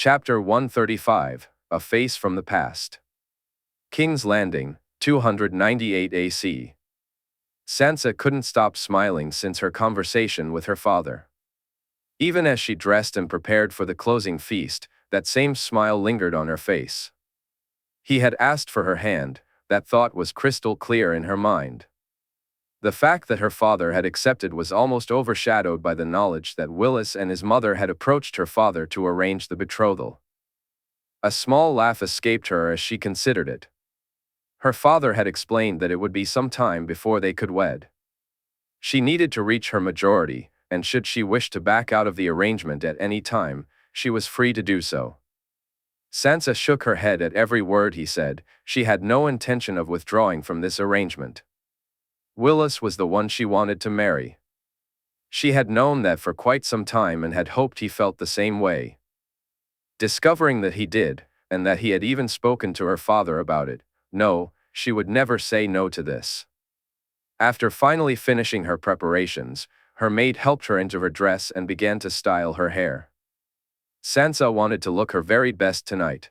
Chapter 135, A Face from the Past. King's Landing, 298 AC. Sansa couldn't stop smiling since her conversation with her father. Even as she dressed and prepared for the closing feast, that same smile lingered on her face. He had asked for her hand, that thought was crystal clear in her mind. The fact that her father had accepted was almost overshadowed by the knowledge that Willis and his mother had approached her father to arrange the betrothal. A small laugh escaped her as she considered it. Her father had explained that it would be some time before they could wed. She needed to reach her majority, and should she wish to back out of the arrangement at any time, she was free to do so. Sansa shook her head at every word he said. She had no intention of withdrawing from this arrangement. Willis was the one she wanted to marry. She had known that for quite some time and had hoped he felt the same way. Discovering that he did, and that he had even spoken to her father about it, no, she would never say no to this. After finally finishing her preparations, her maid helped her into her dress and began to style her hair. Sansa wanted to look her very best tonight.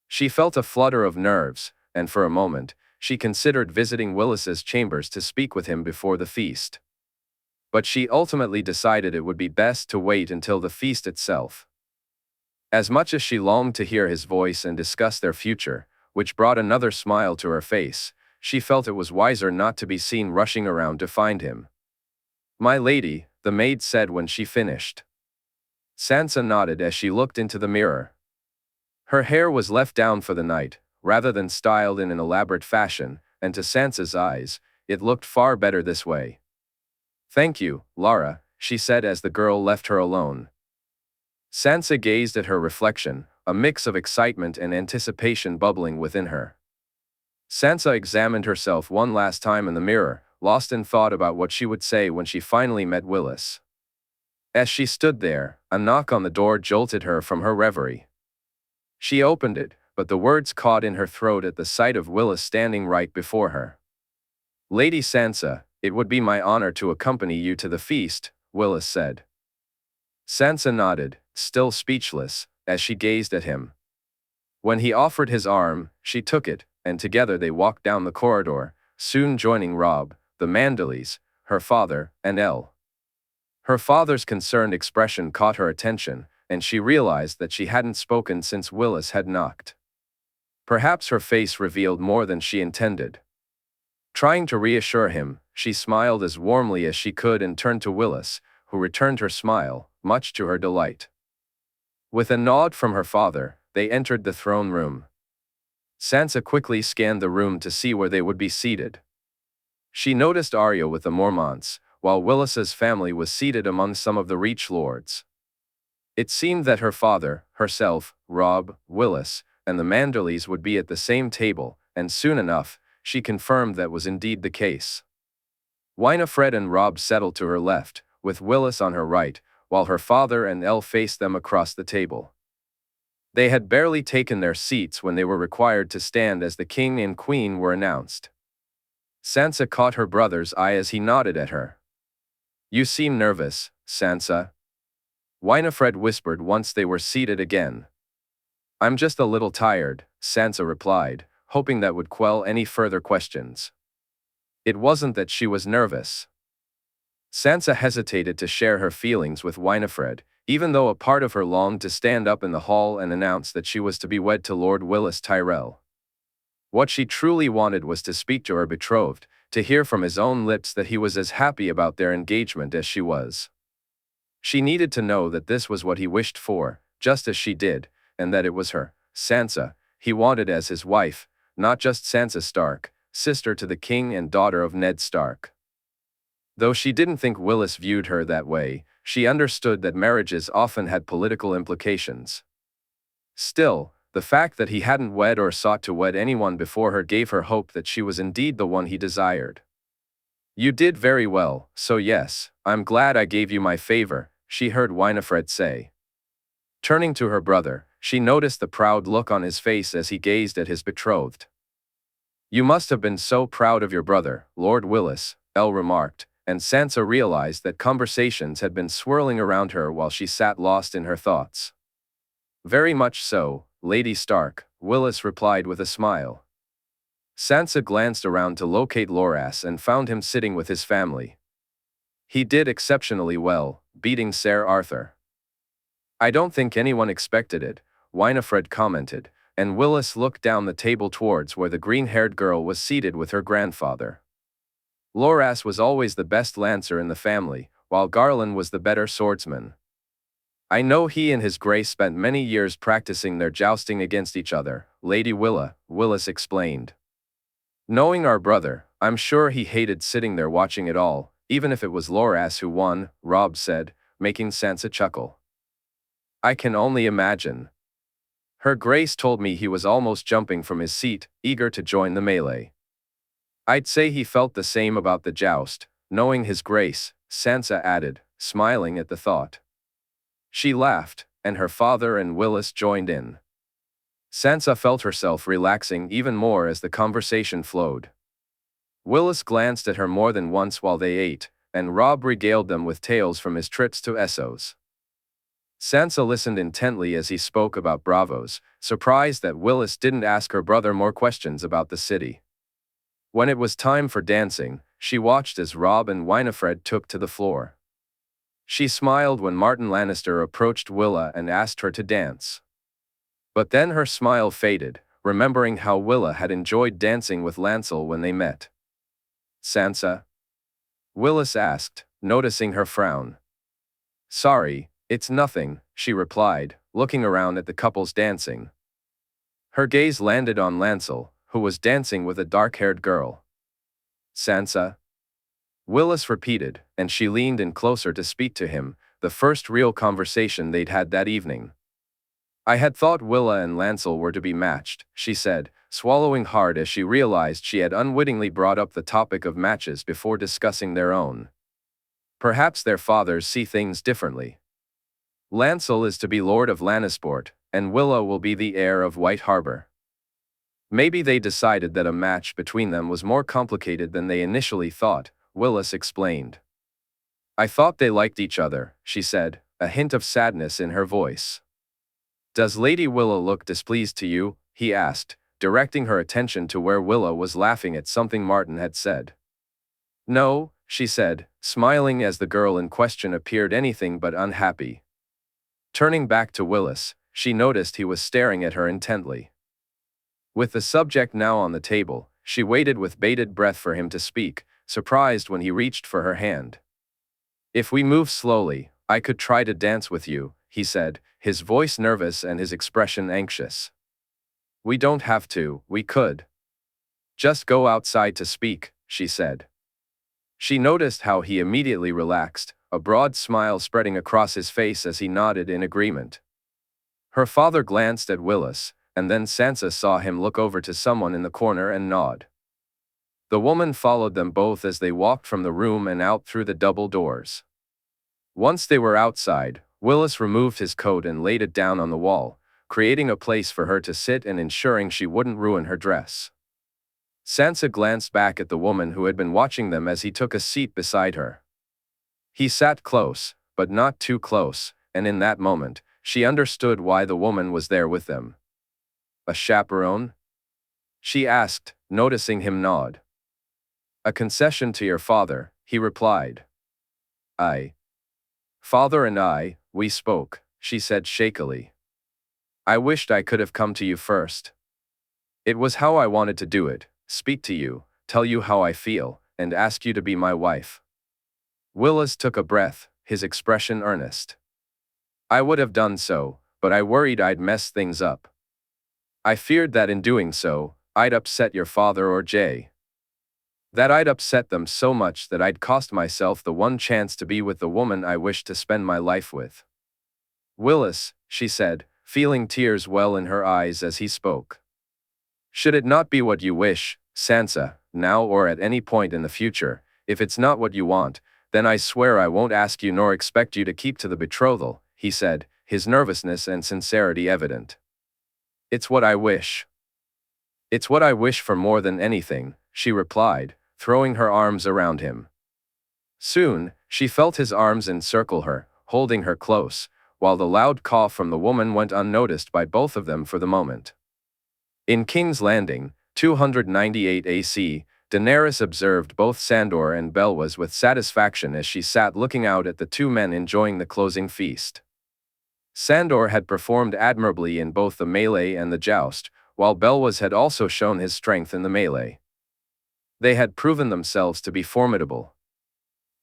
She felt a flutter of nerves, and for a moment, she considered visiting Willis's chambers to speak with him before the feast. But she ultimately decided it would be best to wait until the feast itself. As much as she longed to hear his voice and discuss their future, which brought another smile to her face, she felt it was wiser not to be seen rushing around to find him. "My lady," the maid said when she finished. Sansa nodded as she looked into the mirror. Her hair was left down for the night, rather than styled in an elaborate fashion, and to Sansa's eyes, it looked far better this way. "Thank you, Lara," she said as the girl left her alone. Sansa gazed at her reflection, a mix of excitement and anticipation bubbling within her. Sansa examined herself one last time in the mirror, lost in thought about what she would say when she finally met Willis. As she stood there, a knock on the door jolted her from her reverie. She opened it, but the words caught in her throat at the sight of Willis standing right before her. "Lady Sansa, it would be my honor to accompany you to the feast," Willis said. Sansa nodded, still speechless, as she gazed at him. When he offered his arm, she took it, and together they walked down the corridor, soon joining Robb, the Manderleys, her father, and Elle. Her father's concerned expression caught her attention, and she realized that she hadn't spoken since Willis had knocked. Perhaps her face revealed more than she intended. Trying to reassure him, she smiled as warmly as she could and turned to Willis, who returned her smile, much to her delight. With a nod from her father, they entered the throne room. Sansa quickly scanned the room to see where they would be seated. She noticed Arya with the Mormonts, while Willis's family was seated among some of the Reach Lords. It seemed that her father, herself, Robb, Willis, and the Manderleys would be at the same table, and soon enough, she confirmed that was indeed the case. Winifred and Robb settled to her left, with Willis on her right, while her father and Elle faced them across the table. They had barely taken their seats when they were required to stand as the king and queen were announced. Sansa caught her brother's eye as he nodded at her. "You seem nervous, Sansa," Winifred whispered once they were seated again. "I'm just a little tired," Sansa replied, hoping that would quell any further questions. It wasn't that she was nervous. Sansa hesitated to share her feelings with Winifred, even though a part of her longed to stand up in the hall and announce that she was to be wed to Lord Willis Tyrell. What she truly wanted was to speak to her betrothed, to hear from his own lips that he was as happy about their engagement as she was. She needed to know that this was what he wished for, just as she did, and that it was her, Sansa, he wanted as his wife, not just Sansa Stark, sister to the king and daughter of Ned Stark. Though she didn't think Willis viewed her that way, she understood that marriages often had political implications. Still, the fact that he hadn't wed or sought to wed anyone before her gave her hope that she was indeed the one he desired. "You did very well, so yes, I'm glad I gave you my favor," she heard Winifred say. Turning to her brother, she noticed the proud look on his face as he gazed at his betrothed. "You must have been so proud of your brother, Lord Willis," Elle remarked, and Sansa realized that conversations had been swirling around her while she sat lost in her thoughts. Very much so, Lady Stark, Willis replied with a smile. Sansa glanced around to locate Loras and found him sitting with his family. He did exceptionally well, beating Ser Arthur. I don't think anyone expected it, Winifred commented, and Willis looked down the table towards where the green-haired girl was seated with her grandfather. Loras was always the best lancer in the family, while Garland was the better swordsman. I know he and his grace spent many years practicing their jousting against each other, Lady Willis explained. Knowing our brother, I'm sure he hated sitting there watching it all, even if it was Loras who won, Robb said, making Sansa chuckle. I can only imagine. Her Grace told me he was almost jumping from his seat, eager to join the melee. I'd say he felt the same about the joust, knowing his Grace, Sansa added, smiling at the thought. She laughed, and her father and Willis joined in. Sansa felt herself relaxing even more as the conversation flowed. Willis glanced at her more than once while they ate, and Robb regaled them with tales from his trips to Essos. Sansa listened intently as he spoke about Bravos, surprised that Willis didn't ask her brother more questions about the city. When it was time for dancing, she watched as Robb and Winifred took to the floor. She smiled when Martin Lannister approached Willa and asked her to dance. But then her smile faded, remembering how Willa had enjoyed dancing with Lancel when they met. Sansa? Willis asked, noticing her frown. Sorry, it's nothing, she replied, looking around at the couples dancing. Her gaze landed on Lancel, who was dancing with a dark-haired girl. Sansa? Willis repeated, and she leaned in closer to speak to him, the first real conversation they'd had that evening. I had thought Willa and Lancel were to be matched, she said, swallowing hard as she realized she had unwittingly brought up the topic of matches before discussing their own. Perhaps their fathers see things differently. Lancel is to be Lord of Lannisport, and Willa will be the heir of White Harbor. Maybe they decided that a match between them was more complicated than they initially thought, Willis explained. I thought they liked each other, she said, a hint of sadness in her voice. Does Lady Willa look displeased to you? He asked, directing her attention to where Willa was laughing at something Martin had said. No, she said, smiling as the girl in question appeared anything but unhappy. Turning back to Willis, she noticed he was staring at her intently. With the subject now on the table, she waited with bated breath for him to speak, surprised when he reached for her hand. If we move slowly, I could try to dance with you, he said, his voice nervous and his expression anxious. We don't have to, we could. Just go outside to speak, she said. She noticed how he immediately relaxed, a broad smile spreading across his face as he nodded in agreement. Her father glanced at Willis, and then Sansa saw him look over to someone in the corner and nod. The woman followed them both as they walked from the room and out through the double doors. Once they were outside, Willis removed his coat and laid it down on the wall, creating a place for her to sit and ensuring she wouldn't ruin her dress. Sansa glanced back at the woman who had been watching them as he took a seat beside her. He sat close, but not too close, and in that moment, she understood why the woman was there with them. A chaperone? She asked, noticing him nod. A concession to your father, he replied. Father and I, we spoke, she said shakily. I wished I could have come to you first. It was how I wanted to do it, speak to you, tell you how I feel, and ask you to be my wife. Willis took a breath, his expression earnest. I would have done so, but I worried I'd mess things up. I feared that in doing so, I'd upset your father or Jay. That I'd upset them so much that I'd cost myself the one chance to be with the woman I wished to spend my life with. Willis, she said, feeling tears well in her eyes as he spoke. Should it not be what you wish, Sansa, now or at any point in the future, if it's not what you want, then I swear I won't ask you nor expect you to keep to the betrothal, he said, his nervousness and sincerity evident. It's what I wish. It's what I wish for more than anything, she replied, throwing her arms around him. Soon, she felt his arms encircle her, holding her close, while the loud cough from the woman went unnoticed by both of them for the moment. In King's Landing, 298 AC, Daenerys observed both Sandor and Belwas with satisfaction as she sat looking out at the two men enjoying the closing feast. Sandor had performed admirably in both the melee and the joust, while Belwas had also shown his strength in the melee. They had proven themselves to be formidable.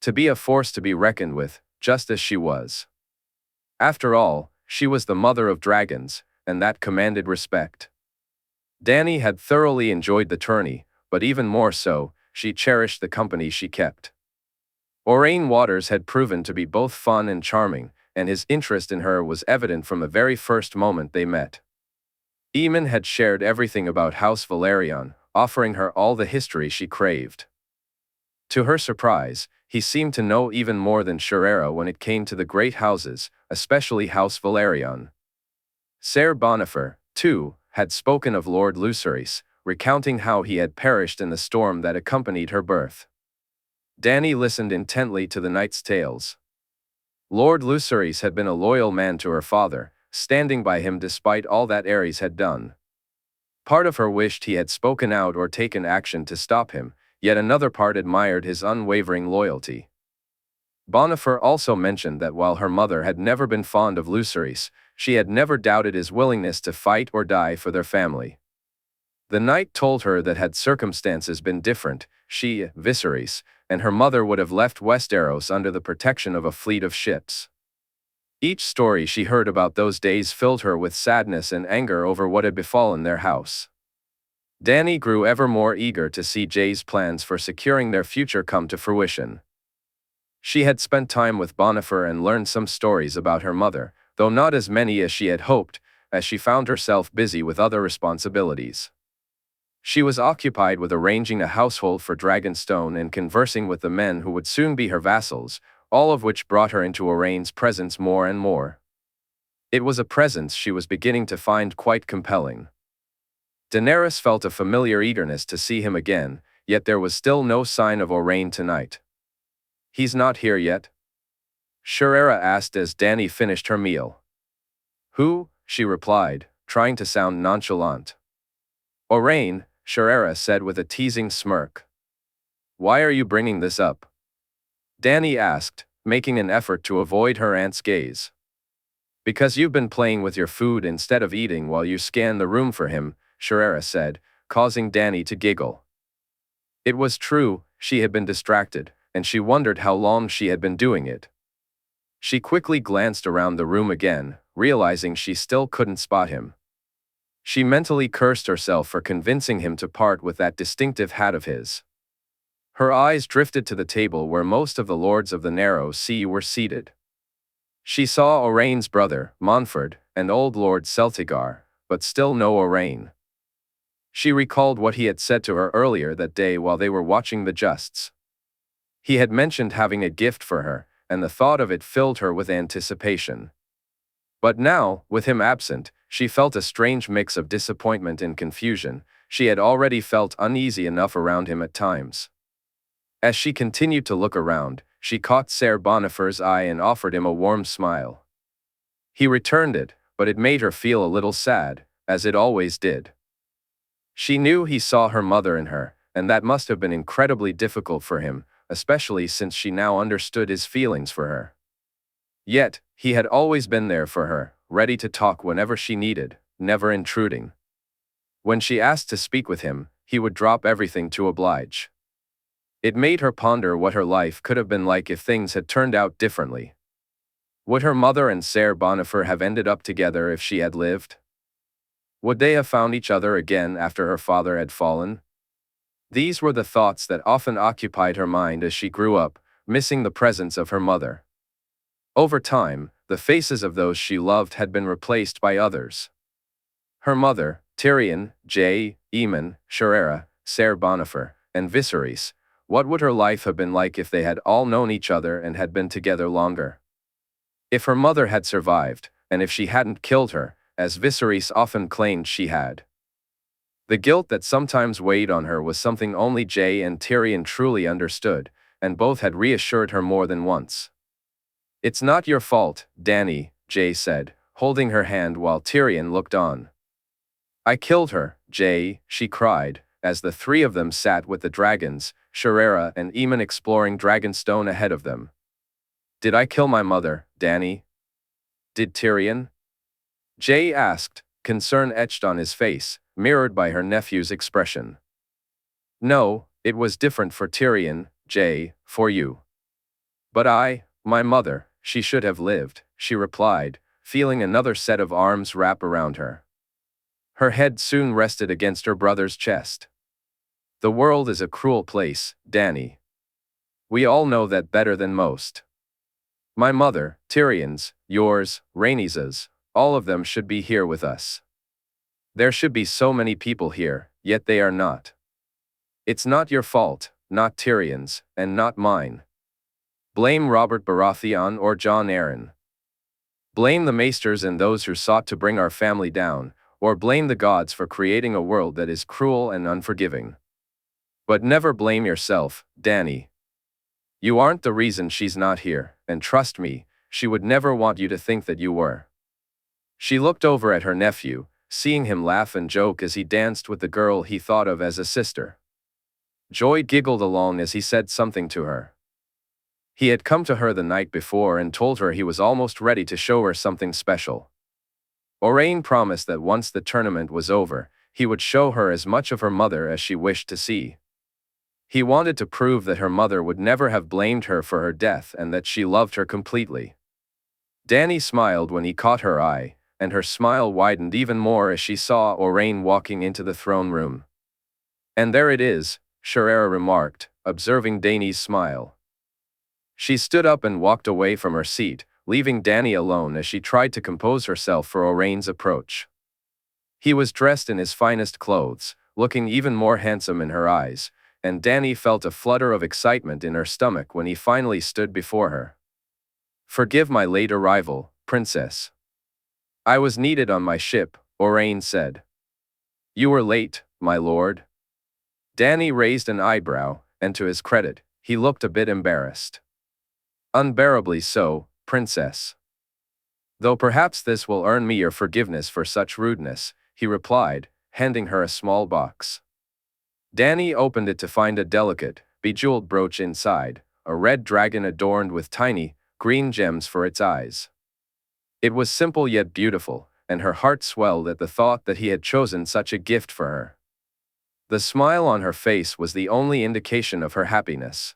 To be a force to be reckoned with, just as she was. After all, she was the mother of dragons, and that commanded respect. Dany had thoroughly enjoyed the tourney, but even more so, she cherished the company she kept. Aurain Waters had proven to be both fun and charming, and his interest in her was evident from the very first moment they met. Aemon had shared everything about House Velaryon, offering her all the history she craved. To her surprise, he seemed to know even more than Shirera when it came to the great houses, especially House Velaryon. Ser Bonifer, too, had spoken of Lord Lucerys, recounting how he had perished in the storm that accompanied her birth. Dany listened intently to the knight's tales. Lord Lucerys had been a loyal man to her father, standing by him despite all that Aerys had done. Part of her wished he had spoken out or taken action to stop him, yet another part admired his unwavering loyalty. Bonifer also mentioned that while her mother had never been fond of Lucerys, she had never doubted his willingness to fight or die for their family. The knight told her that had circumstances been different, she, Viserys, and her mother would have left Westeros under the protection of a fleet of ships. Each story she heard about those days filled her with sadness and anger over what had befallen their house. Dany grew ever more eager to see Jay's plans for securing their future come to fruition. She had spent time with Bonifer and learned some stories about her mother, though not as many as she had hoped, as she found herself busy with other responsibilities. She was occupied with arranging a household for Dragonstone and conversing with the men who would soon be her vassals, all of which brought her into Aurain's presence more and more. It was a presence she was beginning to find quite compelling. Daenerys felt a familiar eagerness to see him again, yet there was still no sign of Aurain tonight. "He's not here yet?" Shirera asked as Dany finished her meal. "Who?" she replied, trying to sound nonchalant. "Aurain," Shirera said with a teasing smirk. "Why are you bringing this up?" Dany asked, making an effort to avoid her aunt's gaze. "Because you've been playing with your food instead of eating while you scan the room for him," Shirera said, causing Dany to giggle. It was true, she had been distracted, and she wondered how long she had been doing it. She quickly glanced around the room again, realizing she still couldn't spot him. She mentally cursed herself for convincing him to part with that distinctive hat of his. Her eyes drifted to the table where most of the lords of the Narrow Sea were seated. She saw Aurain's brother, Montford, and old Lord Celtigar, but still no Aurain. She recalled what he had said to her earlier that day while they were watching the justs. He had mentioned having a gift for her, and the thought of it filled her with anticipation. But now, with him absent, she felt a strange mix of disappointment and confusion. She had already felt uneasy enough around him at times. As she continued to look around, she caught Ser Bonifer's eye and offered him a warm smile. He returned it, but it made her feel a little sad, as it always did. She knew he saw her mother in her, and that must have been incredibly difficult for him, especially since she now understood his feelings for her. Yet, he had always been there for her, ready to talk whenever she needed, never intruding. When she asked to speak with him, he would drop everything to oblige. It made her ponder what her life could have been like if things had turned out differently. Would her mother and Ser Bonifer have ended up together if she had lived? Would they have found each other again after her father had fallen? These were the thoughts that often occupied her mind as she grew up, missing the presence of her mother. Over time, the faces of those she loved had been replaced by others. Her mother, Tyrion, Jae, Aemon, Shirera, Ser Bonifer, and Viserys. What would her life have been like if they had all known each other and had been together longer? If her mother had survived, and if she hadn't killed her, as Viserys often claimed she had. The guilt that sometimes weighed on her was something only Jae and Tyrion truly understood, and both had reassured her more than once. "It's not your fault, Dany," Jae said, holding her hand while Tyrion looked on. I killed her, Jae, she cried, as the three of them sat with the dragons, Sharera and Aemon exploring Dragonstone ahead of them. Did I kill my mother, Dany? Did Tyrion? Jae asked, concern etched on his face, mirrored by her nephew's expression. No, it was different for Tyrion, Jae, for you. But my mother, she should have lived, she replied, feeling another set of arms wrap around her. Her head soon rested against her brother's chest. The world is a cruel place, Dany. We all know that better than most. My mother, Tyrion's, yours, Rhaenix's, all of them should be here with us. There should be so many people here, yet they are not. It's not your fault, not Tyrion's, and not mine. Blame Robert Baratheon or Jon Arryn. Blame the maesters and those who sought to bring our family down, or blame the gods for creating a world that is cruel and unforgiving. But never blame yourself, Dany. You aren't the reason she's not here, and trust me, she would never want you to think that you were. She looked over at her nephew, seeing him laugh and joke as he danced with the girl he thought of as a sister. Joy giggled along as he said something to her. He had come to her the night before and told her he was almost ready to show her something special. Owain promised that once the tournament was over, he would show her as much of her mother as she wished to see. He wanted to prove that her mother would never have blamed her for her death and that she loved her completely. Dany smiled when he caught her eye, and her smile widened even more as she saw Owain walking into the throne room. And there it is, Sharera remarked, observing Dany's smile. She stood up and walked away from her seat, leaving Dany alone as she tried to compose herself for Owain's approach. He was dressed in his finest clothes, looking even more handsome in her eyes, and Dany felt a flutter of excitement in her stomach when he finally stood before her. Forgive my late arrival, princess. I was needed on my ship, Owain said. You were late, my lord. Dany raised an eyebrow, and to his credit, he looked a bit embarrassed. Unbearably so, princess. Though perhaps this will earn me your forgiveness for such rudeness, he replied, handing her a small box. Dany opened it to find a delicate, bejeweled brooch inside, a red dragon adorned with tiny, green gems for its eyes. It was simple yet beautiful, and her heart swelled at the thought that he had chosen such a gift for her. The smile on her face was the only indication of her happiness.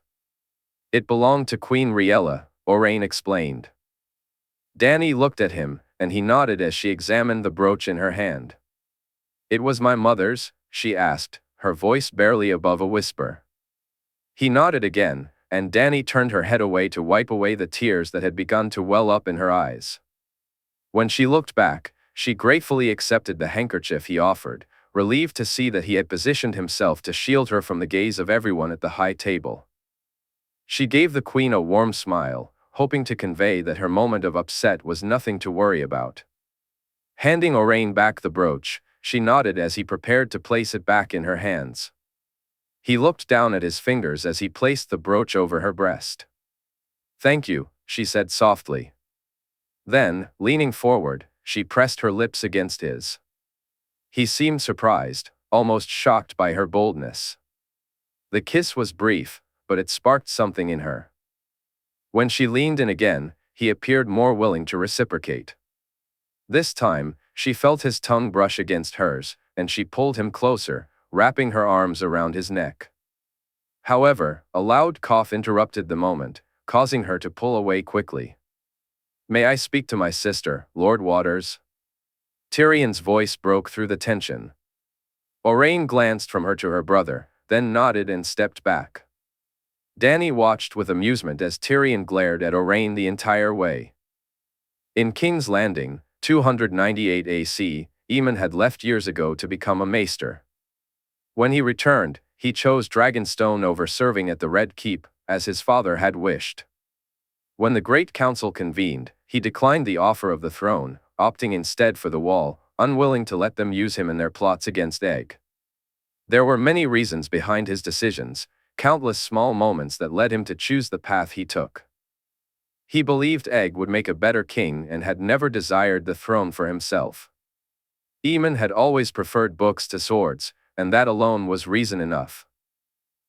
It belonged to Queen Rhaella, Owain explained. Dany looked at him, and he nodded as she examined the brooch in her hand. It was my mother's, she asked, her voice barely above a whisper. He nodded again, and Dany turned her head away to wipe away the tears that had begun to well up in her eyes. When she looked back, she gratefully accepted the handkerchief he offered, relieved to see that he had positioned himself to shield her from the gaze of everyone at the high table. She gave the queen a warm smile, hoping to convey that her moment of upset was nothing to worry about. Handing Owain back the brooch, she nodded as he prepared to place it back in her hands. He looked down at his fingers as he placed the brooch over her breast. Thank you, she said softly. Then, leaning forward, she pressed her lips against his. He seemed surprised, almost shocked by her boldness. The kiss was brief, but it sparked something in her. When she leaned in again, he appeared more willing to reciprocate. This time, she felt his tongue brush against hers, and she pulled him closer, wrapping her arms around his neck. However, a loud cough interrupted the moment, causing her to pull away quickly. May I speak to my sister, Lord Waters? Tyrion's voice broke through the tension. Owain glanced from her to her brother, then nodded and stepped back. Dany watched with amusement as Tyrion glared at Owain the entire way. In King's Landing, 298 AC, Aemon had left years ago to become a maester. When he returned, he chose Dragonstone over serving at the Red Keep, as his father had wished. When the Great Council convened, he declined the offer of the throne, opting instead for the Wall, unwilling to let them use him in their plots against Egg. There were many reasons behind his decisions, countless small moments that led him to choose the path he took. He believed Egg would make a better king and had never desired the throne for himself. Aemon had always preferred books to swords, and that alone was reason enough.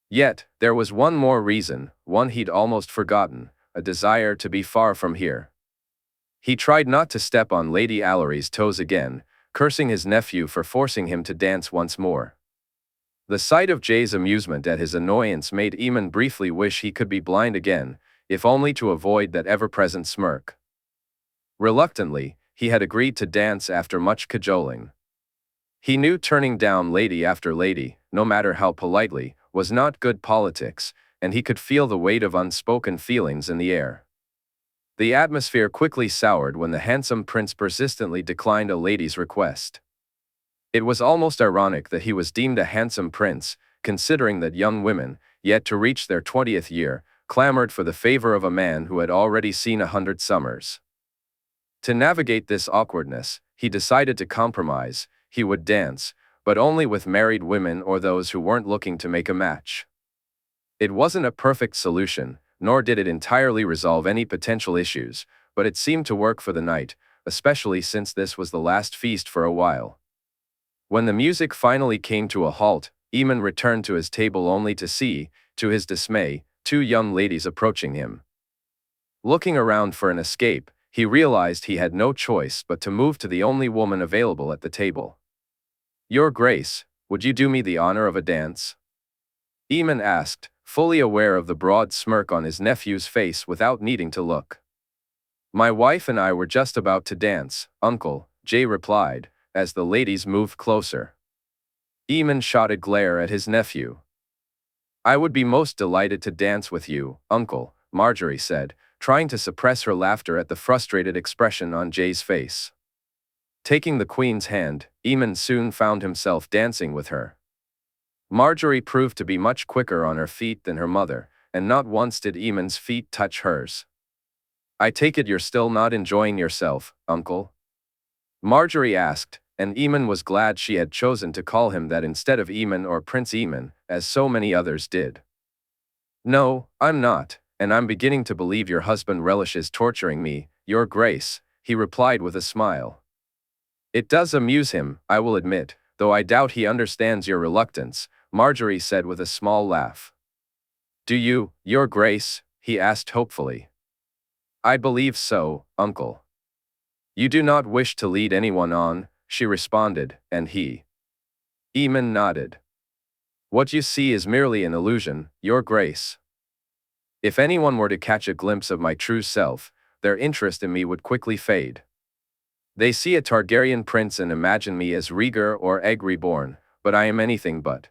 Yet, there was one more reason, one he'd almost forgotten, a desire to be far from here. He tried not to step on Lady Allery's toes again, cursing his nephew for forcing him to dance once more. The sight of Jay's amusement at his annoyance made Aemon briefly wish he could be blind again, if only to avoid that ever-present smirk. Reluctantly, he had agreed to dance after much cajoling. He knew turning down lady after lady, no matter how politely, was not good politics, and he could feel the weight of unspoken feelings in the air. The atmosphere quickly soured when the handsome prince persistently declined a lady's request. It was almost ironic that he was deemed a handsome prince, considering that young women, yet to reach their 20th year, clamored for the favor of a man who had already seen 100 summers. To navigate this awkwardness, he decided to compromise. He would dance, but only with married women or those who weren't looking to make a match. It wasn't a perfect solution, nor did it entirely resolve any potential issues, but it seemed to work for the night, especially since this was the last feast for a while. When the music finally came to a halt, Aemon returned to his table only to see, to his dismay, two young ladies approaching him. Looking around for an escape, he realized he had no choice but to move to the only woman available at the table. "Your Grace, would you do me the honor of a dance?" Aemon asked, fully aware of the broad smirk on his nephew's face without needing to look. "My wife and I were just about to dance, Uncle," Jay replied, as the ladies moved closer. Aemon shot a glare at his nephew. "I would be most delighted to dance with you, Uncle," Margaery said, trying to suppress her laughter at the frustrated expression on Jay's face. Taking the queen's hand, Aemon soon found himself dancing with her. Margaery proved to be much quicker on her feet than her mother, and not once did Aemon's feet touch hers. "I take it you're still not enjoying yourself, Uncle?" Margaery asked, and Aemon was glad she had chosen to call him that instead of Aemon or Prince Aemon, as so many others did. "No, I'm not, and I'm beginning to believe your husband relishes torturing me, Your Grace," he replied with a smile. "It does amuse him, I will admit, though I doubt he understands your reluctance," Margaery said with a small laugh. "Do you, Your Grace?" he asked hopefully. "I believe so, Uncle." "You do not wish to lead anyone on," she responded, and he. Aemon nodded. "What you see is merely an illusion, Your Grace. If anyone were to catch a glimpse of my true self, their interest in me would quickly fade. They see a Targaryen prince and imagine me as Rhaegar or Egg reborn, but I am anything but."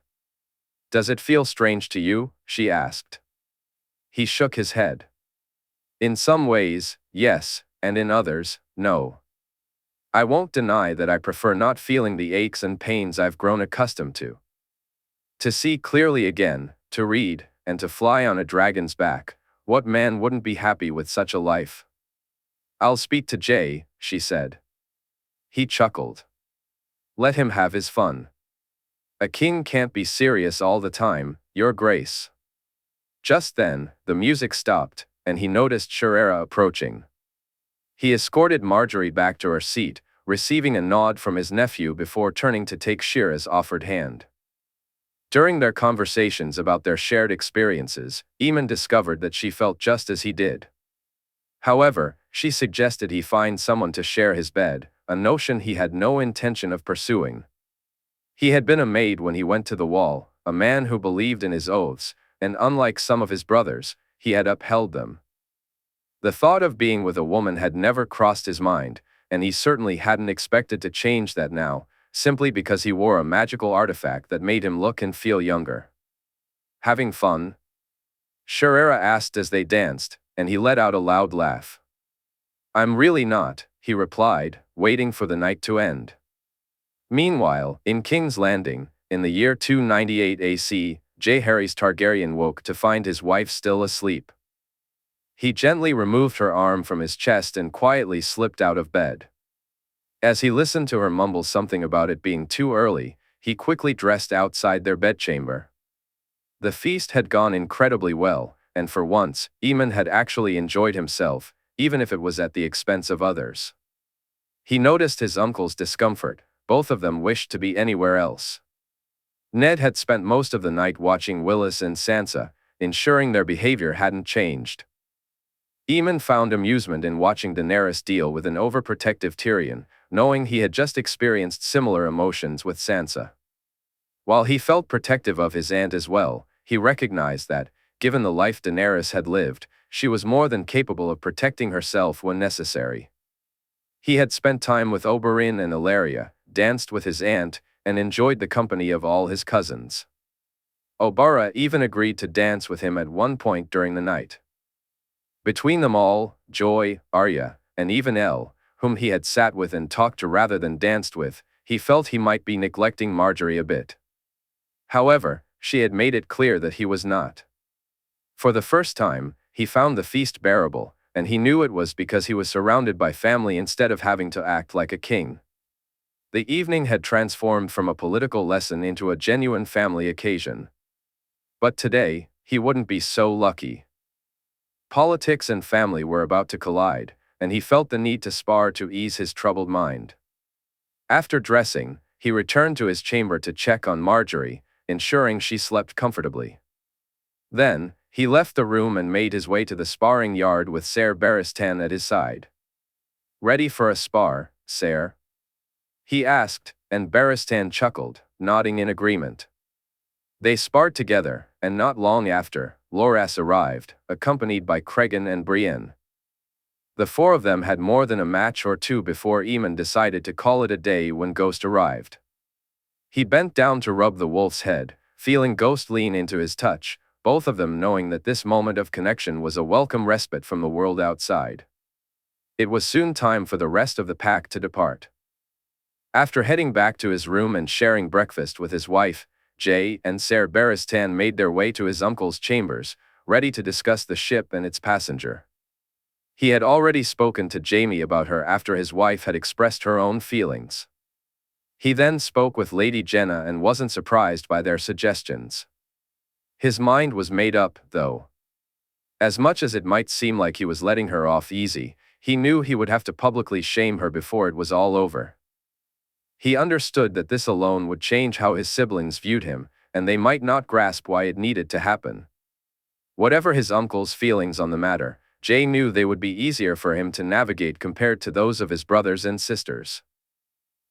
"Does it feel strange to you?" she asked. He shook his head. "In some ways, yes, and in others, no. I won't deny that I prefer not feeling the aches and pains I've grown accustomed to. To see clearly again, to read, and to fly on a dragon's back, what man wouldn't be happy with such a life?" "I'll speak to Jay," she said. He chuckled. "Let him have his fun. A king can't be serious all the time, Your Grace." Just then, the music stopped, and he noticed Rhaenyra approaching. He escorted Margaery back to her seat, receiving a nod from his nephew before turning to take Rhaenyra's offered hand. During their conversations about their shared experiences, Aemon discovered that she felt just as he did. However, she suggested he find someone to share his bed, a notion he had no intention of pursuing. He had been a maid when he went to the wall, a man who believed in his oaths, and unlike some of his brothers, he had upheld them. The thought of being with a woman had never crossed his mind, and he certainly hadn't expected to change that now, simply because he wore a magical artifact that made him look and feel younger. "Having fun?" Rhaenyra asked as they danced, and he let out a loud laugh. "I'm really not," he replied, waiting for the night to end. Meanwhile, in King's Landing, in the year 298 AC, Jaehaerys Targaryen woke to find his wife still asleep. He gently removed her arm from his chest and quietly slipped out of bed. As he listened to her mumble something about it being too early, he quickly dressed outside their bedchamber. The feast had gone incredibly well, and for once, Aemon had actually enjoyed himself, even if it was at the expense of others. He noticed his uncle's discomfort. Both of them wished to be anywhere else. Ned had spent most of the night watching Willis and Sansa, ensuring their behavior hadn't changed. Aemon found amusement in watching Daenerys deal with an overprotective Tyrion, knowing he had just experienced similar emotions with Sansa. While he felt protective of his aunt as well, he recognized that, given the life Daenerys had lived, she was more than capable of protecting herself when necessary. He had spent time with Oberyn and Illyria, danced with his aunt, and enjoyed the company of all his cousins. Obara even agreed to dance with him at one point during the night. Between them all, Joy, Arya, and even Elle, whom he had sat with and talked to rather than danced with, he felt he might be neglecting Margaery a bit. However, she had made it clear that he was not. For the first time, he found the feast bearable, and he knew it was because he was surrounded by family instead of having to act like a king. The evening had transformed from a political lesson into a genuine family occasion. But today, he wouldn't be so lucky. Politics and family were about to collide, and he felt the need to spar to ease his troubled mind. After dressing, he returned to his chamber to check on Margaery, ensuring she slept comfortably. Then, he left the room and made his way to the sparring yard with Ser Barristan at his side. "Ready for a spar, Ser?" he asked, and Barristan chuckled, nodding in agreement. They sparred together, and not long after, Loras arrived, accompanied by Cregan and Brienne. The four of them had more than a match or two before Aemon decided to call it a day when Ghost arrived. He bent down to rub the wolf's head, feeling Ghost lean into his touch, both of them knowing that this moment of connection was a welcome respite from the world outside. It was soon time for the rest of the pack to depart. After heading back to his room and sharing breakfast with his wife, Jay and Ser Barristan made their way to his uncle's chambers, ready to discuss the ship and its passenger. He had already spoken to Jaime about her after his wife had expressed her own feelings. He then spoke with Lady Jenna and wasn't surprised by their suggestions. His mind was made up, though. As much as it might seem like he was letting her off easy, he knew he would have to publicly shame her before it was all over. He understood that this alone would change how his siblings viewed him, and they might not grasp why it needed to happen. Whatever his uncle's feelings on the matter, Jay knew they would be easier for him to navigate compared to those of his brothers and sisters.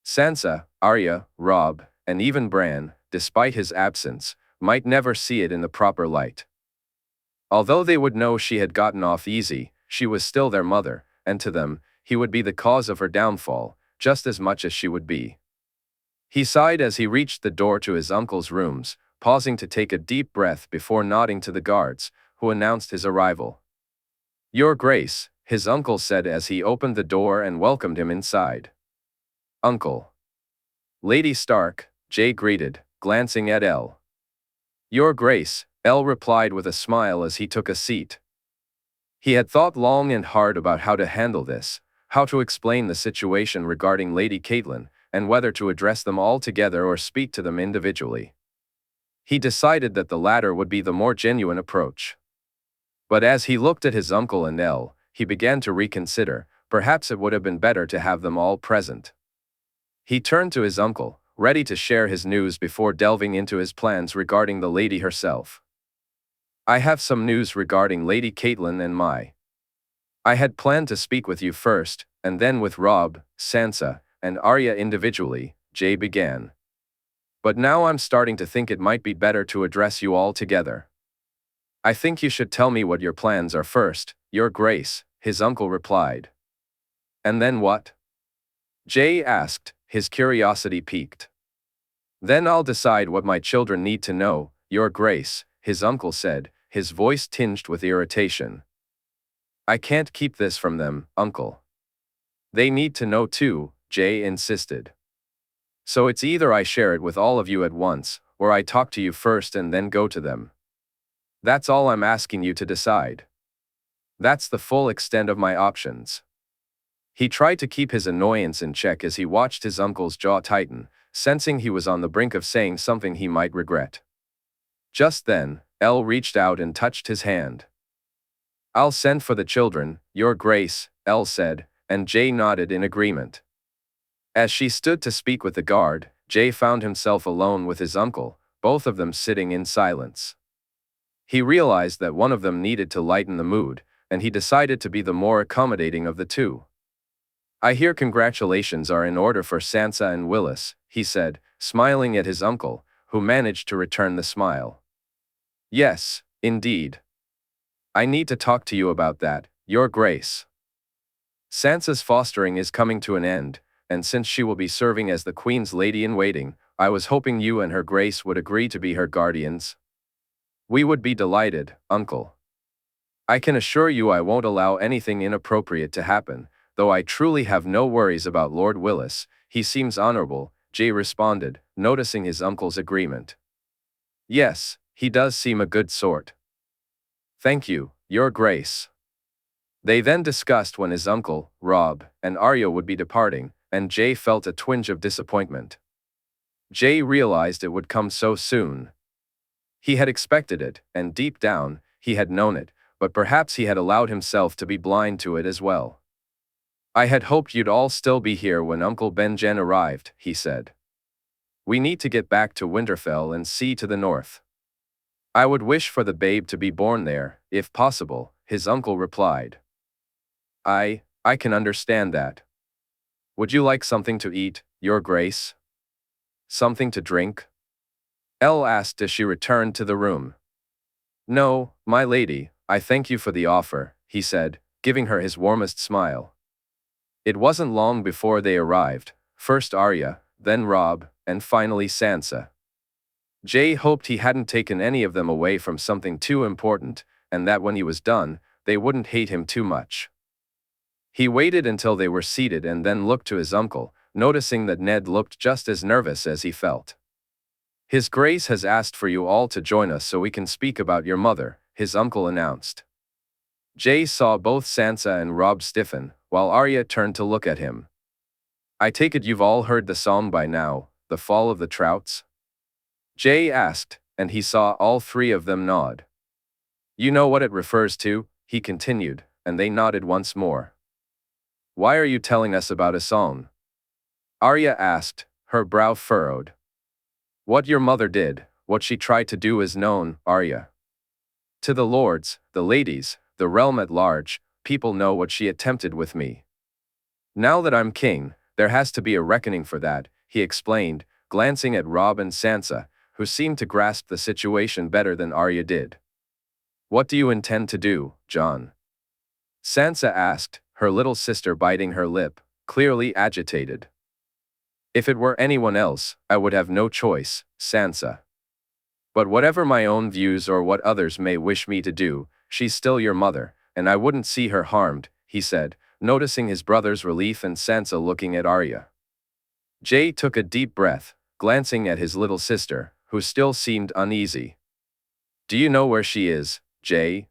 Sansa, Arya, Robb, and even Bran, despite his absence, might never see it in the proper light. Although they would know she had gotten off easy, she was still their mother, and to them, he would be the cause of her downfall, just as much as she would be. He sighed as he reached the door to his uncle's rooms, pausing to take a deep breath before nodding to the guards, who announced his arrival. "Your Grace," his uncle said as he opened the door and welcomed him inside. "Uncle." "Lady Stark," Jay greeted, glancing at Elle. "Your Grace," Elle replied with a smile as he took a seat. He had thought long and hard about how to handle this, how to explain the situation regarding Lady Catelyn, and whether to address them all together or speak to them individually. He decided that the latter would be the more genuine approach. But as he looked at his uncle and Elle, he began to reconsider, perhaps it would have been better to have them all present. He turned to his uncle, ready to share his news before delving into his plans regarding the lady herself. "I have some news regarding Lady Catelyn and I had planned to speak with you first, and then with Robb, Sansa, and Arya individually," Jay began. "But now I'm starting to think it might be better to address you all together." "I think you should tell me what your plans are first, Your Grace," his uncle replied. "And then what?" Jay asked, his curiosity piqued. "Then I'll decide what my children need to know, Your Grace," his uncle said, his voice tinged with irritation. "I can't keep this from them, uncle." "They need to know too," Jay insisted. "So it's either I share it with all of you at once, or I talk to you first and then go to them. That's all I'm asking you to decide. That's the full extent of my options." He tried to keep his annoyance in check as he watched his uncle's jaw tighten, sensing he was on the brink of saying something he might regret. Just then, Elle reached out and touched his hand. I'll send for the children, Your Grace, Elle said, and Jay nodded in agreement. As she stood to speak with the guard, Jay found himself alone with his uncle, both of them sitting in silence. He realized that one of them needed to lighten the mood, and he decided to be the more accommodating of the two. I hear congratulations are in order for Sansa and Willis, he said, smiling at his uncle, who managed to return the smile. Yes, indeed. I need to talk to you about that, Your Grace. Sansa's fostering is coming to an end, and since she will be serving as the Queen's lady-in-waiting, I was hoping you and Her Grace would agree to be her guardians. We would be delighted, Uncle. I can assure you I won't allow anything inappropriate to happen, though I truly have no worries about Lord Willis. He seems honorable, Jay responded, noticing his uncle's agreement. Yes, he does seem a good sort. Thank you, Your Grace. They then discussed when his uncle, Robb, and Arya would be departing, and Jay felt a twinge of disappointment. Jay realized it would come so soon. He had expected it, and deep down, he had known it, but perhaps he had allowed himself to be blind to it as well. I had hoped you'd all still be here when Uncle Benjen arrived, he said. We need to get back to Winterfell and see to the north. I would wish for the babe to be born there, if possible, his uncle replied. I can understand that. Would you like something to eat, Your Grace? Something to drink? Elle asked as she returned to the room. No, my lady, I thank you for the offer, he said, giving her his warmest smile. It wasn't long before they arrived, first Arya, then Robb, and finally Sansa. Jay hoped he hadn't taken any of them away from something too important, and that when he was done, they wouldn't hate him too much. He waited until they were seated and then looked to his uncle, noticing that Ned looked just as nervous as he felt. His Grace has asked for you all to join us so we can speak about your mother, his uncle announced. Jay saw both Sansa and Robb stiffen, while Arya turned to look at him. I take it you've all heard the song by now, The Fall of the Trouts? Jay asked, and he saw all three of them nod. You know what it refers to, he continued, and they nodded once more. Why are you telling us about a song? Arya asked, her brow furrowed. What your mother did, what she tried to do is known, Arya. To the lords, the ladies, the realm at large, people know what she attempted with me. Now that I'm king, there has to be a reckoning for that, he explained, glancing at Robb and Sansa, who seemed to grasp the situation better than Arya did. What do you intend to do, Jon? Sansa asked, her little sister biting her lip, clearly agitated. If it were anyone else, I would have no choice, Sansa. But whatever my own views or what others may wish me to do, she's still your mother, and I wouldn't see her harmed, he said, noticing his brother's relief and Sansa looking at Arya. Jay took a deep breath, glancing at his little sister, who still seemed uneasy. Do you know where she is, Jay?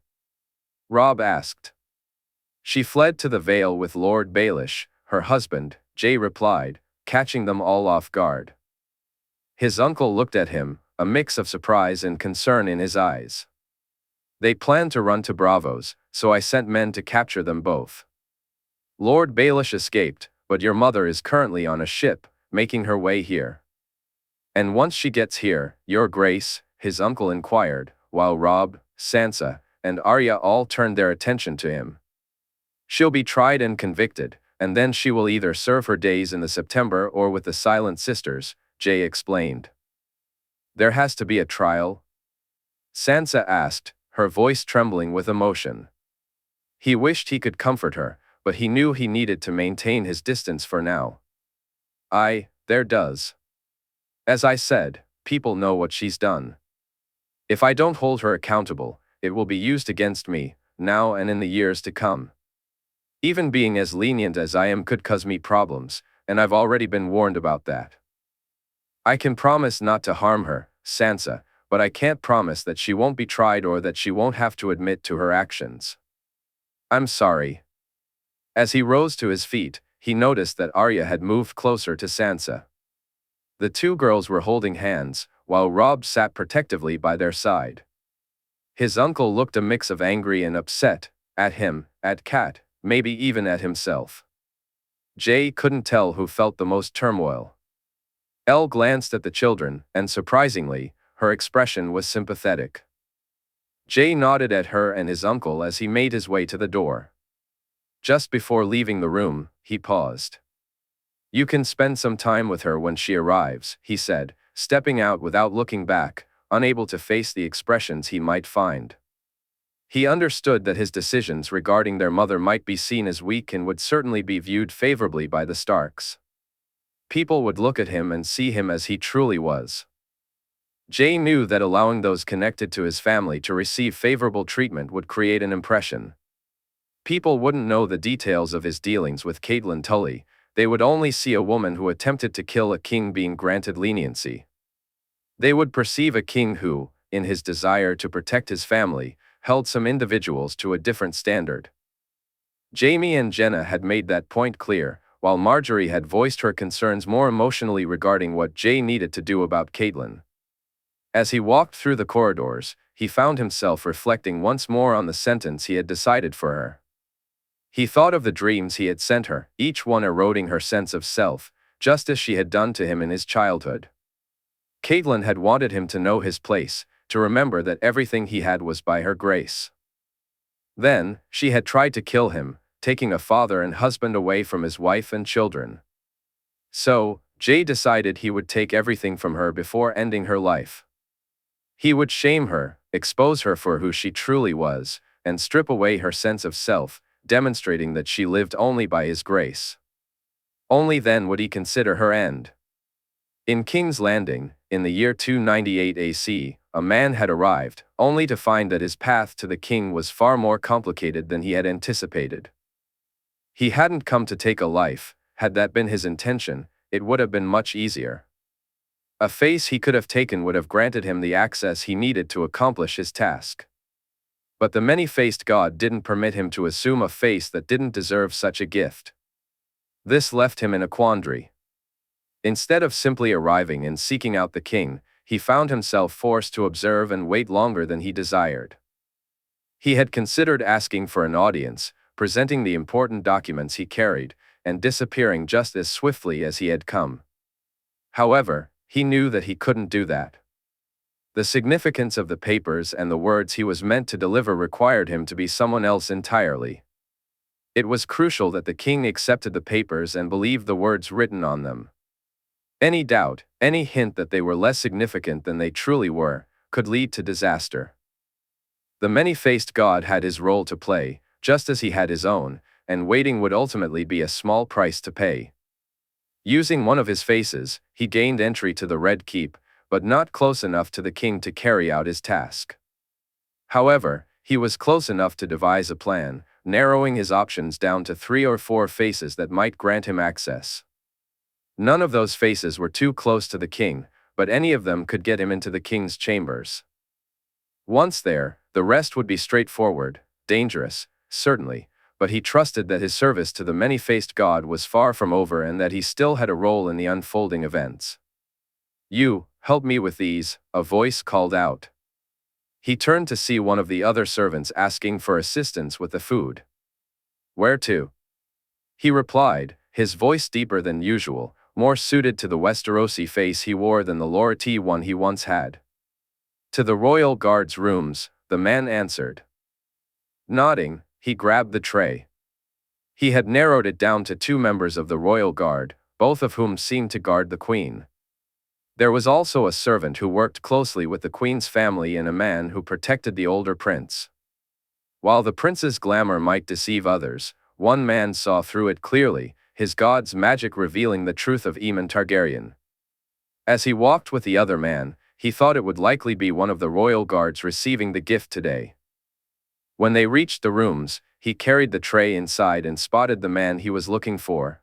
Robb asked. She fled to the Vale with Lord Baelish, her husband, Jay replied, catching them all off guard. His uncle looked at him, a mix of surprise and concern in his eyes. They planned to run to Braavos, so I sent men to capture them both. Lord Baelish escaped, but your mother is currently on a ship, making her way here. And once she gets here, Your Grace, his uncle inquired, while Robb, Sansa, and Arya all turned their attention to him. She'll be tried and convicted, and then she will either serve her days in the September or with the Silent Sisters, Jay explained. There has to be a trial? Sansa asked, her voice trembling with emotion. He wished he could comfort her, but he knew he needed to maintain his distance for now. There does. As I said, people know what she's done. If I don't hold her accountable, it will be used against me, now and in the years to come. Even being as lenient as I am could cause me problems, and I've already been warned about that. I can promise not to harm her, Sansa, but I can't promise that she won't be tried or that she won't have to admit to her actions. I'm sorry. As he rose to his feet, he noticed that Arya had moved closer to Sansa. The two girls were holding hands, while Robb sat protectively by their side. His uncle looked a mix of angry and upset, at him, at Kat, maybe even at himself. Jay couldn't tell who felt the most turmoil. Elle glanced at the children, and surprisingly, her expression was sympathetic. Jay nodded at her and his uncle as he made his way to the door. Just before leaving the room, he paused. "You can spend some time with her when she arrives," he said, stepping out without looking back, unable to face the expressions he might find. He understood that his decisions regarding their mother might be seen as weak and would certainly be viewed favorably by the Starks. People would look at him and see him as he truly was. Jay knew that allowing those connected to his family to receive favorable treatment would create an impression. People wouldn't know the details of his dealings with Catelyn Tully. They would only see a woman who attempted to kill a king being granted leniency. They would perceive a king who, in his desire to protect his family, held some individuals to a different standard. Jaime and Jenna had made that point clear, while Margaery had voiced her concerns more emotionally regarding what Jay needed to do about Catelyn. As he walked through the corridors, he found himself reflecting once more on the sentence he had decided for her. He thought of the dreams he had sent her, each one eroding her sense of self, just as she had done to him in his childhood. Catelyn had wanted him to know his place, to remember that everything he had was by her grace. Then, she had tried to kill him, taking a father and husband away from his wife and children. So, Jay decided he would take everything from her before ending her life. He would shame her, expose her for who she truly was, and strip away her sense of self, demonstrating that she lived only by his grace. Only then would he consider her end. In King's Landing, in the year 298 AC, a man had arrived, only to find that his path to the king was far more complicated than he had anticipated. He hadn't come to take a life. Had that been his intention, it would have been much easier. A face he could have taken would have granted him the access he needed to accomplish his task. But the many-faced god didn't permit him to assume a face that didn't deserve such a gift. This left him in a quandary. Instead of simply arriving and seeking out the king, he found himself forced to observe and wait longer than he desired. He had considered asking for an audience, presenting the important documents he carried, and disappearing just as swiftly as he had come. However, he knew that he couldn't do that. The significance of the papers and the words he was meant to deliver required him to be someone else entirely. It was crucial that the king accepted the papers and believed the words written on them. Any doubt, any hint that they were less significant than they truly were, could lead to disaster. The many-faced god had his role to play, just as he had his own, and waiting would ultimately be a small price to pay. Using one of his faces, he gained entry to the Red Keep, but not close enough to the king to carry out his task. However, he was close enough to devise a plan, narrowing his options down to 3 or 4 faces that might grant him access. None of those faces were too close to the king, but any of them could get him into the king's chambers. Once there, the rest would be straightforward, dangerous, certainly, but he trusted that his service to the many-faced god was far from over and that he still had a role in the unfolding events. "You, help me with these," a voice called out. He turned to see one of the other servants asking for assistance with the food. "Where to?" he replied, his voice deeper than usual, more suited to the Westerosi face he wore than the Lorati one he once had. "To the royal guard's rooms," the man answered. Nodding, he grabbed the tray. He had narrowed it down to 2 members of the royal guard, both of whom seemed to guard the queen. There was also a servant who worked closely with the queen's family and a man who protected the older prince. While the prince's glamour might deceive others, one man saw through it clearly, his god's magic revealing the truth of Aemon Targaryen. As he walked with the other man, he thought it would likely be one of the royal guards receiving the gift today. When they reached the rooms, he carried the tray inside and spotted the man he was looking for.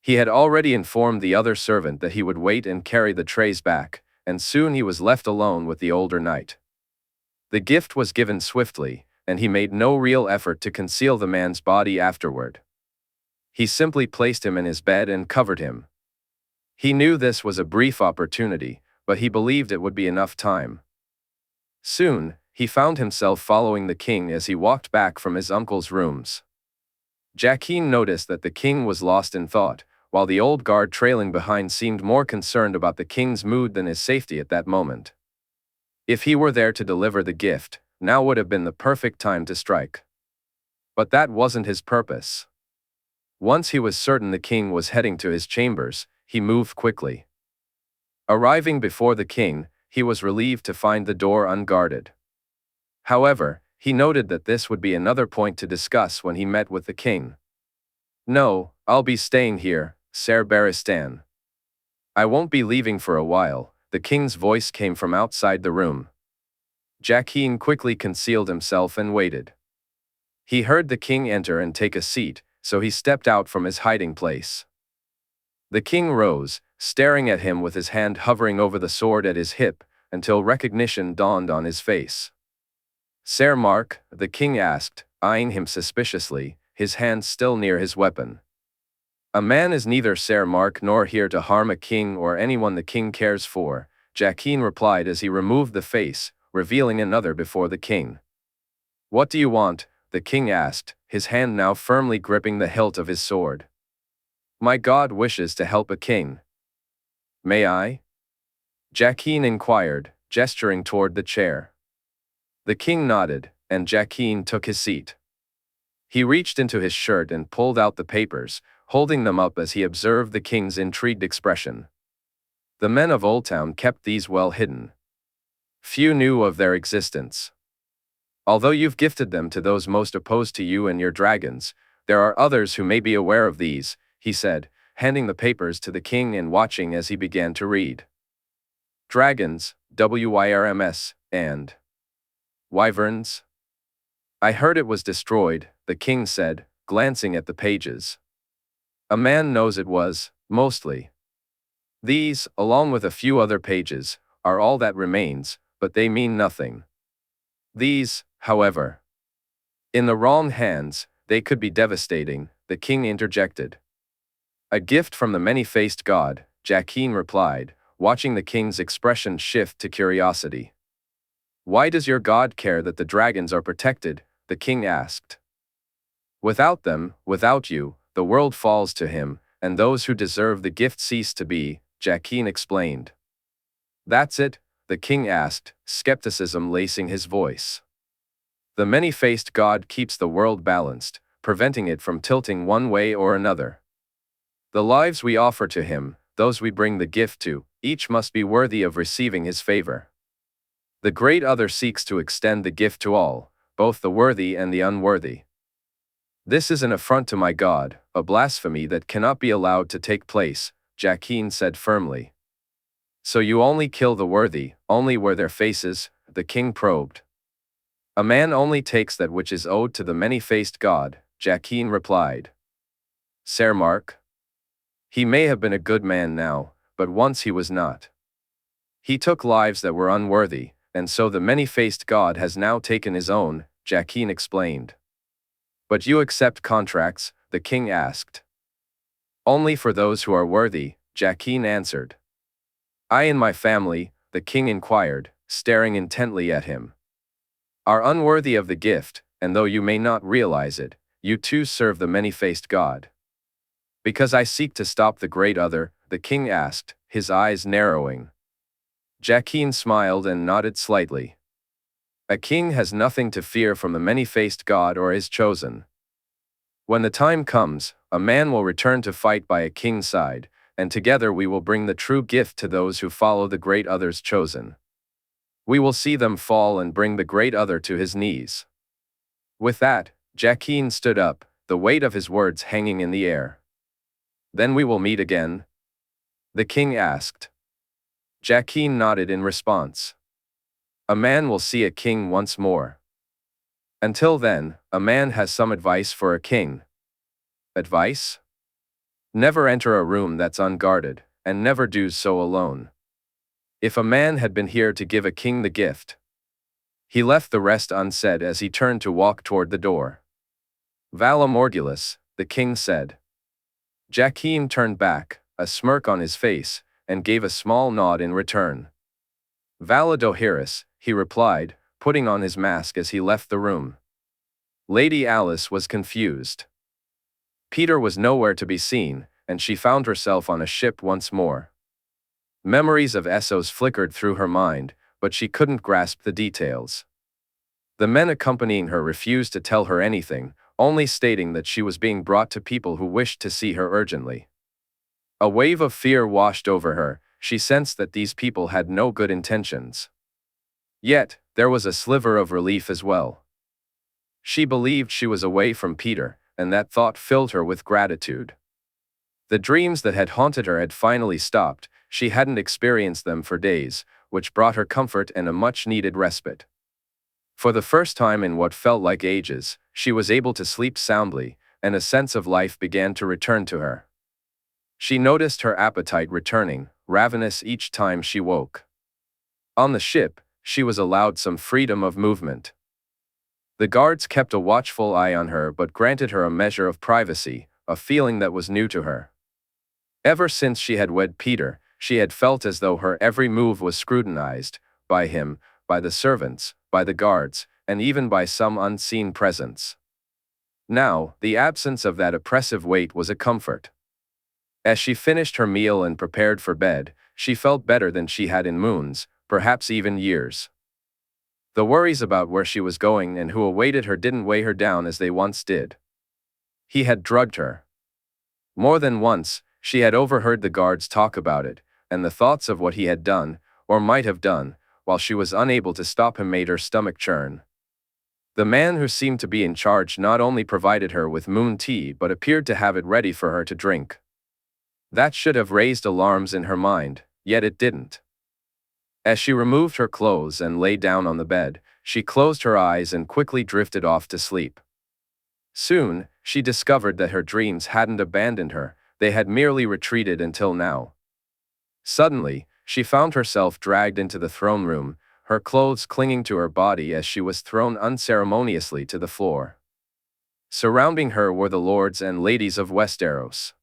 He had already informed the other servant that he would wait and carry the trays back, and soon he was left alone with the older knight. The gift was given swiftly, and he made no real effort to conceal the man's body afterward. He simply placed him in his bed and covered him. He knew this was a brief opportunity, but he believed it would be enough time. Soon, he found himself following the king as he walked back from his uncle's rooms. Jaime noticed that the king was lost in thought, while the old guard trailing behind seemed more concerned about the king's mood than his safety at that moment. If he were there to deliver the gift, now would have been the perfect time to strike. But that wasn't his purpose. Once he was certain the king was heading to his chambers, he moved quickly. Arriving before the king, he was relieved to find the door unguarded. However, he noted that this would be another point to discuss when he met with the king. "No, I'll be staying here, Ser Barristan. I won't be leaving for a while," the king's voice came from outside the room. Jaime quickly concealed himself and waited. He heard the king enter and take a seat, so he stepped out from his hiding place. The king rose, staring at him with his hand hovering over the sword at his hip, until recognition dawned on his face. "Ser Mark?" the king asked, eyeing him suspiciously, his hand still near his weapon. "A man is neither Ser Mark nor here to harm a king or anyone the king cares for," Jaime replied as he removed the face, revealing another before the king. "What do you want?" the king asked, his hand now firmly gripping the hilt of his sword. "My god wishes to help a king." "May I?" Jaime inquired, gesturing toward the chair. The king nodded, and Jaime took his seat. He reached into his shirt and pulled out the papers, holding them up as he observed the king's intrigued expression. The men of Old Town kept these well hidden. Few knew of their existence. Although you've gifted them to those most opposed to you and your dragons, there are others who may be aware of these, he said, handing the papers to the king and watching as he began to read. "Dragons, WYRMS, and wyverns? I heard it was destroyed," the king said, glancing at the pages. "A man knows it was, mostly. These, along with a few other pages, are all that remains, but they mean nothing. These, however, in the wrong hands, they could be devastating," the king interjected. "A gift from the many-faced god," Jaime replied, watching the king's expression shift to curiosity. "Why does your god care that the dragons are protected?" the king asked. "Without them, without you, the world falls to him, and those who deserve the gift cease to be," Jaime explained. "That's it?" the king asked, skepticism lacing his voice. "The many-faced god keeps the world balanced, preventing it from tilting one way or another. The lives we offer to him, those we bring the gift to, each must be worthy of receiving his favor. The great other seeks to extend the gift to all, both the worthy and the unworthy. This is an affront to my god, a blasphemy that cannot be allowed to take place," Jaime said firmly. "So you only kill the worthy, only where their faces?" the king probed. "A man only takes that which is owed to the many-faced god," Jaime replied. "Ser Mark? He may have been a good man now, but once he was not. He took lives that were unworthy, and so the many-faced god has now taken his own," Jaime explained. "But you accept contracts?" the king asked. "Only for those who are worthy," Jaime answered. "I and my family," the king inquired, staring intently at him, "are unworthy of the gift, and though you may not realize it, you too serve the many-faced god." "Because I seek to stop the great other?" the king asked, his eyes narrowing. Jaime smiled and nodded slightly. "A king has nothing to fear from the many-faced god or his chosen. When the time comes, a man will return to fight by a king's side, and together we will bring the true gift to those who follow the great other's chosen. We will see them fall and bring the great other to his knees." With that, Jaime stood up, the weight of his words hanging in the air. "Then we will meet again?" the king asked. Jaime nodded in response. "A man will see a king once more. Until then, a man has some advice for a king." "Advice?" "Never enter a room that's unguarded, and never do so alone. If a man had been here to give a king the gift." He left the rest unsaid as he turned to walk toward the door. "Vala Morgulus," the king said. Jaime turned back, a smirk on his face, and gave a small nod in return. "Vala Dohaeris," he replied, putting on his mask as he left the room. Lady Alice was confused. Peter was nowhere to be seen, and she found herself on a ship once more. Memories of Essos flickered through her mind, but she couldn't grasp the details. The men accompanying her refused to tell her anything, only stating that she was being brought to people who wished to see her urgently. A wave of fear washed over her. She sensed that these people had no good intentions. Yet, there was a sliver of relief as well. She believed she was away from Peter, and that thought filled her with gratitude. The dreams that had haunted her had finally stopped. She hadn't experienced them for days, which brought her comfort and a much-needed respite. For the first time in what felt like ages, she was able to sleep soundly, and a sense of life began to return to her. She noticed her appetite returning, ravenous each time she woke. On the ship, she was allowed some freedom of movement. The guards kept a watchful eye on her but granted her a measure of privacy, a feeling that was new to her. Ever since she had wed Peter, she had felt as though her every move was scrutinized, by him, by the servants, by the guards, and even by some unseen presence. Now, the absence of that oppressive weight was a comfort. As she finished her meal and prepared for bed, she felt better than she had in moons, perhaps even years. The worries about where she was going and who awaited her didn't weigh her down as they once did. He had drugged her. More than once, she had overheard the guards talk about it, and the thoughts of what he had done, or might have done, while she was unable to stop him made her stomach churn. The man who seemed to be in charge not only provided her with moon tea but appeared to have it ready for her to drink. That should have raised alarms in her mind, yet it didn't. As she removed her clothes and lay down on the bed, she closed her eyes and quickly drifted off to sleep. Soon, she discovered that her dreams hadn't abandoned her, they had merely retreated until now. Suddenly, she found herself dragged into the throne room, her clothes clinging to her body as she was thrown unceremoniously to the floor. Surrounding her were the lords and ladies of Westeros.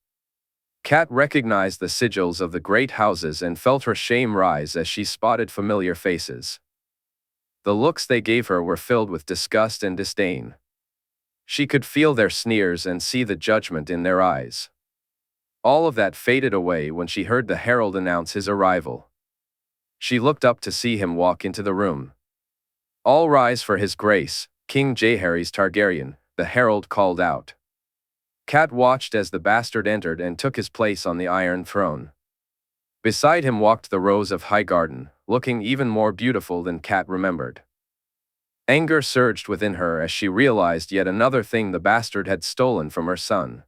Kat recognized the sigils of the great houses and felt her shame rise as she spotted familiar faces. The looks they gave her were filled with disgust and disdain. She could feel their sneers and see the judgment in their eyes. All of that faded away when she heard the herald announce his arrival. She looked up to see him walk into the room. "All rise for his grace, King Jaehaerys Targaryen," the herald called out. Kat watched as the bastard entered and took his place on the Iron Throne. Beside him walked the Rose of Highgarden, looking even more beautiful than Kat remembered. Anger surged within her as she realized yet another thing the bastard had stolen from her son.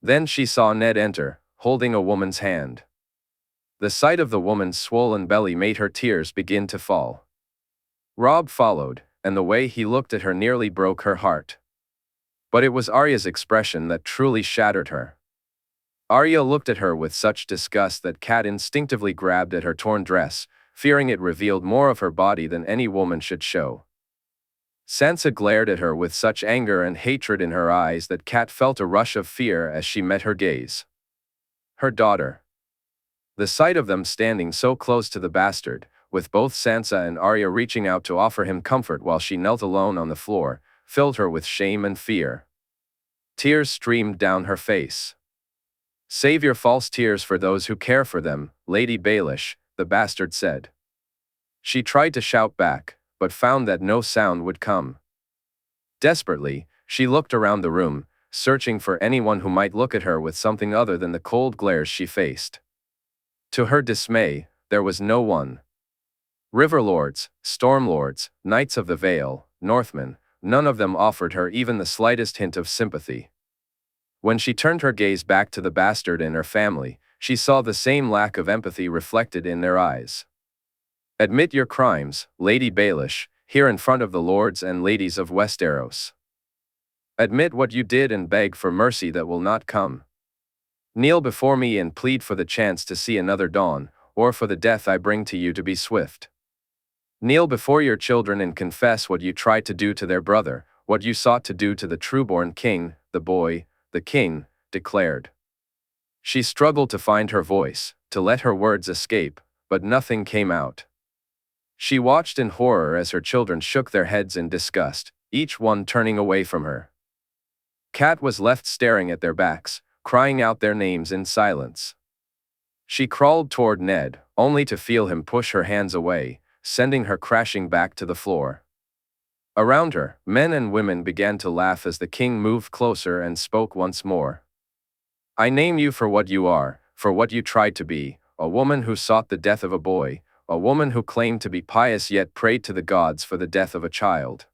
Then she saw Ned enter, holding a woman's hand. The sight of the woman's swollen belly made her tears begin to fall. Robb followed, and the way he looked at her nearly broke her heart. But it was Arya's expression that truly shattered her. Arya looked at her with such disgust that Kat instinctively grabbed at her torn dress, fearing it revealed more of her body than any woman should show. Sansa glared at her with such anger and hatred in her eyes that Kat felt a rush of fear as she met her gaze. Her daughter. The sight of them standing so close to the bastard, with both Sansa and Arya reaching out to offer him comfort while she knelt alone on the floor, filled her with shame and fear. Tears streamed down her face. "Save your false tears for those who care for them, Lady Baelish," the bastard said. She tried to shout back, but found that no sound would come. Desperately, she looked around the room, searching for anyone who might look at her with something other than the cold glares she faced. To her dismay, there was no one. Riverlords, Stormlords, Knights of the Vale, Northmen, none of them offered her even the slightest hint of sympathy. When she turned her gaze back to the bastard and her family, she saw the same lack of empathy reflected in their eyes. "Admit your crimes, Lady Baelish, here in front of the lords and ladies of Westeros. Admit what you did and beg for mercy that will not come. Kneel before me and plead for the chance to see another dawn, or for the death I bring to you to be swift. Kneel before your children and confess what you tried to do to their brother, what you sought to do to the trueborn king," the boy, the king, declared. She struggled to find her voice, to let her words escape, but nothing came out. She watched in horror as her children shook their heads in disgust, each one turning away from her. Kat was left staring at their backs, crying out their names in silence. She crawled toward Ned, only to feel him push her hands away, sending her crashing back to the floor. Around her, men and women began to laugh as the king moved closer and spoke once more. I name you for what you are, for what you tried to be, a woman who sought the death of a boy, a woman who claimed to be pious yet prayed to the gods for the death of a child.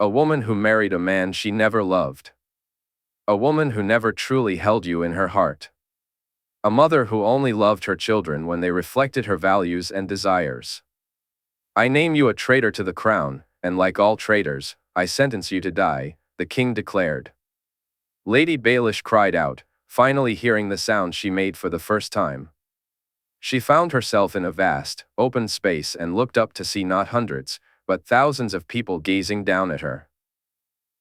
A woman who married a man she never loved. A woman who never truly held you in her heart. A mother who only loved her children when they reflected her values and desires. I name you a traitor to the crown, and like all traitors, I sentence you to die, the king declared. Lady Baelish cried out, finally hearing the sound she made for the first time. She found herself in a vast, open space and looked up to see not hundreds, but thousands of people gazing down at her.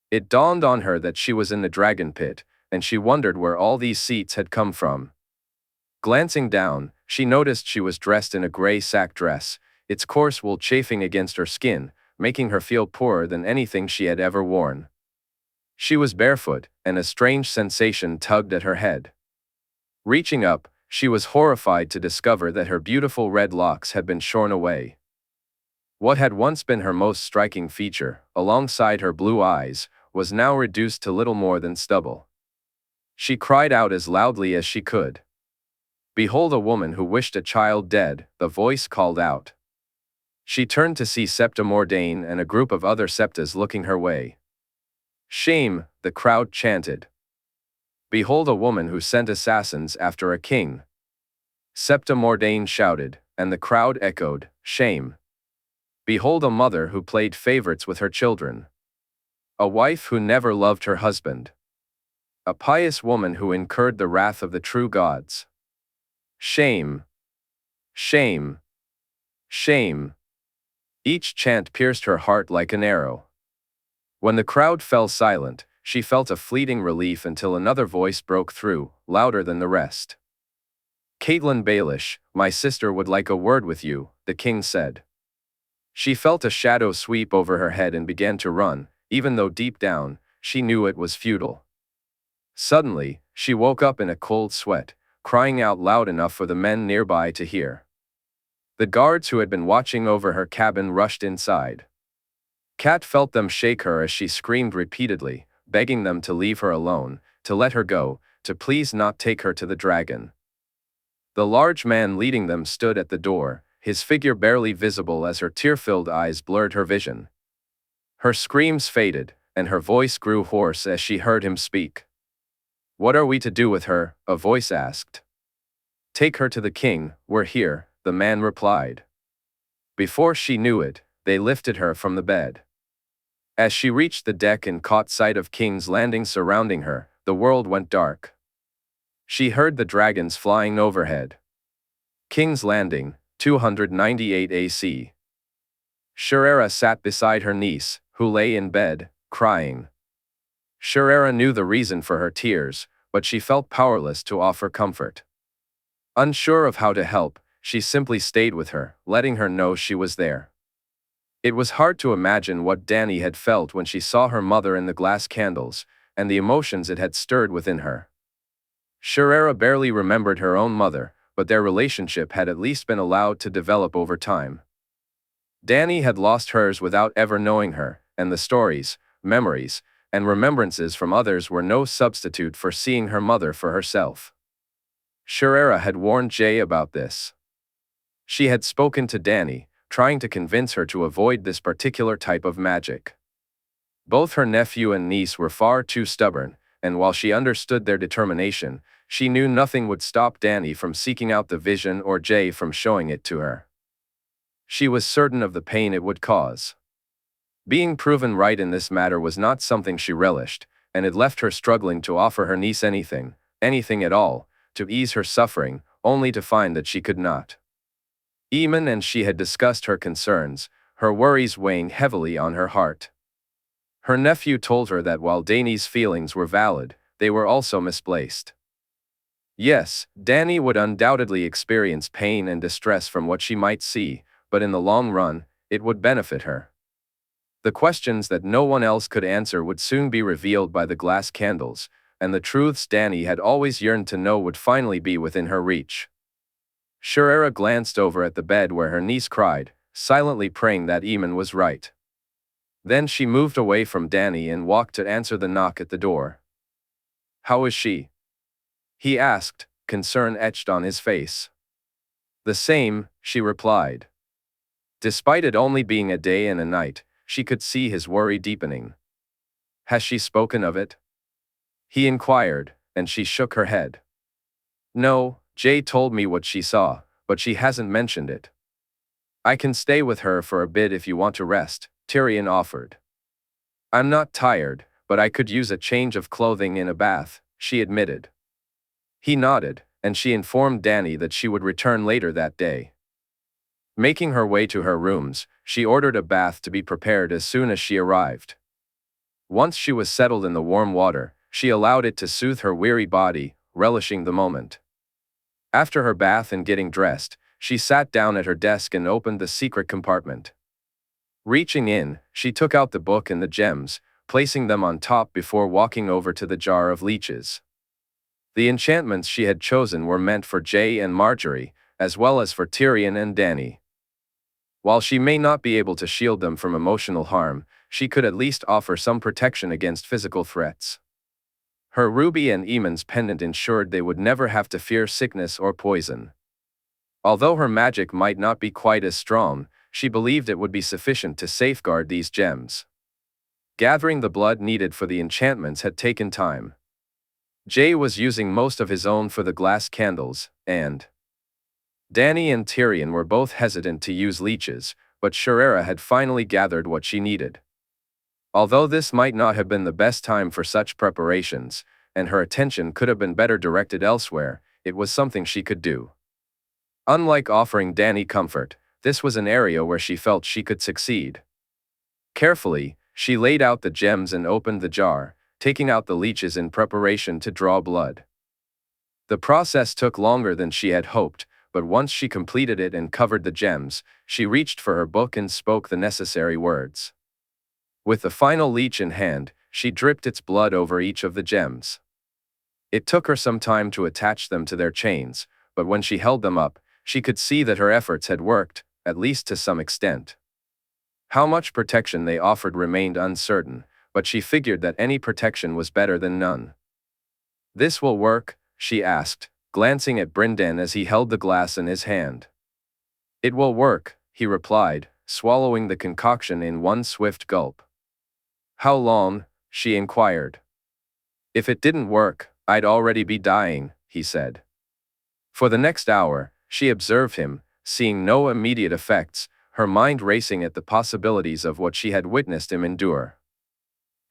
It dawned on her that she was in the dragon pit, and she wondered where all these seats had come from. Glancing down, she noticed she was dressed in a gray sack dress, its coarse wool chafing against her skin, making her feel poorer than anything she had ever worn. She was barefoot, and a strange sensation tugged at her head. Reaching up, she was horrified to discover that her beautiful red locks had been shorn away. What had once been her most striking feature, alongside her blue eyes, was now reduced to little more than stubble. She cried out as loudly as she could. Behold a woman who wished a child dead, the voice called out. She turned to see Septa Mordane and a group of other Septas looking her way. Shame, the crowd chanted. Behold a woman who sent assassins after a king. Septa Mordane shouted, and the crowd echoed, shame. Behold a mother who played favorites with her children. A wife who never loved her husband. A pious woman who incurred the wrath of the true gods. Shame. Shame. Shame. Each chant pierced her heart like an arrow. When the crowd fell silent, she felt a fleeting relief until another voice broke through, louder than the rest. Caitlin Baelish, my sister would like a word with you, the king said. She felt a shadow sweep over her head and began to run, even though deep down, she knew it was futile. Suddenly, she woke up in a cold sweat, crying out loud enough for the men nearby to hear. The guards who had been watching over her cabin rushed inside. Kat felt them shake her as she screamed repeatedly, begging them to leave her alone, to let her go, to please not take her to the dragon. The large man leading them stood at the door, his figure barely visible as her tear-filled eyes blurred her vision. Her screams faded, and her voice grew hoarse as she heard him speak. What are we to do with her? A voice asked. Take her to the king, we're here, the man replied. Before she knew it, they lifted her from the bed. As she reached the deck and caught sight of King's Landing surrounding her, the world went dark. She heard the dragons flying overhead. King's Landing, 298 AC. Sherera sat beside her niece, who lay in bed, crying. Sherera knew the reason for her tears, but she felt powerless to offer comfort. Unsure of how to help, she simply stayed with her, letting her know she was there. It was hard to imagine what Dany had felt when she saw her mother in the glass candles, and the emotions it had stirred within her. Sherera barely remembered her own mother, but their relationship had at least been allowed to develop over time. Dany had lost hers without ever knowing her, and the stories, memories, and remembrances from others were no substitute for seeing her mother for herself. Sherera had warned Jay about this. She had spoken to Dany, trying to convince her to avoid this particular type of magic. Both her nephew and niece were far too stubborn, and while she understood their determination, she knew nothing would stop Dany from seeking out the vision or Jay from showing it to her. She was certain of the pain it would cause. Being proven right in this matter was not something she relished, and it left her struggling to offer her niece anything at all, to ease her suffering, only to find that she could not. Eamon and she had discussed her concerns, her worries weighing heavily on her heart. Her nephew told her that while Dany's feelings were valid, they were also misplaced. Yes, Dany would undoubtedly experience pain and distress from what she might see, but in the long run, it would benefit her. The questions that no one else could answer would soon be revealed by the glass candles, and the truths Dany had always yearned to know would finally be within her reach. Rhaenyra glanced over at the bed where her niece cried, silently praying that Aemon was right. Then she moved away from Dany and walked to answer the knock at the door. "How is she?" he asked, concern etched on his face. "The same," she replied. Despite it only being a day and a night, she could see his worry deepening. "Has she spoken of it?" he inquired, and she shook her head. "No, Jay told me what she saw, but she hasn't mentioned it." "I can stay with her for a bit if you want to rest," Tyrion offered. "I'm not tired, but I could use a change of clothing and a bath," she admitted. He nodded, and she informed Dany that she would return later that day. Making her way to her rooms, she ordered a bath to be prepared as soon as she arrived. Once she was settled in the warm water, she allowed it to soothe her weary body, relishing the moment. After her bath and getting dressed, she sat down at her desk and opened the secret compartment. Reaching in, she took out the book and the gems, placing them on top before walking over to the jar of leeches. The enchantments she had chosen were meant for Jay and Margaery, as well as for Tyrion and Dany. While she may not be able to shield them from emotional harm, she could at least offer some protection against physical threats. Her ruby and Aemon's pendant ensured they would never have to fear sickness or poison. Although her magic might not be quite as strong, she believed it would be sufficient to safeguard these gems. Gathering the blood needed for the enchantments had taken time. Jay was using most of his own for the glass candles, and Dany and Tyrion were both hesitant to use leeches, but Rhaenyra had finally gathered what she needed. Although this might not have been the best time for such preparations, and her attention could have been better directed elsewhere, it was something she could do. Unlike offering Dany comfort, this was an area where she felt she could succeed. Carefully, she laid out the gems and opened the jar, taking out the leeches in preparation to draw blood. The process took longer than she had hoped, but once she completed it and covered the gems, she reached for her book and spoke the necessary words. With the final leech in hand, she dripped its blood over each of the gems. It took her some time to attach them to their chains, but when she held them up, she could see that her efforts had worked, at least to some extent. How much protection they offered remained uncertain, but she figured that any protection was better than none. "This will work?" she asked, glancing at Brynden as he held the glass in his hand. "It will work," he replied, swallowing the concoction in one swift gulp. "How long?" she inquired. "If it didn't work, I'd already be dying," he said. For the next hour, she observed him, seeing no immediate effects, her mind racing at the possibilities of what she had witnessed him endure.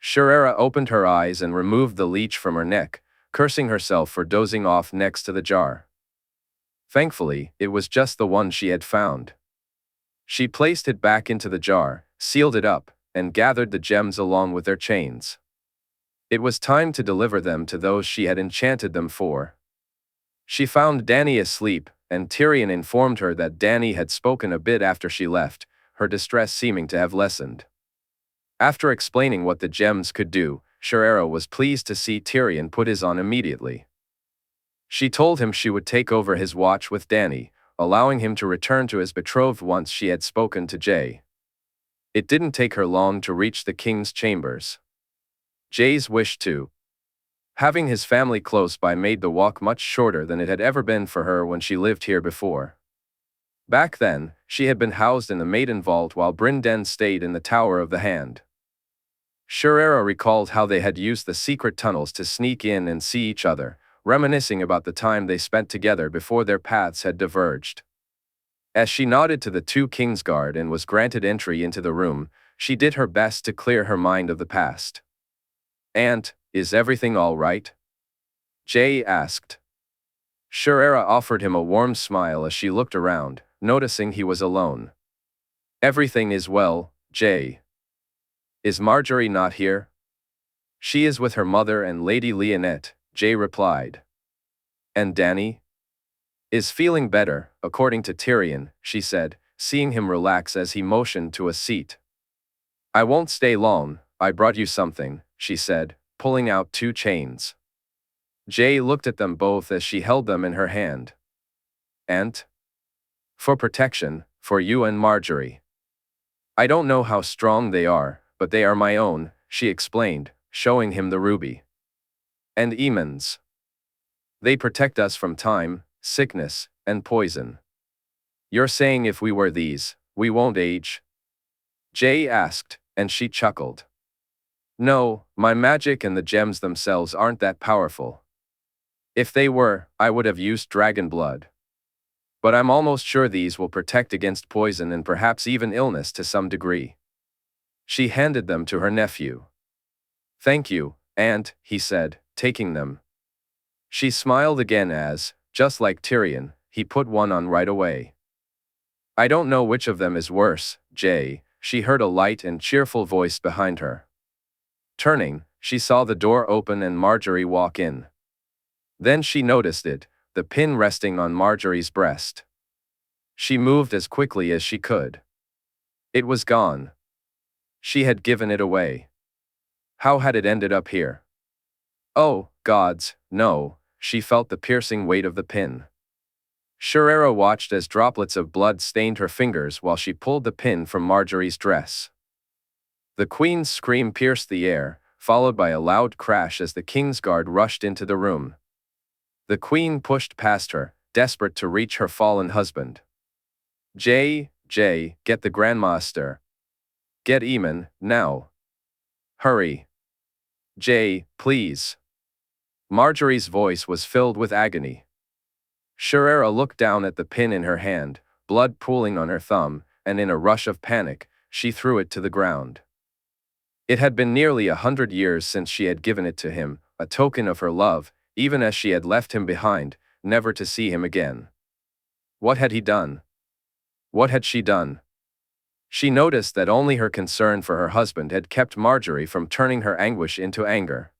Rhaenyra opened her eyes and removed the leech from her neck, cursing herself for dozing off next to the jar. Thankfully, it was just the one she had found. She placed it back into the jar, sealed it up, and gathered the gems along with their chains. It was time to deliver them to those she had enchanted them for. She found Dany asleep, and Tyrion informed her that Dany had spoken a bit after she left, her distress seeming to have lessened. After explaining what the gems could do, Rhaenyra was pleased to see Tyrion put his on immediately. She told him she would take over his watch with Dany, allowing him to return to his betrothed once she had spoken to Jay. It didn't take her long to reach the king's chambers. Jay's wish to having his family close by made the walk much shorter than it had ever been for her when she lived here before. Back then, she had been housed in the maiden vault while Brynden stayed in the Tower of the Hand. Rhaenyra recalled how they had used the secret tunnels to sneak in and see each other, reminiscing about the time they spent together before their paths had diverged. As she nodded to the two Kingsguard and was granted entry into the room, she did her best to clear her mind of the past. "Aunt, is everything all right?" Jay asked. Rhaenyra offered him a warm smile as she looked around, noticing he was alone. "Everything is well, Jay." "Is Margaery not here?" "She is with her mother and Lady Leonette," Jay replied. "And Dany?" "Is feeling better, according to Tyrion," she said, seeing him relax as he motioned to a seat. "I won't stay long, I brought you something," she said, pulling out 2 chains. Jay looked at them both as she held them in her hand. "And?" "For protection, for you and Margaery. I don't know how strong they are, but they are my own," she explained, showing him the ruby. "And Eamon's. They protect us from time, sickness, and poison." "You're saying if we wear these, we won't age?" Jay asked, and she chuckled. "No, my magic and the gems themselves aren't that powerful. If they were, I would have used dragon blood. But I'm almost sure these will protect against poison and perhaps even illness to some degree." She handed them to her nephew. "Thank you, Aunt," he said, taking them. She smiled again as, just like Tyrion, he put one on right away. "I don't know which of them is worse, Jay," she heard a light and cheerful voice behind her. Turning, she saw the door open and Margaery walk in. Then she noticed it, the pin resting on Margaery's breast. She moved as quickly as she could. It was gone. She had given it away. How had it ended up here? Oh, gods, no, she felt the piercing weight of the pin. Sherera watched as droplets of blood stained her fingers while she pulled the pin from Margaery's dress. The queen's scream pierced the air, followed by a loud crash as the king's guard rushed into the room. The queen pushed past her, desperate to reach her fallen husband. Jay, get the Grandmaster. Get Aemon, now. Hurry. Jay, please." Margaery's voice was filled with agony. Sherera looked down at the pin in her hand, blood pooling on her thumb, and in a rush of panic, she threw it to the ground. It had been nearly 100 years since she had given it to him, a token of her love, even as she had left him behind, never to see him again. What had he done? What had she done? She noticed that only her concern for her husband had kept Margaery from turning her anguish into anger.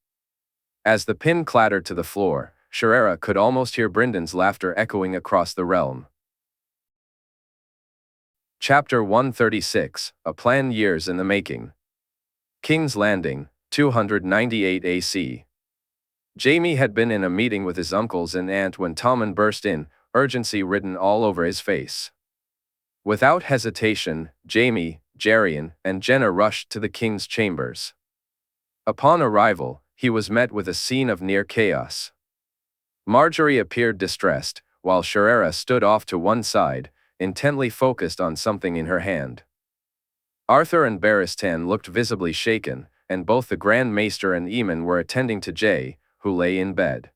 As the pin clattered to the floor, Sherera could almost hear Bryndon's laughter echoing across the realm. Chapter 136, A Plan Years in the Making. King's Landing, 298 AC. Jaime had been in a meeting with his uncles and aunt when Tommen burst in, urgency written all over his face. Without hesitation, Jaime, Jerian, and Jenna rushed to the king's chambers. Upon arrival, he was met with a scene of near chaos. Margaery appeared distressed, while Sherera stood off to one side, intently focused on something in her hand. Arthur and Barristan looked visibly shaken, and both the Grand Maester and Aemon were attending to Jay, who lay in bed.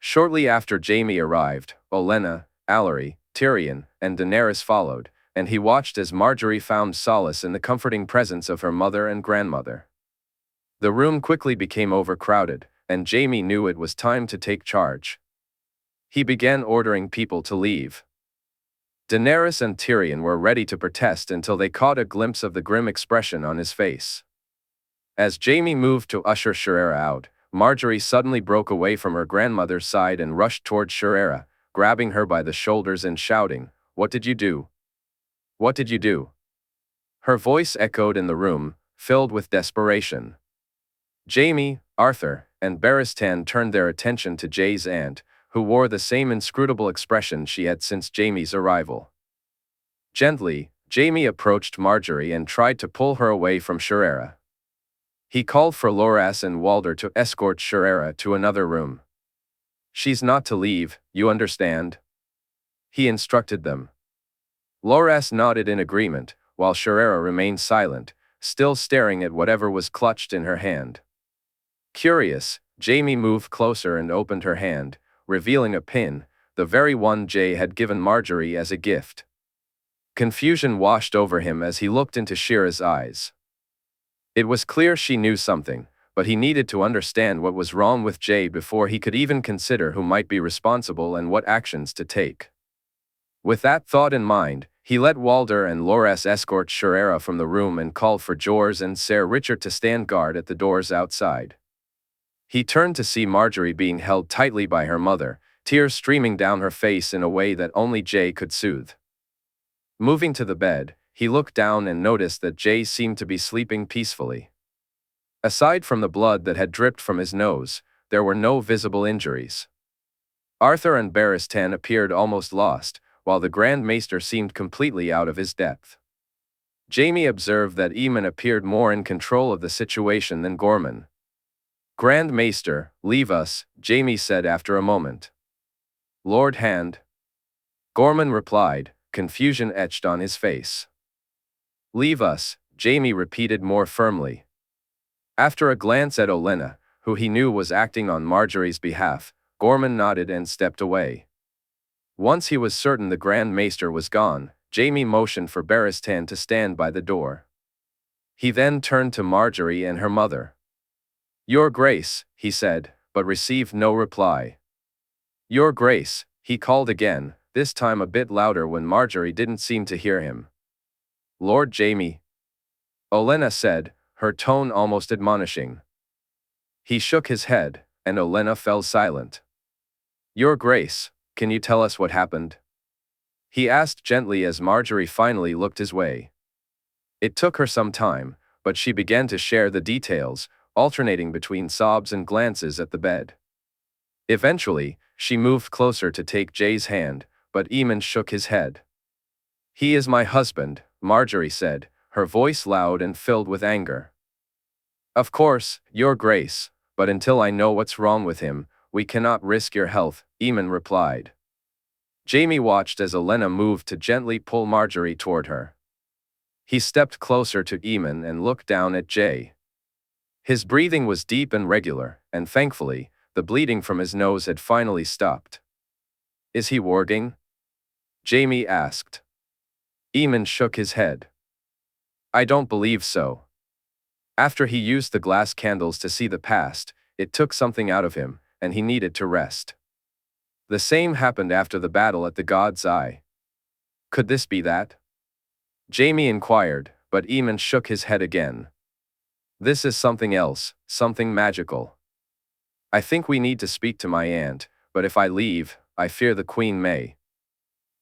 Shortly after Jaime arrived, Olenna, Allery, Tyrion, and Daenerys followed, and he watched as Margaery found solace in the comforting presence of her mother and grandmother. The room quickly became overcrowded, and Jaime knew it was time to take charge. He began ordering people to leave. Daenerys and Tyrion were ready to protest until they caught a glimpse of the grim expression on his face. As Jaime moved to usher Sherera out, Margaery suddenly broke away from her grandmother's side and rushed toward Sherera, grabbing her by the shoulders and shouting, "What did you do? What did you do?" Her voice echoed in the room, filled with desperation. Jaime, Arthur, and Barristan turned their attention to Jay's aunt, who wore the same inscrutable expression she had since Jaime's arrival. Gently, Jaime approached Margaery and tried to pull her away from Sherera. He called for Loras and Walder to escort Sherera to another room. "She's not to leave, you understand?" he instructed them. Loras nodded in agreement, while Sherera remained silent, still staring at whatever was clutched in her hand. Curious, Jaime moved closer and opened her hand, revealing a pin, the very one Jay had given Margaery as a gift. Confusion washed over him as he looked into Shira's eyes. It was clear she knew something, but he needed to understand what was wrong with Jay before he could even consider who might be responsible and what actions to take. With that thought in mind, he let Walder and Loras escort Sherera from the room and called for Jors and Ser Richard to stand guard at the doors outside. He turned to see Margaery being held tightly by her mother, tears streaming down her face in a way that only Jay could soothe. Moving to the bed, he looked down and noticed that Jay seemed to be sleeping peacefully. Aside from the blood that had dripped from his nose, there were no visible injuries. Arthur and Barristan appeared almost lost, while the Grand Maester seemed completely out of his depth. Jaime observed that Aemon appeared more in control of the situation than Gorman. "Grand Maester, leave us," Jaime said after a moment. "Lord Hand." Gorman replied, confusion etched on his face. "Leave us," Jaime repeated more firmly. After a glance at Olenna, who he knew was acting on Margaery's behalf, Gorman nodded and stepped away. Once he was certain the Grand Maester was gone, Jaime motioned for Barristan to stand by the door. He then turned to Margaery and her mother. "Your Grace," he said, but received no reply. "Your Grace," he called again, this time a bit louder when Margaery didn't seem to hear him. "Lord Jaime," Olenna said, her tone almost admonishing. He shook his head, and Olenna fell silent. "Your Grace, can you tell us what happened?" he asked gently as Margaery finally looked his way. It took her some time, but she began to share the details, alternating between sobs and glances at the bed. Eventually, she moved closer to take Jay's hand, but Aemon shook his head. "He is my husband," Margaery said, her voice loud and filled with anger. "Of course, Your Grace, but until I know what's wrong with him, we cannot risk your health," Aemon replied. Jaime watched as Olenna moved to gently pull Margaery toward her. He stepped closer to Aemon and looked down at Jay. His breathing was deep and regular, and thankfully, the bleeding from his nose had finally stopped. "Is he warging?" Jaime asked. Aemon shook his head. "I don't believe so. After he used the glass candles to see the past, it took something out of him, and he needed to rest. The same happened after the battle at the God's Eye. Could this be that?" Jaime inquired, but Aemon shook his head again. "This is something else, something magical. I think we need to speak to my aunt, but if I leave, I fear the Queen may."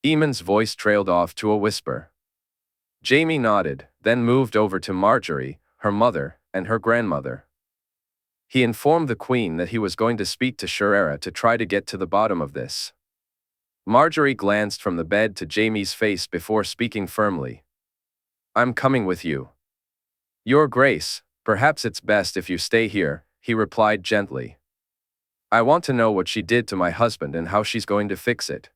Aemon's voice trailed off to a whisper. Jaime nodded, then moved over to Margaery, her mother, and her grandmother. He informed the Queen that he was going to speak to Shaerra to try to get to the bottom of this. Margaery glanced from the bed to Jaime's face before speaking firmly. "I'm coming with you." "Your Grace, perhaps it's best if you stay here," he replied gently. "I want to know what she did to my husband and how she's going to fix it,"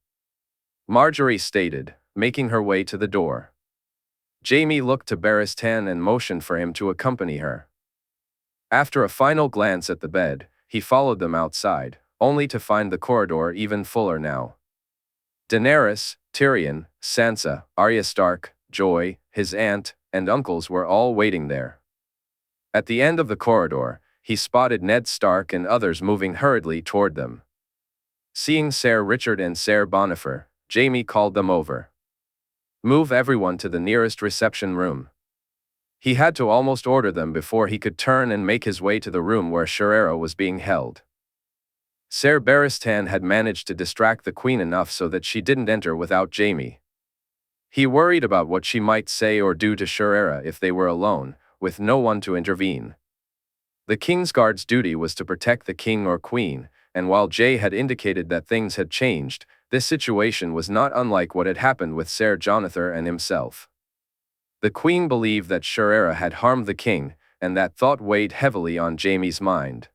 Margaery stated, making her way to the door. Jaime looked to Barristan and motioned for him to accompany her. After a final glance at the bed, he followed them outside, only to find the corridor even fuller now. Daenerys, Tyrion, Sansa, Arya Stark, Joy, his aunt, and uncles were all waiting there. At the end of the corridor, he spotted Ned Stark and others moving hurriedly toward them. Seeing Ser Richard and Ser Bonifer, Jaime called them over. "Move everyone to the nearest reception room." He had to almost order them before he could turn and make his way to the room where Shaerra was being held. Ser Barristan had managed to distract the Queen enough so that she didn't enter without Jaime. He worried about what she might say or do to Shaerra if they were alone, with no one to intervene. The Kingsguard's duty was to protect the king or queen, and while Jay had indicated that things had changed, this situation was not unlike what had happened with Ser Jonathan and himself. The queen believed that Shaerra had harmed the king, and that thought weighed heavily on Jaime's mind.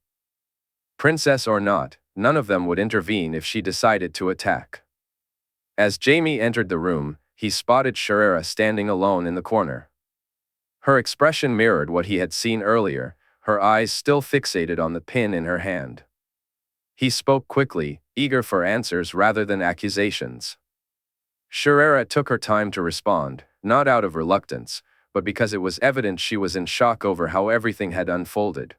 Princess or not, none of them would intervene if she decided to attack. As Jaime entered the room, he spotted Shaerra standing alone in the corner. Her expression mirrored what he had seen earlier, her eyes still fixated on the pin in her hand. He spoke quickly, eager for answers rather than accusations. Shaerra took her time to respond, not out of reluctance, but because it was evident she was in shock over how everything had unfolded.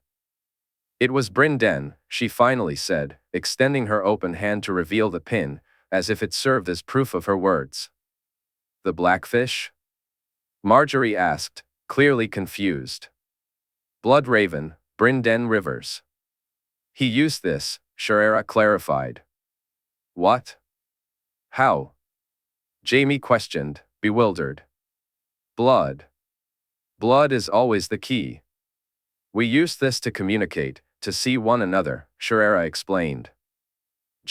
"It was Bryn Den," she finally said, extending her open hand to reveal the pin, as if it served as proof of her words. "The Blackfish?" Margaery asked, clearly confused. "Blood Raven, Bryn Den Rivers. He used this," Shaerra clarified. "What? How?" Jaime questioned, bewildered. Blood. Blood is always the key. We use this to communicate, to see one another, Jaehaerys explained.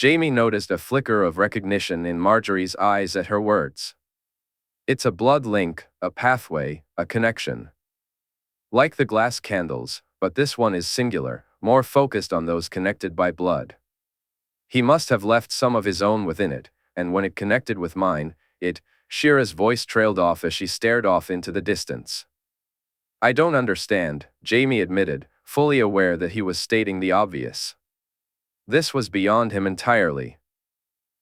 Jaime noticed a flicker of recognition in Margaery's eyes at her words. It's a blood link, a pathway, a connection. Like the glass candles, but this one is singular, more focused on those connected by blood. He must have left some of his own within it, and when it connected with mine, Shira's voice trailed off as she stared off into the distance. I don't understand, Jaime admitted, fully aware that he was stating the obvious. This was beyond him entirely.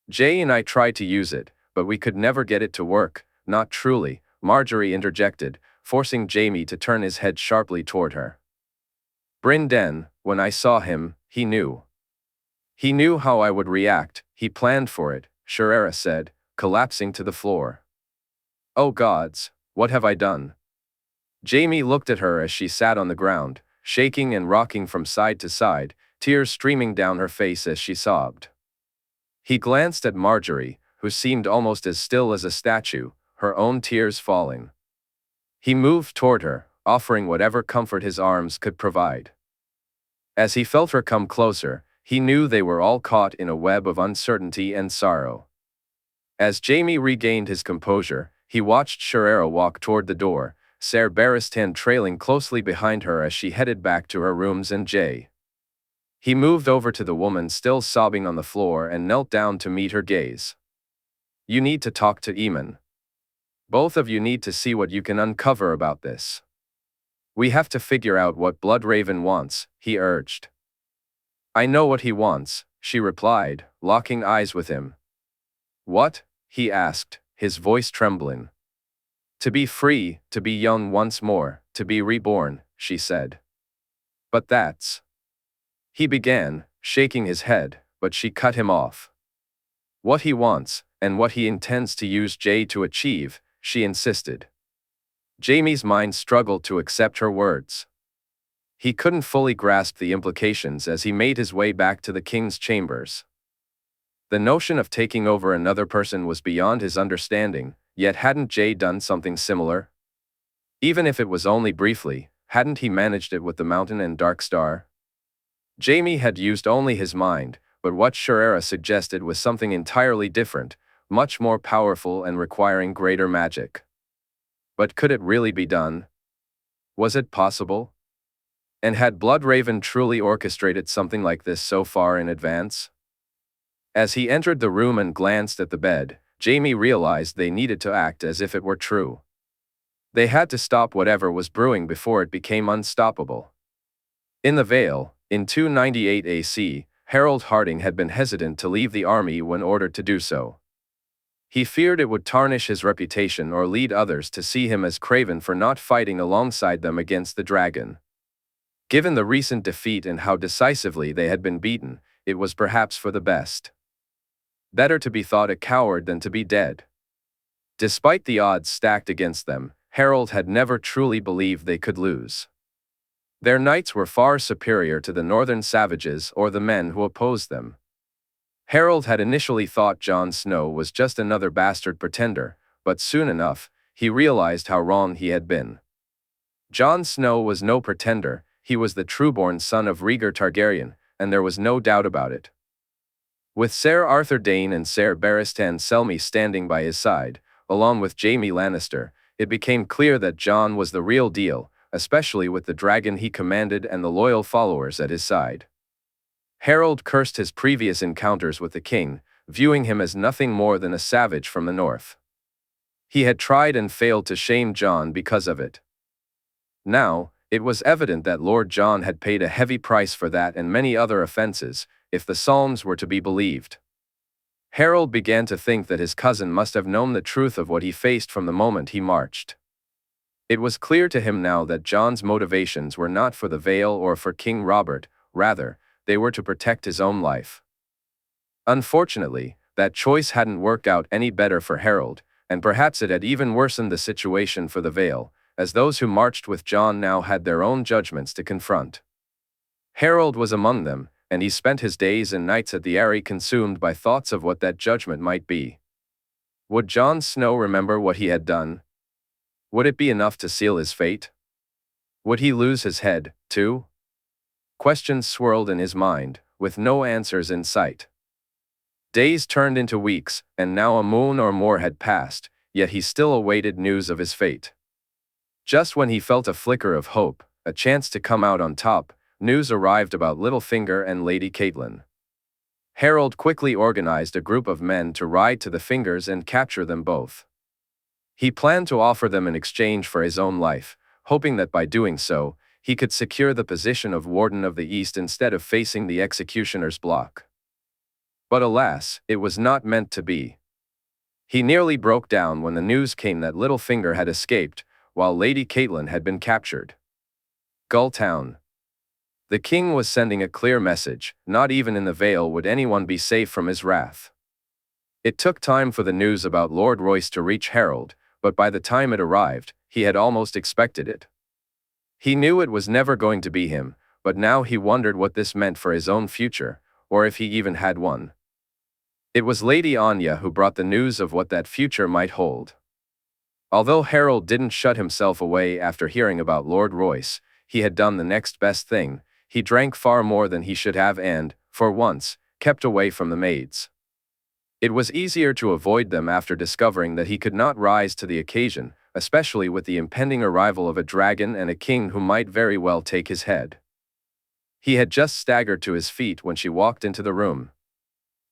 Jay and I tried to use it, but we could never get it to work, not truly, Margaery interjected, forcing Jaime to turn his head sharply toward her. Bryn Den, when I saw him, he knew. He knew how I would react, he planned for it, Jaehaerys said, collapsing to the floor. Oh gods, what have I done? Jaime looked at her as she sat on the ground, shaking and rocking from side to side, tears streaming down her face as she sobbed. He glanced at Margaery, who seemed almost as still as a statue, her own tears falling. He moved toward her, offering whatever comfort his arms could provide. As he felt her come closer, he knew they were all caught in a web of uncertainty and sorrow. As Jaime regained his composure, he watched Jaehaerys walk toward the door, Ser Barristan trailing closely behind her as she headed back to her rooms and Jay. He moved over to the woman still sobbing on the floor and knelt down to meet her gaze. You need to talk to Aemon. Both of you need to see what you can uncover about this. We have to figure out what Bloodraven wants, he urged. I know what he wants, she replied, locking eyes with him. What? He asked, his voice trembling. To be free, to be young once more, to be reborn, she said. But that's... He began, shaking his head, but she cut him off. What he wants, and what he intends to use Jay to achieve, she insisted. Jaime's mind struggled to accept her words. He couldn't fully grasp the implications as he made his way back to the king's chambers. The notion of taking over another person was beyond his understanding, yet hadn't Jay done something similar? Even if it was only briefly, hadn't he managed it with the Mountain and Darkstar? Jaime had used only his mind, but what Jaehaerys suggested was something entirely different, much more powerful and requiring greater magic. But could it really be done? Was it possible? And had Bloodraven truly orchestrated something like this so far in advance? As he entered the room and glanced at the bed, Jaime realized they needed to act as if it were true. They had to stop whatever was brewing before it became unstoppable. In the Vale, in 298 AC, Harold Harding had been hesitant to leave the army when ordered to do so. He feared it would tarnish his reputation or lead others to see him as craven for not fighting alongside them against the dragon. Given the recent defeat and how decisively they had been beaten, it was perhaps for the best. Better to be thought a coward than to be dead. Despite the odds stacked against them, Harold had never truly believed they could lose. Their knights were far superior to the northern savages or the men who opposed them. Harold had initially thought Jon Snow was just another bastard pretender, but soon enough, he realized how wrong he had been. Jon Snow was no pretender, he was the trueborn son of Rhaegar Targaryen, and there was no doubt about it. With Ser Arthur Dayne and Ser Barristan Selmy standing by his side, along with Jaime Lannister, it became clear that Jon was the real deal, especially with the dragon he commanded and the loyal followers at his side. Harold cursed his previous encounters with the king, viewing him as nothing more than a savage from the north. He had tried and failed to shame Jon because of it. Now, it was evident that Lord Jon had paid a heavy price for that and many other offenses, if the Psalms were to be believed. Harold began to think that his cousin must have known the truth of what he faced from the moment he marched. It was clear to him now that Jon's motivations were not for the Vale or for King Robert, rather, they were to protect his own life. Unfortunately, that choice hadn't worked out any better for Harold, and perhaps it had even worsened the situation for the Vale, as those who marched with Jon now had their own judgments to confront. Harold was among them, and he spent his days and nights at the Eyrie consumed by thoughts of what that judgment might be. Would Jon Snow remember what he had done? Would it be enough to seal his fate? Would he lose his head, too? Questions swirled in his mind, with no answers in sight. Days turned into weeks, and now a moon or more had passed, yet he still awaited news of his fate. Just when he felt a flicker of hope, a chance to come out on top, news arrived about Littlefinger and Lady Catelyn. Harold quickly organized a group of men to ride to the Fingers and capture them both. He planned to offer them in exchange for his own life, hoping that by doing so, he could secure the position of Warden of the East instead of facing the executioner's block. But alas, it was not meant to be. He nearly broke down when the news came that Littlefinger had escaped, while Lady Catelyn had been captured. Gulltown. The king was sending a clear message: not even in the Vale would anyone be safe from his wrath. It took time for the news about Lord Royce to reach Harold, but by the time it arrived, he had almost expected it. He knew it was never going to be him, but now he wondered what this meant for his own future, or if he even had one. It was Lady Anya who brought the news of what that future might hold. Although Harold didn't shut himself away after hearing about Lord Royce, he had done the next best thing. He drank far more than he should have and, for once, kept away from the maids. It was easier to avoid them after discovering that he could not rise to the occasion, especially with the impending arrival of a dragon and a king who might very well take his head. He had just staggered to his feet when she walked into the room.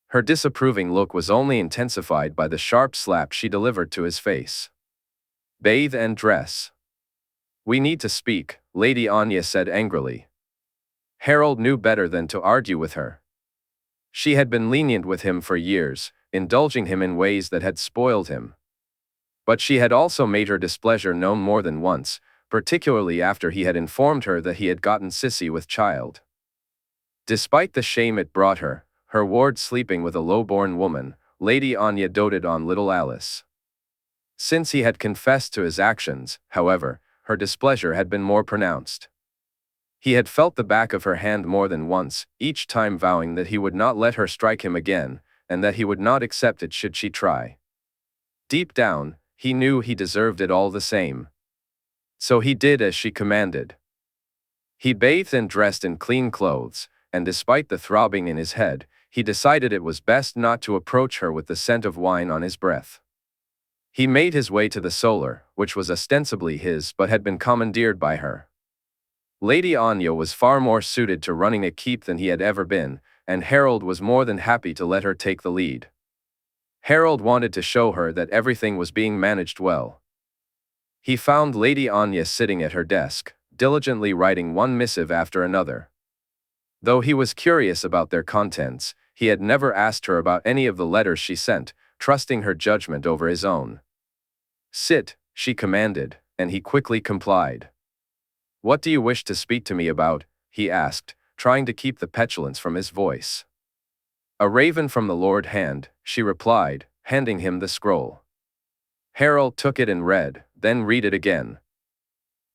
Her disapproving look was only intensified by the sharp slap she delivered to his face. "Bathe and dress." "We need to speak," Lady Anya said angrily. Harold knew better than to argue with her. She had been lenient with him for years, indulging him in ways that had spoiled him. But she had also made her displeasure known more than once, particularly after he had informed her that he had gotten sissy with child. Despite the shame it brought her, her ward sleeping with a low-born woman, Lady Anya doted on little Alice. Since he had confessed to his actions, however, her displeasure had been more pronounced. He had felt the back of her hand more than once, each time vowing that he would not let her strike him again, and that he would not accept it should she try. Deep down, he knew he deserved it all the same. So he did as she commanded. He bathed and dressed in clean clothes, and despite the throbbing in his head, he decided it was best not to approach her with the scent of wine on his breath. He made his way to the solar, which was ostensibly his but had been commandeered by her. Lady Anya was far more suited to running a keep than he had ever been, and Harold was more than happy to let her take the lead. Harold wanted to show her that everything was being managed well. He found Lady Anya sitting at her desk, diligently writing one missive after another. Though he was curious about their contents, he had never asked her about any of the letters she sent, trusting her judgment over his own. "Sit," she commanded, and he quickly complied. "What do you wish to speak to me about?" he asked, trying to keep the petulance from his voice. "A raven from the Lord Hand," she replied, handing him the scroll. Harold took it and read, then read it again.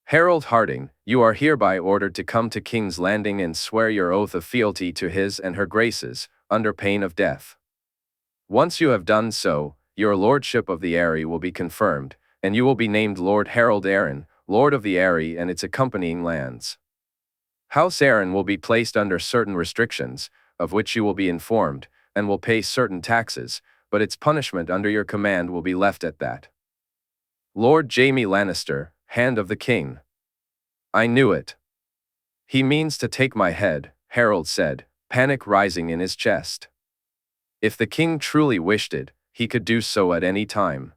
"Harold Harding, you are hereby ordered to come to King's Landing and swear your oath of fealty to his and her graces, under pain of death. Once you have done so, your lordship of the Eyrie will be confirmed, and you will be named Lord Harold Arryn, Lord of the Eyrie and its accompanying lands. House Arryn will be placed under certain restrictions, of which you will be informed, and will pay certain taxes, but its punishment under your command will be left at that. Lord Jaime Lannister, Hand of the King." "I knew it. He means to take my head," Harold said, panic rising in his chest. If the king truly wished it, he could do so at any time.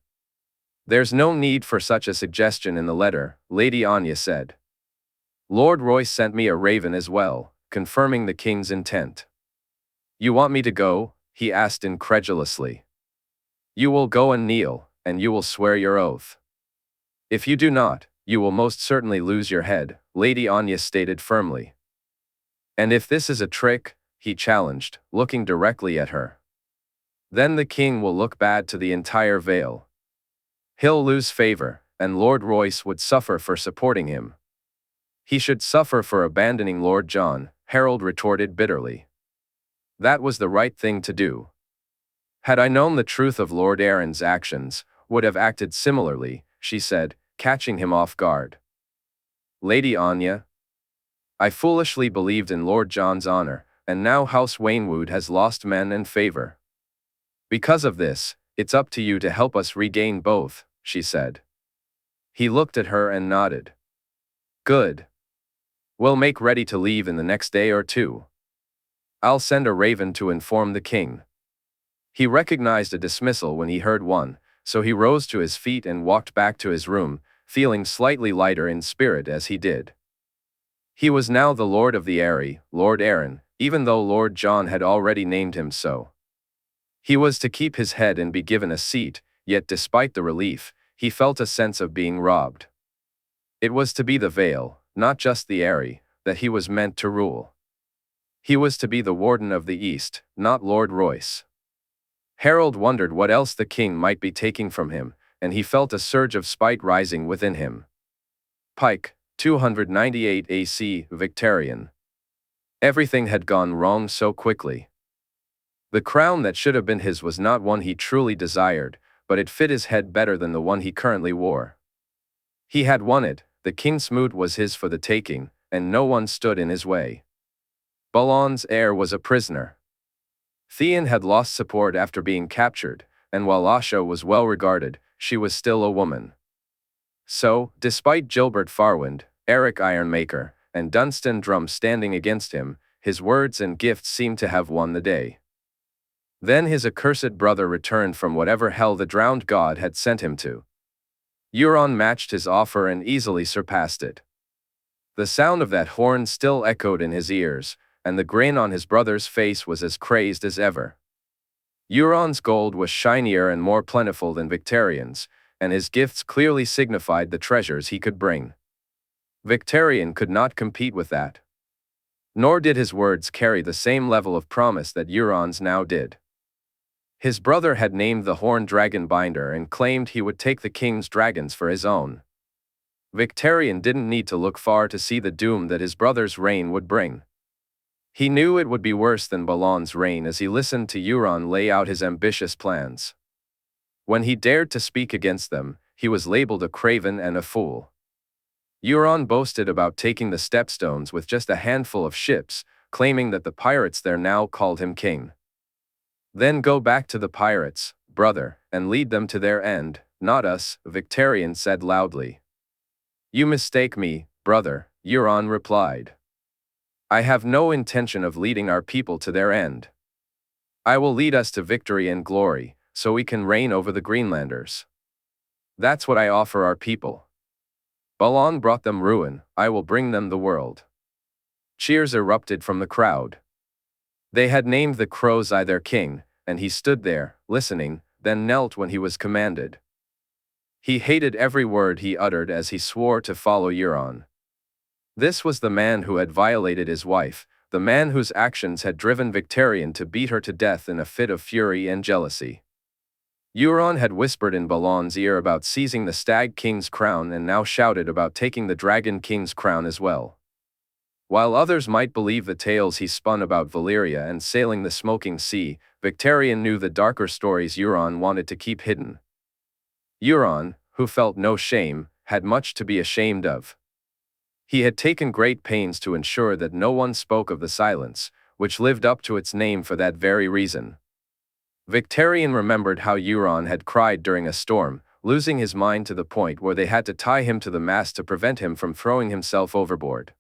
"There's no need for such a suggestion in the letter," Lady Anya said. "Lord Royce sent me a raven as well, confirming the king's intent." "You want me to go?" he asked incredulously. "You will go and kneel, and you will swear your oath. If you do not, you will most certainly lose your head," Lady Anya stated firmly. "And if this is a trick," he challenged, looking directly at her, "then the king will look bad to the entire Vale. He'll lose favor, and Lord Royce would suffer for supporting him." "He should suffer for abandoning Lord John," Harold retorted bitterly. "That was the right thing to do." Had I known the truth of Lord Aaron's actions, would have acted similarly, she said, catching him off guard. Lady Anya, I foolishly believed in Lord John's honor, and now House Waynwood has lost men and favor. Because of this, it's up to you to help us regain both, she said. He looked at her and nodded. Good. We'll make ready to leave in the next day or two. I'll send a raven to inform the king. He recognized a dismissal when he heard one, so he rose to his feet and walked back to his room, feeling slightly lighter in spirit as he did. He was now the Lord of the Eyrie, Lord Aaron, even though Lord John had already named him so. He was to keep his head and be given a seat, yet despite the relief, he felt a sense of being robbed. It was to be the Vale, not just the Eyrie, that he was meant to rule. He was to be the Warden of the East, not Lord Royce. Harold wondered what else the king might be taking from him, and he felt a surge of spite rising within him. Pike, 298 AC, Victorian. Everything had gone wrong so quickly. The crown that should have been his was not one he truly desired, but it fit his head better than the one he currently wore. He had won it, the king's moot was his for the taking, and no one stood in his way. Balon's heir was a prisoner. Theon had lost support after being captured, and while Asha was well regarded, she was still a woman. So, despite Gilbert Farwind, Eric Ironmaker, and Dunstan Drum standing against him, his words and gifts seemed to have won the day. Then his accursed brother returned from whatever hell the drowned god had sent him to. Euron matched his offer and easily surpassed it. The sound of that horn still echoed in his ears, and the grin on his brother's face was as crazed as ever. Euron's gold was shinier and more plentiful than Victarion's, and his gifts clearly signified the treasures he could bring. Victarion could not compete with that. Nor did his words carry the same level of promise that Euron's now did. His brother had named the Horn Dragon Binder and claimed he would take the king's dragons for his own. Victarion didn't need to look far to see the doom that his brother's reign would bring. He knew it would be worse than Balon's reign as he listened to Euron lay out his ambitious plans. When he dared to speak against them, he was labeled a craven and a fool. Euron boasted about taking the Stepstones with just a handful of ships, claiming that the pirates there now called him king. Then go back to the pirates, brother, and lead them to their end, not us, Victarion said loudly. You mistake me, brother, Euron replied. I have no intention of leading our people to their end. I will lead us to victory and glory, so we can reign over the Greenlanders. That's what I offer our people. Balon brought them ruin, I will bring them the world. Cheers erupted from the crowd. They had named the Crows their king, and he stood there, listening, then knelt when he was commanded. He hated every word he uttered as he swore to follow Euron. This was the man who had violated his wife, the man whose actions had driven Victarion to beat her to death in a fit of fury and jealousy. Euron had whispered in Balon's ear about seizing the Stag King's crown and now shouted about taking the Dragon King's crown as well. While others might believe the tales he spun about Valyria and sailing the smoking sea, Victarion knew the darker stories Euron wanted to keep hidden. Euron, who felt no shame, had much to be ashamed of. He had taken great pains to ensure that no one spoke of the silence, which lived up to its name for that very reason. Victarion remembered how Euron had cried during a storm, losing his mind to the point where they had to tie him to the mast to prevent him from throwing himself overboard.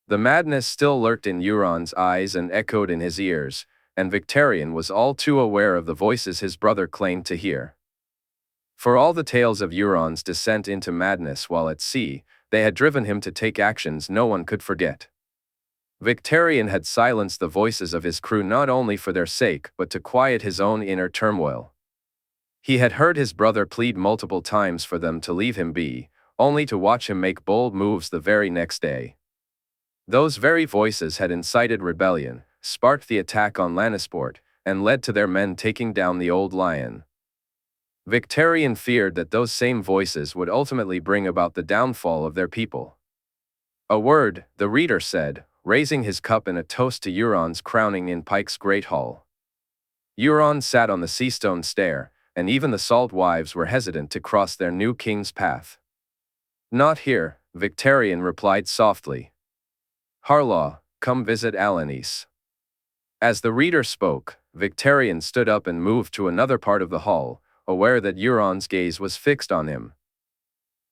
The madness still lurked in Euron's eyes and echoed in his ears, and Victarion was all too aware of the voices his brother claimed to hear. For all the tales of Euron's descent into madness while at sea, they had driven him to take actions no one could forget. Victarion had silenced the voices of his crew not only for their sake but to quiet his own inner turmoil. He had heard his brother plead multiple times for them to leave him be, only to watch him make bold moves the very next day. Those very voices had incited rebellion, sparked the attack on Lannisport, and led to their men taking down the Old Lion. Victarion feared that those same voices would ultimately bring about the downfall of their people. A word, the reader said, raising his cup in a toast to Euron's crowning in Pike's Great Hall. Euron sat on the seastone stair, and even the salt wives were hesitant to cross their new king's path. "Not here," Victarion replied softly. "Harlaw, come visit Alanis." As the reader spoke, Victarion stood up and moved to another part of the hall, aware that Euron's gaze was fixed on him.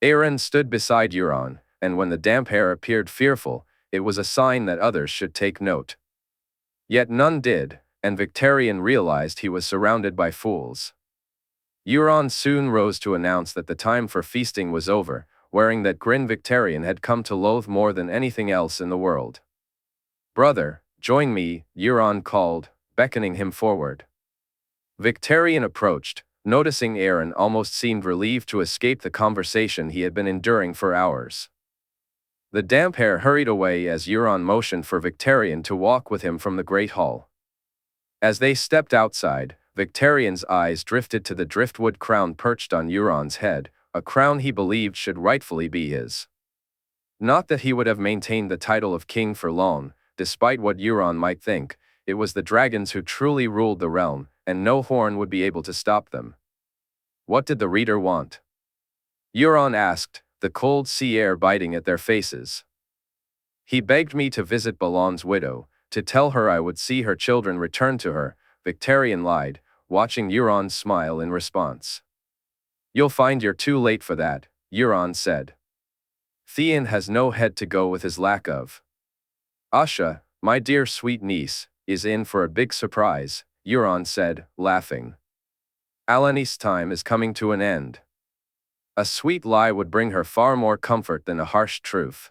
Aeron stood beside Euron, and when the damp hair appeared fearful, it was a sign that others should take note. Yet none did, and Victarion realized he was surrounded by fools. Euron soon rose to announce that the time for feasting was over, wearing that grin Victarion had come to loathe more than anything else in the world. "Brother, join me," Euron called, beckoning him forward. Victarion approached, noticing Aeron almost seemed relieved to escape the conversation he had been enduring for hours. The damp hair hurried away as Euron motioned for Victarion to walk with him from the great hall. As they stepped outside, Victarion's eyes drifted to the driftwood crown perched on Euron's head, a crown he believed should rightfully be his. Not that he would have maintained the title of king for long, despite what Euron might think. It was the dragons who truly ruled the realm, and no horn would be able to stop them. What did the reader want? Euron asked, the cold sea air biting at their faces. "He begged me to visit Balon's widow, to tell her I would see her children return to her," Victarion lied, watching Euron smile in response. "You'll find you're too late for that," Euron said. "Theon has no head to go with his lack of. Asha, my dear sweet niece, is in for a big surprise," Euron said, laughing. "Alanis' time is coming to an end. A sweet lie would bring her far more comfort than a harsh truth."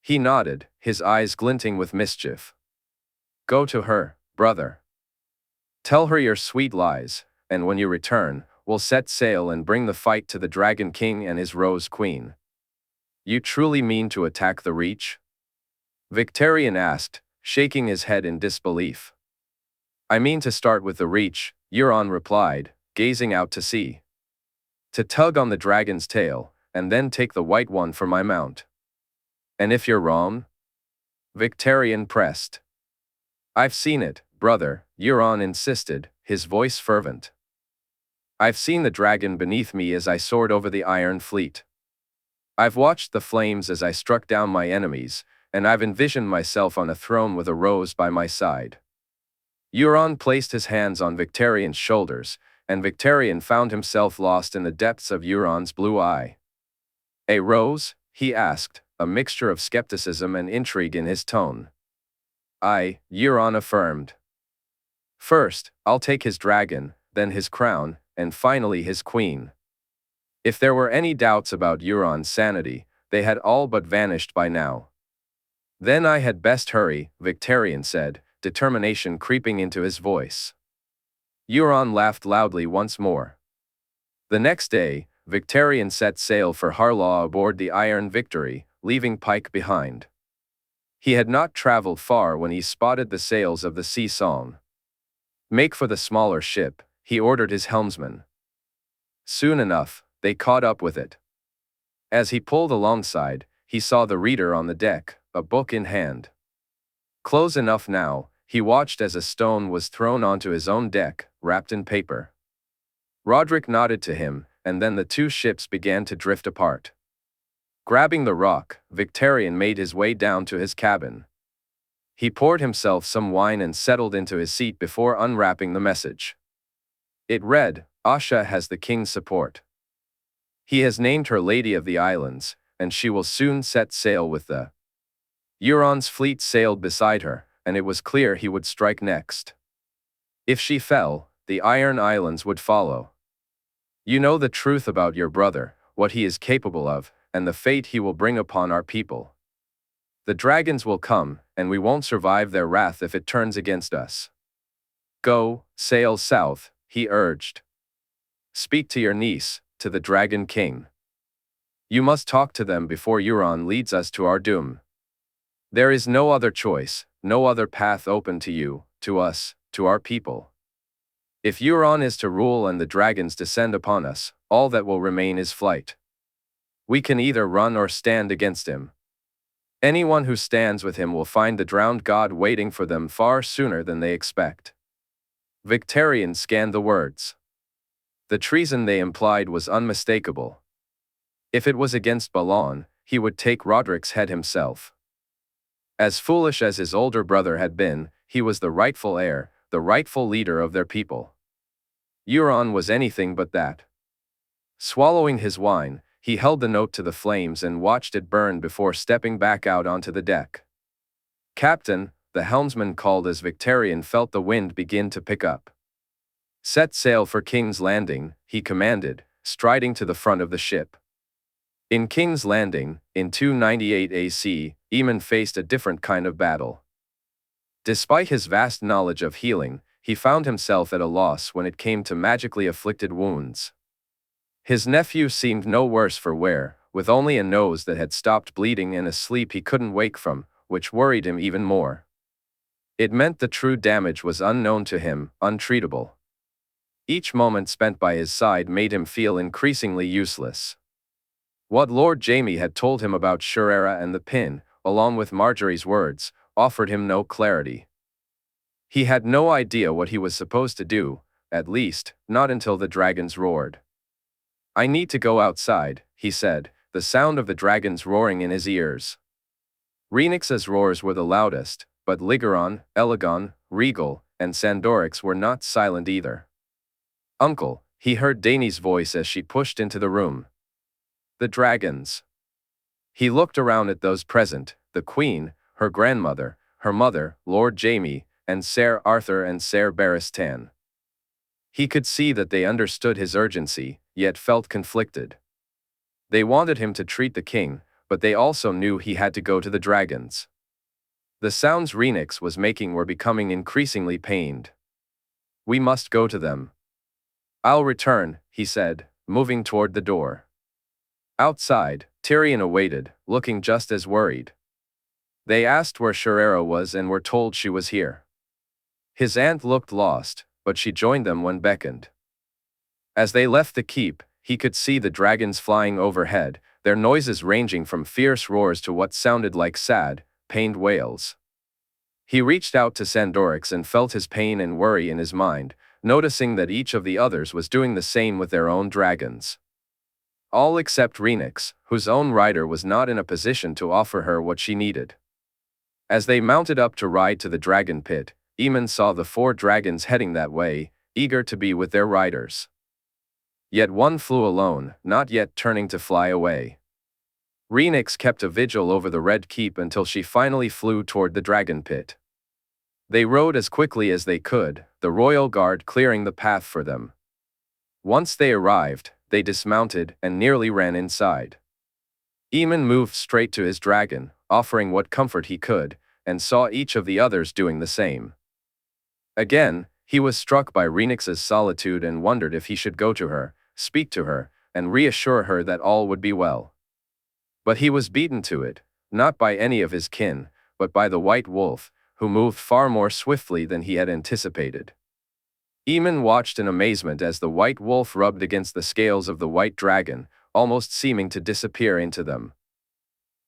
He nodded, his eyes glinting with mischief. "Go to her, brother. Tell her your sweet lies, and when you return, we'll set sail and bring the fight to the Dragon King and his Rose Queen." "You truly mean to attack the Reach?" Victarion asked, shaking his head in disbelief. "I mean to start with the Reach," Euron replied, gazing out to sea. "To tug on the dragon's tail, and then take the white one for my mount." "And if you're wrong?" Victarion pressed. "I've seen it, brother," Euron insisted, his voice fervent. "I've seen the dragon beneath me as I soared over the Iron Fleet. I've watched the flames as I struck down my enemies, and I've envisioned myself on a throne with a rose by my side." Euron placed his hands on Victarion's shoulders, and Victarion found himself lost in the depths of Euron's blue eye. "A rose?" he asked, a mixture of skepticism and intrigue in his tone. "Aye," Euron affirmed. "First, I'll take his dragon, then his crown, and finally his queen." If there were any doubts about Euron's sanity, they had all but vanished by now. "Then I had best hurry," Victarion said, determination creeping into his voice. Euron laughed loudly once more. The next day, Victarion set sail for Harlaw aboard the Iron Victory, leaving Pike behind. He had not traveled far when he spotted the sails of the Sea Song. "Make for the smaller ship," he ordered his helmsman. Soon enough, they caught up with it. As he pulled alongside, he saw the reader on the deck, a book in hand. Close enough now, he watched as a stone was thrown onto his own deck, wrapped in paper. Roderick nodded to him, and then the two ships began to drift apart. Grabbing the rock, Victarion made his way down to his cabin. He poured himself some wine and settled into his seat before unwrapping the message. It read, "Asha has the king's support. He has named her Lady of the Islands, and she will soon set sail with the." Euron's fleet sailed beside her, and it was clear he would strike next. If she fell, the Iron Islands would follow. "You know the truth about your brother, what he is capable of, and the fate he will bring upon our people. The dragons will come, and we won't survive their wrath if it turns against us. Go, sail south," he urged. "Speak to your niece, to the Dragon King. You must talk to them before Euron leads us to our doom. There is no other choice, no other path open to you, to us, to our people. If Euron is to rule and the dragons descend upon us, all that will remain is flight. We can either run or stand against him. Anyone who stands with him will find the drowned god waiting for them far sooner than they expect." Victarion scanned the words. The treason they implied was unmistakable. If it was against Balon, he would take Roderick's head himself. As foolish as his older brother had been, he was the rightful heir, the rightful leader of their people. Euron was anything but that. Swallowing his wine, he held the note to the flames and watched it burn before stepping back out onto the deck. "Captain," the helmsman called as Victarion felt the wind begin to pick up. "Set sail for King's Landing," he commanded, striding to the front of the ship. In King's Landing, in 298 AC, Aemon faced a different kind of battle. Despite his vast knowledge of healing, he found himself at a loss when it came to magically afflicted wounds. His nephew seemed no worse for wear, with only a nose that had stopped bleeding and a sleep he couldn't wake from, which worried him even more. It meant the true damage was unknown to him, untreatable. Each moment spent by his side made him feel increasingly useless. What Lord Jaime had told him about Shurera and the pin, along with Margaery's words, offered him no clarity. He had no idea what he was supposed to do, at least, not until the dragons roared. "I need to go outside," he said, the sound of the dragons roaring in his ears. Rhaenix's roars were the loudest, but Ligeron, Elegon, Regal, and Sandorix were not silent either. "Uncle," he heard Dany's voice as she pushed into the room. "The dragons." He looked around at those present, the Queen, her grandmother, her mother, Lord Jaime, and Ser Arthur and Ser Barristan. He could see that they understood his urgency, yet felt conflicted. They wanted him to treat the king, but they also knew he had to go to the dragons. The sounds Rhaenix was making were becoming increasingly pained. "We must go to them." "I'll return," he said, moving toward the door. Outside, Tyrion awaited, looking just as worried. They asked where Shurera was and were told she was here. His aunt looked lost, but she joined them when beckoned. As they left the keep, he could see the dragons flying overhead, their noises ranging from fierce roars to what sounded like sad, pained wails. He reached out to Sandorix and felt his pain and worry in his mind, noticing that each of the others was doing the same with their own dragons. All except Rhaenix, whose own rider was not in a position to offer her what she needed. As they mounted up to ride to the dragon pit, Aemon saw the 4 dragons heading that way, eager to be with their riders. Yet one flew alone, not yet turning to fly away. Rhaenix kept a vigil over the Red Keep until she finally flew toward the dragon pit. They rode as quickly as they could, the royal guard clearing the path for them. Once they arrived, they dismounted and nearly ran inside. Aemon moved straight to his dragon, offering what comfort he could, and saw each of the others doing the same. Again, he was struck by Rhaenix's solitude and wondered if he should go to her, speak to her, and reassure her that all would be well. But he was beaten to it, not by any of his kin, but by the White Wolf, who moved far more swiftly than he had anticipated. Aemon watched in amazement as the White Wolf rubbed against the scales of the White Dragon, almost seeming to disappear into them.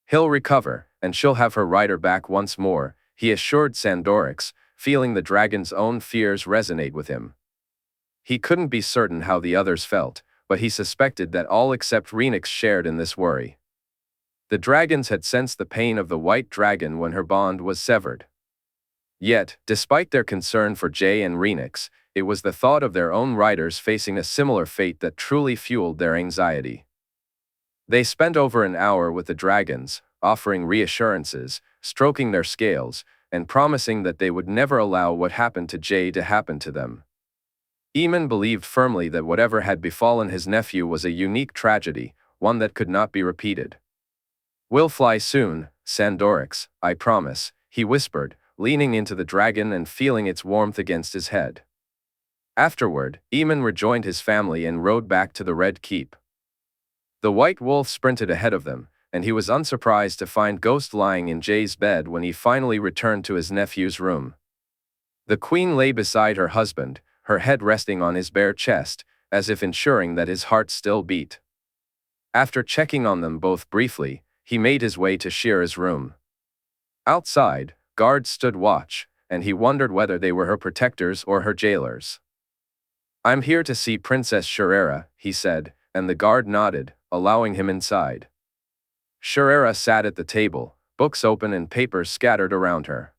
"He'll recover, and she'll have her rider back once more," he assured Sandorix, feeling the dragon's own fears resonate with him. He couldn't be certain how the others felt, but he suspected that all except Rhaenix shared in this worry. The dragons had sensed the pain of the White Dragon when her bond was severed. Yet, despite their concern for Jae and Rhaenix, it was the thought of their own riders facing a similar fate that truly fueled their anxiety. They spent over an hour with the dragons, offering reassurances, stroking their scales, and promising that they would never allow what happened to Jae to happen to them. Aemon believed firmly that whatever had befallen his nephew was a unique tragedy, one that could not be repeated. "We'll fly soon, Sandorix, I promise," he whispered, leaning into the dragon and feeling its warmth against his head. Afterward, Aemon rejoined his family and rode back to the Red Keep. The White Wolf sprinted ahead of them, and he was unsurprised to find Ghost lying in Jae's bed when he finally returned to his nephew's room. The Queen lay beside her husband, her head resting on his bare chest, as if ensuring that his heart still beat. After checking on them both briefly, he made his way to Shira's room. Outside, guards stood watch, and he wondered whether they were her protectors or her jailers. "I'm here to see Princess Sherera," he said, and the guard nodded, allowing him inside. Sherera sat at the table, books open and papers scattered around her.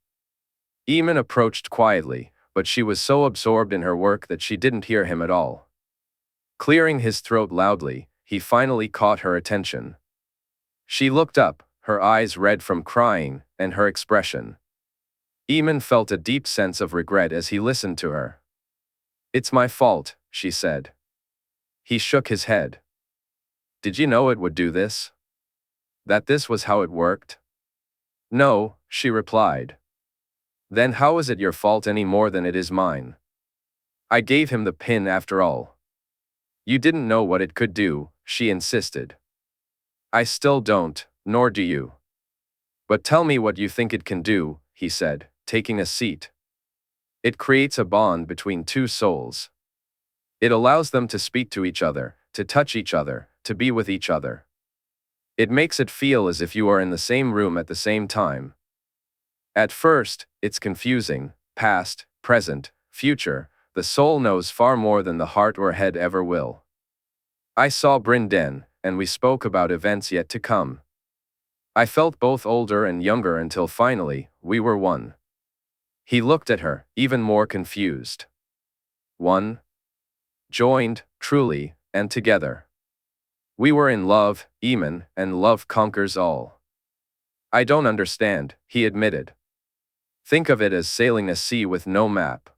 Aemon approached quietly, but she was so absorbed in her work that she didn't hear him at all. Clearing his throat loudly, he finally caught her attention. She looked up, her eyes red from crying, and her expression. Aemon felt a deep sense of regret as he listened to her. "It's my fault," she said. He shook his head. "Did you know it would do this? That this was how it worked?" "No," she replied. "Then how is it your fault any more than it is mine? I gave him the pin after all." "You didn't know what it could do," she insisted. "I still don't, nor do you. But tell me what you think it can do," he said, taking a seat. "It creates a bond between two souls. It allows them to speak to each other, to touch each other, to be with each other. It makes it feel as if you are in the same room at the same time. At first, it's confusing, past, present, future. The soul knows far more than the heart or head ever will. I saw Bryn Den, and we spoke about events yet to come. I felt both older and younger until finally, we were one." He looked at her, even more confused. "One? Joined, truly, and together. We were in love, Aemon, and love conquers all." "I don't understand," he admitted. "Think of it as sailing a sea with no map.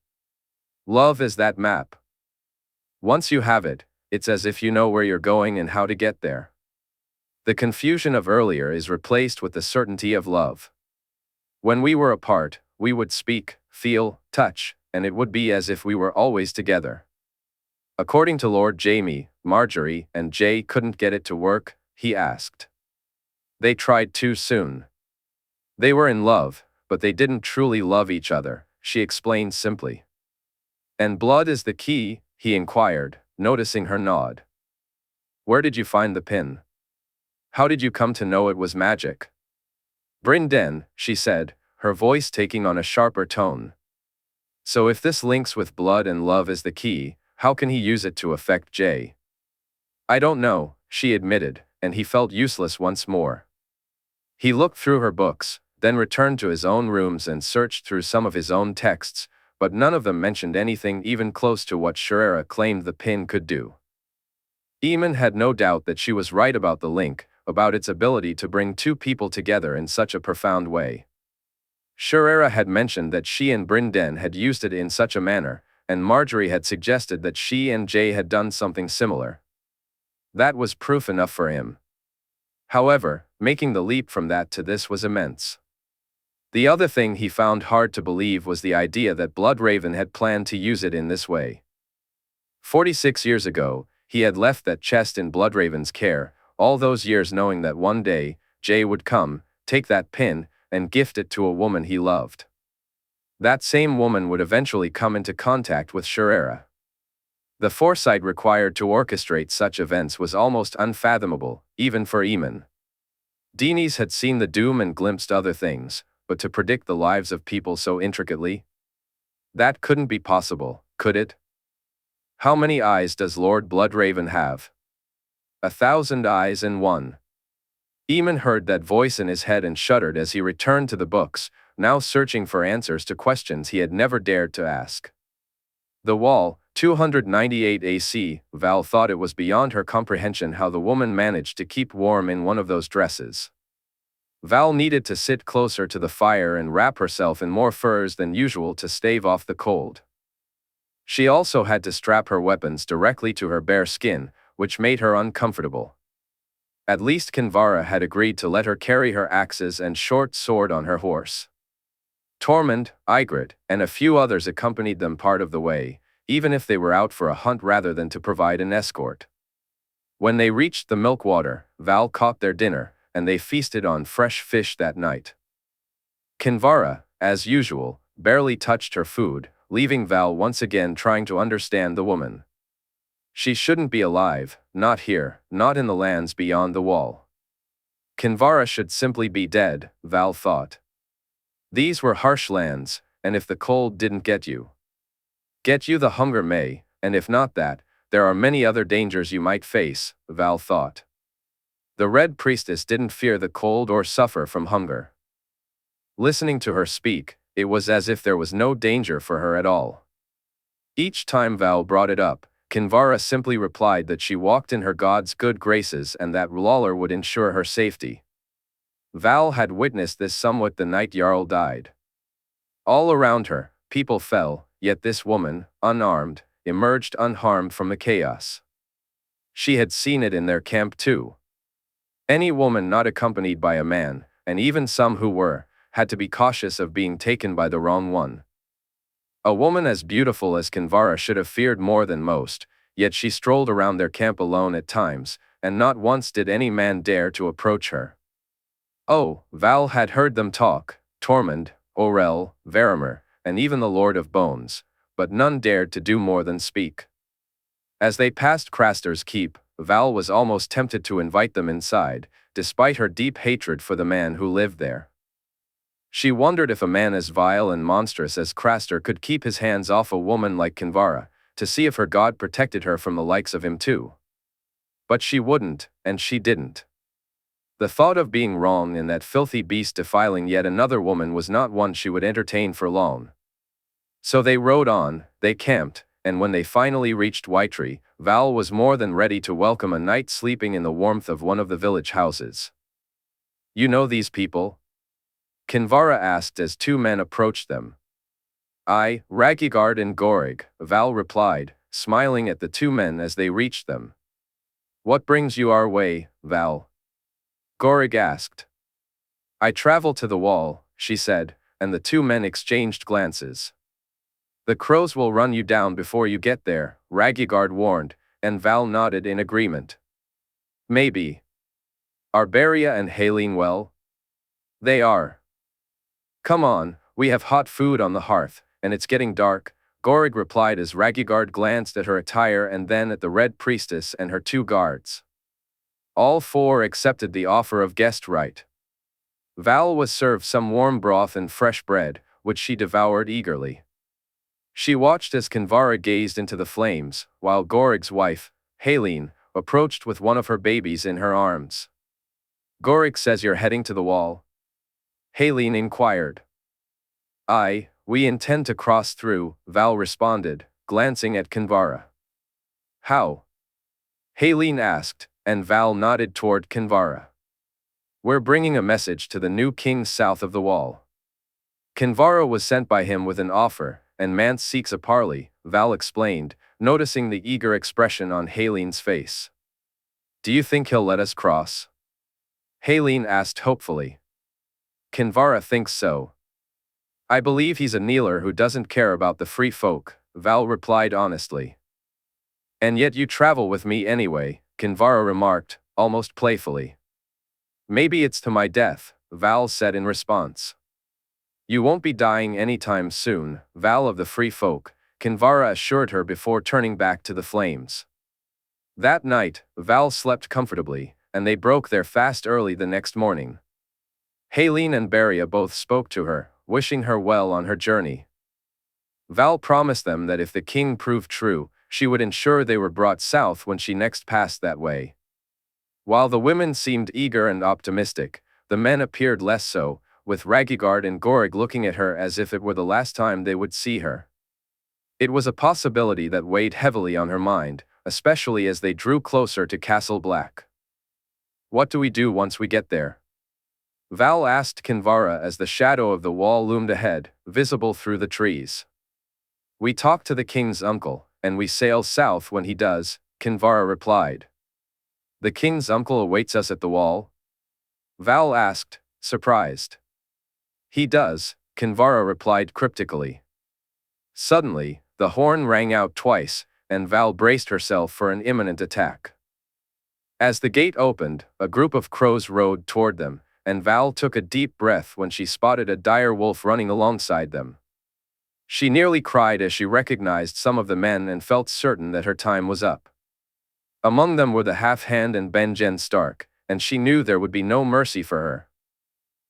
Love is that map. Once you have it, it's as if you know where you're going and how to get there. The confusion of earlier is replaced with the certainty of love. When we were apart, we would speak, feel, touch, and it would be as if we were always together. According to Lord Jaime, Margaery and Jay couldn't get it to work," he asked. "They tried too soon. They were in love, but they didn't truly love each other," she explained simply. "And blood is the key?" he inquired, noticing her nod. "Where did you find the pin? How did you come to know it was magic?" "Bryn Den," she said, her voice taking on a sharper tone. "So if this links with blood and love is the key, how can he use it to affect Jay?" "I don't know," she admitted, and he felt useless once more. He looked through her books, then returned to his own rooms and searched through some of his own texts, but none of them mentioned anything even close to what Sherera claimed the pin could do. Aemon had no doubt that she was right about the link, about its ability to bring two people together in such a profound way. Sherera had mentioned that she and Bryn Den had used it in such a manner, and Margaery had suggested that she and Jay had done something similar. That was proof enough for him. However, making the leap from that to this was immense. The other thing he found hard to believe was the idea that Bloodraven had planned to use it in this way. 46 years ago, he had left that chest in Bloodraven's care, all those years knowing that one day, Jay would come, take that pin, and gift it to a woman he loved. That same woman would eventually come into contact with Sherera. The foresight required to orchestrate such events was almost unfathomable, even for Aemon. Daenerys had seen the doom and glimpsed other things, but to predict the lives of people so intricately? That couldn't be possible, could it? How many eyes does Lord Bloodraven have? 1,000 eyes in one. Aemon heard that voice in his head and shuddered as he returned to the books, now searching for answers to questions he had never dared to ask. The wall, 298 AC, Val thought it was beyond her comprehension how the woman managed to keep warm in one of those dresses. Val needed to sit closer to the fire and wrap herself in more furs than usual to stave off the cold. She also had to strap her weapons directly to her bare skin, which made her uncomfortable. At least Kinvara had agreed to let her carry her axes and short sword on her horse. Tormund, Ygritte, and a few others accompanied them part of the way, even if they were out for a hunt rather than to provide an escort. When they reached the Milkwater, Val caught their dinner, and they feasted on fresh fish that night. Kinvara, as usual, barely touched her food, leaving Val once again trying to understand the woman. She shouldn't be alive, not here, not in the lands beyond the wall. Kinvara should simply be dead, Val thought. These were harsh lands, and if the cold didn't get you, the hunger may, and if not that, there are many other dangers you might face, Val thought. The Red Priestess didn't fear the cold or suffer from hunger. Listening to her speak, it was as if there was no danger for her at all. Each time Val brought it up, Kinvara simply replied that she walked in her god's good graces and that R'hllor would ensure her safety. Val had witnessed this somewhat the night Jarl died. All around her, people fell, yet this woman, unarmed, emerged unharmed from the chaos. She had seen it in their camp too. Any woman not accompanied by a man, and even some who were, had to be cautious of being taken by the wrong one. A woman as beautiful as Kinvara should have feared more than most, yet she strolled around their camp alone at times, and not once did any man dare to approach her. Oh, Val had heard them talk, Tormund, Orell, Varamir, and even the Lord of Bones, but none dared to do more than speak. As they passed Craster's keep, Val was almost tempted to invite them inside, despite her deep hatred for the man who lived there. She wondered if a man as vile and monstrous as Craster could keep his hands off a woman like Kinvara, to see if her god protected her from the likes of him too. But she wouldn't, and she didn't. The thought of being wrong in that filthy beast defiling yet another woman was not one she would entertain for long. So they rode on, they camped, and when they finally reached Whitetree, Val was more than ready to welcome a night sleeping in the warmth of one of the village houses. "You know these people?" Kinvara asked as two men approached them. "Aye, Rhaegar and Gorig," Val replied, smiling at the two men as they reached them. "What brings you our way, Val?" Gorig asked. "I travel to the wall," she said, and the two men exchanged glances. "The crows will run you down before you get there," Rhaegar warned, and Val nodded in agreement. "Maybe. Are Beria and Haleen well?" "They are." "Come on, we have hot food on the hearth, and it's getting dark," Gorig replied as Rhaegar glanced at her attire and then at the Red Priestess and her two guards. All four accepted the offer of guest right. Val was served some warm broth and fresh bread, which she devoured eagerly. She watched as Kinvara gazed into the flames, while Gorig's wife, Haleen, approached with one of her babies in her arms. "Gorig says you're heading to the wall?" Haleen inquired. "Aye, we intend to cross through," Val responded, glancing at Kinvara. "How?" Haleen asked, and Val nodded toward Kinvara. "We're bringing a message to the new king south of the wall." Kinvara was sent by him with an offer, and Mance seeks a parley, Val explained, noticing the eager expression on Haleen's face. "Do you think he'll let us cross?" Haleen asked hopefully. Kinvara thinks so. "I believe he's a kneeler who doesn't care about the free folk," Val replied honestly. "And yet you travel with me anyway," Kinvara remarked, almost playfully. "Maybe it's to my death," Val said in response. "You won't be dying anytime soon, Val of the free folk," Kinvara assured her before turning back to the flames. That night, Val slept comfortably, and they broke their fast early the next morning. Haleen and Beria both spoke to her, wishing her well on her journey. Val promised them that if the king proved true, she would ensure they were brought south when she next passed that way. While the women seemed eager and optimistic, the men appeared less so, with Rhaegar and Gorig looking at her as if it were the last time they would see her. It was a possibility that weighed heavily on her mind, especially as they drew closer to Castle Black. "What do we do once we get there?" Val asked Kinvara as the shadow of the wall loomed ahead, visible through the trees. "We talk to the king's uncle, and we sail south when he does," Kinvara replied. "The king's uncle awaits us at the wall?" Val asked, surprised. "He does," Kinvara replied cryptically. Suddenly, the horn rang out twice, and Val braced herself for an imminent attack. As the gate opened, a group of crows rode toward them, and Val took a deep breath when she spotted a dire wolf running alongside them. She nearly cried as she recognized some of the men and felt certain that her time was up. Among them were the Half-Hand and Benjen Stark, and she knew there would be no mercy for her.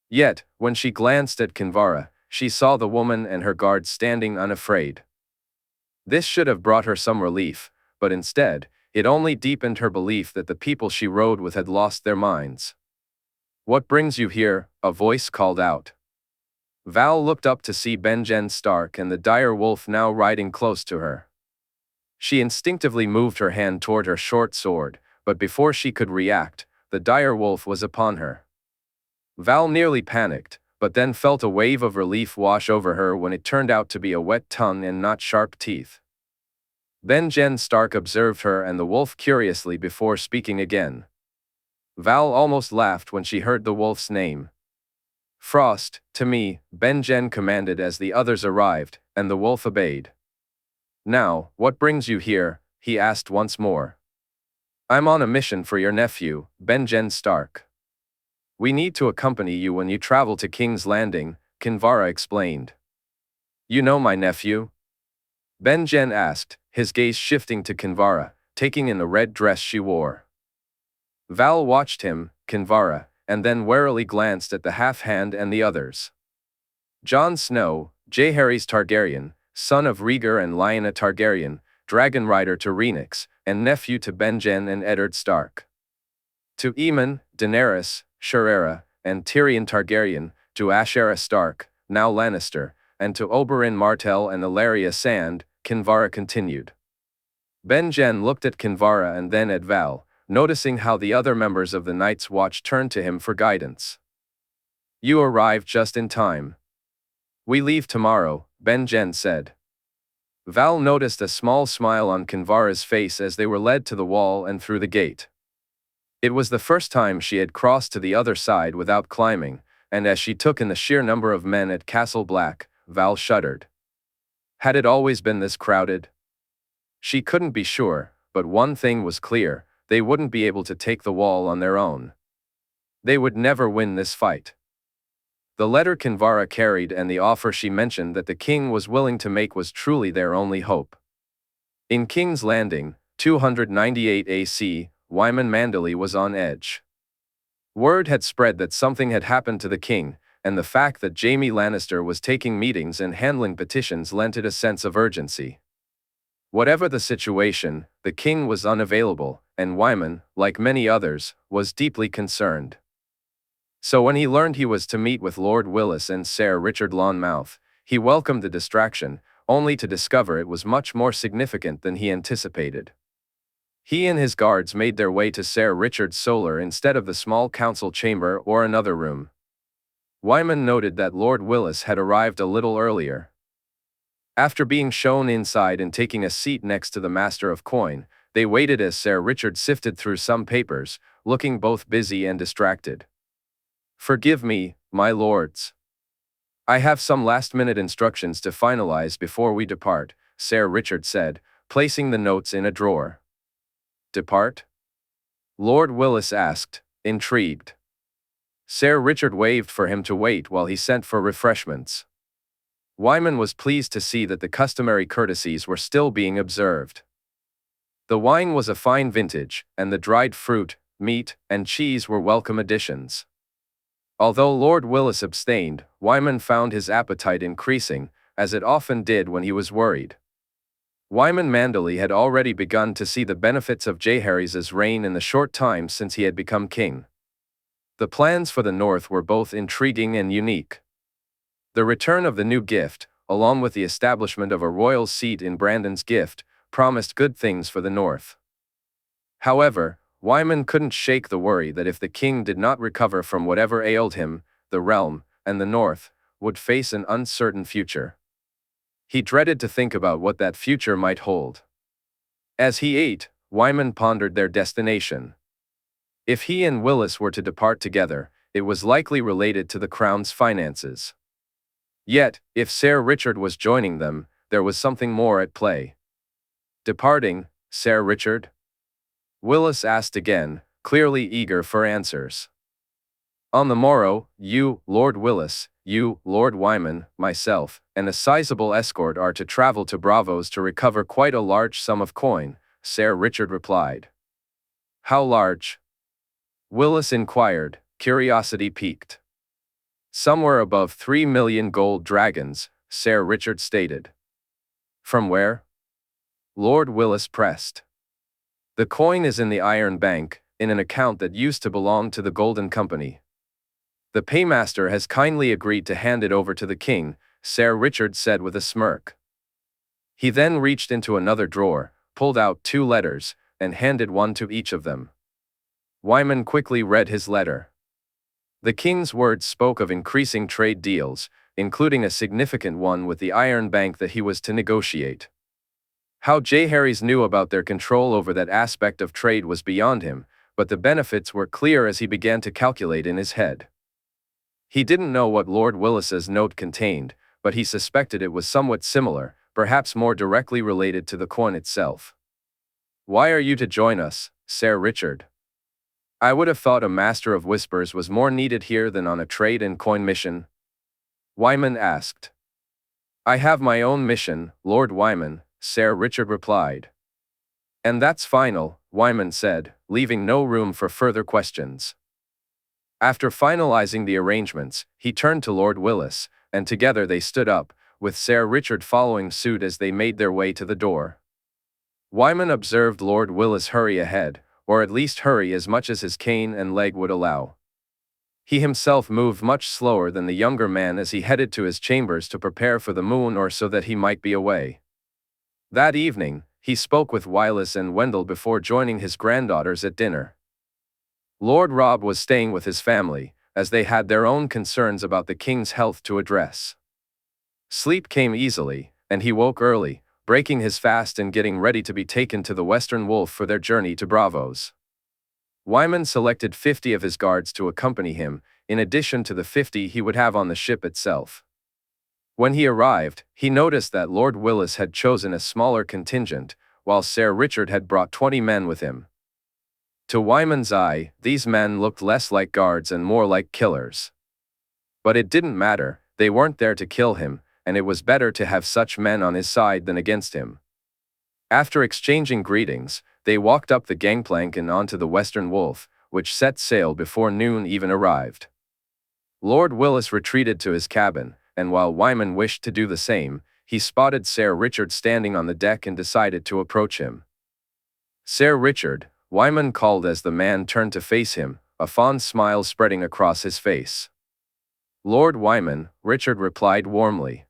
Yet, when she glanced at Kinvara, she saw the woman and her guards standing unafraid. This should have brought her some relief, but instead, it only deepened her belief that the people she rode with had lost their minds. "What brings you here?" a voice called out. Val looked up to see Benjen Stark and the dire wolf now riding close to her. She instinctively moved her hand toward her short sword, but before she could react, the dire wolf was upon her. Val nearly panicked, but then felt a wave of relief wash over her when it turned out to be a wet tongue and not sharp teeth. Benjen Stark observed her and the wolf curiously before speaking again. Val almost laughed when she heard the wolf's name. "Frost, to me," Benjen commanded as the others arrived, and the wolf obeyed. "Now, what brings you here?" he asked once more. "I'm on a mission for your nephew, Benjen Stark. We need to accompany you when you travel to King's Landing," Kinvara explained. "You know my nephew?" Benjen asked, his gaze shifting to Kinvara, taking in the red dress she wore. Val watched him, Kinvara, and then warily glanced at the half-hand and the others. Jon Snow, Jaehaerys Targaryen, son of Rhaegar and Lyanna Targaryen, dragon rider to Rhaenix, and nephew to Benjen and Eddard Stark. To Aemon, Daenerys, Rhaenyra, and Tyrion Targaryen, to Asherah Stark, now Lannister, and to Oberyn Martell and Illyria Sand, Kinvara continued. Benjen looked at Kinvara and then at Val, noticing how the other members of the Night's Watch turned to him for guidance. "You arrived just in time. We leave tomorrow," Benjen said. Val noticed a small smile on Kinvara's face as they were led to the wall and through the gate. It was the first time she had crossed to the other side without climbing, and as she took in the sheer number of men at Castle Black, Val shuddered. Had it always been this crowded? She couldn't be sure, but one thing was clear: they wouldn't be able to take the wall on their own. They would never win this fight. The letter Kinvara carried and the offer she mentioned that the king was willing to make was truly their only hope. In King's Landing, 298 AC, Wyman Manderley was on edge. Word had spread that something had happened to the king, and the fact that Jaime Lannister was taking meetings and handling petitions lent it a sense of urgency. Whatever the situation, the king was unavailable, and Wyman, like many others, was deeply concerned. So when he learned he was to meet with Lord Willis and Sir Richard Lonmouth, he welcomed the distraction, only to discover it was much more significant than he anticipated. He and his guards made their way to Sir Richard's solar instead of the small council chamber or another room. Wyman noted that Lord Willis had arrived a little earlier. After being shown inside and taking a seat next to the Master of Coin, they waited as Sir Richard sifted through some papers, looking both busy and distracted. "Forgive me, my lords. I have some last-minute instructions to finalize before we depart," Sir Richard said, placing the notes in a drawer. "Depart?" Lord Willis asked, intrigued. Sir Richard waved for him to wait while he sent for refreshments. Wyman was pleased to see that the customary courtesies were still being observed. The wine was a fine vintage, and the dried fruit, meat, and cheese were welcome additions. Although Lord Willis abstained, Wyman found his appetite increasing, as it often did when he was worried. Wyman Manderley had already begun to see the benefits of Jaehaerys' reign in the short time since he had become king. The plans for the North were both intriguing and unique. The return of the new gift, along with the establishment of a royal seat in Brandon's Gift, promised good things for the North. However, Wyman couldn't shake the worry that if the king did not recover from whatever ailed him, the realm, and the North, would face an uncertain future. He dreaded to think about what that future might hold. As he ate, Wyman pondered their destination. If he and Willis were to depart together, it was likely related to the crown's finances. Yet, if Sir Richard was joining them, there was something more at play. "Departing, Sir Richard?" Willis asked again, clearly eager for answers. "On the morrow, you, Lord Willis, you, Lord Wyman, myself, and a sizable escort are to travel to Bravos to recover quite a large sum of coin," Sir Richard replied. "How large?" Willis inquired, curiosity piqued. Somewhere above 3 million gold dragons, Sir Richard stated. From where? Lord Willis pressed. The coin is in the Iron Bank, in an account that used to belong to the Golden Company. The paymaster has kindly agreed to hand it over to the king, Sir Richard said with a smirk. He then reached into another drawer, pulled out 2 letters, and handed one to each of them. Wyman quickly read his letter. The king's words spoke of increasing trade deals, including a significant one with the Iron Bank that he was to negotiate. How Jaehaerys knew about their control over that aspect of trade was beyond him, but the benefits were clear as he began to calculate in his head. He didn't know what Lord Willis's note contained, but he suspected it was somewhat similar, perhaps more directly related to the coin itself. Why are you to join us, Sir Richard? I would have thought a Master of Whispers was more needed here than on a trade and coin mission. Wyman asked. I have my own mission, Lord Wyman, Sir Richard replied. And that's final, Wyman said, leaving no room for further questions. After finalizing the arrangements, he turned to Lord Willis, and together they stood up, with Sir Richard following suit as they made their way to the door. Wyman observed Lord Willis hurry ahead, or at least hurry as much as his cane and leg would allow. He himself moved much slower than the younger man as he headed to his chambers to prepare for the moon or so that he might be away. That evening, he spoke with Willis and Wendell before joining his granddaughters at dinner. Lord Robb was staying with his family, as they had their own concerns about the king's health to address. Sleep came easily, and he woke early, breaking his fast and getting ready to be taken to the Western Wolf for their journey to Bravos. Wyman selected 50 of his guards to accompany him, in addition to the 50 he would have on the ship itself. When he arrived, he noticed that Lord Willis had chosen a smaller contingent, while Sir Richard had brought 20 men with him. To Wyman's eye, these men looked less like guards and more like killers. But it didn't matter, they weren't there to kill him, and it was better to have such men on his side than against him. After exchanging greetings, they walked up the gangplank and onto the Western Wolf, which set sail before noon even arrived. Lord Willis retreated to his cabin, and while Wyman wished to do the same, he spotted Sir Richard standing on the deck and decided to approach him. Sir Richard, Wyman called as the man turned to face him, a fond smile spreading across his face. Lord Wyman, Richard replied warmly.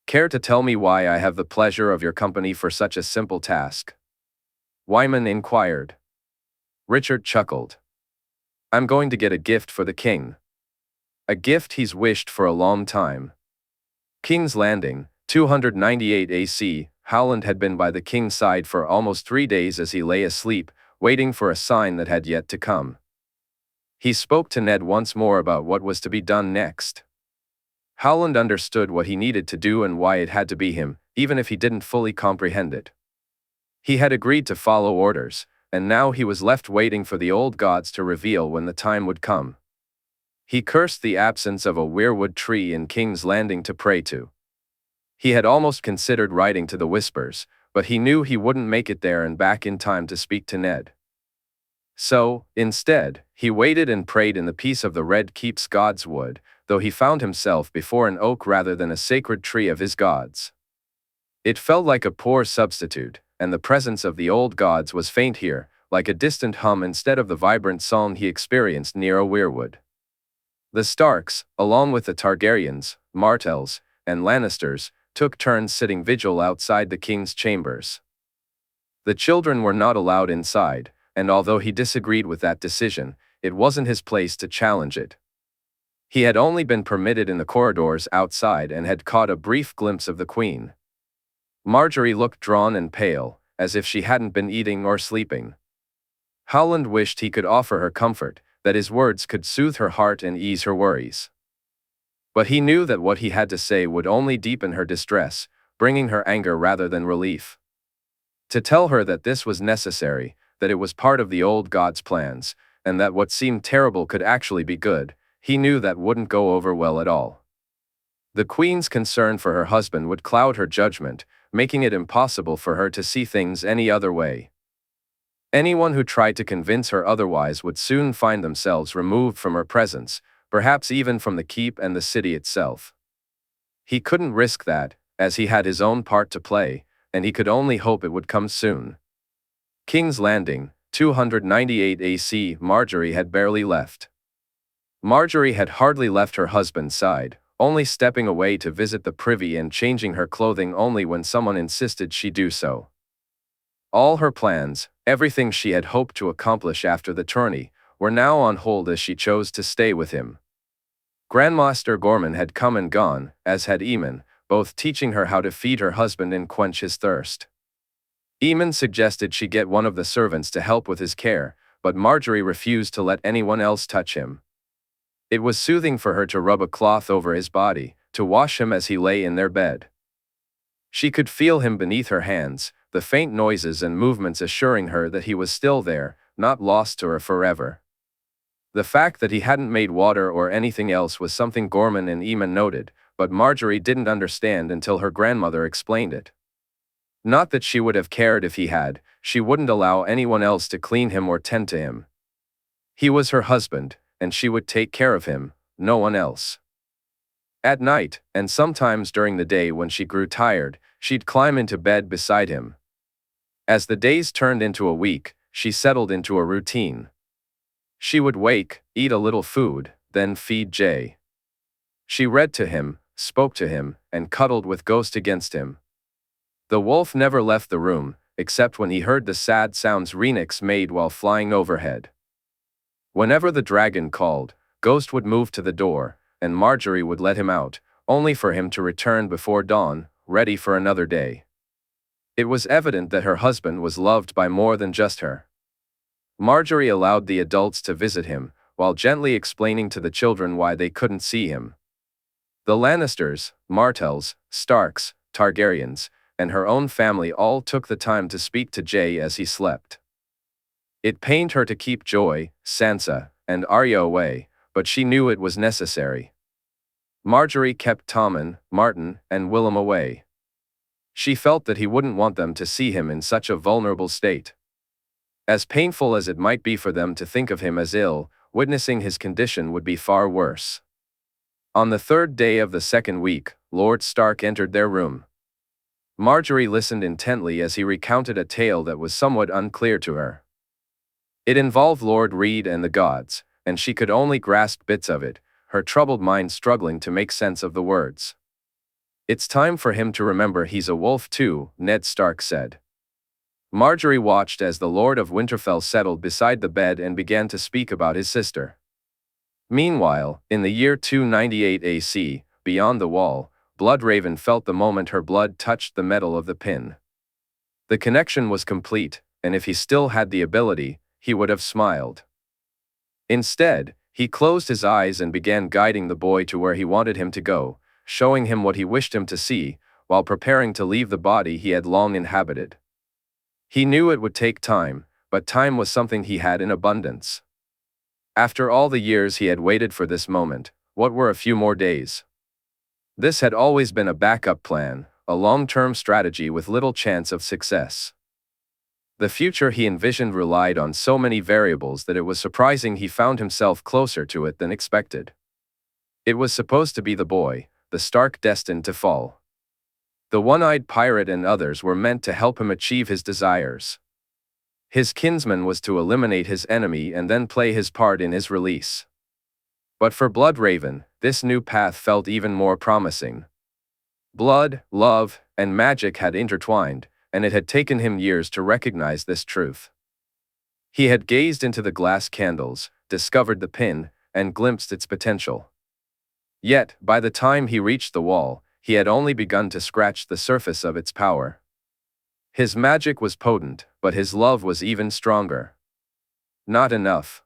Care to tell me why I have the pleasure of your company for such a simple task? Wyman inquired. Richard chuckled. I'm going to get a gift for the king. A gift he's wished for a long time. King's Landing, 298 AC, Howland had been by the king's side for almost 3 days as he lay asleep, waiting for a sign that had yet to come. He spoke to Ned once more about what was to be done next. Howland understood what he needed to do and why it had to be him, even if he didn't fully comprehend it. He had agreed to follow orders, and now he was left waiting for the old gods to reveal when the time would come. He cursed the absence of a weirwood tree in King's Landing to pray to. He had almost considered writing to the Whispers, but he knew he wouldn't make it there and back in time to speak to Ned. So, instead, he waited and prayed in the peace of the Red Keep's God's Wood, though he found himself before an oak rather than a sacred tree of his gods. It felt like a poor substitute, and the presence of the old gods was faint here, like a distant hum instead of the vibrant song he experienced near a weirwood. The Starks, along with the Targaryens, Martells, and Lannisters, took turns sitting vigil outside the king's chambers. The children were not allowed inside, and although he disagreed with that decision, it wasn't his place to challenge it. He had only been permitted in the corridors outside and had caught a brief glimpse of the queen. Margaery looked drawn and pale, as if she hadn't been eating or sleeping. Howland wished he could offer her comfort, that his words could soothe her heart and ease her worries. But he knew that what he had to say would only deepen her distress, bringing her anger rather than relief. To tell her that this was necessary, that it was part of the old god's plans, and that what seemed terrible could actually be good, he knew that wouldn't go over well at all. The queen's concern for her husband would cloud her judgment, making it impossible for her to see things any other way. Anyone who tried to convince her otherwise would soon find themselves removed from her presence, perhaps even from the keep and the city itself. He couldn't risk that, as he had his own part to play, and he could only hope it would come soon. King's Landing, 298 AC. Margaery had barely left. Margaery had hardly left her husband's side, only stepping away to visit the privy and changing her clothing only when someone insisted she do so. All her plans, everything she had hoped to accomplish after the tourney, were now on hold as she chose to stay with him. Grandmaster Gorman had come and gone, as had Aemon, both teaching her how to feed her husband and quench his thirst. Aemon suggested she get one of the servants to help with his care, but Margaery refused to let anyone else touch him. It was soothing for her to rub a cloth over his body, to wash him as he lay in their bed. She could feel him beneath her hands, the faint noises and movements assuring her that he was still there, not lost to her forever. The fact that he hadn't made water or anything else was something Gorman and Aemon noted, but Margaery didn't understand until her grandmother explained it. Not that she would have cared if he had, she wouldn't allow anyone else to clean him or tend to him. He was her husband, and she would take care of him, no one else. At night, and sometimes during the day when she grew tired, she'd climb into bed beside him. As the days turned into a week, she settled into a routine. She would wake, eat a little food, then feed Jay. She read to him, spoke to him, and cuddled with Ghost against him. The wolf never left the room, except when he heard the sad sounds Rhaenix made while flying overhead. Whenever the dragon called, Ghost would move to the door, and Margaery would let him out, only for him to return before dawn, ready for another day. It was evident that her husband was loved by more than just her. Margaery allowed the adults to visit him, while gently explaining to the children why they couldn't see him. The Lannisters, Martells, Starks, Targaryens, and her own family all took the time to speak to Jay as he slept. It pained her to keep Joy, Sansa, and Arya away, but she knew it was necessary. Margaery kept Tommen, Martin, and Willem away. She felt that he wouldn't want them to see him in such a vulnerable state. As painful as it might be for them to think of him as ill, witnessing his condition would be far worse. On the third day of the second week, Lord Stark entered their room. Margaery listened intently as he recounted a tale that was somewhat unclear to her. It involved Lord Reed and the gods, and she could only grasp bits of it, her troubled mind struggling to make sense of the words. "It's time for him to remember he's a wolf too," Ned Stark said. Margaery watched as the Lord of Winterfell settled beside the bed and began to speak about his sister. Meanwhile, in the year 298 AC, beyond the wall, Bloodraven felt the moment her blood touched the metal of the pin. The connection was complete, and if he still had the ability, he would have smiled. Instead, he closed his eyes and began guiding the boy to where he wanted him to go, showing him what he wished him to see, while preparing to leave the body he had long inhabited. He knew it would take time, but time was something he had in abundance. After all the years he had waited for this moment, what were a few more days? This had always been a backup plan, a long-term strategy with little chance of success. The future he envisioned relied on so many variables that it was surprising he found himself closer to it than expected. It was supposed to be the boy, the Stark destined to fall. The one-eyed pirate and others were meant to help him achieve his desires. His kinsman was to eliminate his enemy and then play his part in his release. But for Bloodraven, this new path felt even more promising. Blood, love, and magic had intertwined, and it had taken him years to recognize this truth. He had gazed into the glass candles, discovered the pin, and glimpsed its potential. Yet, by the time he reached the wall, he had only begun to scratch the surface of its power. His magic was potent, but his love was even stronger. Not enough.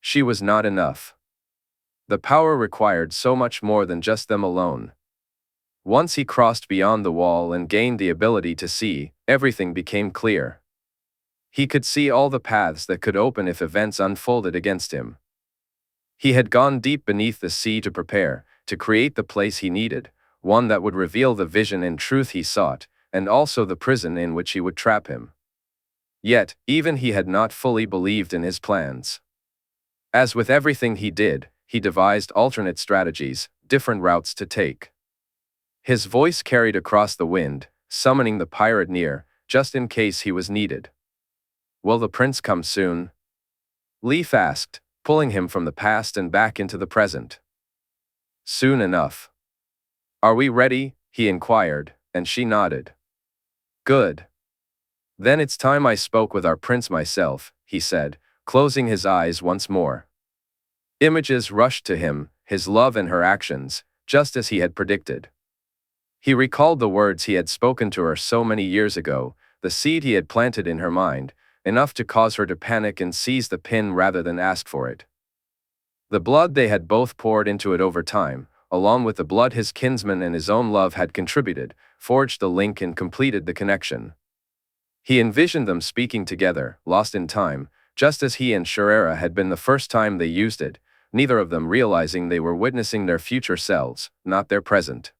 She was not enough. The power required so much more than just them alone. Once he crossed beyond the wall and gained the ability to see, everything became clear. He could see all the paths that could open if events unfolded against him. He had gone deep beneath the sea to prepare, to create the place he needed, one that would reveal the vision and truth he sought, and also the prison in which he would trap him. Yet, even he had not fully believed in his plans. As with everything he did, he devised alternate strategies, different routes to take. His voice carried across the wind, summoning the pirate near, just in case he was needed. "Will the prince come soon?" Leaf asked, pulling him from the past and back into the present. "Soon enough." "Are we ready?" he inquired, and she nodded. "Good. Then it's time I spoke with our prince myself," he said, closing his eyes once more. Images rushed to him, his love and her actions, just as he had predicted. He recalled the words he had spoken to her so many years ago, the seed he had planted in her mind, enough to cause her to panic and seize the pin rather than ask for it. The blood they had both poured into it over time, along with the blood his kinsman and his own love had contributed, forged the link and completed the connection. He envisioned them speaking together, lost in time, just as he and Shurera had been the first time they used it, neither of them realizing they were witnessing their future selves, not their present.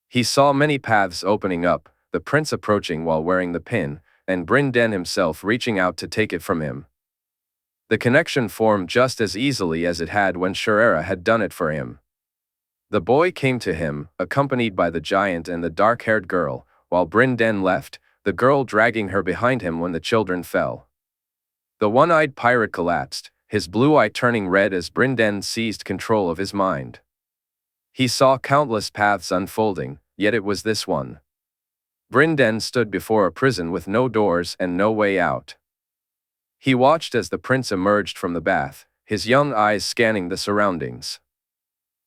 He saw many paths opening up, the prince approaching while wearing the pin, and Bryn Den himself reaching out to take it from him. The connection formed just as easily as it had when Shurera had done it for him. The boy came to him, accompanied by the giant and the dark-haired girl, while Bryn Den left, the girl dragging her behind him when the children fell. The one-eyed pirate collapsed, his blue eye turning red as Bryn Den seized control of his mind. He saw countless paths unfolding, yet it was this one. Bryn Den stood before a prison with no doors and no way out. He watched as the prince emerged from the bath, his young eyes scanning the surroundings.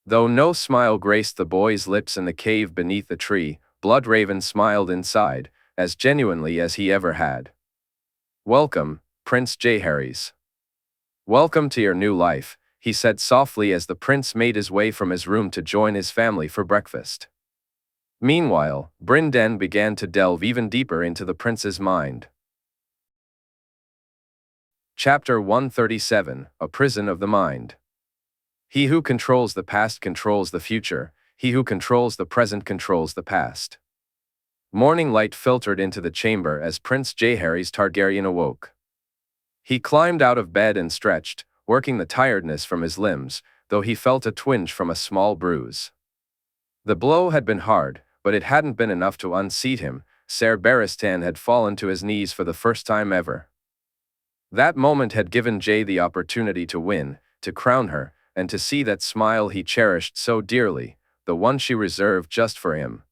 Though no smile graced the boy's lips in the cave beneath the tree, Bloodraven smiled inside, as genuinely as he ever had. "Welcome, Prince Jaehaerys. Welcome to your new life," he said softly as the prince made his way from his room to join his family for breakfast. Meanwhile, Bryn Den began to delve even deeper into the prince's mind. Chapter 137, A Prison of the Mind. He who controls the past controls the future, he who controls the present controls the past. Morning light filtered into the chamber as Prince Jaehaerys Targaryen awoke. He climbed out of bed and stretched, working the tiredness from his limbs, though he felt a twinge from a small bruise. The blow had been hard, but it hadn't been enough to unseat him. Ser Barristan had fallen to his knees for the first time ever. That moment had given Jay the opportunity to win, to crown her, and to see that smile he cherished so dearly, the one she reserved just for him.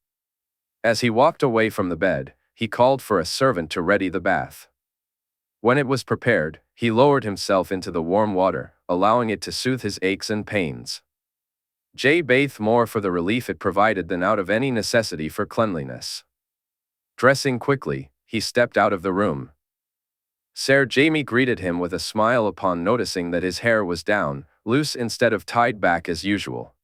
As he walked away from the bed, he called for a servant to ready the bath. When it was prepared, he lowered himself into the warm water, allowing it to soothe his aches and pains. Jay bathed more for the relief it provided than out of any necessity for cleanliness. Dressing quickly, he stepped out of the room. Ser Jaime greeted him with a smile upon noticing that his hair was down, loose instead of tied back as usual.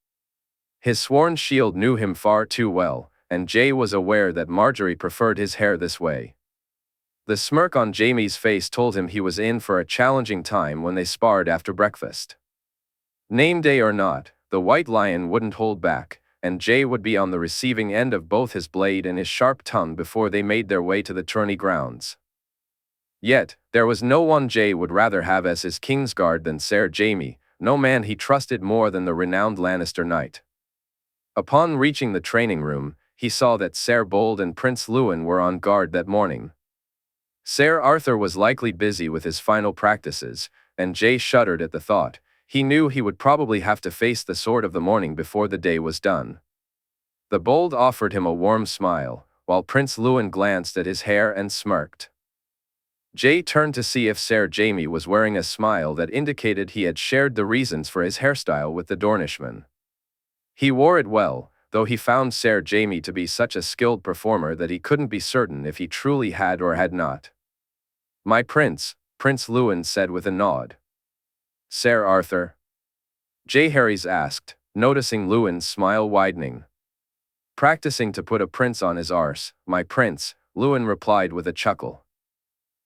His sworn shield knew him far too well, and Jay was aware that Margaery preferred his hair this way. The smirk on Jaime's face told him he was in for a challenging time when they sparred after breakfast. Name day or not, the White Lion wouldn't hold back, and Jay would be on the receiving end of both his blade and his sharp tongue before they made their way to the tourney grounds. Yet, there was no one Jay would rather have as his Kingsguard than Ser Jaime, no man he trusted more than the renowned Lannister knight. Upon reaching the training room, he saw that Ser Bold and Prince Lewin were on guard that morning. Ser Arthur was likely busy with his final practices, and Jay shuddered at the thought. He knew he would probably have to face the sword of the morning before the day was done. The Bold offered him a warm smile, while Prince Lewin glanced at his hair and smirked. Jay turned to see if Ser Jaime was wearing a smile that indicated he had shared the reasons for his hairstyle with the Dornishman. He wore it well, though he found Ser Jaime to be such a skilled performer that he couldn't be certain if he truly had or had not. "My prince," Prince Lewin said with a nod. "Ser Arthur?" Jaehaerys asked, noticing Lewin's smile widening. "Practicing to put a prince on his arse, my prince," Lewin replied with a chuckle.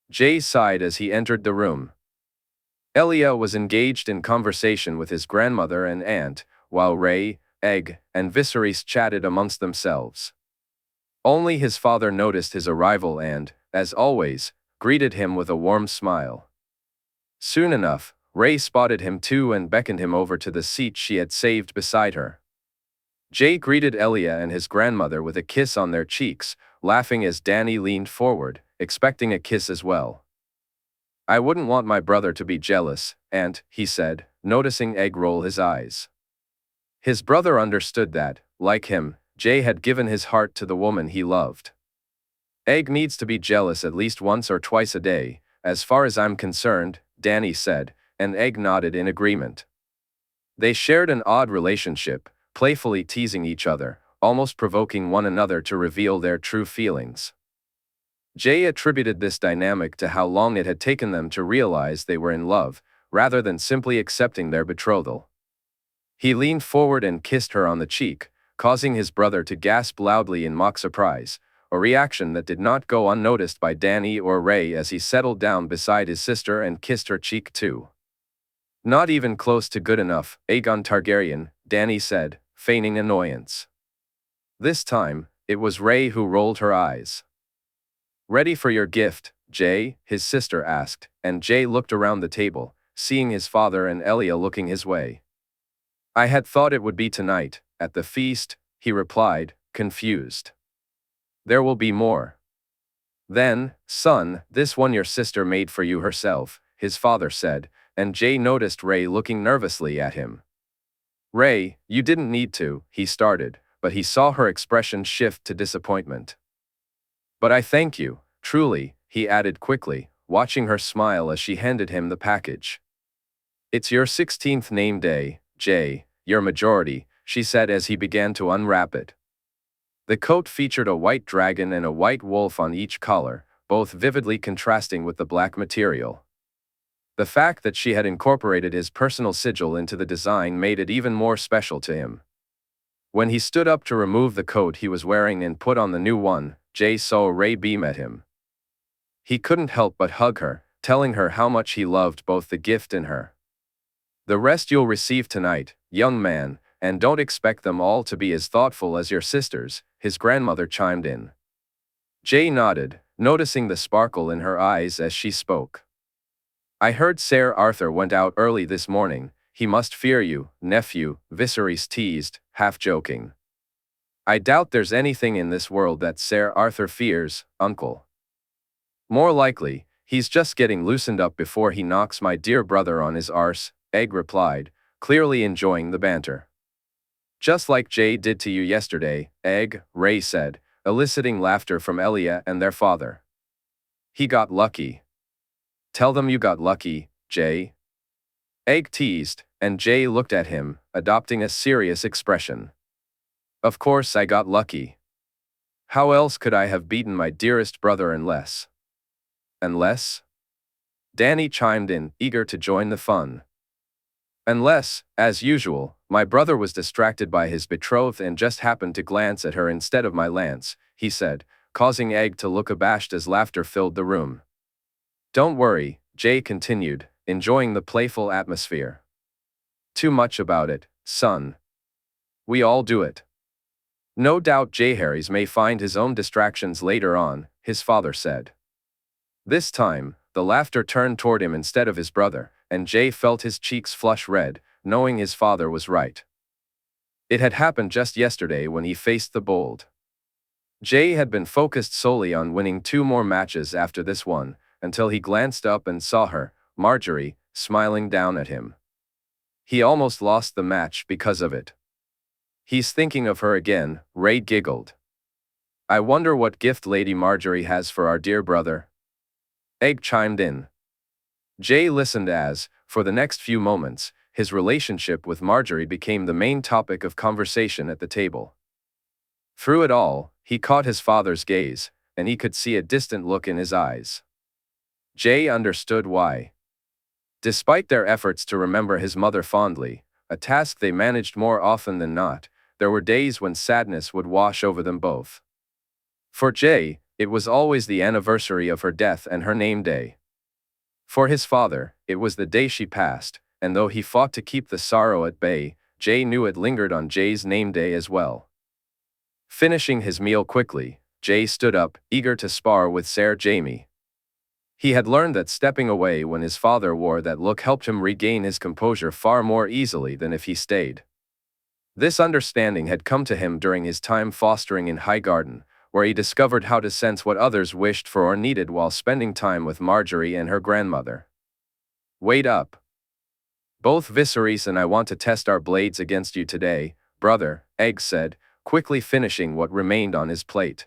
Jay sighed as he entered the room. Elia was engaged in conversation with his grandmother and aunt, while Ray, Egg, and Viserys chatted amongst themselves. Only his father noticed his arrival and, as always, greeted him with a warm smile. Soon enough, Ray spotted him too and beckoned him over to the seat she had saved beside her. Jae greeted Elia and his grandmother with a kiss on their cheeks, laughing as Dany leaned forward, expecting a kiss as well. "I wouldn't want my brother to be jealous, Aunt," he said, noticing Egg roll his eyes. His brother understood that, like him, Jae had given his heart to the woman he loved. "Egg needs to be jealous at least once or twice a day, as far as I'm concerned," Dany said, and Egg nodded in agreement. They shared an odd relationship, playfully teasing each other, almost provoking one another to reveal their true feelings. Jae attributed this dynamic to how long it had taken them to realize they were in love, rather than simply accepting their betrothal. He leaned forward and kissed her on the cheek, causing his brother to gasp loudly in mock surprise, a reaction that did not go unnoticed by Dany or Ray as he settled down beside his sister and kissed her cheek too. "Not even close to good enough, Aegon Targaryen," Dany said, feigning annoyance. This time, it was Ray who rolled her eyes. "Ready for your gift, Jae?" his sister asked, and Jae looked around the table, seeing his father and Elia looking his way. "I had thought it would be tonight, at the feast," he replied, confused. "There will be more." "Then, son, this one your sister made for you herself," his father said, and Jae noticed Ray looking nervously at him. "Ray, you didn't need to," he started, but he saw her expression shift to disappointment. "But I thank you, truly," he added quickly, watching her smile as she handed him the package. "It's your 16th name day, Jae, your majority," she said as he began to unwrap it. The coat featured a white dragon and a white wolf on each collar, both vividly contrasting with the black material. The fact that she had incorporated his personal sigil into the design made it even more special to him. When he stood up to remove the coat he was wearing and put on the new one, Jae saw Ray beam at him. He couldn't help but hug her, telling her how much he loved both the gift and her. "The rest you'll receive tonight, young man, and don't expect them all to be as thoughtful as your sisters," his grandmother chimed in. Jae nodded, noticing the sparkle in her eyes as she spoke. "I heard Ser Arthur went out early this morning. He must fear you, nephew," Viserys teased, half joking. "I doubt there's anything in this world that Ser Arthur fears, uncle. More likely, he's just getting loosened up before he knocks my dear brother on his arse," Egg replied, clearly enjoying the banter. "Just like Jae did to you yesterday, Egg," Ray said, eliciting laughter from Elia and their father. "He got lucky." "Tell them you got lucky, Jae," Egg teased, and Jae looked at him, adopting a serious expression. "Of course I got lucky. How else could I have beaten my dearest brother unless?" "Unless?" Dany chimed in, eager to join the fun. "Unless, as usual, my brother was distracted by his betrothed and just happened to glance at her instead of my lance," he said, causing Egg to look abashed as laughter filled the room. "Don't worry," Jae continued, enjoying the playful atmosphere. "Too much about it, son. We all do it. No doubt Jaehaerys may find his own distractions later on," his father said. This time, the laughter turned toward him instead of his brother, and Jae felt his cheeks flush red, knowing his father was right. It had happened just yesterday when he faced the bold. Jae had been focused solely on winning 2 more matches after this one, until he glanced up and saw her, Margaery, smiling down at him. He almost lost the match because of it. "He's thinking of her again," Ray giggled. "I wonder what gift Lady Margaery has for our dear brother?" Egg chimed in. Jae listened as, for the next few moments, his relationship with Margaery became the main topic of conversation at the table. Through it all, he caught his father's gaze, and he could see a distant look in his eyes. Jae understood why. Despite their efforts to remember his mother fondly, a task they managed more often than not, there were days when sadness would wash over them both. For Jae, it was always the anniversary of her death and her name day. For his father, it was the day she passed, and though he fought to keep the sorrow at bay, Jae knew it lingered on Jae's name day as well. Finishing his meal quickly, Jae stood up, eager to spar with Ser Jaime. He had learned that stepping away when his father wore that look helped him regain his composure far more easily than if he stayed. This understanding had come to him during his time fostering in Highgarden, where he discovered how to sense what others wished for or needed while spending time with Margaery and her grandmother. "Wait up. Both Viserys and I want to test our blades against you today, brother," Egg said, quickly finishing what remained on his plate.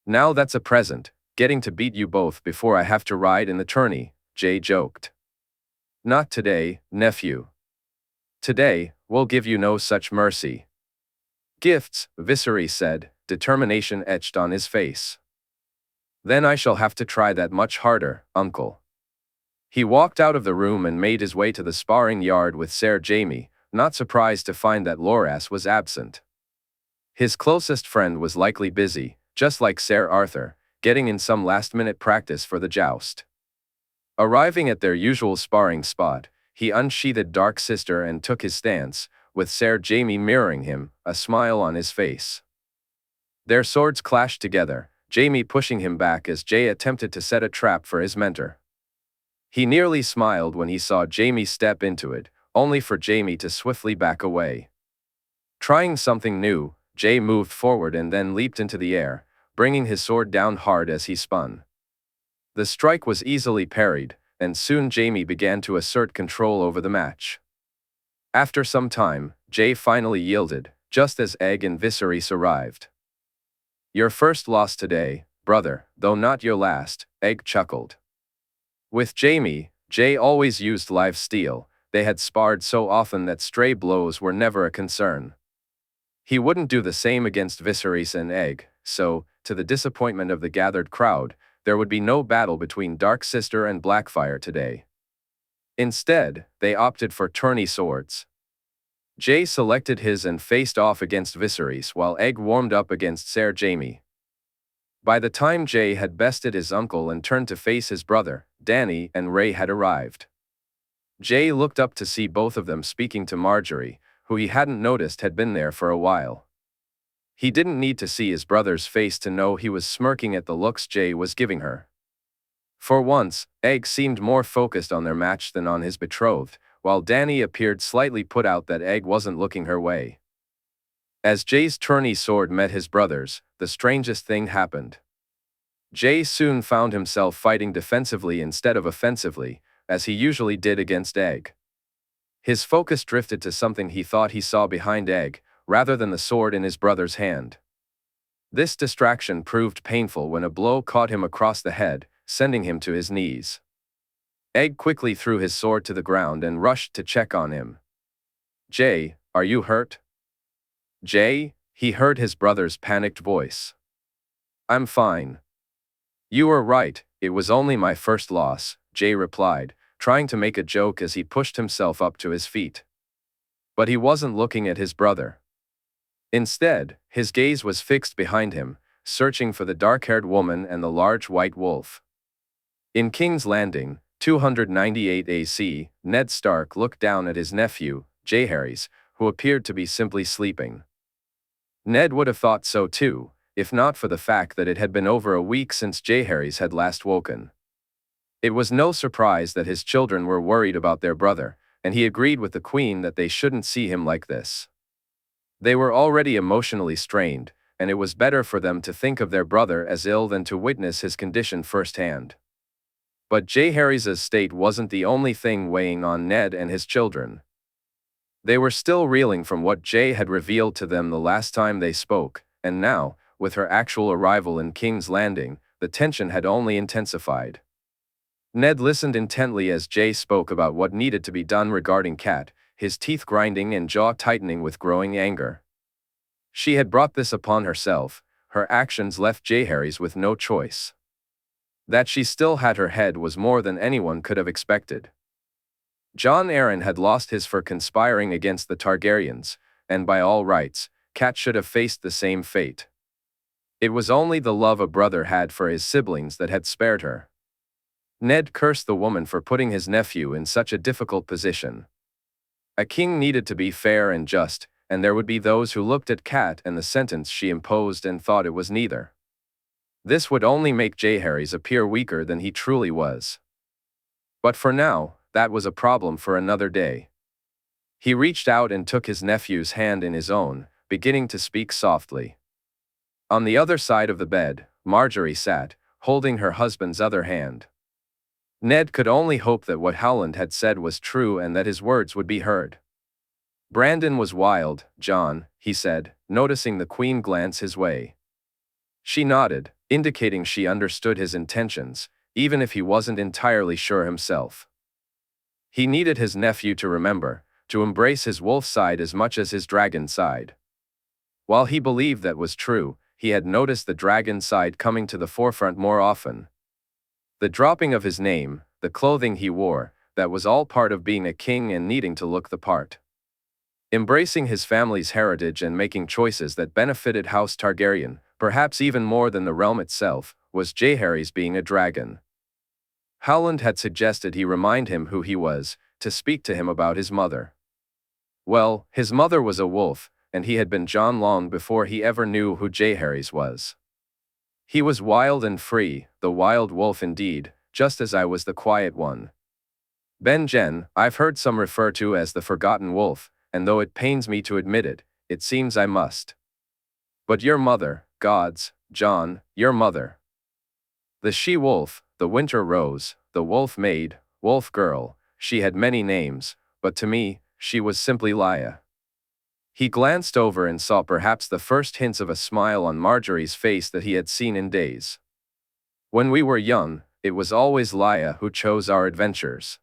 "Now that's a present, getting to beat you both before I have to ride in the tourney," Jay joked. "Not today, nephew. Today, we'll give you no such mercy." "Gifts," Viserys said, determination etched on his face. "Then I shall have to try that much harder, uncle." He walked out of the room and made his way to the sparring yard with Ser Jaime, not surprised to find that Loras was absent. His closest friend was likely busy, just like Ser Arthur, getting in some last-minute practice for the joust. Arriving at their usual sparring spot, he unsheathed Dark Sister and took his stance, with Ser Jaime mirroring him, a smile on his face. Their swords clashed together, Jaime pushing him back as Jay attempted to set a trap for his mentor. He nearly smiled when he saw Jaime step into it, only for Jaime to swiftly back away. Trying something new, Jay moved forward and then leaped into the air, bringing his sword down hard as he spun. The strike was easily parried, and soon Jaime began to assert control over the match. After some time, Jay finally yielded, just as Egg and Viserys arrived. "Your first loss today, brother, though not your last," Egg chuckled. With Jaime, Jay always used live steel. They had sparred so often that stray blows were never a concern. He wouldn't do the same against Viserys and Egg, so, to the disappointment of the gathered crowd, there would be no battle between Dark Sister and Blackfyre today. Instead, they opted for tourney swords. Jay selected his and faced off against Viserys while Egg warmed up against Ser Jaime. By the time Jay had bested his uncle and turned to face his brother, Dany and Ray had arrived. Jay looked up to see both of them speaking to Margaery, who he hadn't noticed had been there for a while. He didn't need to see his brother's face to know he was smirking at the looks Jay was giving her. For once, Egg seemed more focused on their match than on his betrothed, while Dany appeared slightly put out that Egg wasn't looking her way. As Jay's tourney sword met his brother's, the strangest thing happened. Jay soon found himself fighting defensively instead of offensively, as he usually did against Egg. His focus drifted to something he thought he saw behind Egg, rather than the sword in his brother's hand. This distraction proved painful when a blow caught him across the head, sending him to his knees. Egg quickly threw his sword to the ground and rushed to check on him. "Jay, are you hurt?" "Jay?" he heard his brother's panicked voice. "I'm fine." "You were right, it was only my first loss," Jay replied, trying to make a joke as he pushed himself up to his feet. But he wasn't looking at his brother. Instead, his gaze was fixed behind him, searching for the dark-haired woman and the large white wolf. In King's Landing, 298 AC, Ned Stark looked down at his nephew, Jaehaerys, who appeared to be simply sleeping. Ned would have thought so too, if not for the fact that it had been over a week since Jaehaerys had last woken. It was no surprise that his children were worried about their brother, and he agreed with the Queen that they shouldn't see him like this. They were already emotionally strained, and it was better for them to think of their brother as ill than to witness his condition firsthand. But Jaehaerys' state wasn't the only thing weighing on Ned and his children. They were still reeling from what Jay had revealed to them the last time they spoke, and now, with her actual arrival in King's Landing, the tension had only intensified. Ned listened intently as Jay spoke about what needed to be done regarding Kat, his teeth grinding and jaw tightening with growing anger. She had brought this upon herself, her actions left Jaehaerys with no choice. That she still had her head was more than anyone could have expected. Jon Arryn had lost his for conspiring against the Targaryens, and by all rights, Kat should have faced the same fate. It was only the love a brother had for his siblings that had spared her. Ned cursed the woman for putting his nephew in such a difficult position. A king needed to be fair and just, and there would be those who looked at Kat and the sentence she imposed and thought it was neither. This would only make Jaehaerys appear weaker than he truly was. But for now, that was a problem for another day. He reached out and took his nephew's hand in his own, beginning to speak softly. On the other side of the bed, Margaery sat, holding her husband's other hand. Ned could only hope that what Howland had said was true and that his words would be heard. "Brandon was wild, John," he said, noticing the Queen glance his way. She nodded, indicating she understood his intentions, even if he wasn't entirely sure himself. He needed his nephew to remember, to embrace his wolf side as much as his dragon side. While he believed that was true, he had noticed the dragon side coming to the forefront more often. The dropping of his name, the clothing he wore, that was all part of being a king and needing to look the part. Embracing his family's heritage and making choices that benefited House Targaryen, perhaps even more than the realm itself, was Jaehaerys being a dragon. Howland had suggested he remind him who he was, to speak to him about his mother. Well, his mother was a wolf, and he had been John long before he ever knew who Jaehaerys was. He was wild and free, the wild wolf indeed, just as I was the quiet one. Ben-Jen, I've heard some refer to as the forgotten wolf, and though it pains me to admit it, it seems I must. But your mother, gods, John, your mother. The she-wolf, the winter rose, the wolf maid, wolf girl, she had many names, but to me, she was simply Lya. He glanced over and saw perhaps the first hints of a smile on Margaery's face that he had seen in days. When we were young, it was always Lya who chose our adventures.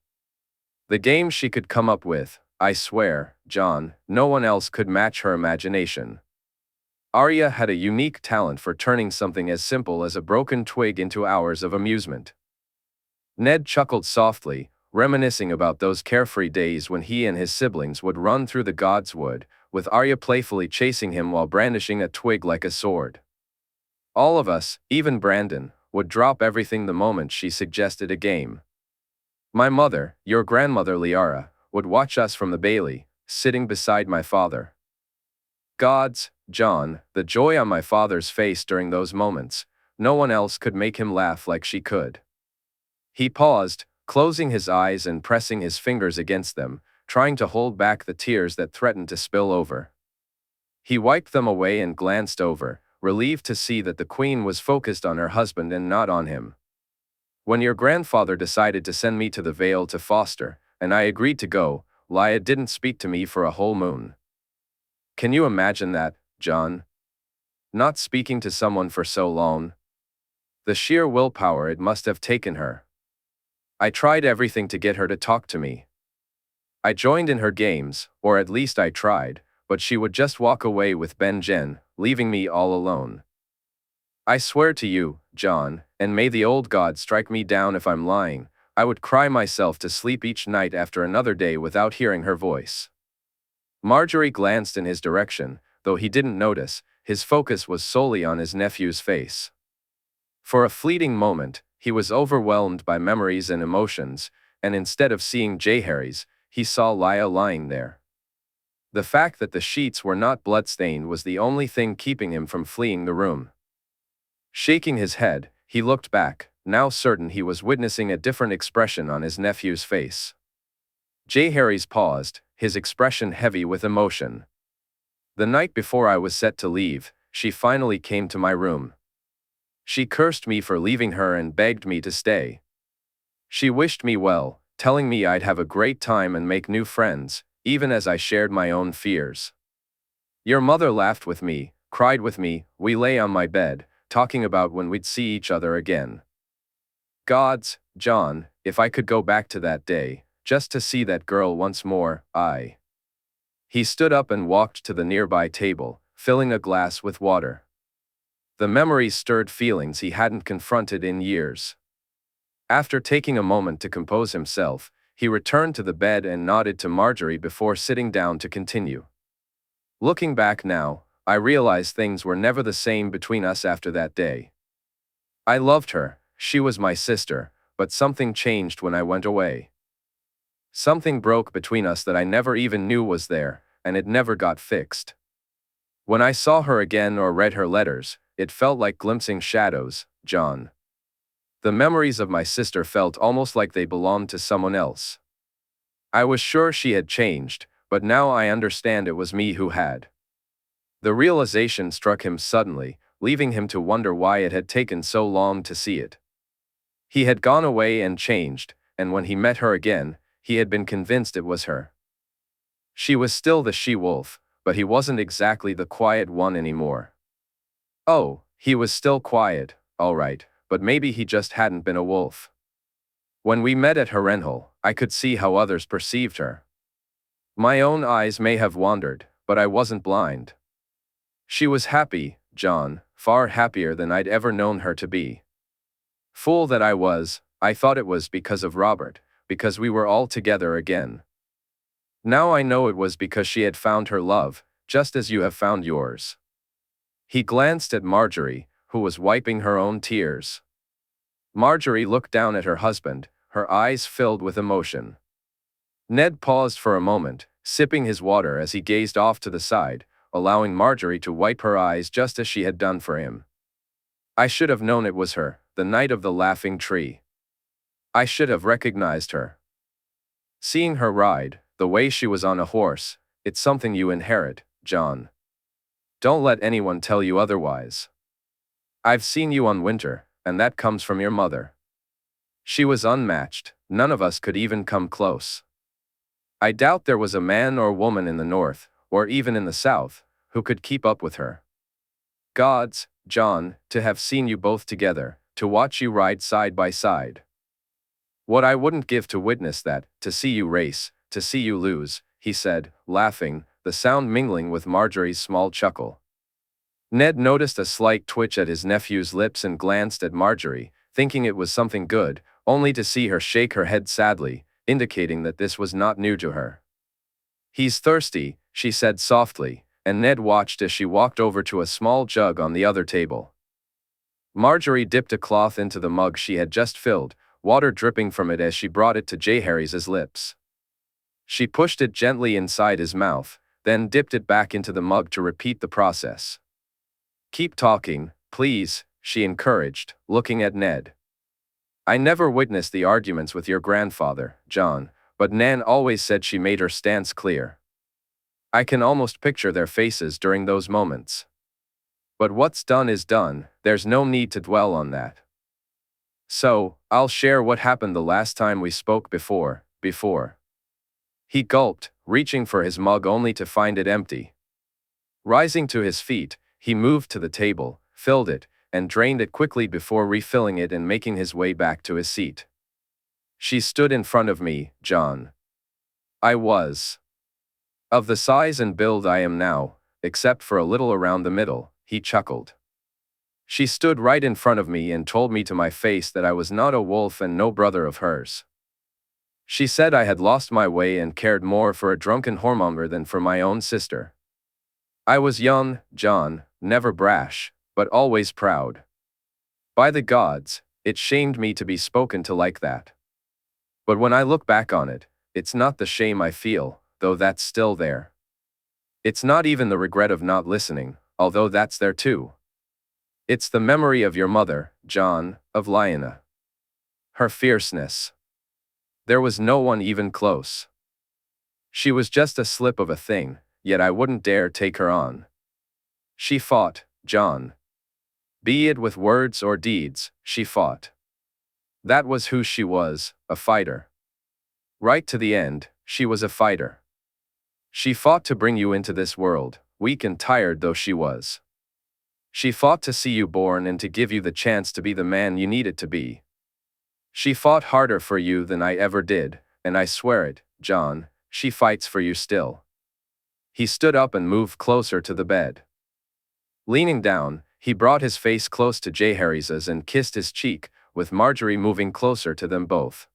The games she could come up with, I swear, John, no one else could match her imagination. Arya had a unique talent for turning something as simple as a broken twig into hours of amusement. Ned chuckled softly, reminiscing about those carefree days when he and his siblings would run through the God's Wood, with Arya playfully chasing him while brandishing a twig like a sword. All of us, even Brandon, would drop everything the moment she suggested a game. My mother, your grandmother Liara, would watch us from the bailey, sitting beside my father. Gods, John, the joy on my father's face during those moments, no one else could make him laugh like she could. He paused, closing his eyes and pressing his fingers against them, trying to hold back the tears that threatened to spill over. He wiped them away and glanced over, relieved to see that the Queen was focused on her husband and not on him. When your grandfather decided to send me to the Vale to foster, and I agreed to go, Lya didn't speak to me for a whole moon. Can you imagine that, John? Not speaking to someone for so long? The sheer willpower it must have taken her. I tried everything to get her to talk to me. I joined in her games, or at least I tried, but she would just walk away with Ben-Jen, leaving me all alone. I swear to you, John, and may the old God strike me down if I'm lying, I would cry myself to sleep each night after another day without hearing her voice. Margaery glanced in his direction, though he didn't notice, his focus was solely on his nephew's face. For a fleeting moment, he was overwhelmed by memories and emotions, and instead of seeing Jaehaerys, he saw Lya lying there. The fact that the sheets were not bloodstained was the only thing keeping him from fleeing the room. Shaking his head, he looked back, now certain he was witnessing a different expression on his nephew's face. Jaehaerys paused, his expression heavy with emotion. The night before I was set to leave, she finally came to my room. She cursed me for leaving her and begged me to stay. She wished me well, telling me I'd have a great time and make new friends, even as I shared my own fears. Your mother laughed with me, cried with me, we lay on my bed, talking about when we'd see each other again. Gods, John, if I could go back to that day, just to see that girl once more, I. He stood up and walked to the nearby table, filling a glass with water. The memories stirred feelings he hadn't confronted in years. After taking a moment to compose himself, he returned to the bed and nodded to Margaery before sitting down to continue. Looking back now, I realize things were never the same between us after that day. I loved her, she was my sister, but something changed when I went away. Something broke between us that I never even knew was there, and it never got fixed. When I saw her again or read her letters, it felt like glimpsing shadows, Jon. The memories of my sister felt almost like they belonged to someone else. I was sure she had changed, but now I understand it was me who had. The realization struck him suddenly, leaving him to wonder why it had taken so long to see it. He had gone away and changed, and when he met her again, he had been convinced it was her. She was still the she-wolf, but he wasn't exactly the quiet one anymore. Oh, he was still quiet, all right, but maybe he just hadn't been a wolf. When we met at Harrenhal, I could see how others perceived her. My own eyes may have wandered, but I wasn't blind. She was happy, Jon, far happier than I'd ever known her to be. Fool that I was, I thought it was because of Robert, because we were all together again. Now I know it was because she had found her love, just as you have found yours. He glanced at Margaery, who was wiping her own tears. Margaery looked down at her husband, her eyes filled with emotion. Ned paused for a moment, sipping his water as he gazed off to the side, allowing Margaery to wipe her eyes just as she had done for him. I should have known it was her, the Knight of the Laughing Tree. I should have recognized her. Seeing her ride, the way she was on a horse, it's something you inherit, Jon. Don't let anyone tell you otherwise. I've seen you on Winter, and that comes from your mother. She was unmatched, none of us could even come close. I doubt there was a man or woman in the north, or even in the south, who could keep up with her. Gods, Jon, to have seen you both together, to watch you ride side by side. What I wouldn't give to witness that, to see you race, to see you lose, he said, laughing, the sound mingling with Margaery's small chuckle. Ned noticed a slight twitch at his nephew's lips and glanced at Margaery, thinking it was something good, only to see her shake her head sadly, indicating that this was not new to her. He's thirsty, she said softly, and Ned watched as she walked over to a small jug on the other table. Margaery dipped a cloth into the mug she had just filled, water dripping from it as she brought it to Jaehaerys' lips. She pushed it gently inside his mouth, then dipped it back into the mug to repeat the process. Keep talking, please, she encouraged, looking at Ned. I never witnessed the arguments with your grandfather, Jon, but Nan always said she made her stance clear. I can almost picture their faces during those moments. But what's done is done, there's no need to dwell on that. So, I'll share what happened the last time we spoke before. He gulped, reaching for his mug only to find it empty. Rising to his feet, he moved to the table, filled it, and drained it quickly before refilling it and making his way back to his seat. She stood in front of me, Jon. I was of the size and build I am now, except for a little around the middle, he chuckled. She stood right in front of me and told me to my face that I was not a wolf and no brother of hers. She said I had lost my way and cared more for a drunken whoremonger than for my own sister. I was young, Jon, never brash, but always proud. By the gods, it shamed me to be spoken to like that. But when I look back on it, it's not the shame I feel, though that's still there. It's not even the regret of not listening, although that's there too. It's the memory of your mother, Jon, of Lyanna. Her fierceness. There was no one even close. She was just a slip of a thing, yet I wouldn't dare take her on. She fought, Jon. Be it with words or deeds, she fought. That was who she was, a fighter. Right to the end, she was a fighter. She fought to bring you into this world, weak and tired though she was. She fought to see you born and to give you the chance to be the man you needed to be. She fought harder for you than I ever did, and I swear it, Jon, she fights for you still. He stood up and moved closer to the bed. Leaning down, he brought his face close to Jaehaerys's and kissed his cheek, with Margaery moving closer to them both.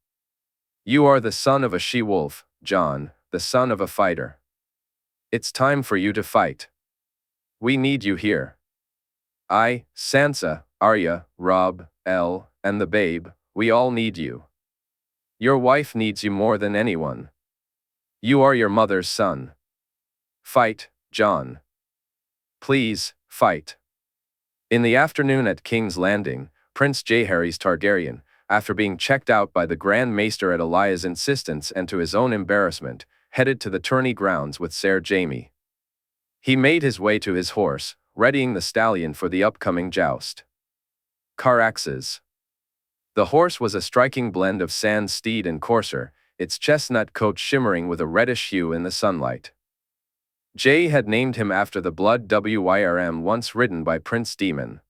You are the son of a she-wolf, Jon, the son of a fighter. It's time for you to fight. We need you here. I, Sansa, Arya, Robb, Elle, and the babe, we all need you. Your wife needs you more than anyone. You are your mother's son. Fight, Jon. Please, fight. In the afternoon at King's Landing, Prince Jaehaerys Targaryen, after being checked out by the Grand Maester at Elaya's insistence and to his own embarrassment, headed to the tourney grounds with Ser Jaime. He made his way to his horse, readying the stallion for the upcoming joust. Caraxes. The horse was a striking blend of sand steed and courser, its chestnut coat shimmering with a reddish hue in the sunlight. Jay had named him after the blood Wyrm once ridden by Prince Daemon.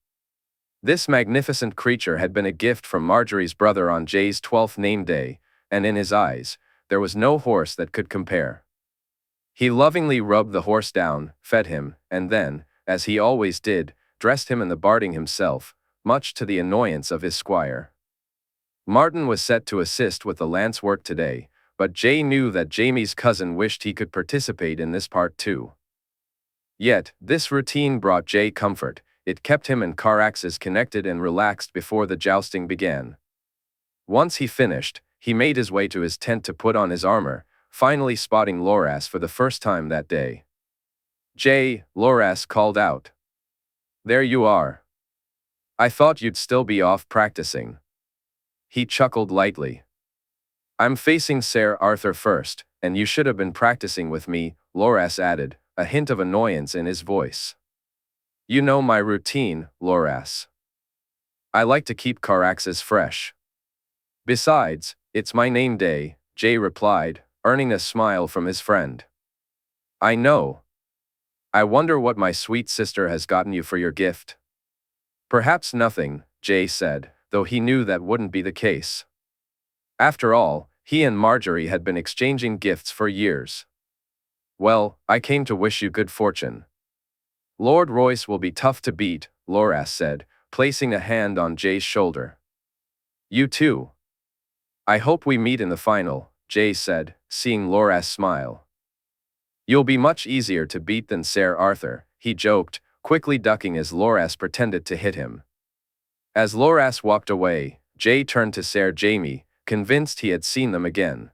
This magnificent creature had been a gift from Margaery's brother on Jay's 12th name day, and in his eyes, there was no horse that could compare. He lovingly rubbed the horse down, fed him, and then, as he always did, dressed him in the barding himself, much to the annoyance of his squire. Martin was set to assist with the lance work today, but Jay knew that Jaime's cousin wished he could participate in this part too. Yet, this routine brought Jay comfort. It kept him and Caraxes connected and relaxed before the jousting began. Once he finished, he made his way to his tent to put on his armor, finally spotting Loras for the first time that day. "Jay," Loras called out. "There you are. I thought you'd still be off practicing." He chuckled lightly. "I'm facing Ser Arthur first, and you should have been practicing with me," Loras added, a hint of annoyance in his voice. "You know my routine, Loras. I like to keep Caraxes fresh." "Besides, it's my name day," Jay replied, earning a smile from his friend. "I know. I wonder what my sweet sister has gotten you for your gift." "Perhaps nothing," Jay said, though he knew that wouldn't be the case. After all, he and Margaery had been exchanging gifts for years. "Well, I came to wish you good fortune." "Lord Royce will be tough to beat," Loras said, placing a hand on Jay's shoulder. "You too." "I hope we meet in the final," Jay said, seeing Loras smile. "You'll be much easier to beat than Ser Arthur," he joked, quickly ducking as Loras pretended to hit him. As Loras walked away, Jay turned to Ser Jaime, convinced he had seen them again.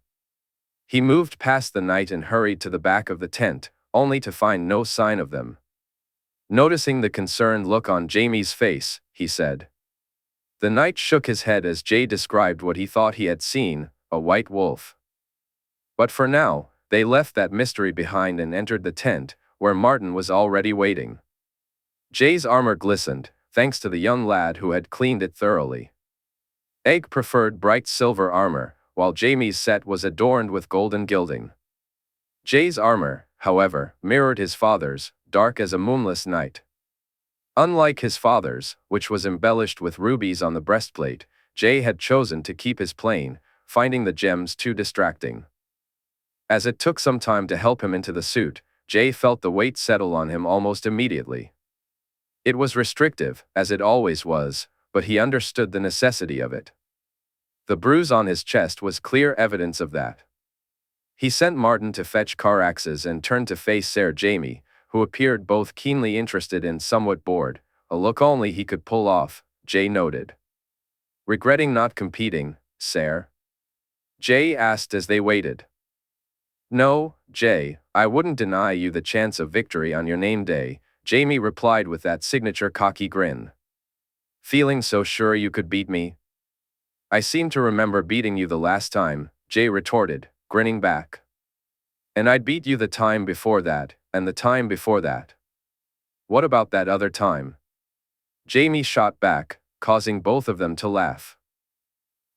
He moved past the knight and hurried to the back of the tent, only to find no sign of them. Noticing the concerned look on Jaime's face, he said. The knight shook his head as Jay described what he thought he had seen, a white wolf. But for now, they left that mystery behind and entered the tent, where Martin was already waiting. Jay's armor glistened, thanks to the young lad who had cleaned it thoroughly. Egg preferred bright silver armor, while Jaime's set was adorned with golden gilding. Jay's armor, however, mirrored his father's, dark as a moonless night. Unlike his father's, which was embellished with rubies on the breastplate, Jay had chosen to keep his plain, finding the gems too distracting. As it took some time to help him into the suit, Jay felt the weight settle on him almost immediately. It was restrictive, as it always was, but he understood the necessity of it. The bruise on his chest was clear evidence of that. He sent Martin to fetch Caraxes and turned to face Ser Jaime, who appeared both keenly interested and somewhat bored, a look only he could pull off, Jay noted. "Regretting not competing, Ser?" Jay asked as they waited. "No, Jay, I wouldn't deny you the chance of victory on your name day," Jaime replied with that signature cocky grin. "Feeling so sure you could beat me?" "I seem to remember beating you the last time," Jay retorted, grinning back. "And I'd beat you the time before that, and the time before that." "What about that other time?" Jaime shot back, causing both of them to laugh.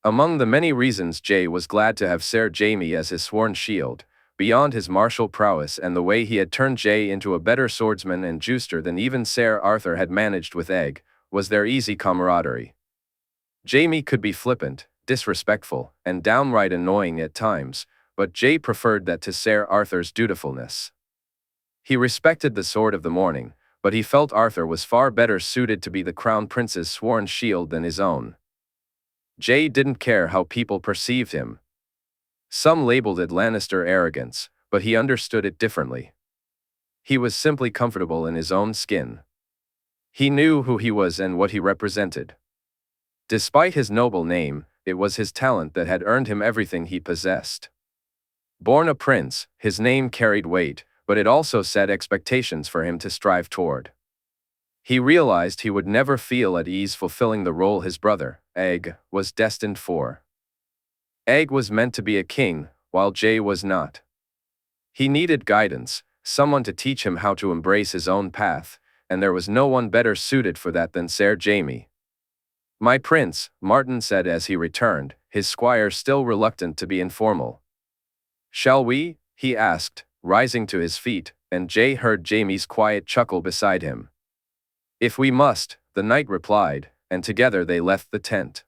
Among the many reasons Jay was glad to have Ser Jaime as his sworn shield, beyond his martial prowess and the way he had turned Jay into a better swordsman and juster than even Ser Arthur had managed with Egg, was their easy camaraderie. Jaime could be flippant, disrespectful, and downright annoying at times, but Jay preferred that to Ser Arthur's dutifulness. He respected the Sword of the Morning, but he felt Arthur was far better suited to be the Crown Prince's sworn shield than his own. Jay didn't care how people perceived him. Some labeled it Lannister arrogance, but he understood it differently. He was simply comfortable in his own skin. He knew who he was and what he represented. Despite his noble name, it was his talent that had earned him everything he possessed. Born a prince, his name carried weight, but it also set expectations for him to strive toward. He realized he would never feel at ease fulfilling the role his brother, Aeg, was destined for. Aeg was meant to be a king, while Jae was not. He needed guidance, someone to teach him how to embrace his own path, and there was no one better suited for that than Ser Jaime. "My prince," Martin said as he returned, his squire still reluctant to be informal. "Shall we?" he asked, rising to his feet, and Jae heard Jaime's quiet chuckle beside him. "If we must," the knight replied, and together they left the tent.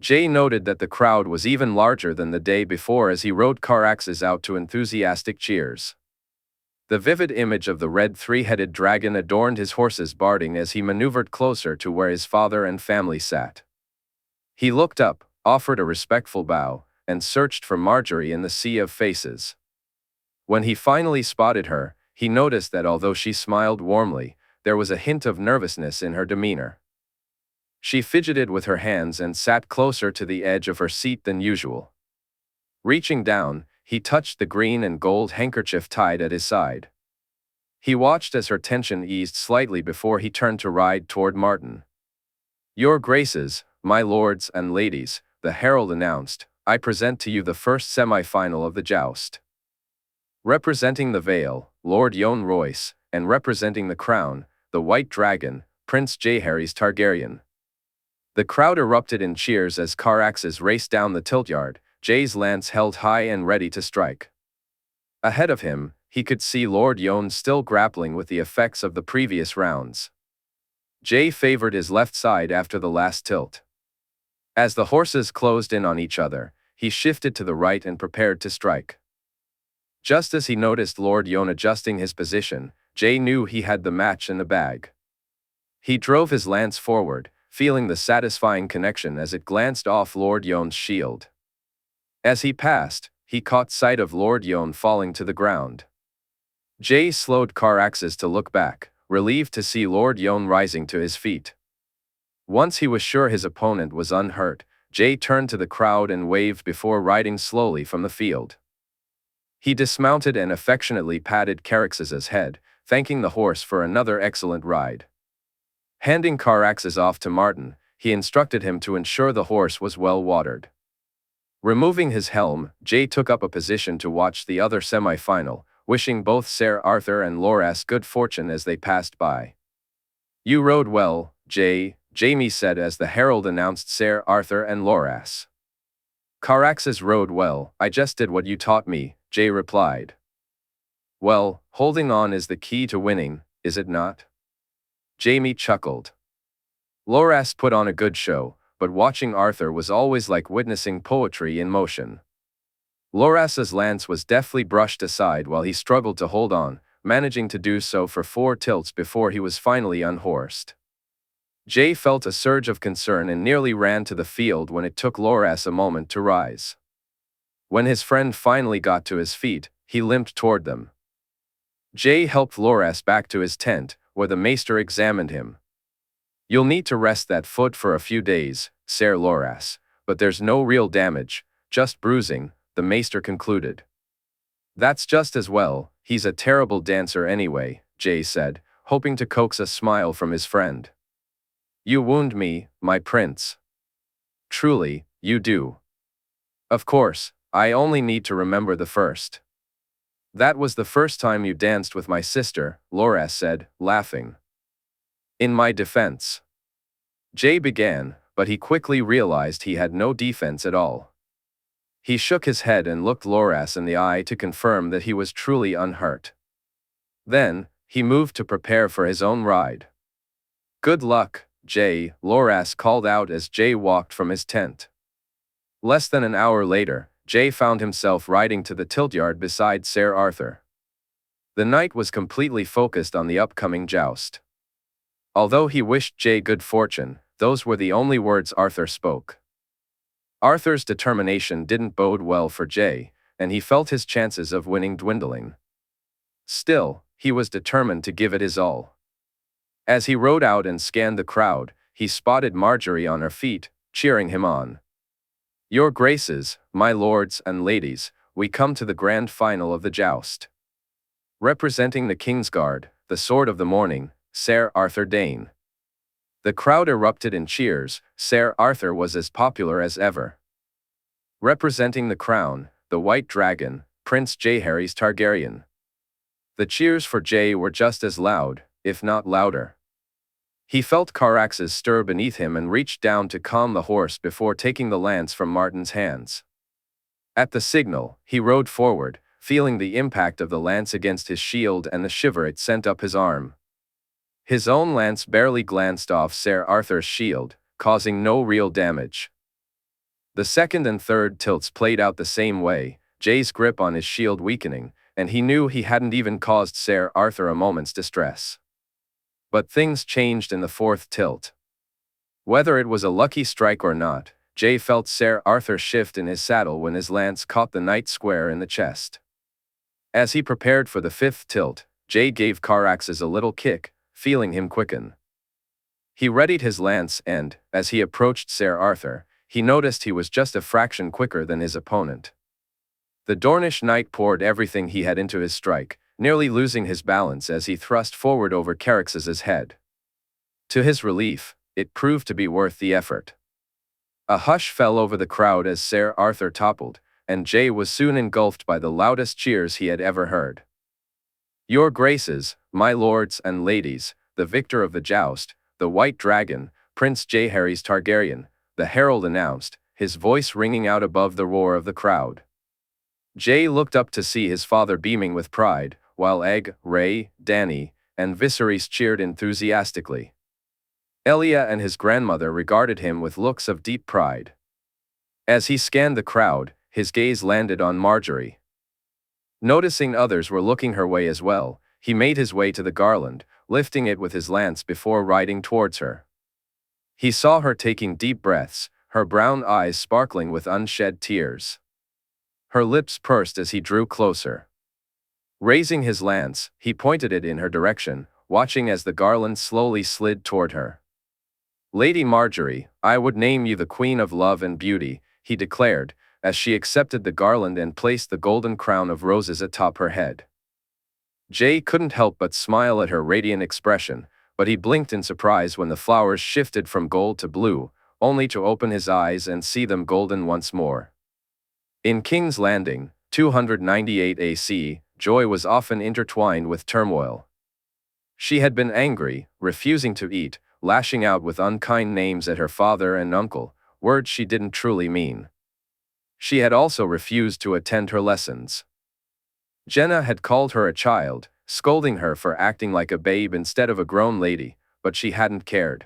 Jae noted that the crowd was even larger than the day before as he rode Caraxes out to enthusiastic cheers. The vivid image of the red three-headed dragon adorned his horse's barding as he maneuvered closer to where his father and family sat. He looked up, offered a respectful bow, and searched for Margaery in the sea of faces. When he finally spotted her, he noticed that although she smiled warmly, there was a hint of nervousness in her demeanor. She fidgeted with her hands and sat closer to the edge of her seat than usual. Reaching down, he touched the green and gold handkerchief tied at his side. He watched as her tension eased slightly before he turned to ride toward Martin. "Your graces, my lords and ladies," the herald announced, "I present to you the first semi-final of the joust. Representing the Vale, Lord Yohn Royce, and representing the crown, the White Dragon, Prince Jaehaerys Targaryen." The crowd erupted in cheers as Caraxes raced down the tiltyard, Jae's lance held high and ready to strike. Ahead of him, he could see Lord Yohn still grappling with the effects of the previous rounds. Jae favored his left side after the last tilt. As the horses closed in on each other, he shifted to the right and prepared to strike. Just as he noticed Lord Yohn adjusting his position, Jae knew he had the match in the bag. He drove his lance forward, feeling the satisfying connection as it glanced off Lord Yohn's shield. As he passed, he caught sight of Lord Yohn falling to the ground. Jae slowed Caraxes to look back, relieved to see Lord Yohn rising to his feet. Once he was sure his opponent was unhurt, Jae turned to the crowd and waved before riding slowly from the field. He dismounted and affectionately patted Caraxes's head, thanking the horse for another excellent ride. Handing Caraxes off to Martin, he instructed him to ensure the horse was well watered. Removing his helm, Jae took up a position to watch the other semi-final, wishing both Ser Arthur and Loras good fortune as they passed by. "You rode well, Jae," Jaime said as the herald announced Ser Arthur and Loras. "Caraxes rode well, I just did what you taught me," Jae replied. "Well, holding on is the key to winning, is it not?" Jaime chuckled. Loras put on a good show, but watching Arthur was always like witnessing poetry in motion. Loras's lance was deftly brushed aside while he struggled to hold on, managing to do so for 4 tilts before he was finally unhorsed. Jae felt a surge of concern and nearly ran to the field when it took Loras a moment to rise. When his friend finally got to his feet, he limped toward them. Jae helped Loras back to his tent, where the maester examined him. "You'll need to rest that foot for a few days, Ser Loras, but there's no real damage, just bruising," the maester concluded. "That's just as well, he's a terrible dancer anyway," Jae said, hoping to coax a smile from his friend. "You wound me, my prince." "Truly, you do." "Of course, I only need to remember the first." "That was the first time you danced with my sister," Loras said, laughing. "In my defense." Jae began, but he quickly realized he had no defense at all. He shook his head and looked Loras in the eye to confirm that he was truly unhurt. Then, he moved to prepare for his own ride. "Good luck, Jae," Loras called out as Jae walked from his tent. Less than an hour later, Jae found himself riding to the tiltyard beside Ser Arthur. The knight was completely focused on the upcoming joust. Although he wished Jae good fortune, those were the only words Arthur spoke. Arthur's determination didn't bode well for Jae, and he felt his chances of winning dwindling. Still, he was determined to give it his all. As he rode out and scanned the crowd, he spotted Margaery on her feet, cheering him on. "Your graces, my lords and ladies, we come to the grand final of the joust. Representing the Kingsguard, the Sword of the Morning, Ser Arthur Dayne. The crowd erupted in cheers. Ser Arthur was as popular as ever. Representing the crown, the White Dragon, Prince Jaehaerys Targaryen. The cheers for Jay were just as loud, if not louder. He felt Caraxes stir beneath him and reached down to calm the horse before taking the lance from Martin's hands. At the signal, he rode forward, feeling the impact of the lance against his shield and the shiver it sent up his arm. His own lance barely glanced off Ser Arthur's shield, causing no real damage. The second and third tilts played out the same way, Jay's grip on his shield weakening, and he knew he hadn't even caused Ser Arthur a moment's distress. But things changed in the fourth tilt. Whether it was a lucky strike or not, Jay felt Ser Arthur shift in his saddle when his lance caught the knight square in the chest. As he prepared for the fifth tilt, Jay gave Caraxes a little kick, feeling him quicken. He readied his lance and, as he approached Ser Arthur, he noticed he was just a fraction quicker than his opponent. The Dornish knight poured everything he had into his strike, nearly losing his balance as he thrust forward over Caraxes's head. To his relief, it proved to be worth the effort. A hush fell over the crowd as Ser Arthur toppled, and Jay was soon engulfed by the loudest cheers he had ever heard. "Your graces, my lords and ladies, the victor of the joust, the White Dragon, Prince Jaehaerys Targaryen," the herald announced, his voice ringing out above the roar of the crowd. Jay looked up to see his father beaming with pride, while Egg, Ray, Dany, and Viserys cheered enthusiastically. Elia and his grandmother regarded him with looks of deep pride. As he scanned the crowd, his gaze landed on Margaery. Noticing others were looking her way as well, he made his way to the garland, lifting it with his lance before riding towards her. He saw her taking deep breaths, her brown eyes sparkling with unshed tears. Her lips pursed as he drew closer. Raising his lance, he pointed it in her direction, watching as the garland slowly slid toward her. "Lady Margaery, I would name you the Queen of Love and Beauty," he declared, as she accepted the garland and placed the golden crown of roses atop her head. Jay couldn't help but smile at her radiant expression, but he blinked in surprise when the flowers shifted from gold to blue, only to open his eyes and see them golden once more. In King's Landing, 298 AC, joy was often intertwined with turmoil. She had been angry, refusing to eat, lashing out with unkind names at her father and uncle, words she didn't truly mean. She had also refused to attend her lessons. Jenna had called her a child, scolding her for acting like a babe instead of a grown lady, but she hadn't cared.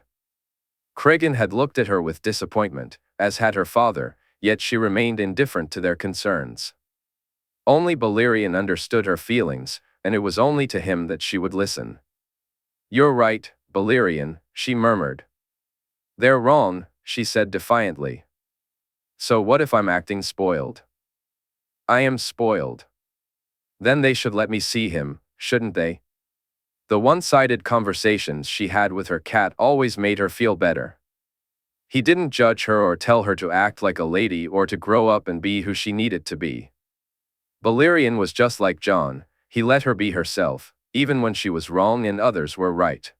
Cregan had looked at her with disappointment, as had her father, yet she remained indifferent to their concerns. Only Balerion understood her feelings, and it was only to him that she would listen. "You're right, Balerion," she murmured. "They're wrong," she said defiantly. "So what if I'm acting spoiled?" "I am spoiled." "Then they should let me see him, shouldn't they?" The one-sided conversations she had with her cat always made her feel better. He didn't judge her or tell her to act like a lady or to grow up and be who she needed to be. Balerion was just like Jon, he let her be herself, even when she was wrong and others were right.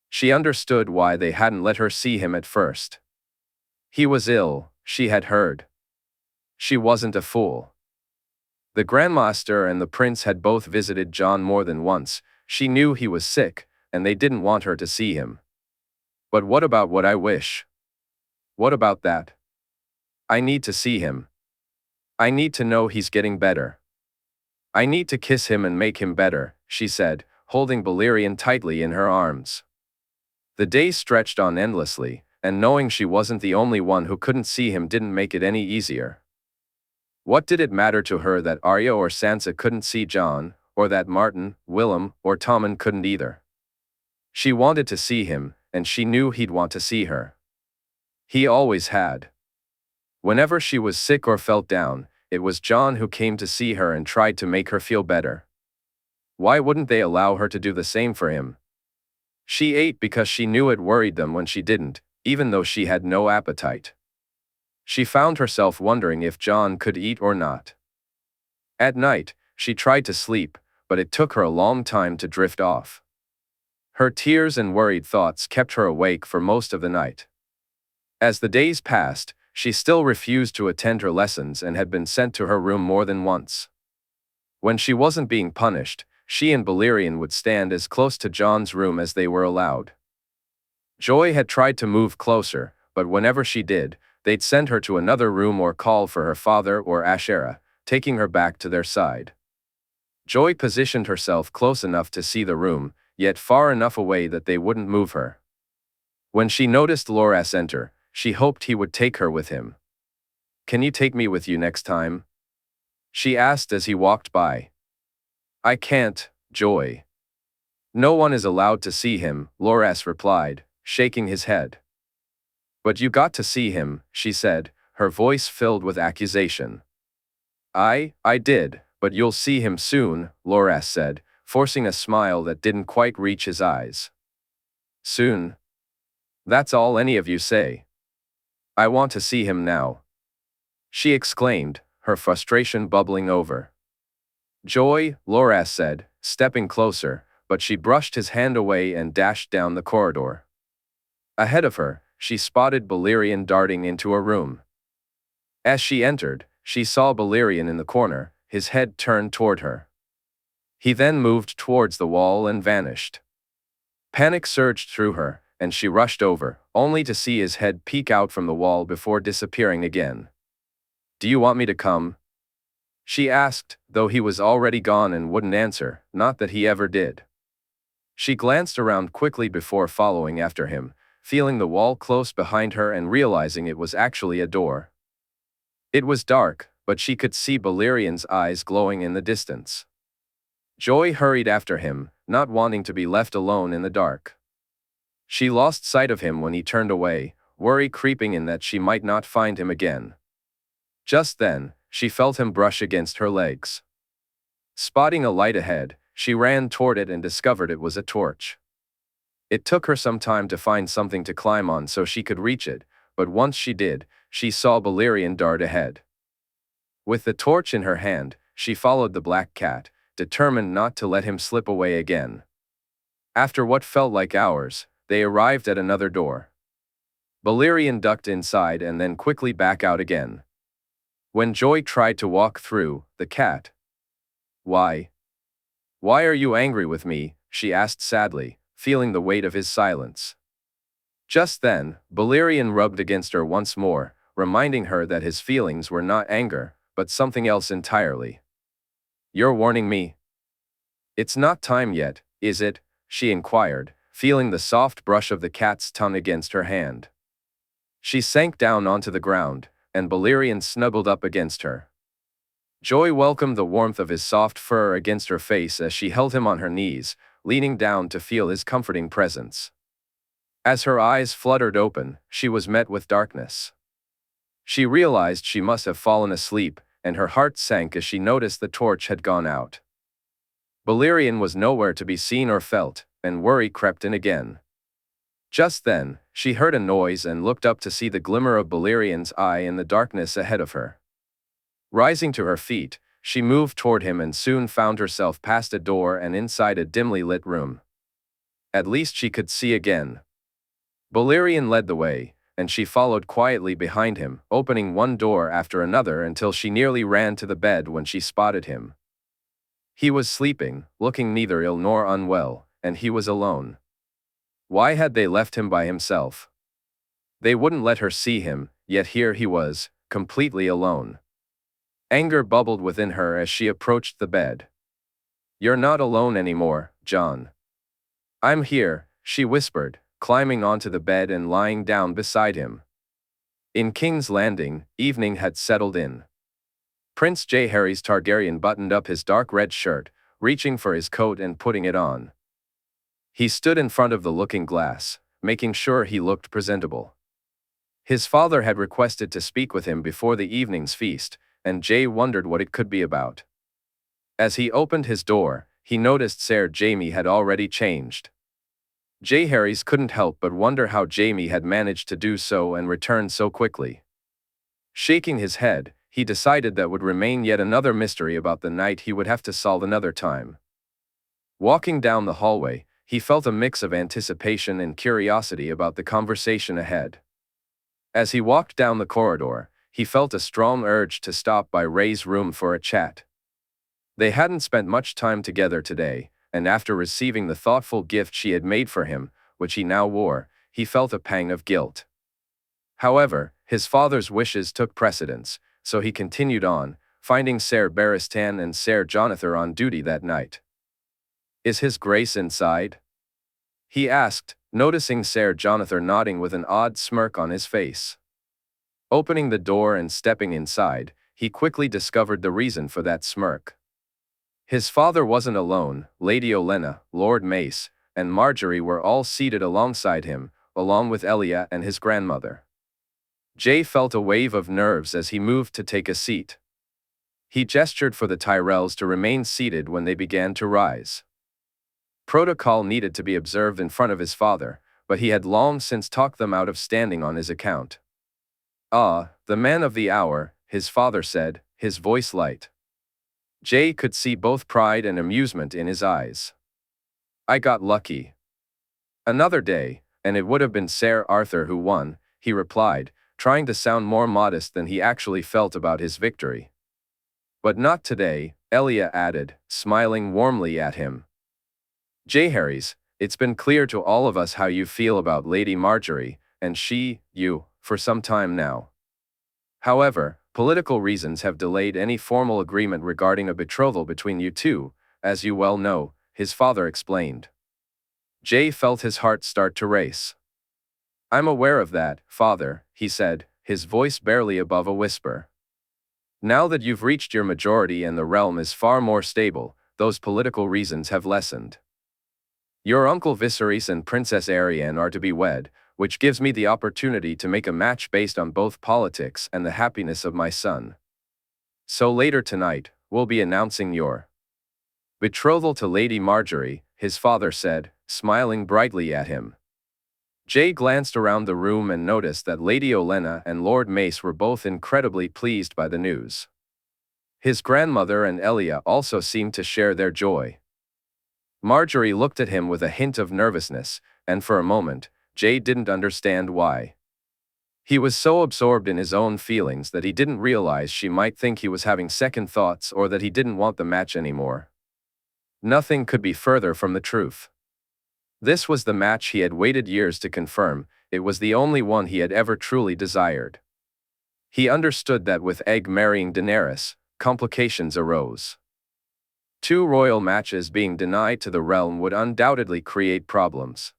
She understood why they hadn't let her see him at first. He was ill, she had heard. She wasn't a fool. The Grandmaster and the Prince had both visited Jon more than once. She knew he was sick, and they didn't want her to see him. But what about what I wish? What about that? I need to see him. I need to know he's getting better. I need to kiss him and make him better, she said, holding Balerion tightly in her arms. The days stretched on endlessly, and knowing she wasn't the only one who couldn't see him didn't make it any easier. What did it matter to her that Arya or Sansa couldn't see Jon, or that Martin, Willem, or Tommen couldn't either? She wanted to see him, and she knew he'd want to see her. He always had. Whenever she was sick or felt down, it was Jon who came to see her and tried to make her feel better. Why wouldn't they allow her to do the same for him? She ate because she knew it worried them when she didn't, even though she had no appetite. She found herself wondering if Jon could eat or not. At night, she tried to sleep, but it took her a long time to drift off. Her tears and worried thoughts kept her awake for most of the night. As the days passed, she still refused to attend her lessons and had been sent to her room more than once. When she wasn't being punished, she and Balerion would stand as close to Jon's room as they were allowed. Joy had tried to move closer, but whenever she did, they'd send her to another room or call for her father or Ashera, taking her back to their side. Joy positioned herself close enough to see the room, yet far enough away that they wouldn't move her. When she noticed Loras enter, she hoped he would take her with him. "Can you take me with you next time?" she asked as he walked by. "I can't, Joy. No one is allowed to see him," Loras replied, shaking his head. "But you got to see him," she said, her voice filled with accusation. I did, but you'll see him soon," Loras said, forcing a smile that didn't quite reach his eyes. "Soon? That's all any of you say. I want to see him now," she exclaimed, her frustration bubbling over. "Joy," Loras said, stepping closer, but she brushed his hand away and dashed down the corridor. Ahead of her, she spotted Balerion darting into a room. As she entered, she saw Balerion in the corner, his head turned toward her. He then moved towards the wall and vanished. Panic surged through her, and she rushed over, only to see his head peek out from the wall before disappearing again. "Do you want me to come?" she asked, though he was already gone and wouldn't answer, not that he ever did. She glanced around quickly before following after him, feeling the wall close behind her and realizing it was actually a door. It was dark, but she could see Balerion's eyes glowing in the distance. Joy hurried after him, not wanting to be left alone in the dark. She lost sight of him when he turned away, worry creeping in that she might not find him again. Just then, she felt him brush against her legs. Spotting a light ahead, she ran toward it and discovered it was a torch. It took her some time to find something to climb on so she could reach it, but once she did, she saw Balerion dart ahead. With the torch in her hand, she followed the black cat, determined not to let him slip away again. After what felt like hours, they arrived at another door. Balerion ducked inside and then quickly back out again. When Joy tried to walk through, the cat. Why are you angry with me?" she asked sadly, feeling the weight of his silence. Just then, Balerion rubbed against her once more, reminding her that his feelings were not anger, but something else entirely. "You're warning me?" "It's not time yet, is it?" she inquired, feeling the soft brush of the cat's tongue against her hand. She sank down onto the ground, and Balerion snuggled up against her. Joy welcomed the warmth of his soft fur against her face as she held him on her knees, leaning down to feel his comforting presence. As her eyes fluttered open, she was met with darkness. She realized she must have fallen asleep, and her heart sank as she noticed the torch had gone out. Balerion was nowhere to be seen or felt, and worry crept in again. Just then, she heard a noise and looked up to see the glimmer of Balerion's eye in the darkness ahead of her. Rising to her feet, she moved toward him and soon found herself past a door and inside a dimly lit room. At least she could see again. Balerion led the way, and she followed quietly behind him, opening one door after another until she nearly ran to the bed when she spotted him. He was sleeping, looking neither ill nor unwell, and he was alone. Why had they left him by himself? They wouldn't let her see him, yet here he was, completely alone. Anger bubbled within her as she approached the bed. "You're not alone anymore, Jon." "I'm here," she whispered, climbing onto the bed and lying down beside him. In King's Landing, evening had settled in. Prince Jaehaerys Targaryen buttoned up his dark red shirt, reaching for his coat and putting it on. He stood in front of the looking glass, making sure he looked presentable. His father had requested to speak with him before the evening's feast, and Jay wondered what it could be about. As he opened his door, he noticed Ser Jaime had already changed. Jaehaerys couldn't help but wonder how Jaime had managed to do so and return so quickly. Shaking his head, he decided that would remain yet another mystery about the night he would have to solve another time. Walking down the hallway, he felt a mix of anticipation and curiosity about the conversation ahead. As he walked down the corridor, he felt a strong urge to stop by Ray's room for a chat. They hadn't spent much time together today, and after receiving the thoughtful gift she had made for him, which he now wore, he felt a pang of guilt. However, his father's wishes took precedence, so he continued on, finding Ser Barristan and Ser Jonathan on duty that night. "Is His Grace inside?" he asked, noticing Ser Jonathan nodding with an odd smirk on his face. Opening the door and stepping inside, he quickly discovered the reason for that smirk. His father wasn't alone. Lady Olenna, Lord Mace, and Margaery were all seated alongside him, along with Elia and his grandmother. Jay felt a wave of nerves as he moved to take a seat. He gestured for the Tyrells to remain seated when they began to rise. Protocol needed to be observed in front of his father, but he had long since talked them out of standing on his account. "Ah, the man of the hour," his father said, his voice light. Jay could see both pride and amusement in his eyes. "I got lucky." "Another day, and it would have been Ser Arthur who won," he replied, trying to sound more modest than he actually felt about his victory. "But not today," Elia added, smiling warmly at him. "Jaehaerys, it's been clear to all of us how you feel about Lady Margaery, and you, for some time now. However, political reasons have delayed any formal agreement regarding a betrothal between you two, as you well know," his father explained. Jay felt his heart start to race. "I'm aware of that, father," he said, his voice barely above a whisper. "Now that you've reached your majority and the realm is far more stable, those political reasons have lessened. Your uncle Viserys and Princess Arianne are to be wed, which gives me the opportunity to make a match based on both politics and the happiness of my son. So later tonight, we'll be announcing your betrothal to Lady Margaery," his father said, smiling brightly at him. Jay glanced around the room and noticed that Lady Olenna and Lord Mace were both incredibly pleased by the news. His grandmother and Elia also seemed to share their joy. Margaery looked at him with a hint of nervousness, and for a moment, Jay didn't understand why. He was so absorbed in his own feelings that he didn't realize she might think he was having second thoughts or that he didn't want the match anymore. Nothing could be further from the truth. This was the match he had waited years to confirm. It was the only one he had ever truly desired. He understood that with Egg marrying Daenerys, complications arose. Two royal matches being denied to the realm would undoubtedly create problems.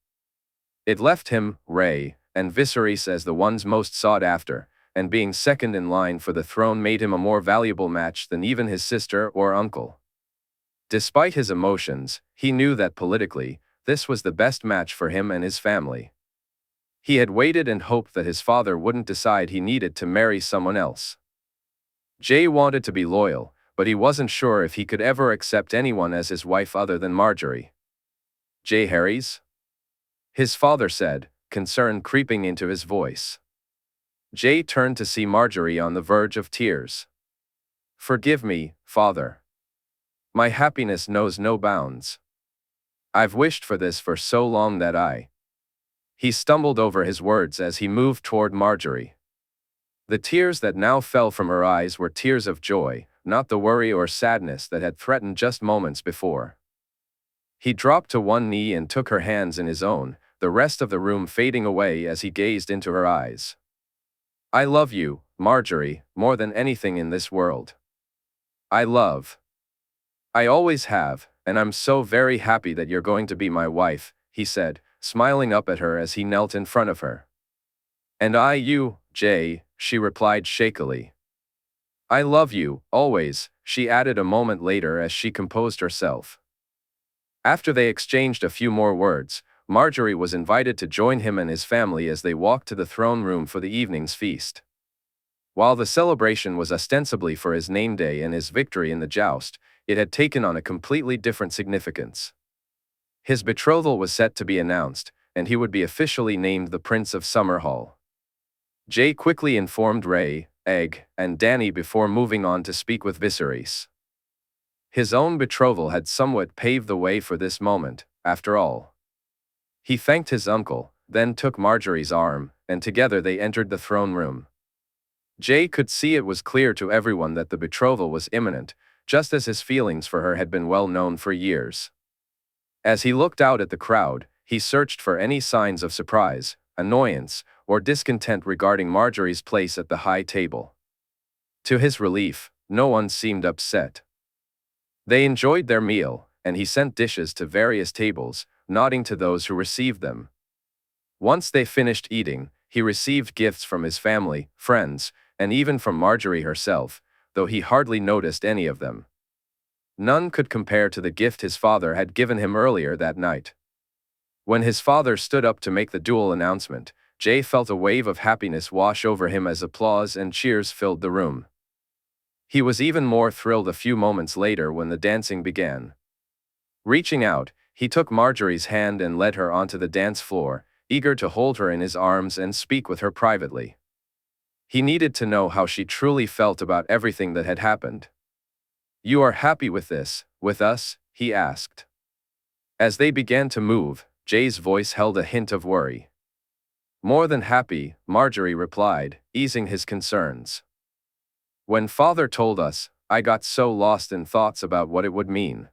It left him, Ray, and Viserys as the ones most sought after, and being second in line for the throne made him a more valuable match than even his sister or uncle. Despite his emotions, he knew that politically, this was the best match for him and his family. He had waited and hoped that his father wouldn't decide he needed to marry someone else. Jay wanted to be loyal, but he wasn't sure if he could ever accept anyone as his wife other than Margaery. "Jaehaerys?" his father said, concern creeping into his voice. Jay turned to see Margaery on the verge of tears. "Forgive me, father. My happiness knows no bounds. I've wished for this for so long that I..." He stumbled over his words as he moved toward Margaery. The tears that now fell from her eyes were tears of joy, not the worry or sadness that had threatened just moments before. He dropped to one knee and took her hands in his own, the rest of the room fading away as he gazed into her eyes. "I love you, Margaery, more than anything in this world. I always have, and I'm so very happy that you're going to be my wife," he said, smiling up at her as he knelt in front of her. "And you, Jay," she replied shakily. "I love you, always," she added a moment later as she composed herself. After they exchanged a few more words, Margaery was invited to join him and his family as they walked to the throne room for the evening's feast. While the celebration was ostensibly for his name day and his victory in the joust, it had taken on a completely different significance. His betrothal was set to be announced, and he would be officially named the Prince of Summerhall. Jay quickly informed Ray, Egg, and Dany before moving on to speak with Viserys. His own betrothal had somewhat paved the way for this moment, after all. He thanked his uncle, then took Margaery's arm, and together they entered the throne room. Jae could see it was clear to everyone that the betrothal was imminent, just as his feelings for her had been well known for years. As he looked out at the crowd, he searched for any signs of surprise, annoyance, or discontent regarding Margaery's place at the high table. To his relief, no one seemed upset. They enjoyed their meal, and he sent dishes to various tables, nodding to those who received them. Once they finished eating, he received gifts from his family, friends, and even from Margaery herself, though he hardly noticed any of them. None could compare to the gift his father had given him earlier that night. When his father stood up to make the duel announcement, Jae felt a wave of happiness wash over him as applause and cheers filled the room. He was even more thrilled a few moments later when the dancing began. Reaching out, he took Margaery's hand and led her onto the dance floor, eager to hold her in his arms and speak with her privately. He needed to know how she truly felt about everything that had happened. "You are happy with this, with us?" he asked. As they began to move, Jae's voice held a hint of worry. "More than happy," Margaery replied, easing his concerns. "When Father told us, I got so lost in thoughts about what it would mean.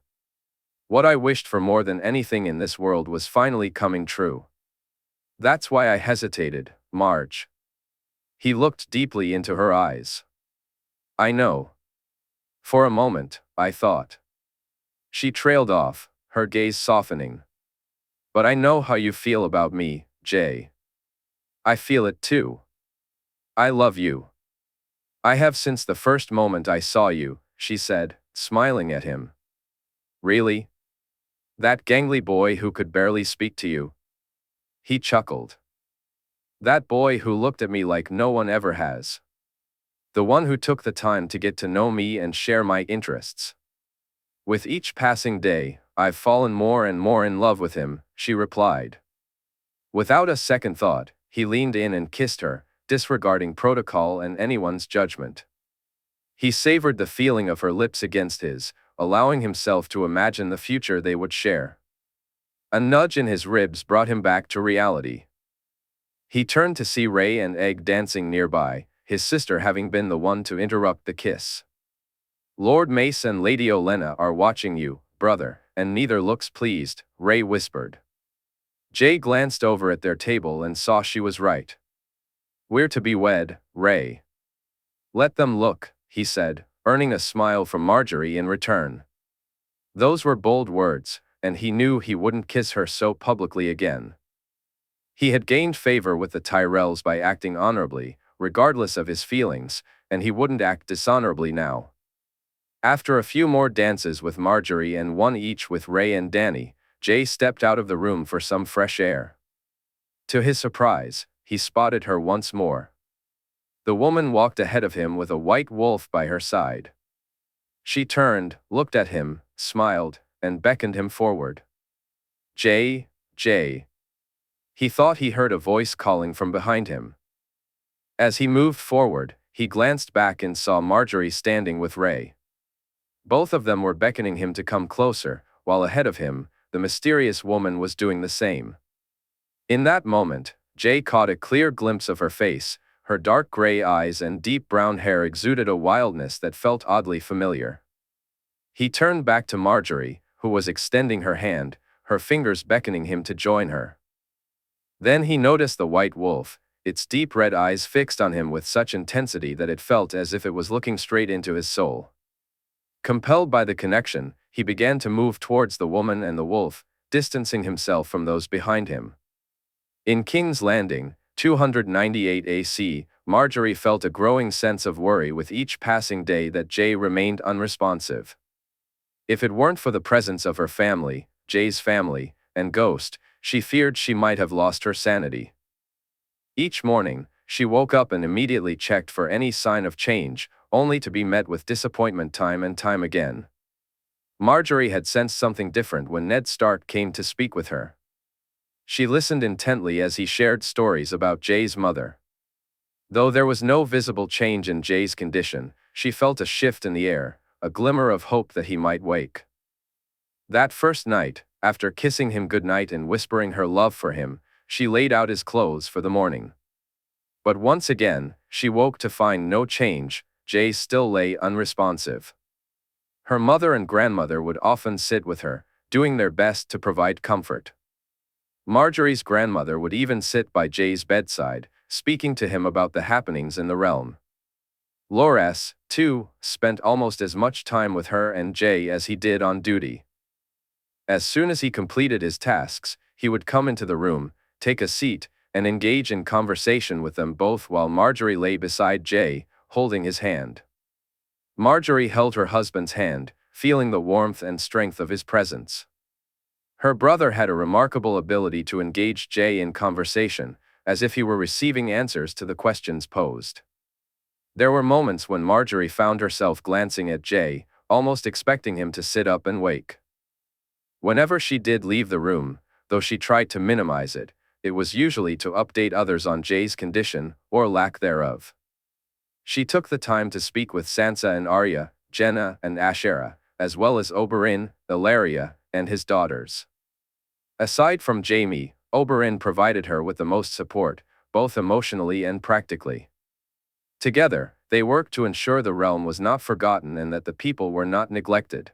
What I wished for more than anything in this world was finally coming true. That's why I hesitated, Marge." He looked deeply into her eyes. "I know. For a moment, I thought." She trailed off, her gaze softening. "But I know how you feel about me, Jae. I feel it too. I love you. I have since the first moment I saw you," she said, smiling at him. "Really? That gangly boy who could barely speak to you?" He chuckled. "That boy who looked at me like no one ever has. The one who took the time to get to know me and share my interests. With each passing day, I've fallen more and more in love with him," she replied. Without a second thought, he leaned in and kissed her, disregarding protocol and anyone's judgment. He savored the feeling of her lips against his, allowing himself to imagine the future they would share. A nudge in his ribs brought him back to reality. He turned to see Ray and Egg dancing nearby, his sister having been the one to interrupt the kiss. "Lord Mace and Lady Olenna are watching you, brother, and neither looks pleased," Ray whispered. Jae glanced over at their table and saw she was right. "We're to be wed, Ray." "Let them look," he said, earning a smile from Margaery in return. Those were bold words, and he knew he wouldn't kiss her so publicly again. He had gained favor with the Tyrells by acting honorably, regardless of his feelings, and he wouldn't act dishonorably now. After a few more dances with Margaery and one each with Ray and Dany, Jae stepped out of the room for some fresh air. To his surprise, he spotted her once more. The woman walked ahead of him with a white wolf by her side. She turned, looked at him, smiled, and beckoned him forward. "Jae, Jae." He thought he heard a voice calling from behind him. As he moved forward, he glanced back and saw Margaery standing with Ray. Both of them were beckoning him to come closer, while ahead of him, the mysterious woman was doing the same. In that moment, Jae caught a clear glimpse of her face. Her dark gray eyes and deep brown hair exuded a wildness that felt oddly familiar. He turned back to Margaery, who was extending her hand, her fingers beckoning him to join her. Then he noticed the white wolf, its deep red eyes fixed on him with such intensity that it felt as if it was looking straight into his soul. Compelled by the connection, he began to move towards the woman and the wolf, distancing himself from those behind him. In King's Landing, 298 AC, Margaery felt a growing sense of worry with each passing day that Jae remained unresponsive. If it weren't for the presence of her family, Jae's family, and Ghost, she feared she might have lost her sanity. Each morning, she woke up and immediately checked for any sign of change, only to be met with disappointment time and time again. Margaery had sensed something different when Ned Stark came to speak with her. She listened intently as he shared stories about Jae's mother. Though there was no visible change in Jae's condition, she felt a shift in the air, a glimmer of hope that he might wake. That first night, After kissing him goodnight and whispering her love for him, she laid out his clothes for the morning. But once again, she woke to find no change. Jae still lay unresponsive. Her mother and grandmother would often sit with her, doing their best to provide comfort. Margaery's grandmother would even sit by Jae's bedside, speaking to him about the happenings in the realm. Loras, too, spent almost as much time with her and Jae as he did on duty. As soon as he completed his tasks, he would come into the room, take a seat, and engage in conversation with them both while Margaery lay beside Jae, holding his hand. Margaery held her husband's hand, feeling the warmth and strength of his presence. Her brother had a remarkable ability to engage Jae in conversation, as if he were receiving answers to the questions posed. There were moments when Margaery found herself glancing at Jae, almost expecting him to sit up and wake. Whenever she did leave the room, though she tried to minimize it, it was usually to update others on Jae's condition, or lack thereof. She took the time to speak with Sansa and Arya, Jenna and Ashera, as well as Oberyn, Ellaria, and his daughters. Aside from Jaime, Oberyn provided her with the most support, both emotionally and practically. Together, they worked to ensure the realm was not forgotten and that the people were not neglected.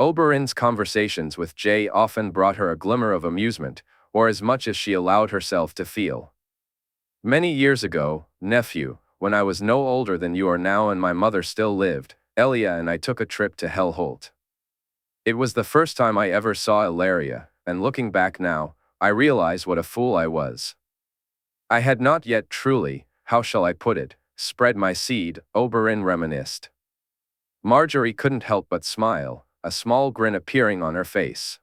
Oberyn's conversations with Jae often brought her a glimmer of amusement, or as much as she allowed herself to feel. Many years ago, nephew, when I was no older than you are now and my mother still lived, Elia and I took a trip to Hellholt. It was the first time I ever saw Ellaria, and looking back now, I realize what a fool I was. I had not yet truly, how shall I put it, spread my seed, Oberyn reminisced. Margaery couldn't help but smile, a small grin appearing on her face.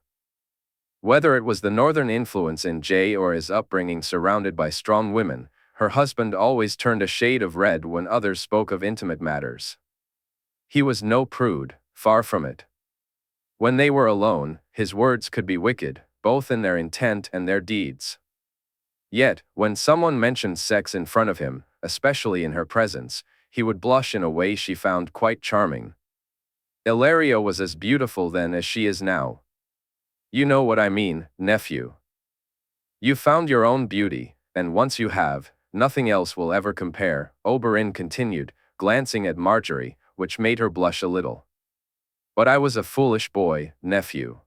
Whether it was the northern influence in Jae or his upbringing surrounded by strong women, her husband always turned a shade of red when others spoke of intimate matters. He was no prude, far from it. When they were alone, his words could be wicked, both in their intent and their deeds. Yet, when someone mentioned sex in front of him, especially in her presence, he would blush in a way she found quite charming. Ellaria was as beautiful then as she is now. You know what I mean, nephew. You found your own beauty, and once you have, nothing else will ever compare, Oberyn continued, glancing at Margaery, which made her blush a little. But I was a foolish boy, nephew.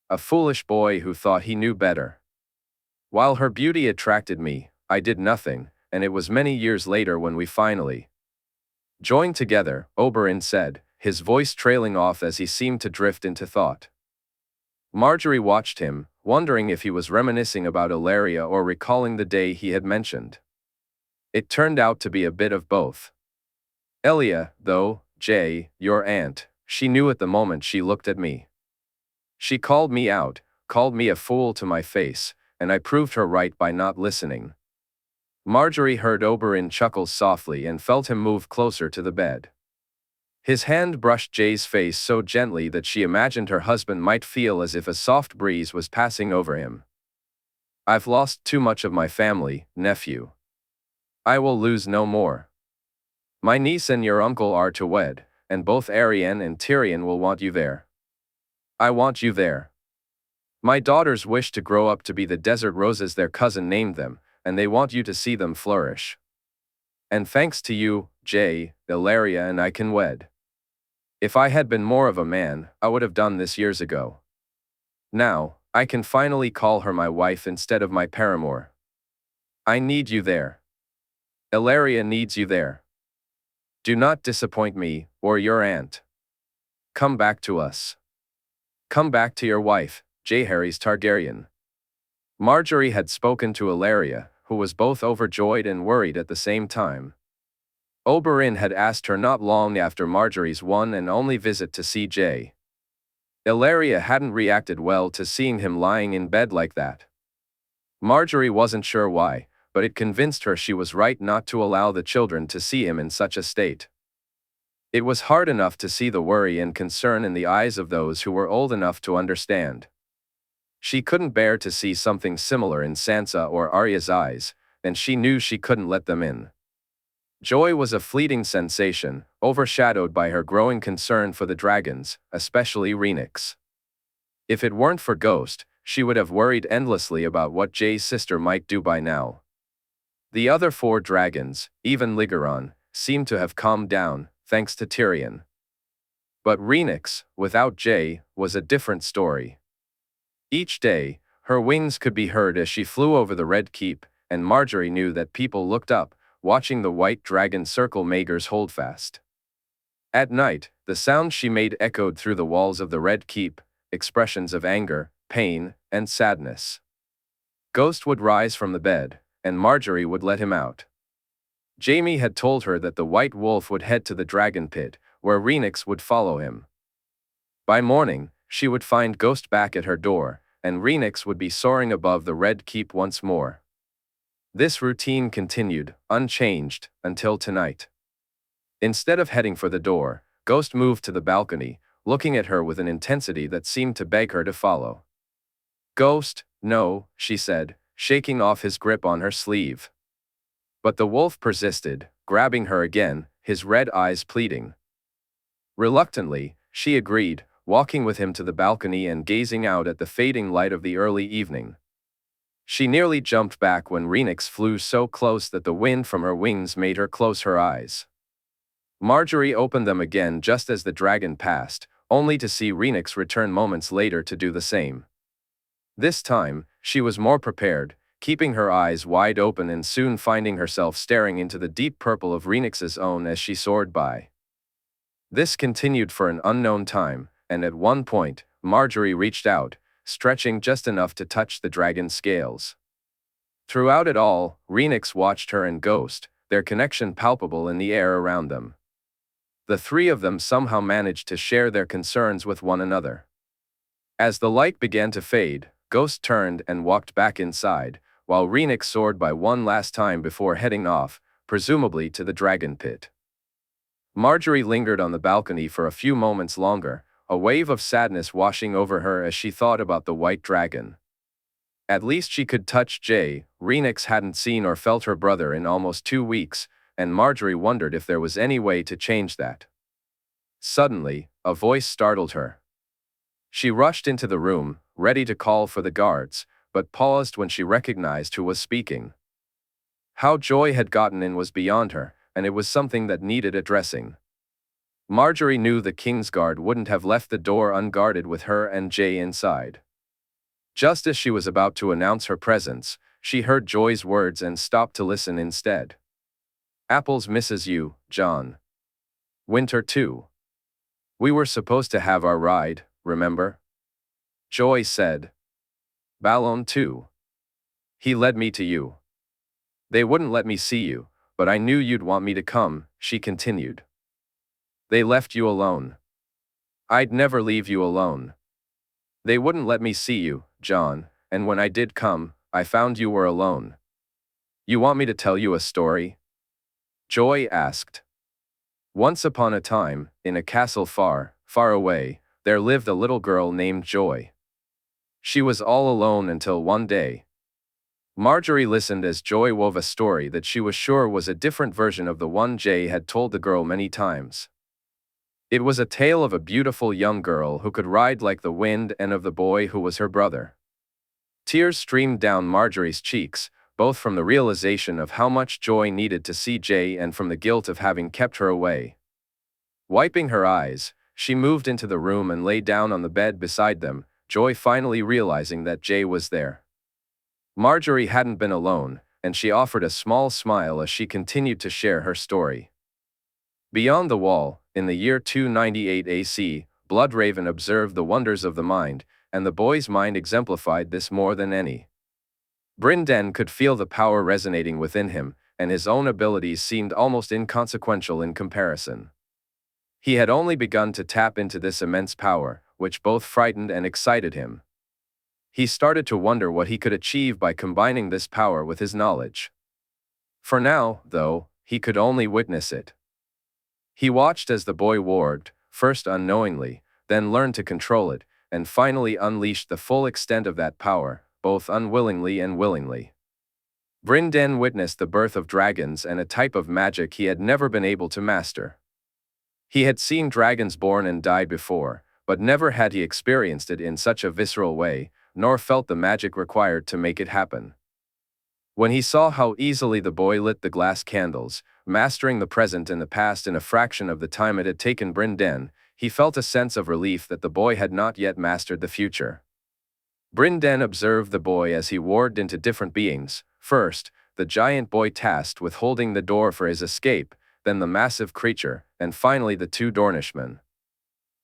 A foolish boy who thought he knew better. While her beauty attracted me, I did nothing, and it was many years later when we finally joined together, Oberyn said, his voice trailing off as he seemed to drift into thought. Margaery watched him, wondering if he was reminiscing about Ellaria or recalling the day he had mentioned. It turned out to be a bit of both. Elia, though, Jae, your aunt, she knew at the moment she looked at me. She called me out, called me a fool to my face, and I proved her right by not listening. Margaery heard Oberyn chuckle softly and felt him move closer to the bed. His hand brushed Jae's face so gently that she imagined her husband might feel as if a soft breeze was passing over him. I've lost too much of my family, nephew. I will lose no more. My niece and your uncle are to wed, and both Arianne and Tyrion will want you there. I want you there. My daughters wish to grow up to be the desert roses their cousin named them, and they want you to see them flourish. And thanks to you, Jae, Ellaria and I can wed. If I had been more of a man, I would have done this years ago. Now, I can finally call her my wife instead of my paramour. I need you there. Ellaria needs you there. Do not disappoint me, or your aunt. Come back to us. Come back to your wife, Jaehaerys Targaryen. Margaery had spoken to Ellaria, who was both overjoyed and worried at the same time. Oberyn had asked her not long after Margaery's one and only visit to see Jae. Ellaria hadn't reacted well to seeing him lying in bed like that. Margaery wasn't sure why, but it convinced her she was right not to allow the children to see him in such a state. It was hard enough to see the worry and concern in the eyes of those who were old enough to understand. She couldn't bear to see something similar in Sansa or Arya's eyes, and she knew she couldn't let them in. Joy was a fleeting sensation, overshadowed by her growing concern for the dragons, especially Rhaenix. If it weren't for Ghost, she would have worried endlessly about what Jay's sister might do by now. The other 4 dragons, even Ligeron, seemed to have calmed down, thanks to Tyrion. But Rhaenix, without Jay, was a different story. Each day, her wings could be heard as she flew over the Red Keep, and Margaery knew that people looked up, watching the white dragon circle Maegor's holdfast. At night, the sounds she made echoed through the walls of the Red Keep, expressions of anger, pain, and sadness. Ghost would rise from the bed, and Margaery would let him out. Jaime had told her that the White Wolf would head to the Dragon Pit, where Rhaenix would follow him. By morning, she would find Ghost back at her door, and Rhaenix would be soaring above the Red Keep once more. This routine continued, unchanged, until tonight. Instead of heading for the door, Ghost moved to the balcony, looking at her with an intensity that seemed to beg her to follow. "Ghost, no," she said, shaking off his grip on her sleeve. But the wolf persisted, grabbing her again, his red eyes pleading. Reluctantly, she agreed, walking with him to the balcony and gazing out at the fading light of the early evening. She nearly jumped back when Rhaenix flew so close that the wind from her wings made her close her eyes. Margaery opened them again just as the dragon passed, only to see Rhaenix return moments later to do the same. This time, she was more prepared, keeping her eyes wide open and soon finding herself staring into the deep purple of Rhaenix's own as she soared by. This continued for an unknown time, and at one point, Margaery reached out, stretching just enough to touch the dragon's scales. Throughout it all, Rhaenix watched her and Ghost, their connection palpable in the air around them. The 3 of them somehow managed to share their concerns with one another. As the light began to fade, Ghost turned and walked back inside, while Rhaenix soared by one last time before heading off, presumably to the Dragon Pit. Margaery lingered on the balcony for a few moments longer, a wave of sadness washing over her as she thought about the white dragon. At least she could touch Jay. Rhaenix hadn't seen or felt her brother in almost 2 weeks, and Margaery wondered if there was any way to change that. Suddenly, a voice startled her. She rushed into the room, ready to call for the guards, but paused when she recognized who was speaking. How Joy had gotten in was beyond her, and it was something that needed addressing. Margaery knew the Kingsguard wouldn't have left the door unguarded with her and Jay inside. Just as she was about to announce her presence, she heard Joy's words and stopped to listen instead. "Apples misses you, John. Winter too. We were supposed to have our ride, remember?" Joy said. "Balon too. He led me to you. They wouldn't let me see you, but I knew you'd want me to come," she continued. "They left you alone. I'd never leave you alone. They wouldn't let me see you, John, and when I did come, I found you were alone. You want me to tell you a story?" Joy asked. Once upon a time, in a castle far, far away, there lived a little girl named Joy. She was all alone until one day. Margaery listened as Joy wove a story that she was sure was a different version of the one Jay had told the girl many times. It was a tale of a beautiful young girl who could ride like the wind and of the boy who was her brother. Tears streamed down Margaery's cheeks, both from the realization of how much Joy needed to see Jay and from the guilt of having kept her away. Wiping her eyes, she moved into the room and lay down on the bed beside them, Joy finally realizing that Jay was there. Margaery hadn't been alone, and she offered a small smile as she continued to share her story. Beyond the wall, in the year 298 AC, Bloodraven observed the wonders of the mind, and the boy's mind exemplified this more than any. Brynden could feel the power resonating within him, and his own abilities seemed almost inconsequential in comparison. He had only begun to tap into this immense power, which both frightened and excited him. He started to wonder what he could achieve by combining this power with his knowledge. For now, though, he could only witness it. He watched as the boy warged, first unknowingly, then learned to control it, and finally unleashed the full extent of that power, both unwillingly and willingly. Brynden witnessed the birth of dragons and a type of magic he had never been able to master. He had seen dragons born and die before, but never had he experienced it in such a visceral way, nor felt the magic required to make it happen. When he saw how easily the boy lit the glass candles, mastering the present and the past in a fraction of the time it had taken Bryn Den, he felt a sense of relief that the boy had not yet mastered the future. Bryn Den observed the boy as he warped into different beings, first, the giant boy tasked with holding the door for his escape, then the massive creature, and finally the two Dornishmen.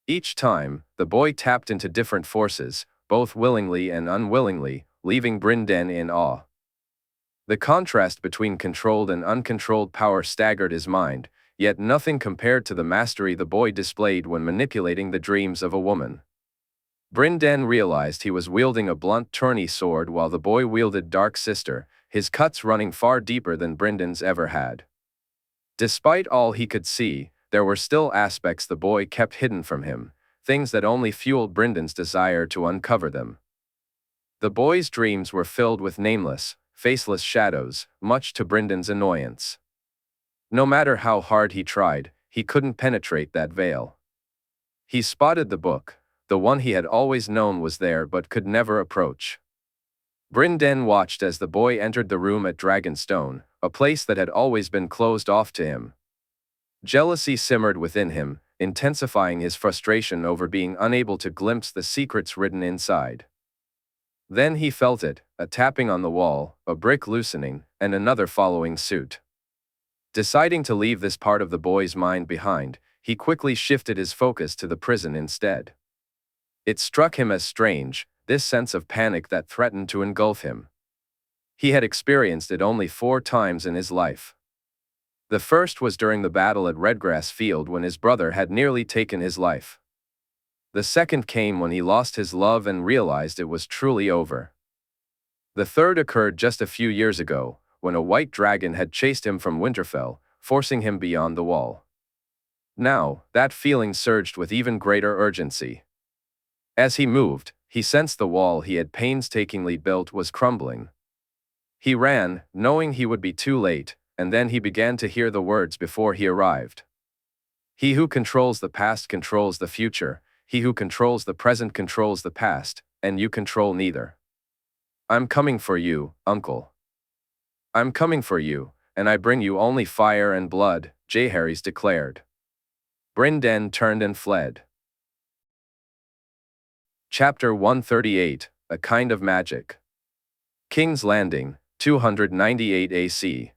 Each time, the boy tapped into different forces, both willingly and unwillingly, leaving Bryn Den in awe. The contrast between controlled and uncontrolled power staggered his mind, yet nothing compared to the mastery the boy displayed when manipulating the dreams of a woman. Bryn Den realized he was wielding a blunt tourney sword while the boy wielded Dark Sister, his cuts running far deeper than Bryn Den's ever had. Despite all he could see, there were still aspects the boy kept hidden from him, things that only fueled Bryn Den's desire to uncover them. The boy's dreams were filled with nameless, faceless shadows, much to Bryn Den's annoyance. No matter how hard he tried, he couldn't penetrate that veil. He spotted the book, the one he had always known was there but could never approach. Bryn Den watched as the boy entered the room at Dragonstone, a place that had always been closed off to him. Jealousy simmered within him, intensifying his frustration over being unable to glimpse the secrets written inside. Then he felt it, a tapping on the wall, a brick loosening, and another following suit. Deciding to leave this part of the boy's mind behind, he quickly shifted his focus to the prison instead. It struck him as strange, this sense of panic that threatened to engulf him. He had experienced it only 4 times in his life. The first was during the battle at Redgrass Field when his brother had nearly taken his life. The second came when he lost his love and realized it was truly over. The third occurred just a few years ago, when a white dragon had chased him from Winterfell, forcing him beyond the wall. Now, that feeling surged with even greater urgency. As he moved, he sensed the wall he had painstakingly built was crumbling. He ran, knowing he would be too late, and then he began to hear the words before he arrived. He who controls the past controls the future, he who controls the present controls the past, and you control neither. I'm coming for you, uncle. I'm coming for you, and I bring you only fire and blood, Jaehaerys declared. Bryn Den turned and fled. Chapter 138, A Kind of Magic. King's Landing, 298 AC.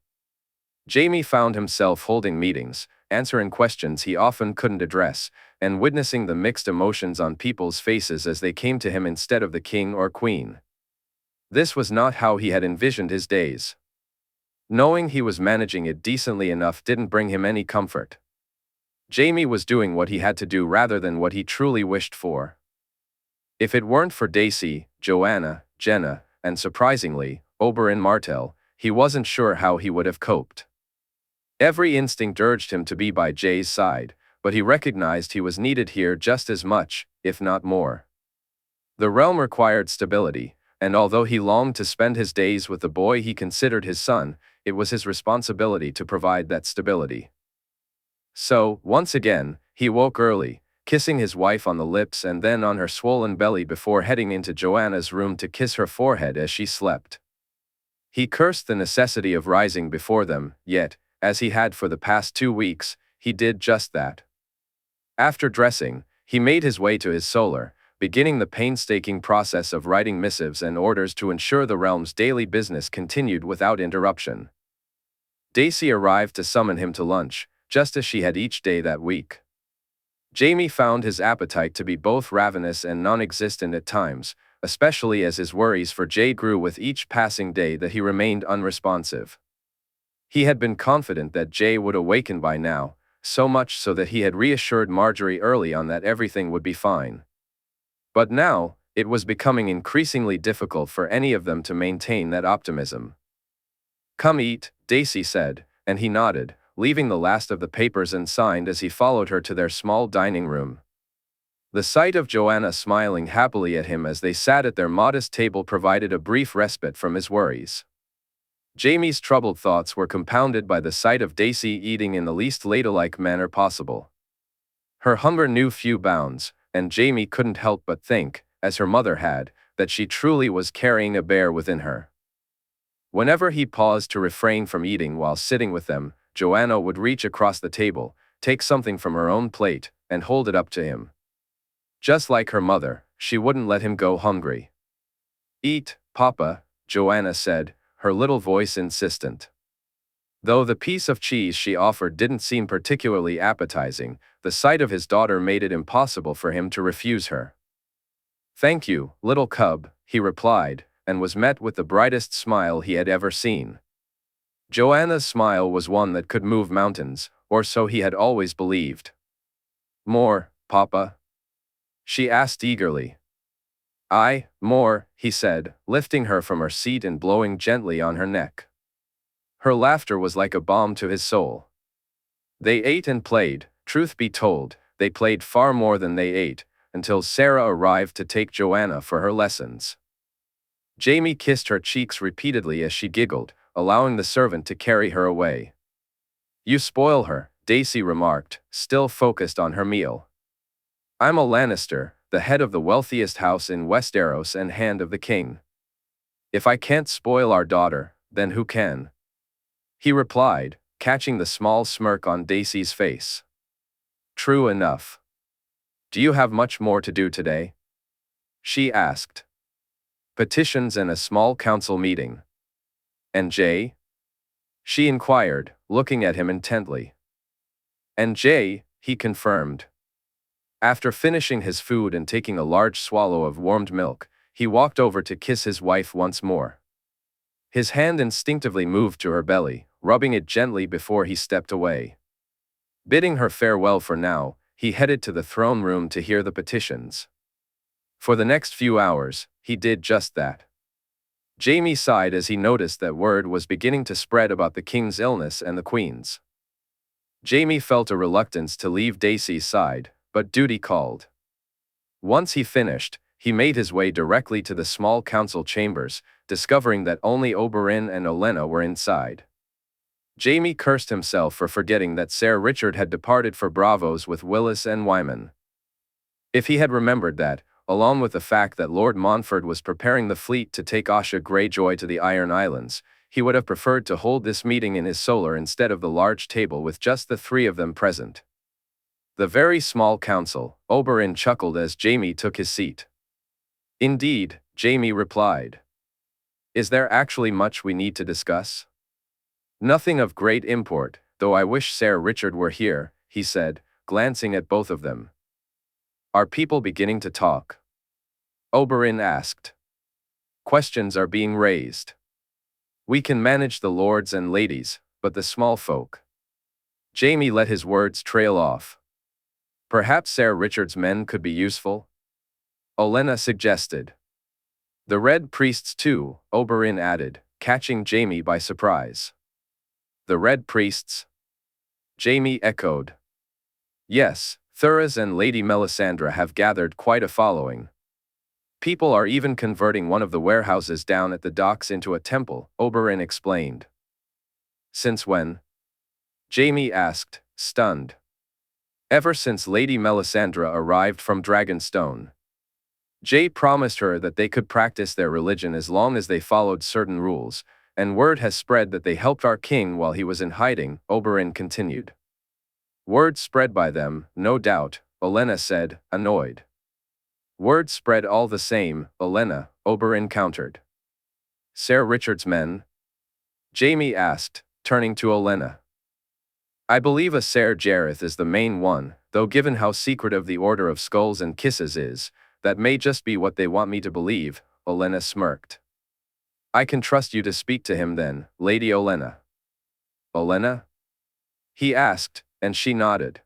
Jaime found himself holding meetings, answering questions he often couldn't address, and witnessing the mixed emotions on people's faces as they came to him instead of the king or queen. This was not how he had envisioned his days. Knowing he was managing it decently enough didn't bring him any comfort. Jaime was doing what he had to do rather than what he truly wished for. If it weren't for Daisy, Joanna, Jenna, and surprisingly, Oberyn Martell, he wasn't sure how he would have coped. Every instinct urged him to be by Jay's side, but he recognized he was needed here just as much, if not more. The realm required stability, and although he longed to spend his days with the boy he considered his son, it was his responsibility to provide that stability. So, once again, he woke early, kissing his wife on the lips and then on her swollen belly before heading into Joanna's room to kiss her forehead as she slept. He cursed the necessity of rising before them, yet, as he had for the past 2 weeks, he did just that. After dressing, he made his way to his solar, beginning the painstaking process of writing missives and orders to ensure the realm's daily business continued without interruption. Daisy arrived to summon him to lunch, just as she had each day that week. Jaime found his appetite to be both ravenous and non-existent at times, especially as his worries for Jay grew with each passing day that he remained unresponsive. He had been confident that Jay would awaken by now, so much so that he had reassured Margaery early on that everything would be fine. But now, it was becoming increasingly difficult for any of them to maintain that optimism. "Come eat," Daisy said, and he nodded, leaving the last of the papers unsigned as he followed her to their small dining room. The sight of Joanna smiling happily at him as they sat at their modest table provided a brief respite from his worries. Jaime's troubled thoughts were compounded by the sight of Daisy eating in the least ladylike manner possible. Her hunger knew few bounds, and Jaime couldn't help but think, as her mother had, that she truly was carrying a bear within her. Whenever he paused to refrain from eating while sitting with them, Joanna would reach across the table, take something from her own plate, and hold it up to him. Just like her mother, she wouldn't let him go hungry. "Eat, Papa," Joanna said, her little voice insistent. Though the piece of cheese she offered didn't seem particularly appetizing, the sight of his daughter made it impossible for him to refuse her. "Thank you, little cub," he replied, and was met with the brightest smile he had ever seen. Joanna's smile was one that could move mountains, or so he had always believed. "More, Papa?" she asked eagerly. "Aye, more," he said, lifting her from her seat and blowing gently on her neck. Her laughter was like a balm to his soul. They ate and played. Truth be told, they played far more than they ate, until Sarah arrived to take Joanna for her lessons. Jaime kissed her cheeks repeatedly as she giggled, allowing the servant to carry her away. "You spoil her," Daisy remarked, still focused on her meal. "I'm a Lannister, the head of the wealthiest house in Westeros and hand of the king. If I can't spoil our daughter, then who can?" he replied, catching the small smirk on Daisy's face. "True enough. Do you have much more to do today?" she asked. "Petitions and a small council meeting." "And Jay?" she inquired, looking at him intently. "And Jay," he confirmed. After finishing his food and taking a large swallow of warmed milk, he walked over to kiss his wife once more. His hand instinctively moved to her belly, rubbing it gently before he stepped away. Bidding her farewell for now, he headed to the throne room to hear the petitions. For the next few hours, he did just that. Jaime sighed as he noticed that word was beginning to spread about the king's illness and the queen's. Jaime felt a reluctance to leave Daisy's side, but duty called. Once he finished, he made his way directly to the small council chambers, discovering that only Oberyn and Olenna were inside. Jaime cursed himself for forgetting that Ser Richard had departed for Bravos with Willis and Wyman. If he had remembered that, along with the fact that Lord Montfort was preparing the fleet to take Asha Greyjoy to the Iron Islands, he would have preferred to hold this meeting in his solar instead of the large table with just the three of them present. The very small council, Oberyn chuckled as Jaime took his seat. "Indeed," Jaime replied. "Is there actually much we need to discuss?" "Nothing of great import, though I wish Ser Richard were here," he said, glancing at both of them. "Are people beginning to talk?" Oberyn asked. "Questions are being raised. We can manage the lords and ladies, but the small folk." Jaime let his words trail off. "Perhaps Ser Richard's men could be useful?" Olenna suggested. "The Red Priests too," Oberyn added, catching Jaime by surprise. "The Red Priests?" Jaime echoed. "Yes, Thuras and Lady Melisandre have gathered quite a following. People are even converting one of the warehouses down at the docks into a temple," Oberyn explained. "Since when?" Jaime asked, stunned. "Ever since Lady Melisandre arrived from Dragonstone. Jay promised her that they could practice their religion as long as they followed certain rules, and word has spread that they helped our king while he was in hiding," Oberyn continued. "Word spread by them, no doubt," Olenna said, annoyed. "Word spread all the same, Olenna," Oberyn countered. "Ser Richard's men?" Jaime asked, turning to Olenna. "I believe a Ser Jareth is the main one, though given how secretive the Order of Skulls and Kisses is, that may just be what they want me to believe," Olenna smirked. "I can trust you to speak to him then, Lady Olenna." "Olenna?" he asked, and she nodded.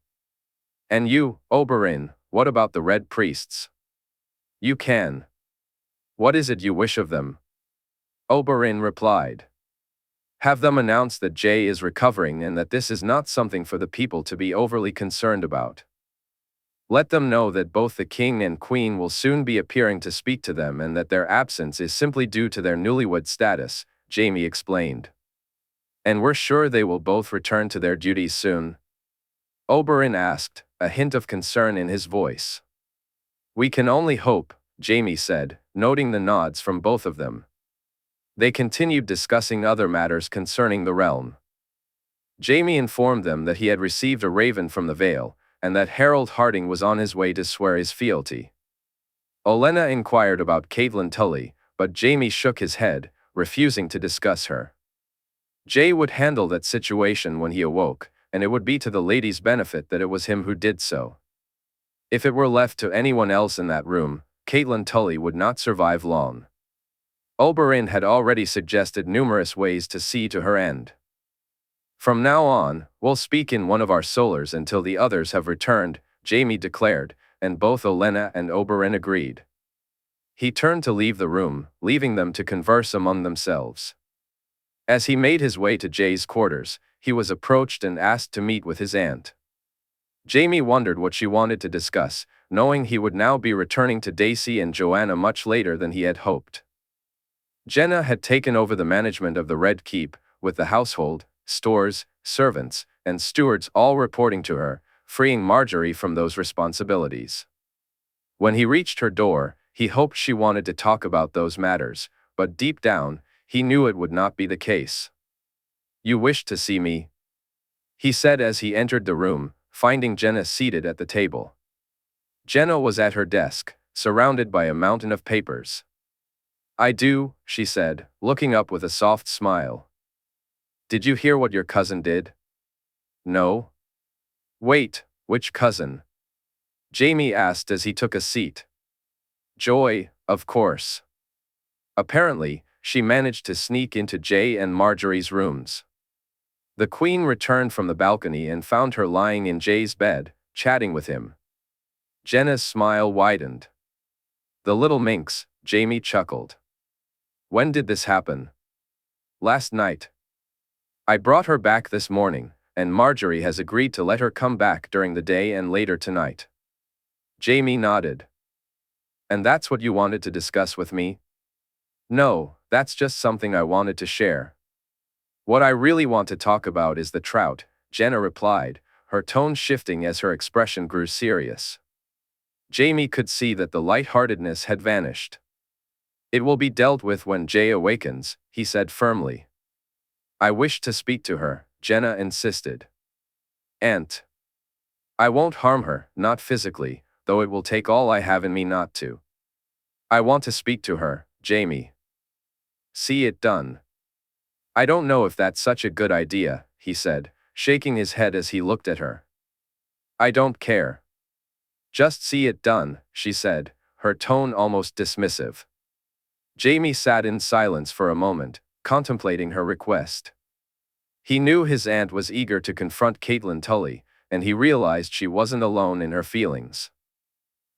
"And you, Oberyn, what about the Red Priests?" "You can. What is it you wish of them?" Oberyn replied. "Have them announce that Jay is recovering and that this is not something for the people to be overly concerned about. Let them know that both the king and queen will soon be appearing to speak to them and that their absence is simply due to their newlywed status," Jaime explained. "And we're sure they will both return to their duties soon?" Oberyn asked, a hint of concern in his voice. We can only hope, Jaime said, noting the nods from both of them. They continued discussing other matters concerning the realm. Jaime informed them that he had received a raven from the Vale, and that Harold Harding was on his way to swear his fealty. Olenna inquired about Catelyn Tully, but Jaime shook his head, refusing to discuss her. Jay would handle that situation when he awoke, and it would be to the lady's benefit that it was him who did so. If it were left to anyone else in that room, Catelyn Tully would not survive long. Oberyn had already suggested numerous ways to see to her end. From now on, we'll speak in one of our solars until the others have returned, Jaime declared, and both Olenna and Oberyn agreed. He turned to leave the room, leaving them to converse among themselves. As he made his way to Jay's quarters, he was approached and asked to meet with his aunt. Jaime wondered what she wanted to discuss, knowing he would now be returning to Daisy and Joanna much later than he had hoped. Jenna had taken over the management of the Red Keep, with the household, stores, servants, and stewards all reporting to her, freeing Margaery from those responsibilities. When he reached her door, he hoped she wanted to talk about those matters, but deep down, he knew it would not be the case. "You wished to see me?" he said as he entered the room, finding Jenna seated at the table. Jenna was at her desk, surrounded by a mountain of papers. "I do," she said, looking up with a soft smile. "Did you hear what your cousin did?" "No." "Wait, which cousin?" Jaime asked as he took a seat. "Joy, of course." Apparently, she managed to sneak into Jay and Margaery's rooms. The Queen returned from the balcony and found her lying in Jay's bed, chatting with him. Jenna's smile widened. "The little minx," Jaime chuckled. "When did this happen?" "Last night. I brought her back this morning, and Margaery has agreed to let her come back during the day and later tonight." Jaime nodded. "And that's what you wanted to discuss with me?" "No, that's just something I wanted to share." "What I really want to talk about is the trout," Jenna replied, her tone shifting as her expression grew serious. Jaime could see that the lightheartedness had vanished. "It will be dealt with when Jay awakens," he said firmly. "I wish to speak to her," Jenna insisted. "Aunt. I won't harm her, not physically, though it will take all I have in me not to. I want to speak to her, Jaime. See it done." "I don't know if that's such a good idea," he said, shaking his head as he looked at her. "I don't care." "Just see it done," she said, her tone almost dismissive. Jaime sat in silence for a moment, contemplating her request. He knew his aunt was eager to confront Catelyn Tully, and he realized she wasn't alone in her feelings.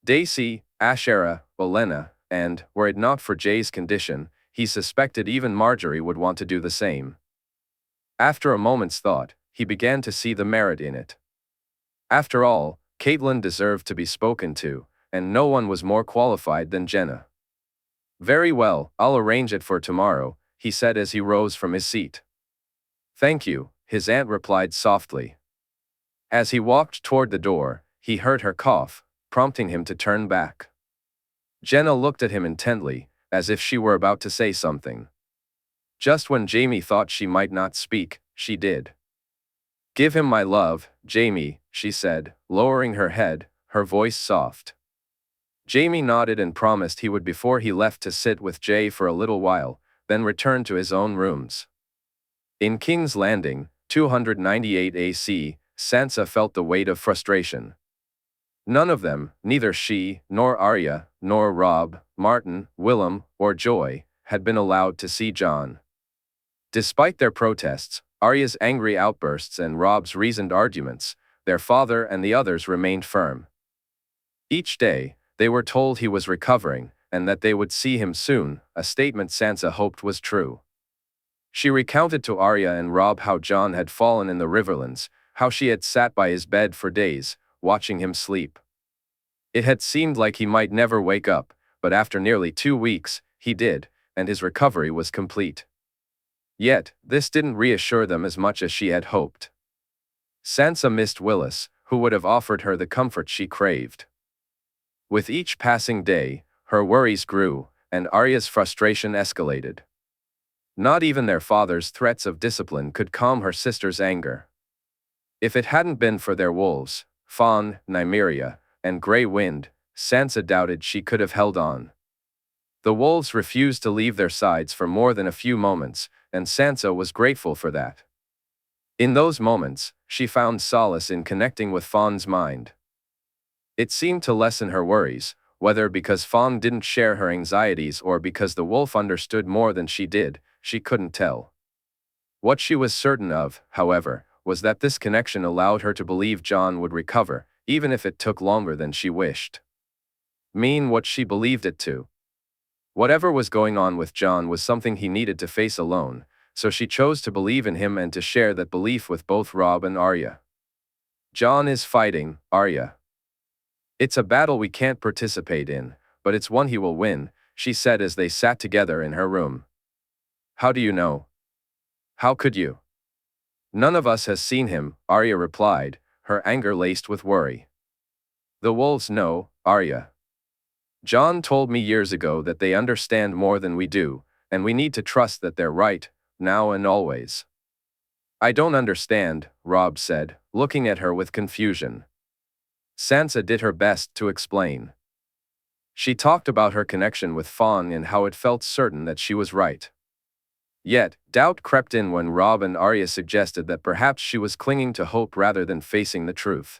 Daisy, Ashera, Olenna, and, were it not for Jay's condition, he suspected even Margaery would want to do the same. After a moment's thought, he began to see the merit in it. After all, Catelyn deserved to be spoken to, and no one was more qualified than Jenna. "Very well, I'll arrange it for tomorrow," he said as he rose from his seat. "Thank you," his aunt replied softly. As he walked toward the door, he heard her cough, prompting him to turn back. Jenna looked at him intently, as if she were about to say something. Just when Jaime thought she might not speak, she did. "Give him my love, Jaime," she said, lowering her head, her voice soft. Jaime nodded and promised he would before he left to sit with Jay for a little while, then return to his own rooms. In King's Landing, 298 AC, Sansa felt the weight of frustration. None of them, neither she, nor Arya, nor Robb, Martin, Willem, or Joy, had been allowed to see Jon. Despite their protests, Arya's angry outbursts and Robb's reasoned arguments, their father and the others remained firm. Each day, they were told he was recovering, and that they would see him soon, a statement Sansa hoped was true. She recounted to Arya and Robb how Jon had fallen in the Riverlands, how she had sat by his bed for days, watching him sleep. It had seemed like he might never wake up, but after nearly 2 weeks, he did, and his recovery was complete. Yet, this didn't reassure them as much as she had hoped. Sansa missed Willis, who would have offered her the comfort she craved. With each passing day, her worries grew, and Arya's frustration escalated. Not even their father's threats of discipline could calm her sister's anger. If it hadn't been for their wolves, Fawn, Nymeria, and Grey Wind, Sansa doubted she could have held on. The wolves refused to leave their sides for more than a few moments, and Sansa was grateful for that. In those moments, she found solace in connecting with Fawn's mind. It seemed to lessen her worries, whether because Fawn didn't share her anxieties or because the wolf understood more than she did, she couldn't tell. What she was certain of, however, was that this connection allowed her to believe Jon would recover, even if it took longer than she wished. Mean what she believed it to. Whatever was going on with Jon was something he needed to face alone, so she chose to believe in him and to share that belief with both Robb and Arya. Jon is fighting, Arya. It's a battle we can't participate in, but it's one he will win, she said as they sat together in her room. How do you know? How could you? None of us has seen him, Arya replied, her anger laced with worry. The wolves know, Arya. Jon told me years ago that they understand more than we do, and we need to trust that they're right, now and always. I don't understand, Robb said, looking at her with confusion. Sansa did her best to explain. She talked about her connection with Fawn and how it felt certain that she was right. Yet, doubt crept in when Robb and Arya suggested that perhaps she was clinging to hope rather than facing the truth.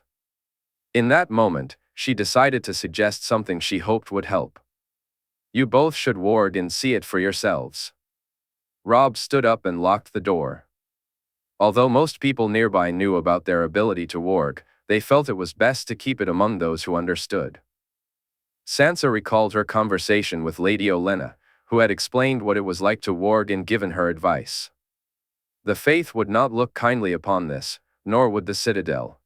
In that moment, she decided to suggest something she hoped would help. You both should ward and see it for yourselves. Robb stood up and locked the door. Although most people nearby knew about their ability to warg, they felt it was best to keep it among those who understood. Sansa recalled her conversation with Lady Olenna, who had explained what it was like to warg and given her advice. The Faith would not look kindly upon this, nor would the Citadel.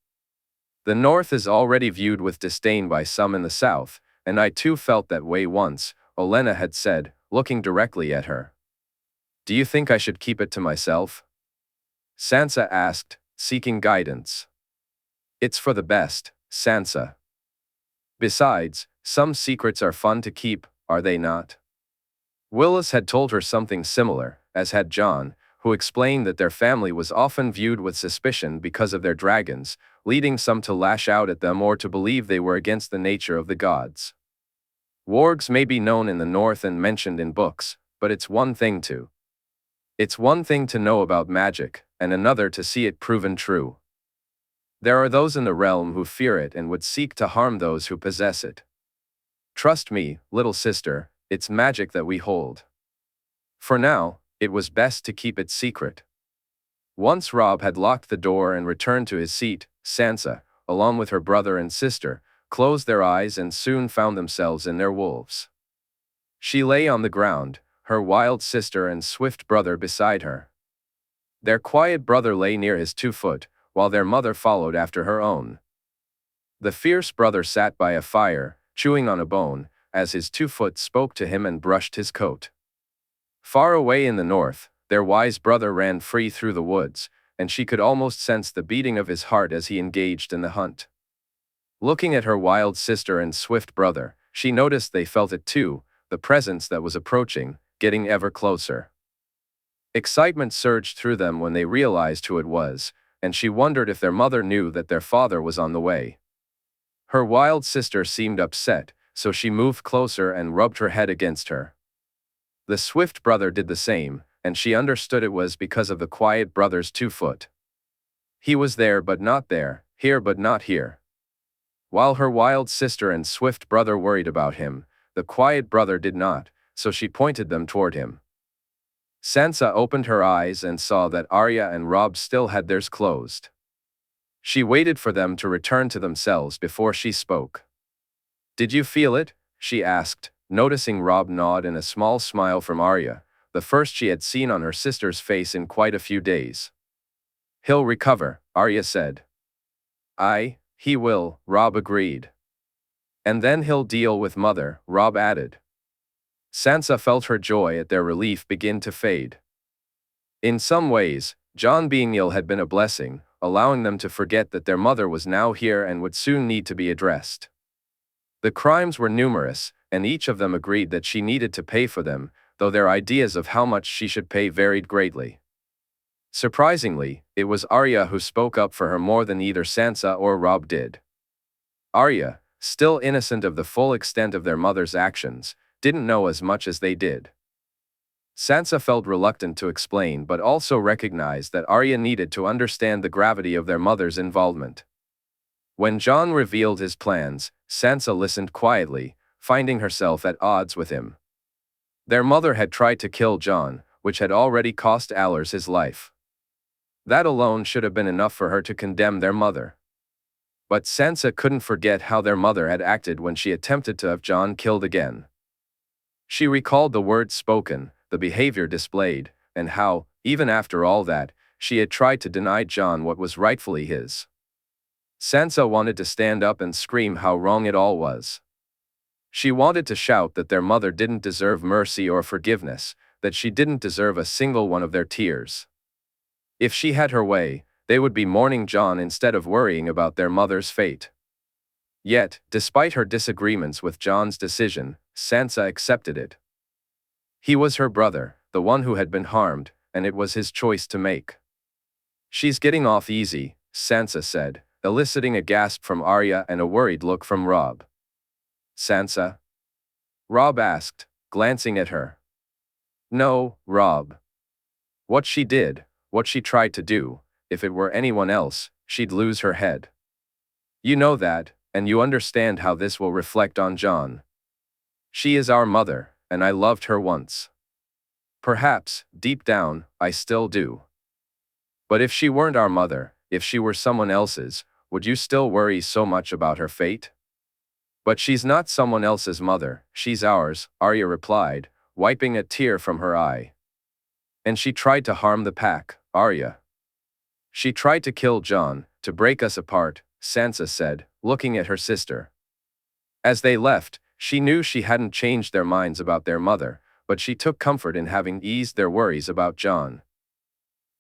The North is already viewed with disdain by some in the South, and I too felt that way once, Olenna had said, looking directly at her. Do you think I should keep it to myself? Sansa asked, seeking guidance. It's for the best, Sansa. Besides, some secrets are fun to keep, are they not? Willis had told her something similar, as had Jon, who explained that their family was often viewed with suspicion because of their dragons, leading some to lash out at them or to believe they were against the nature of the gods. Wargs may be known in the North and mentioned in books, but it's one thing to know about magic, and another to see it proven true. There are those in the realm who fear it and would seek to harm those who possess it. Trust me, little sister, it's magic that we hold. For now, it was best to keep it secret. Once Robb had locked the door and returned to his seat, Sansa, along with her brother and sister, closed their eyes and soon found themselves in their wolves. She lay on the ground, her wild sister and swift brother beside her. Their quiet brother lay near his 2-foot, while their mother followed after her own. The fierce brother sat by a fire, chewing on a bone, as his 2-foot spoke to him and brushed his coat. Far away in the north, their wise brother ran free through the woods, and she could almost sense the beating of his heart as he engaged in the hunt. Looking at her wild sister and swift brother, she noticed they felt it too, the presence that was approaching, getting ever closer. Excitement surged through them when they realized who it was, and she wondered if their mother knew that their father was on the way. Her wild sister seemed upset, so she moved closer and rubbed her head against her. The swift brother did the same, and she understood it was because of the quiet brother's 2-foot. He was there but not there, here but not here. While her wild sister and swift brother worried about him, the quiet brother did not, so she pointed them toward him. Sansa opened her eyes and saw that Arya and Robb still had theirs closed. She waited for them to return to themselves before she spoke. Did you feel it? She asked, noticing Robb nod and a small smile from Arya, the first she had seen on her sister's face in quite a few days. He'll recover, Arya said. Aye, he will, Robb agreed. And then he'll deal with Mother, Robb added. Sansa felt her joy at their relief begin to fade. In some ways, Jon being ill had been a blessing, allowing them to forget that their mother was now here and would soon need to be addressed. The crimes were numerous, and each of them agreed that she needed to pay for them, though their ideas of how much she should pay varied greatly. Surprisingly, it was Arya who spoke up for her more than either Sansa or Robb did. Arya, still innocent of the full extent of their mother's actions, didn't know as much as they did. Sansa felt reluctant to explain but also recognized that Arya needed to understand the gravity of their mother's involvement. When Jon revealed his plans, Sansa listened quietly, finding herself at odds with him. Their mother had tried to kill Jon, which had already cost Allers his life. That alone should have been enough for her to condemn their mother. But Sansa couldn't forget how their mother had acted when she attempted to have Jon killed again. She recalled the words spoken, the behavior displayed, and how, even after all that, she had tried to deny Jon what was rightfully his. Sansa wanted to stand up and scream how wrong it all was. She wanted to shout that their mother didn't deserve mercy or forgiveness, that she didn't deserve a single one of their tears. If she had her way, they would be mourning Jon instead of worrying about their mother's fate. Yet, despite her disagreements with Jon's decision, Sansa accepted it. He was her brother, the one who had been harmed, and it was his choice to make. "She's getting off easy," Sansa said, eliciting a gasp from Arya and a worried look from Robb. "Sansa?" Robb asked, glancing at her. "No, Robb. What she did, what she tried to do, if it were anyone else, she'd lose her head. You know that, and you understand how this will reflect on Jon. She is our mother, and I loved her once. Perhaps, deep down, I still do. But if she weren't our mother, if she were someone else's, would you still worry so much about her fate?" "But she's not someone else's mother, she's ours," Arya replied, wiping a tear from her eye. "And she tried to harm the pack, Arya. She tried to kill Jon, to break us apart," Sansa said, looking at her sister. As they left, she knew she hadn't changed their minds about their mother, but she took comfort in having eased their worries about Jon.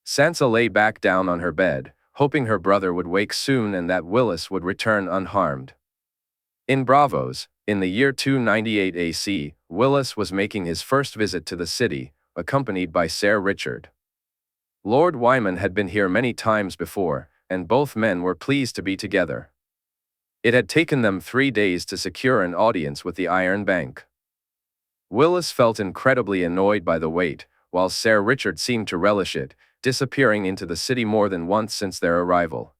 Sansa lay back down on her bed, hoping her brother would wake soon and that Willis would return unharmed. In Braavos, in the year 298 AC, Willis was making his first visit to the city, accompanied by Ser Richard. Lord Wyman had been here many times before, and both men were pleased to be together. It had taken them 3 days to secure an audience with the Iron Bank. Willis felt incredibly annoyed by the wait, while Ser Richard seemed to relish it, disappearing into the city more than once since their arrival.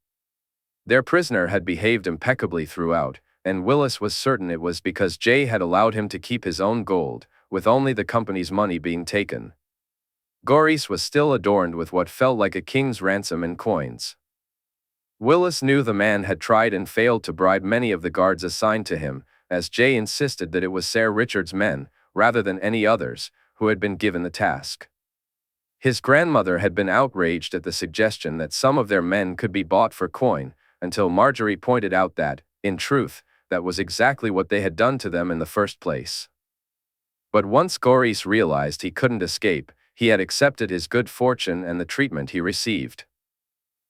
Their prisoner had behaved impeccably throughout, and Willis was certain it was because Jay had allowed him to keep his own gold, with only the company's money being taken. Jaehaerys was still adorned with what felt like a king's ransom in coins. Willis knew the man had tried and failed to bribe many of the guards assigned to him, as Jay insisted that it was Ser Richard's men, rather than any others, who had been given the task. His grandmother had been outraged at the suggestion that some of their men could be bought for coin, until Margaery pointed out that, in truth, that was exactly what they had done to them in the first place. But once Jaehaerys realized he couldn't escape, he had accepted his good fortune and the treatment he received.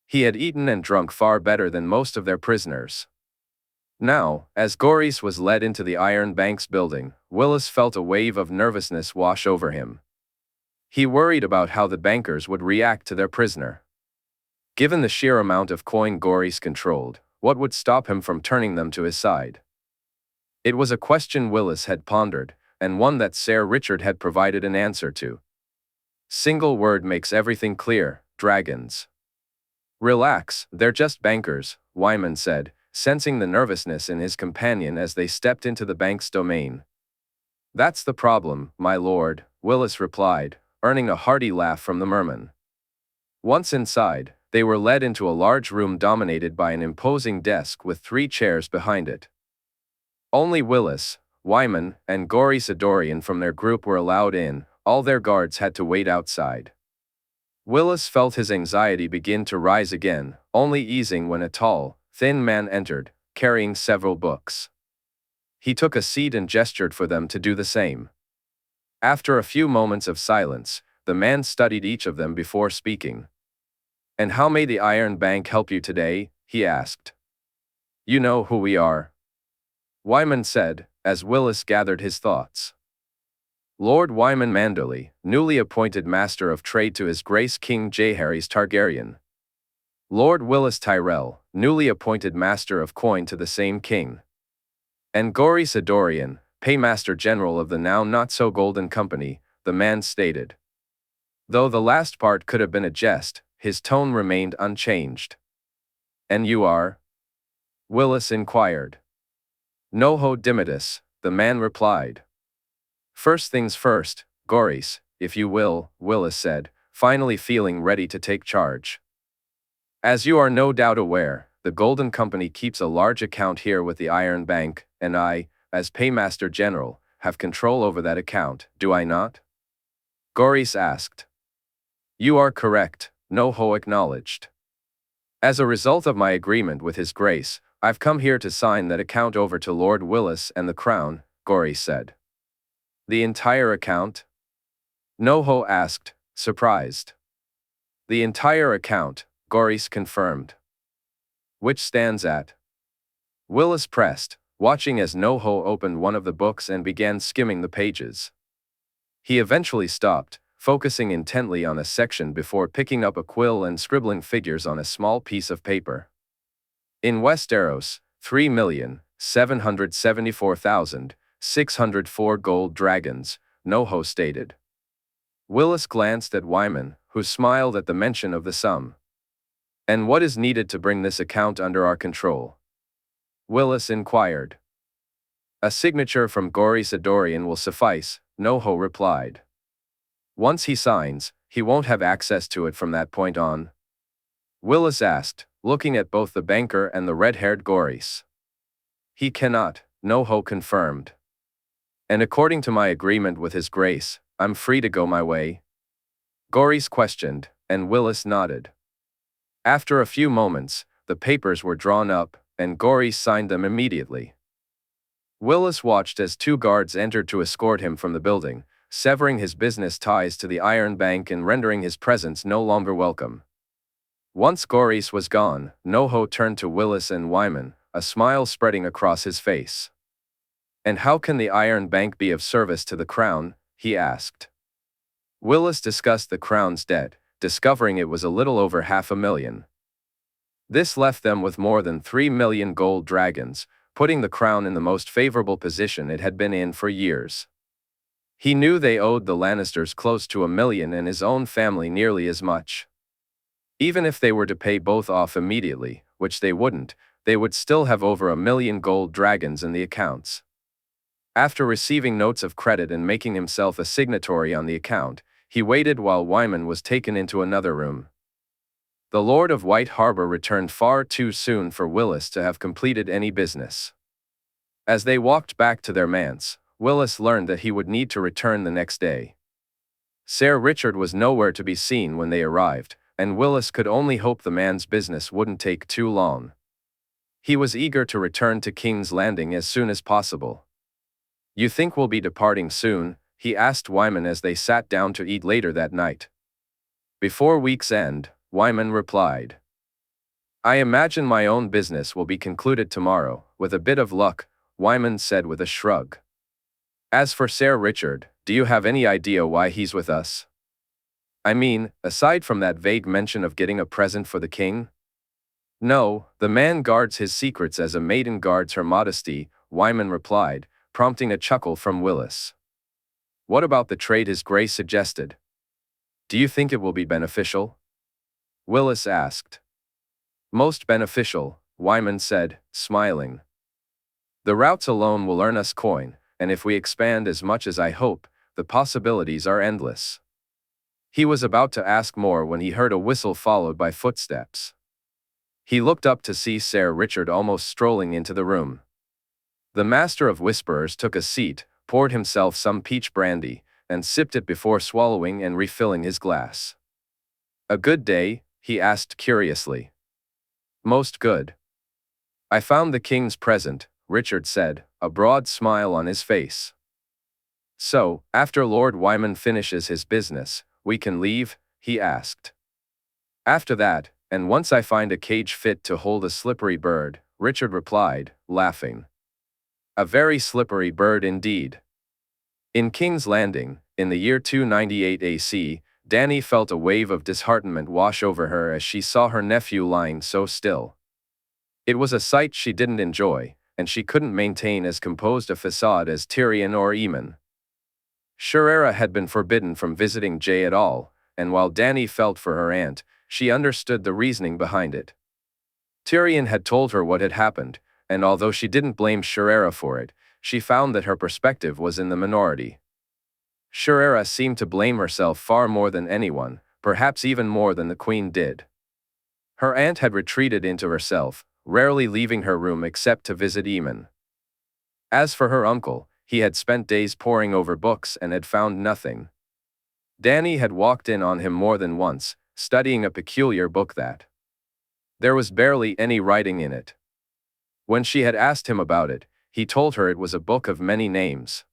He had eaten and drunk far better than most of their prisoners. Now, as Jaehaerys was led into the Iron Bank's building, Willis felt a wave of nervousness wash over him. He worried about how the bankers would react to their prisoner. Given the sheer amount of coin Jaehaerys controlled, what would stop him from turning them to his side? It was a question Willis had pondered, and one that Ser Richard had provided an answer to. "Single word makes everything clear: dragons." "Relax, they're just bankers," Wyman said, sensing the nervousness in his companion as they stepped into the bank's domain. "That's the problem, my lord," Willis replied, earning a hearty laugh from the merman. Once inside, they were led into a large room dominated by an imposing desk with 3 chairs behind it. Only Willis, Wyman, and Jaehaerys Targaryen from their group were allowed in. All their guards had to wait outside. Willis felt his anxiety begin to rise again, only easing when a tall, thin man entered, carrying several books. He took a seat and gestured for them to do the same. After a few moments of silence, the man studied each of them before speaking. "And how may the Iron Bank help you today?" he asked. "You know who we are." Wyman said, as Willis gathered his thoughts. Lord Wyman Manderley, newly appointed Master of Trade to His Grace King Jaehaerys Targaryen. Lord Willis Tyrell, newly appointed Master of Coin to the same king. And Gorys Adorian, Paymaster General of the now not-so-golden company, the man stated. Though the last part could have been a jest, his tone remained unchanged. And you are? Willis inquired. Noho Dimitis, the man replied. First things first, Gorys, if you will, Willis said, finally feeling ready to take charge. As you are no doubt aware, the Golden Company keeps a large account here with the Iron Bank, and I, as Paymaster General, have control over that account, do I not? Gorys asked. You are correct, Noho acknowledged. As a result of my agreement with His Grace, I've come here to sign that account over to Lord Willis and the Crown, Gorys said. The entire account? Noho asked, surprised. The entire account, Gorys confirmed. Which stands at? Willis pressed, watching as Noho opened one of the books and began skimming the pages. He eventually stopped, focusing intently on a section before picking up a quill and scribbling figures on a small piece of paper. In Westeros, 3,774,604 gold dragons, Noho stated. Willis glanced at Wyman, who smiled at the mention of the sum. And what is needed to bring this account under our control? Willis inquired. A signature from Gorys Adorian will suffice, Noho replied. Once he signs, he won't have access to it from that point on. Willis asked, looking at both the banker and the red-haired Gorys. He cannot, Noho confirmed. And according to my agreement with His Grace, I'm free to go my way? Gorys questioned, and Willis nodded. After a few moments, the papers were drawn up, and Gorys signed them immediately. Willis watched as 2 guards entered to escort him from the building, severing his business ties to the Iron Bank and rendering his presence no longer welcome. Once Gorys was gone, Noho turned to Willis and Wyman, a smile spreading across his face. And how can the Iron Bank be of service to the Crown? He asked. Willis discussed the Crown's debt, discovering it was a little over $500,000. This left them with more than 3 million gold dragons, putting the Crown in the most favorable position it had been in for years. He knew they owed the Lannisters close to $1 million and his own family nearly as much. Even if they were to pay both off immediately, which they wouldn't, they would still have over 1 million gold dragons in the accounts. After receiving notes of credit and making himself a signatory on the account, he waited while Wyman was taken into another room. The Lord of White Harbor returned far too soon for Willis to have completed any business. As they walked back to their manse, Willis learned that he would need to return the next day. Sir Richard was nowhere to be seen when they arrived, and Willis could only hope the man's business wouldn't take too long. He was eager to return to King's Landing as soon as possible. You think we'll be departing soon? He asked Wyman as they sat down to eat later that night. Before week's end, Wyman replied. I imagine my own business will be concluded tomorrow, with a bit of luck, Wyman said with a shrug. As for Sir Richard, do you have any idea why he's with us? I mean, aside from that vague mention of getting a present for the king? No, the man guards his secrets as a maiden guards her modesty, Wyman replied, prompting a chuckle from Willis. What about the trade His Grace suggested? Do you think it will be beneficial? Willis asked. Most beneficial, Wyman said, smiling. The routes alone will earn us coin, and if we expand as much as I hope, the possibilities are endless. He was about to ask more when he heard a whistle followed by footsteps. He looked up to see Sir Richard almost strolling into the room. The Master of Whisperers took a seat, poured himself some peach brandy, and sipped it before swallowing and refilling his glass. A good day? He asked curiously. Most good. I found the king's present, Richard said, a broad smile on his face. So, after Lord Wyman finishes his business, we can leave? He asked. After that, and once I find a cage fit to hold a slippery bird, Richard replied, laughing. A very slippery bird indeed. In King's Landing, in the year 298 AC, Dany felt a wave of disheartenment wash over her as she saw her nephew lying so still. It was a sight she didn't enjoy, and she couldn't maintain as composed a facade as Tyrion or Aemon. Rhaenyra had been forbidden from visiting Jae at all, and while Dany felt for her aunt, she understood the reasoning behind it. Tyrion had told her what had happened, and although she didn't blame Rhaenyra for it, she found that her perspective was in the minority. Rhaenyra seemed to blame herself far more than anyone, perhaps even more than the queen did. Her aunt had retreated into herself, rarely leaving her room except to visit Aemon. As for her uncle, he had spent days poring over books and had found nothing. Dany had walked in on him more than once, studying a peculiar book that there was barely any writing in it. When she had asked him about it, he told her it was a book of many names.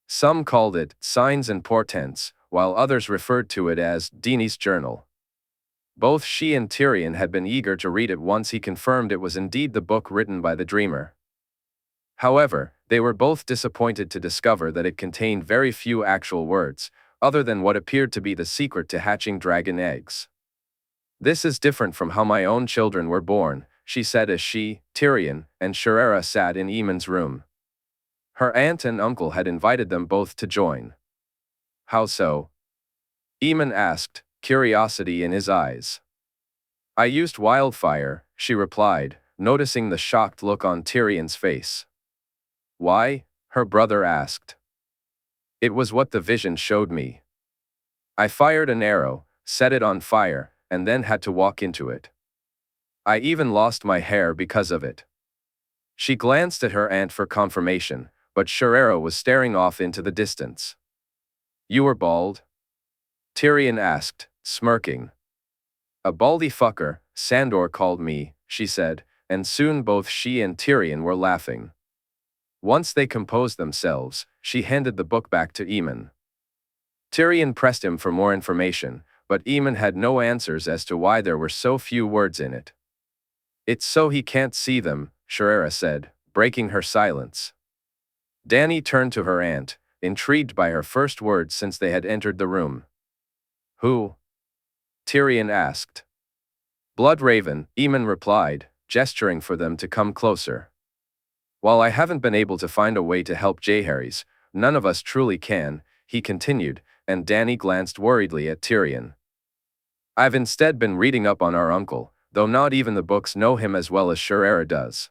Some called it Signs and Portents, while others referred to it as Dany's Journal. Both she and Tyrion had been eager to read it once he confirmed it was indeed the book written by the dreamer. However, they were both disappointed to discover that it contained very few actual words, other than what appeared to be the secret to hatching dragon eggs. "This is different from how my own children were born," she said as she, Tyrion, and Rhaenyra sat in Aemon's room. Her aunt and uncle had invited them both to join. "How so?" Aemon asked, curiosity in his eyes. "I used wildfire," she replied, noticing the shocked look on Tyrion's face. "Why?" her brother asked. "It was what the vision showed me. I fired an arrow, set it on fire, and then had to walk into it. I even lost my hair because of it." She glanced at her aunt for confirmation, but Rhaenyra was staring off into the distance. "You were bald?" Tyrion asked, smirking. "A baldy fucker, Sandor called me," she said, and soon both she and Tyrion were laughing. Once they composed themselves, she handed the book back to Aemon. Tyrion pressed him for more information, but Aemon had no answers as to why there were so few words in it. "It's so he can't see them," Rhaenyra said, breaking her silence. Dany turned to her aunt, intrigued by her first words since they had entered the room. "Who?" Tyrion asked. "Bloodraven," Aemon replied, gesturing for them to come closer. "While I haven't been able to find a way to help Jaehaerys, none of us truly can," he continued, and Dany glanced worriedly at Tyrion. "I've instead been reading up on our uncle, though not even the books know him as well as Rhaenyra does."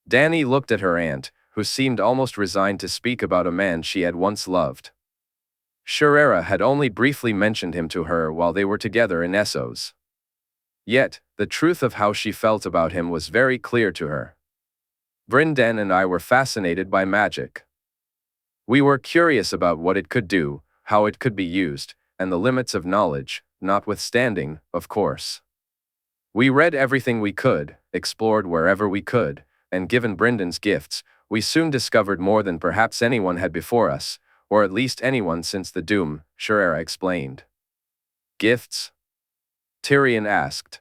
Dany looked at her aunt, who seemed almost resigned to speak about a man she had once loved. Rhaenyra had only briefly mentioned him to her while they were together in Essos. Yet, the truth of how she felt about him was very clear to her. "Brynden and I were fascinated by magic. We were curious about what it could do, how it could be used, and the limits of knowledge, notwithstanding, of course. We read everything we could, explored wherever we could, and given Brynden's gifts, we soon discovered more than perhaps anyone had before us, or at least anyone since the Doom," Rhaenyra explained. "Gifts?" Tyrion asked.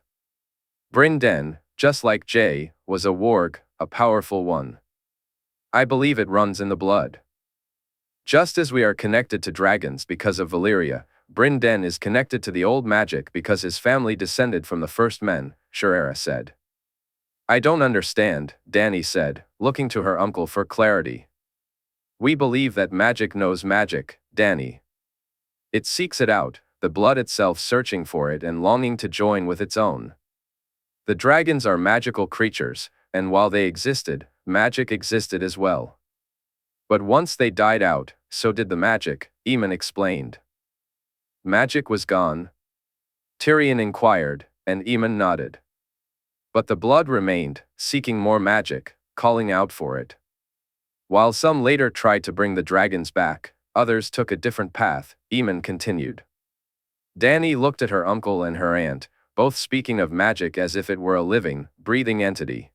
"Brynden, just like Jae, was a warg, a powerful one. I believe it runs in the blood. Just as we are connected to dragons because of Valyria, Brynden is connected to the old magic because his family descended from the first men," Rhaenyra said. "I don't understand," Dany said, looking to her uncle for clarity. "We believe that magic knows magic, Dany. It seeks it out, the blood itself searching for it and longing to join with its own. The dragons are magical creatures, and while they existed, magic existed as well. But once they died out, so did the magic," Aemon explained. "Magic was gone?" Tyrion inquired, and Aemon nodded. "But the blood remained, seeking more magic, calling out for it. While some later tried to bring the dragons back, others took a different path," Aemon continued. Dany looked at her uncle and her aunt, both speaking of magic as if it were a living, breathing entity.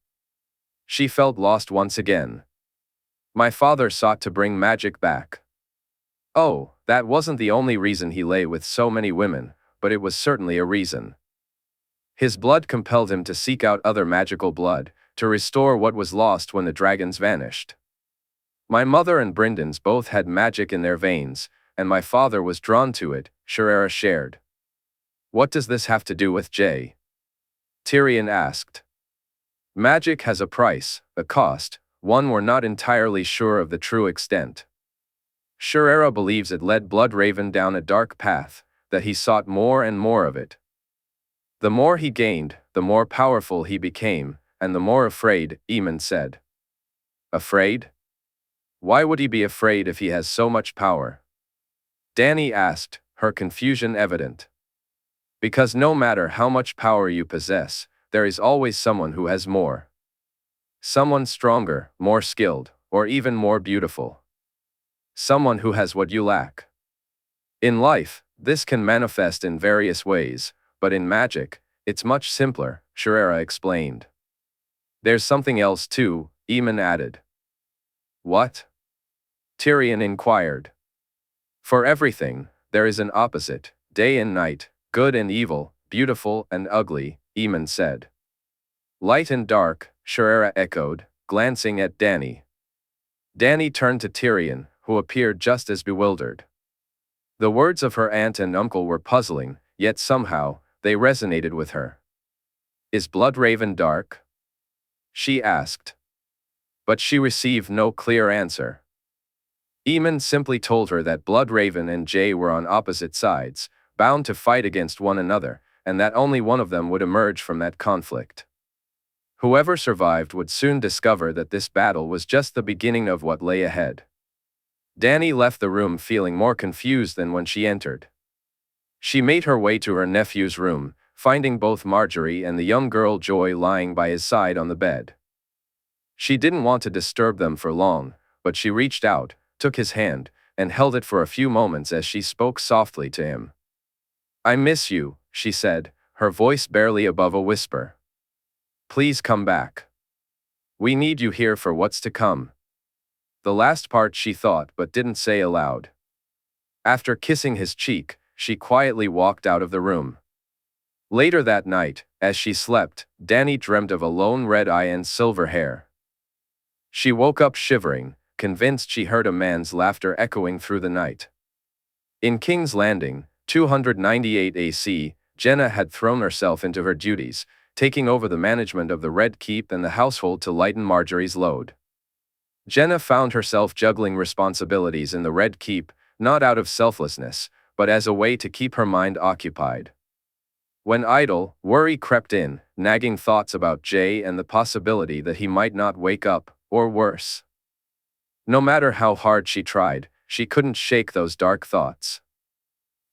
She felt lost once again. "My father sought to bring magic back." "Oh, that wasn't the only reason he lay with so many women, but it was certainly a reason. His blood compelled him to seek out other magical blood, to restore what was lost when the dragons vanished. My mother and Bryndon's both had magic in their veins, and my father was drawn to it, Shaerra shared. What does this have to do with Jay? Tyrion asked. Magic has a price, a cost, one we're not entirely sure of the true extent. Shaerra believes it led Bloodraven down a dark path, that he sought more and more of it. The more he gained, the more powerful he became, and the more afraid, Aemon said. Afraid? Why would he be afraid if he has so much power? Dany asked, her confusion evident. Because no matter how much power you possess, there is always someone who has more. Someone stronger, more skilled, or even more beautiful. Someone who has what you lack. In life, this can manifest in various ways, but in magic, it's much simpler, Shaerra explained. There's something else too, Aemon added. What? Tyrion inquired. For everything, there is an opposite, day and night, good and evil, beautiful and ugly, Aemon said. Light and dark, Shaerra echoed, glancing at Dany. Dany turned to Tyrion, who appeared just as bewildered. The words of her aunt and uncle were puzzling, yet somehow, they resonated with her. Is Bloodraven dark? She asked. But she received no clear answer. Aemon simply told her that Bloodraven and Jay were on opposite sides, bound to fight against one another, and that only one of them would emerge from that conflict. Whoever survived would soon discover that this battle was just the beginning of what lay ahead. Dany left the room feeling more confused than when she entered. She made her way to her nephew's room, finding both Margaery and the young girl Joy lying by his side on the bed. She didn't want to disturb them for long, but she reached out, took his hand, and held it for a few moments as she spoke softly to him. I miss you, she said, her voice barely above a whisper. Please come back. We need you here for what's to come. The last part she thought but didn't say aloud. After kissing his cheek, she quietly walked out of the room. Later that night, as she slept, Dany dreamt of a lone red eye and silver hair. She woke up shivering, convinced she heard a man's laughter echoing through the night. In King's Landing, 298 AC, Jenna had thrown herself into her duties, taking over the management of the Red Keep and the household to lighten Margaery's load. Jenna found herself juggling responsibilities in the Red Keep, not out of selflessness, but as a way to keep her mind occupied. When idle, worry crept in, nagging thoughts about Jay and the possibility that he might not wake up, or worse. No matter how hard she tried, she couldn't shake those dark thoughts.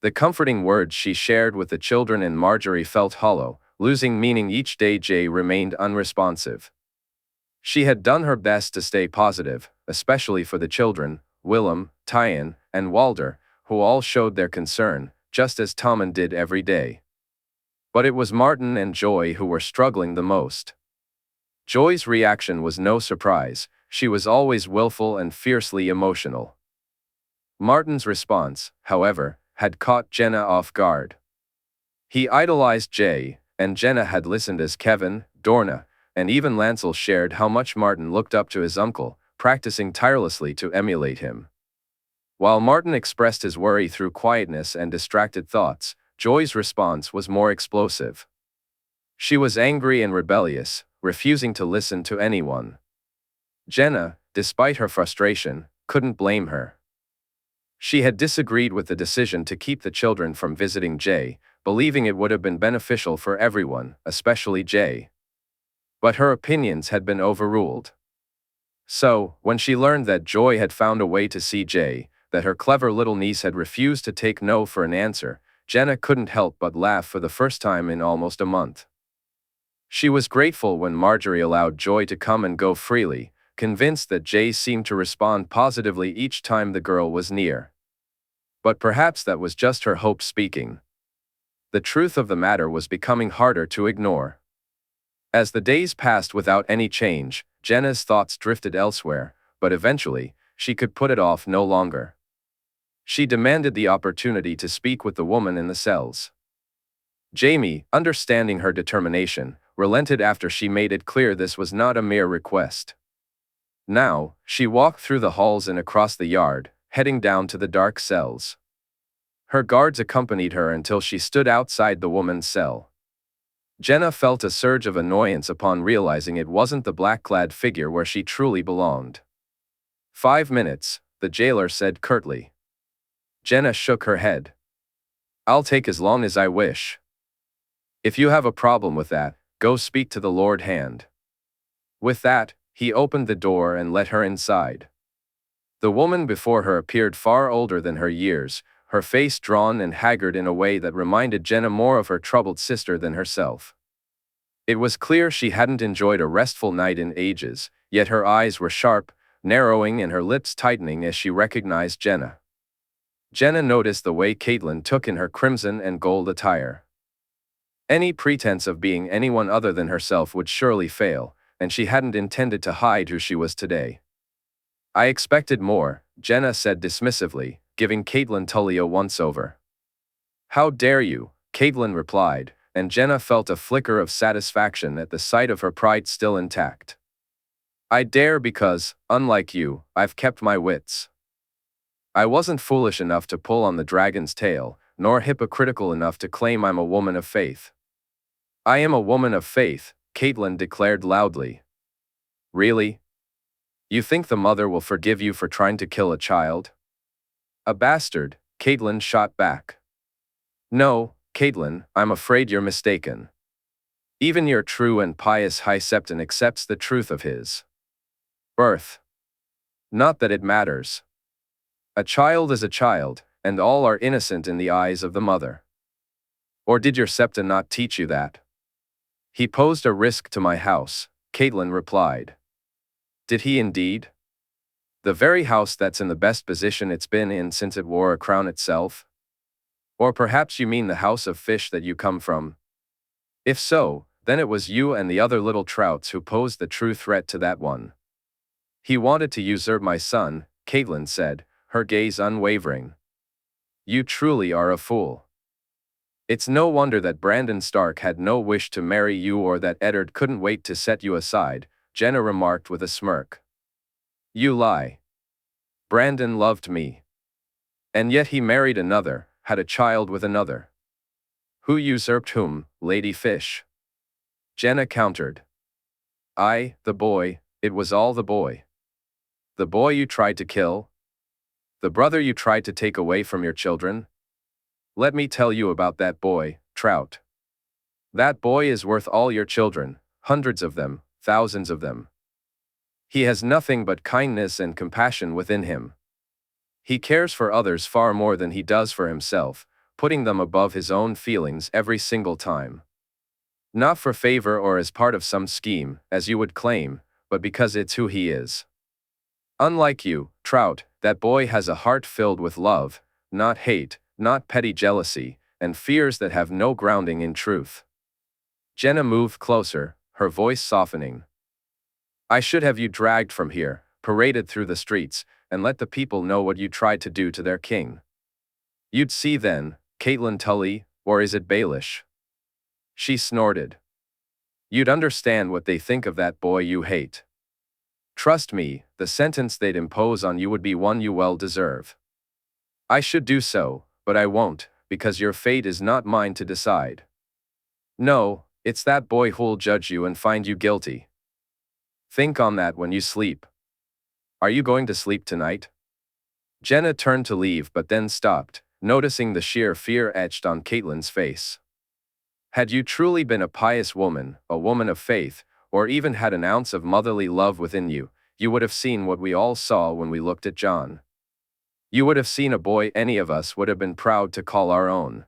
The comforting words she shared with the children and Margaery felt hollow, losing meaning each day Jay remained unresponsive. She had done her best to stay positive, especially for the children, Willem, Tywin, and Walder, who all showed their concern, just as Tommen did every day. But it was Martin and Joy who were struggling the most. Joy's reaction was no surprise, she was always willful and fiercely emotional. Martin's response, however, had caught Jenna off guard. He idolized Jay, and Jenna had listened as Kevin, Dorna, and even Lancel shared how much Martin looked up to his uncle, practicing tirelessly to emulate him. While Martin expressed his worry through quietness and distracted thoughts, Joy's response was more explosive. She was angry and rebellious, refusing to listen to anyone. Jenna, despite her frustration, couldn't blame her. She had disagreed with the decision to keep the children from visiting Jay, believing it would have been beneficial for everyone, especially Jay. But her opinions had been overruled. So, when she learned that Joy had found a way to see Jay, that her clever little niece had refused to take no for an answer, Jenna couldn't help but laugh for the first time in almost a month. She was grateful when Margaery allowed Joy to come and go freely, convinced that Jay seemed to respond positively each time the girl was near. But perhaps that was just her hope speaking. The truth of the matter was becoming harder to ignore. As the days passed without any change, Jenna's thoughts drifted elsewhere, but eventually, she could put it off no longer. She demanded the opportunity to speak with the woman in the cells. Jaime, understanding her determination, relented after she made it clear this was not a mere request. Now, she walked through the halls and across the yard, heading down to the dark cells. Her guards accompanied her until she stood outside the woman's cell. Jenna felt a surge of annoyance upon realizing it wasn't the black-clad figure where she truly belonged. 5 minutes, the jailer said curtly. Jenna shook her head. I'll take as long as I wish. If you have a problem with that, go speak to the Lord Hand. With that, he opened the door and let her inside. The woman before her appeared far older than her years, her face drawn and haggard in a way that reminded Jenna more of her troubled sister than herself. It was clear she hadn't enjoyed a restful night in ages, yet her eyes were sharp, narrowing and her lips tightening as she recognized Jenna. Jenna noticed the way Caitlin took in her crimson and gold attire. Any pretense of being anyone other than herself would surely fail, and she hadn't intended to hide who she was today. I expected more, Jenna said dismissively, giving Caitlin Tully a once-over. How dare you, Caitlin replied, and Jenna felt a flicker of satisfaction at the sight of her pride still intact. I dare because, unlike you, I've kept my wits. I wasn't foolish enough to pull on the dragon's tail, nor hypocritical enough to claim I'm a woman of faith. I am a woman of faith, Caitlin declared loudly. Really? You think the mother will forgive you for trying to kill a child? A bastard, Caitlin shot back. No, Caitlin, I'm afraid you're mistaken. Even your true and pious High Septon accepts the truth of his birth. Not that it matters. A child is a child, and all are innocent in the eyes of the mother. Or did your Septon not teach you that? He posed a risk to my house, Caitlin replied. Did he indeed? The very house that's in the best position it's been in since it wore a crown itself? Or perhaps you mean the house of fish that you come from? If so, then it was you and the other little trouts who posed the true threat to that one. He wanted to usurp my son, Caitlin said, her gaze unwavering. You truly are a fool. It's no wonder that Brandon Stark had no wish to marry you or that Eddard couldn't wait to set you aside, Jenna remarked with a smirk. You lie. Brandon loved me. And yet he married another, had a child with another. Who usurped whom, Lady Fish? Jenna countered. The boy, it was all the boy. The boy you tried to kill? The brother you tried to take away from your children? Let me tell you about that boy, Trout. That boy is worth all your children, hundreds of them, thousands of them. He has nothing but kindness and compassion within him. He cares for others far more than he does for himself, putting them above his own feelings every single time. Not for favor or as part of some scheme, as you would claim, but because it's who he is. Unlike you, Trout, that boy has a heart filled with love, not hate, not petty jealousy, and fears that have no grounding in truth. Jenna moved closer, her voice softening. I should have you dragged from here, paraded through the streets, and let the people know what you tried to do to their king. You'd see then, Caitlin Tully, or is it Baelish? She snorted. You'd understand what they think of that boy you hate. Trust me, the sentence they'd impose on you would be one you well deserve. I should do so, but I won't, because your fate is not mine to decide. No, it's that boy who'll judge you and find you guilty. Think on that when you sleep. Are you going to sleep tonight? Jenna turned to leave but then stopped, noticing the sheer fear etched on Caitlin's face. Had you truly been a pious woman, a woman of faith, or even had an ounce of motherly love within you, you would have seen what we all saw when we looked at John. You would have seen a boy any of us would have been proud to call our own.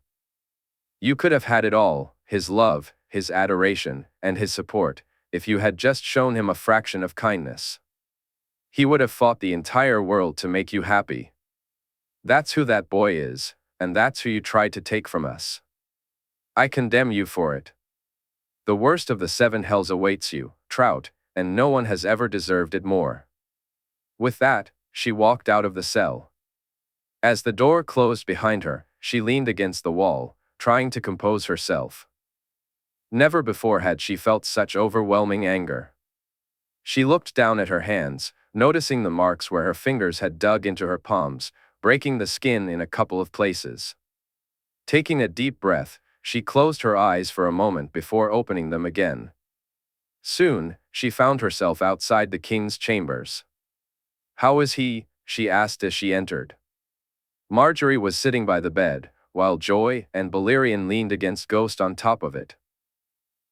You could have had it all, his love, his adoration, and his support, if you had just shown him a fraction of kindness. He would have fought the entire world to make you happy. That's who that boy is, and that's who you tried to take from us. I condemn you for it. The worst of the 7 hells awaits you, Trout, and no one has ever deserved it more. With that, she walked out of the cell. As the door closed behind her, she leaned against the wall, trying to compose herself. Never before had she felt such overwhelming anger. She looked down at her hands, noticing the marks where her fingers had dug into her palms, breaking the skin in a couple of places. Taking a deep breath, she closed her eyes for a moment before opening them again. Soon, she found herself outside the king's chambers. "How is he?" she asked as she entered. Margaery was sitting by the bed, while Joy and Balerion leaned against Ghost on top of it.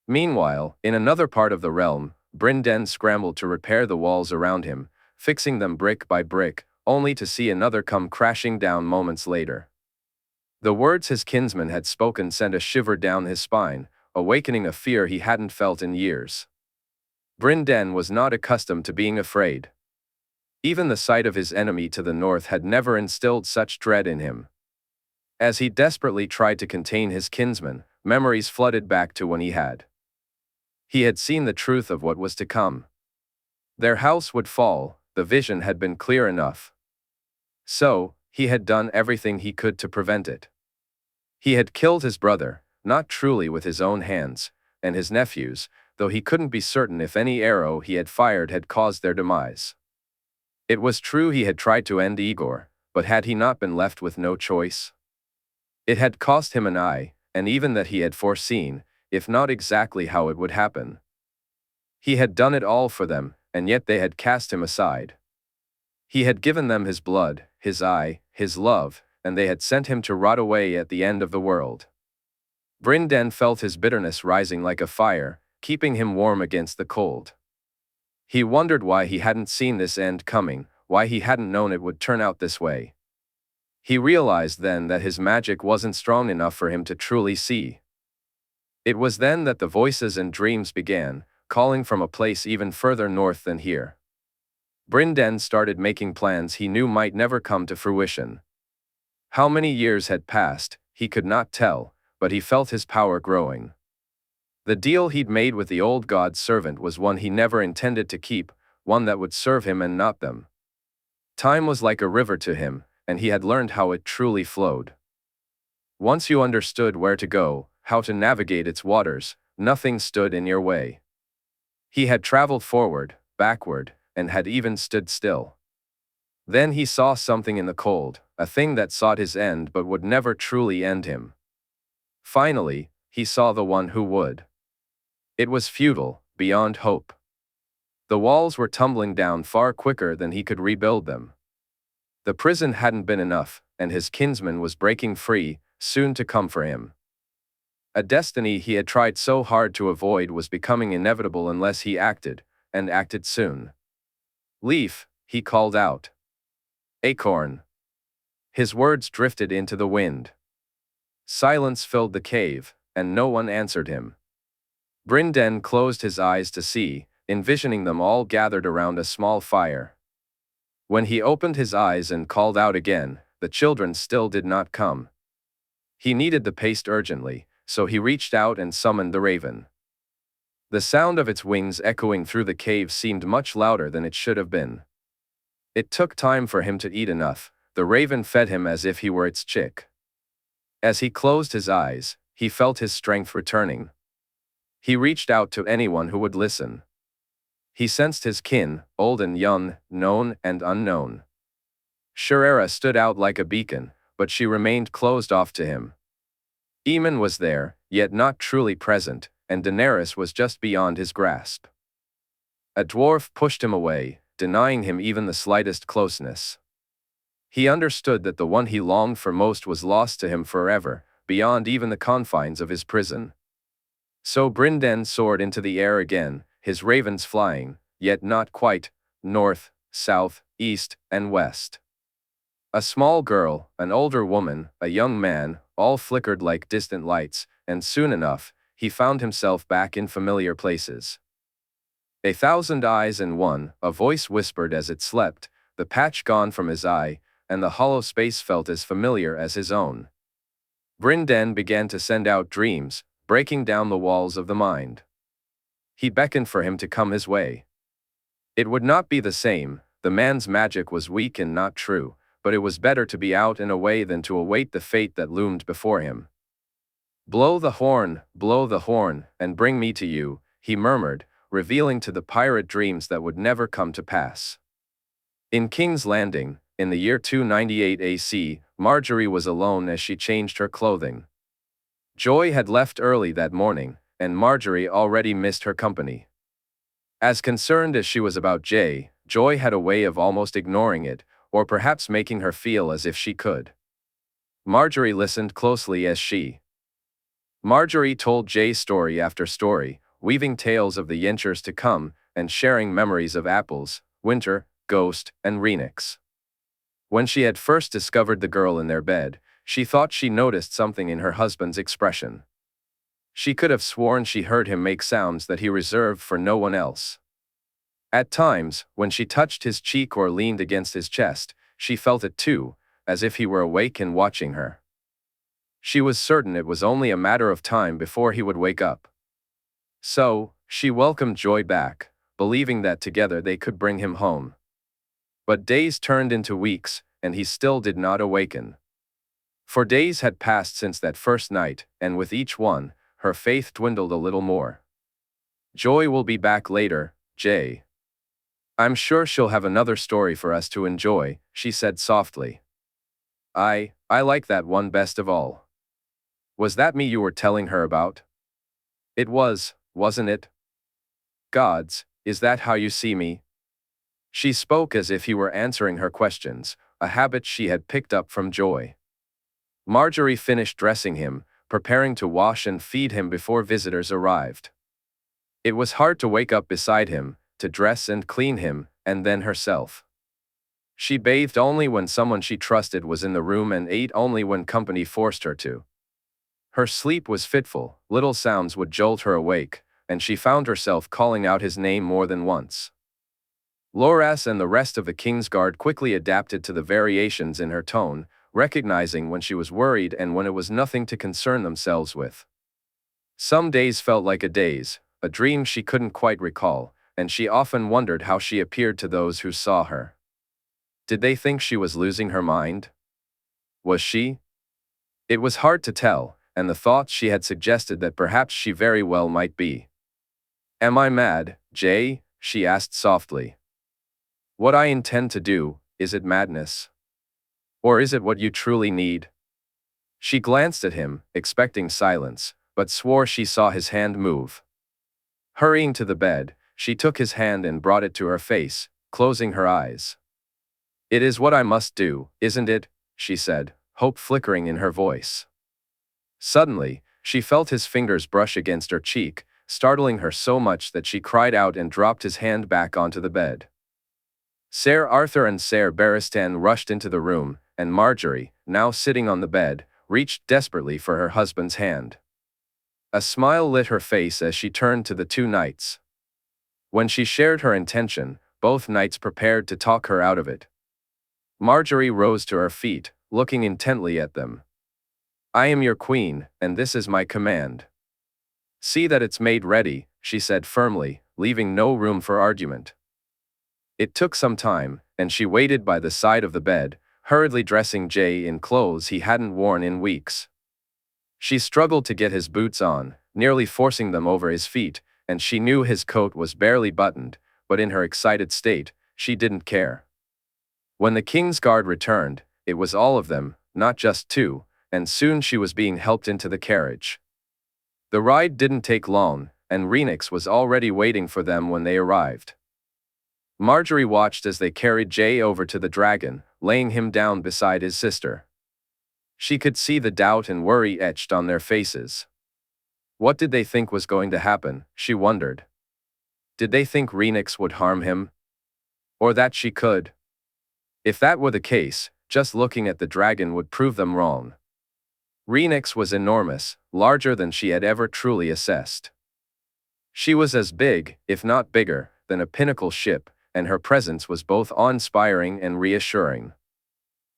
Meanwhile, in another part of the realm, Brynden scrambled to repair the walls around him, fixing them brick by brick, only to see another come crashing down moments later. The words his kinsman had spoken sent a shiver down his spine, awakening a fear he hadn't felt in years. Brynden was not accustomed to being afraid. Even the sight of his enemy to the north had never instilled such dread in him. As he desperately tried to contain his kinsman, memories flooded back to when he had seen the truth of what was to come. Their house would fall, the vision had been clear enough. So, he had done everything he could to prevent it. He had killed his brother, not truly with his own hands, and his nephews, though he couldn't be certain if any arrow he had fired had caused their demise. It was true he had tried to end Igor, but had he not been left with no choice? It had cost him an eye, and even that he had foreseen, if not exactly how it would happen. He had done it all for them, and yet they had cast him aside. He had given them his blood, his eye, his love, and they had sent him to rot away at the end of the world. Brynden felt his bitterness rising like a fire, keeping him warm against the cold. He wondered why he hadn't seen this end coming, why he hadn't known it would turn out this way. He realized then that his magic wasn't strong enough for him to truly see. It was then that the voices and dreams began, calling from a place even further north than here. Brynden started making plans he knew might never come to fruition. How many years had passed, he could not tell, but he felt his power growing. The deal he'd made with the old god's servant was one he never intended to keep, one that would serve him and not them. Time was like a river to him, and he had learned how it truly flowed. Once you understood where to go, how to navigate its waters, nothing stood in your way. He had traveled forward, backward, and had even stood still. Then he saw something in the cold, a thing that sought his end but would never truly end him. Finally, he saw the one who would. It was futile, beyond hope. The walls were tumbling down far quicker than he could rebuild them. The prison hadn't been enough, and his kinsman was breaking free, soon to come for him. A destiny he had tried so hard to avoid was becoming inevitable unless he acted, and acted soon. "Leaf," he called out. "Acorn." His words drifted into the wind. Silence filled the cave, and no one answered him. Brynden closed his eyes to see, envisioning them all gathered around a small fire. When he opened his eyes and called out again, the children still did not come. He needed the paste urgently, so he reached out and summoned the raven. The sound of its wings echoing through the cave seemed much louder than it should have been. It took time for him to eat enough. The raven fed him as if he were its chick. As he closed his eyes, he felt his strength returning. He reached out to anyone who would listen. He sensed his kin, old and young, known and unknown. Sherera stood out like a beacon, but she remained closed off to him. Aemon was there, yet not truly present, and Daenerys was just beyond his grasp. A dwarf pushed him away, denying him even the slightest closeness. He understood that the one he longed for most was lost to him forever, beyond even the confines of his prison. So Brynden soared into the air again, his ravens flying, yet not quite, north, south, east, and west. A small girl, an older woman, a young man, all flickered like distant lights, and soon enough, he found himself back in familiar places. 1,000 eyes in one, a voice whispered as it slept, the patch gone from his eye, and the hollow space felt as familiar as his own. Brynden began to send out dreams, breaking down the walls of the mind. He beckoned for him to come his way. It would not be the same, the man's magic was weak and not true, but it was better to be out and away than to await the fate that loomed before him. blow the horn, and bring me to you," he murmured, revealing to the pirate dreams that would never come to pass. In King's Landing, in the year 298 AC, Margaery was alone as she changed her clothing. Joy had left early that morning, and Margaery already missed her company. As concerned as she was about Joy had a way of almost ignoring it, or perhaps making her feel as if she could. Margaery listened closely as Margaery told Jay story after story, weaving tales of the Yinchers to come, and sharing memories of apples, winter, ghost, and Rhaenix. When she had first discovered the girl in their bed, she thought she noticed something in her husband's expression. She could have sworn she heard him make sounds that he reserved for no one else. At times, when she touched his cheek or leaned against his chest, she felt it too, as if he were awake and watching her. She was certain it was only a matter of time before he would wake up. So, she welcomed Joy back, believing that together they could bring him home. But days turned into weeks, and he still did not awaken. For days had passed since that first night, and with each one, her faith dwindled a little more. Joy will be back later, Jay. I'm sure she'll have another story for us to enjoy, she said softly. I like that one best of all. Was that me you were telling her about? It was, wasn't it? Gods, is that how you see me? She spoke as if he were answering her questions, a habit she had picked up from Joy. Margaery finished dressing him, preparing to wash and feed him before visitors arrived. It was hard to wake up beside him, to dress and clean him, and then herself. She bathed only when someone she trusted was in the room and ate only when company forced her to. Her sleep was fitful, little sounds would jolt her awake, and she found herself calling out his name more than once. Loras and the rest of the Kingsguard quickly adapted to the variations in her tone, recognizing when she was worried and when it was nothing to concern themselves with. Some days felt like a dream she couldn't quite recall, and she often wondered how she appeared to those who saw her. Did they think she was losing her mind? Was she? It was hard to tell, and the thoughts she had suggested that perhaps she very well might be. Am I mad, Jay? She asked softly. What I intend to do, is it madness? Or is it what you truly need? She glanced at him, expecting silence, but swore she saw his hand move. Hurrying to the bed, she took his hand and brought it to her face, closing her eyes. It is what I must do, isn't it? She said, hope flickering in her voice. Suddenly, she felt his fingers brush against her cheek, startling her so much that she cried out and dropped his hand back onto the bed. Ser Arthur and Ser Barristan rushed into the room, and Margaery, now sitting on the bed, reached desperately for her husband's hand. A smile lit her face as she turned to the two knights. When she shared her intention, both knights prepared to talk her out of it. Margaery rose to her feet, looking intently at them. I am your queen, and this is my command. See that it's made ready, she said firmly, leaving no room for argument. It took some time, and she waited by the side of the bed, hurriedly dressing Jay in clothes he hadn't worn in weeks. She struggled to get his boots on, nearly forcing them over his feet, and she knew his coat was barely buttoned, but in her excited state, she didn't care. When the Kingsguard returned, it was all of them, not just two, and soon she was being helped into the carriage. The ride didn't take long, and Rhaenix was already waiting for them when they arrived. Margaery watched as they carried Jay over to the dragon, laying him down beside his sister. She could see the doubt and worry etched on their faces. What did they think was going to happen, she wondered. Did they think Rhaenix would harm him? Or that she could? If that were the case, just looking at the dragon would prove them wrong. Rhaenix was enormous, larger than she had ever truly assessed. She was as big, if not bigger, than a pinnacle ship, and her presence was both awe-inspiring and reassuring.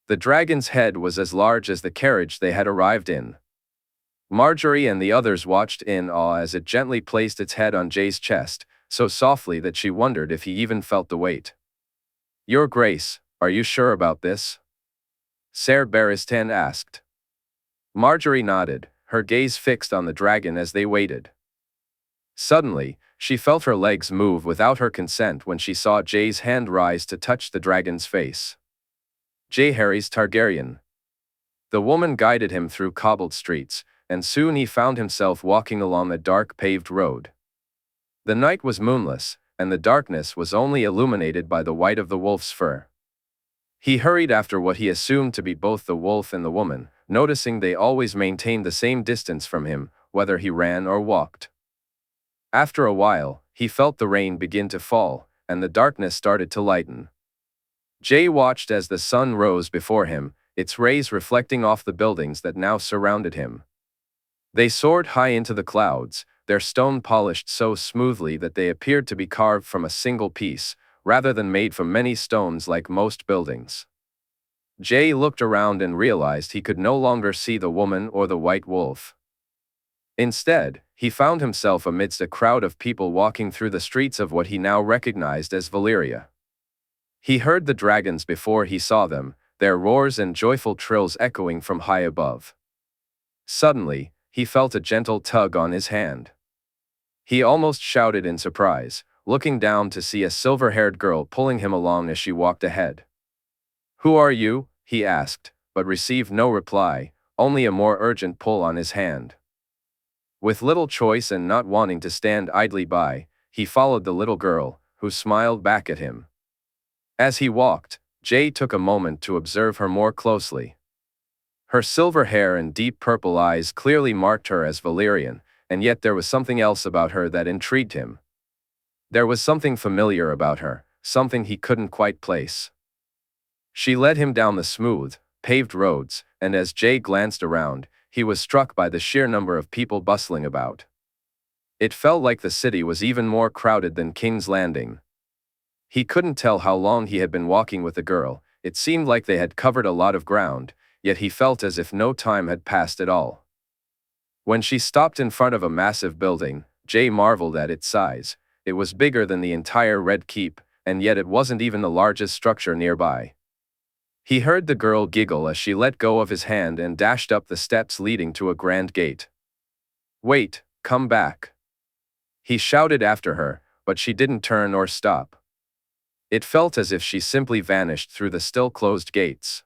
The dragon's head was as large as the carriage they had arrived in. Margaery and the others watched in awe as it gently placed its head on Jay's chest, so softly that she wondered if he even felt the weight. Your Grace, are you sure about this? Ser Barristan asked. Margaery nodded, her gaze fixed on the dragon as they waited. Suddenly, She felt her legs move without her consent when she saw Jae's hand rise to touch the dragon's face. Jaehaerys Targaryen. The woman guided him through cobbled streets, and soon he found himself walking along a dark paved road. The night was moonless, and the darkness was only illuminated by the white of the wolf's fur. He hurried after what he assumed to be both the wolf and the woman, noticing they always maintained the same distance from him, whether he ran or walked. After a while, he felt the rain begin to fall, and the darkness started to lighten. Jae watched as the sun rose before him, its rays reflecting off the buildings that now surrounded him. They soared high into the clouds, their stone polished so smoothly that they appeared to be carved from a single piece, rather than made from many stones like most buildings. Jae looked around and realized he could no longer see the woman or the white wolf. Instead, he found himself amidst a crowd of people walking through the streets of what he now recognized as Valyria. He heard the dragons before he saw them, their roars and joyful trills echoing from high above. Suddenly, he felt a gentle tug on his hand. He almost shouted in surprise, looking down to see a silver-haired girl pulling him along as she walked ahead. "Who are you?" he asked, but received no reply, only a more urgent pull on his hand. With little choice and not wanting to stand idly by, he followed the little girl, who smiled back at him. As he walked, Jae took a moment to observe her more closely. Her silver hair and deep purple eyes clearly marked her as Valyrian, and yet there was something else about her that intrigued him. There was something familiar about her, something he couldn't quite place. She led him down the smooth, paved roads, and as Jae glanced around, he was struck by the sheer number of people bustling about. It felt like the city was even more crowded than King's Landing. He couldn't tell how long he had been walking with the girl, it seemed like they had covered a lot of ground, yet he felt as if no time had passed at all. When she stopped in front of a massive building, Jae marveled at its size. It was bigger than the entire Red Keep, and yet it wasn't even the largest structure nearby. He heard the girl giggle as she let go of his hand and dashed up the steps leading to a grand gate. "Wait, come back." He shouted after her, but she didn't turn or stop. It felt as if she simply vanished through the still closed gates.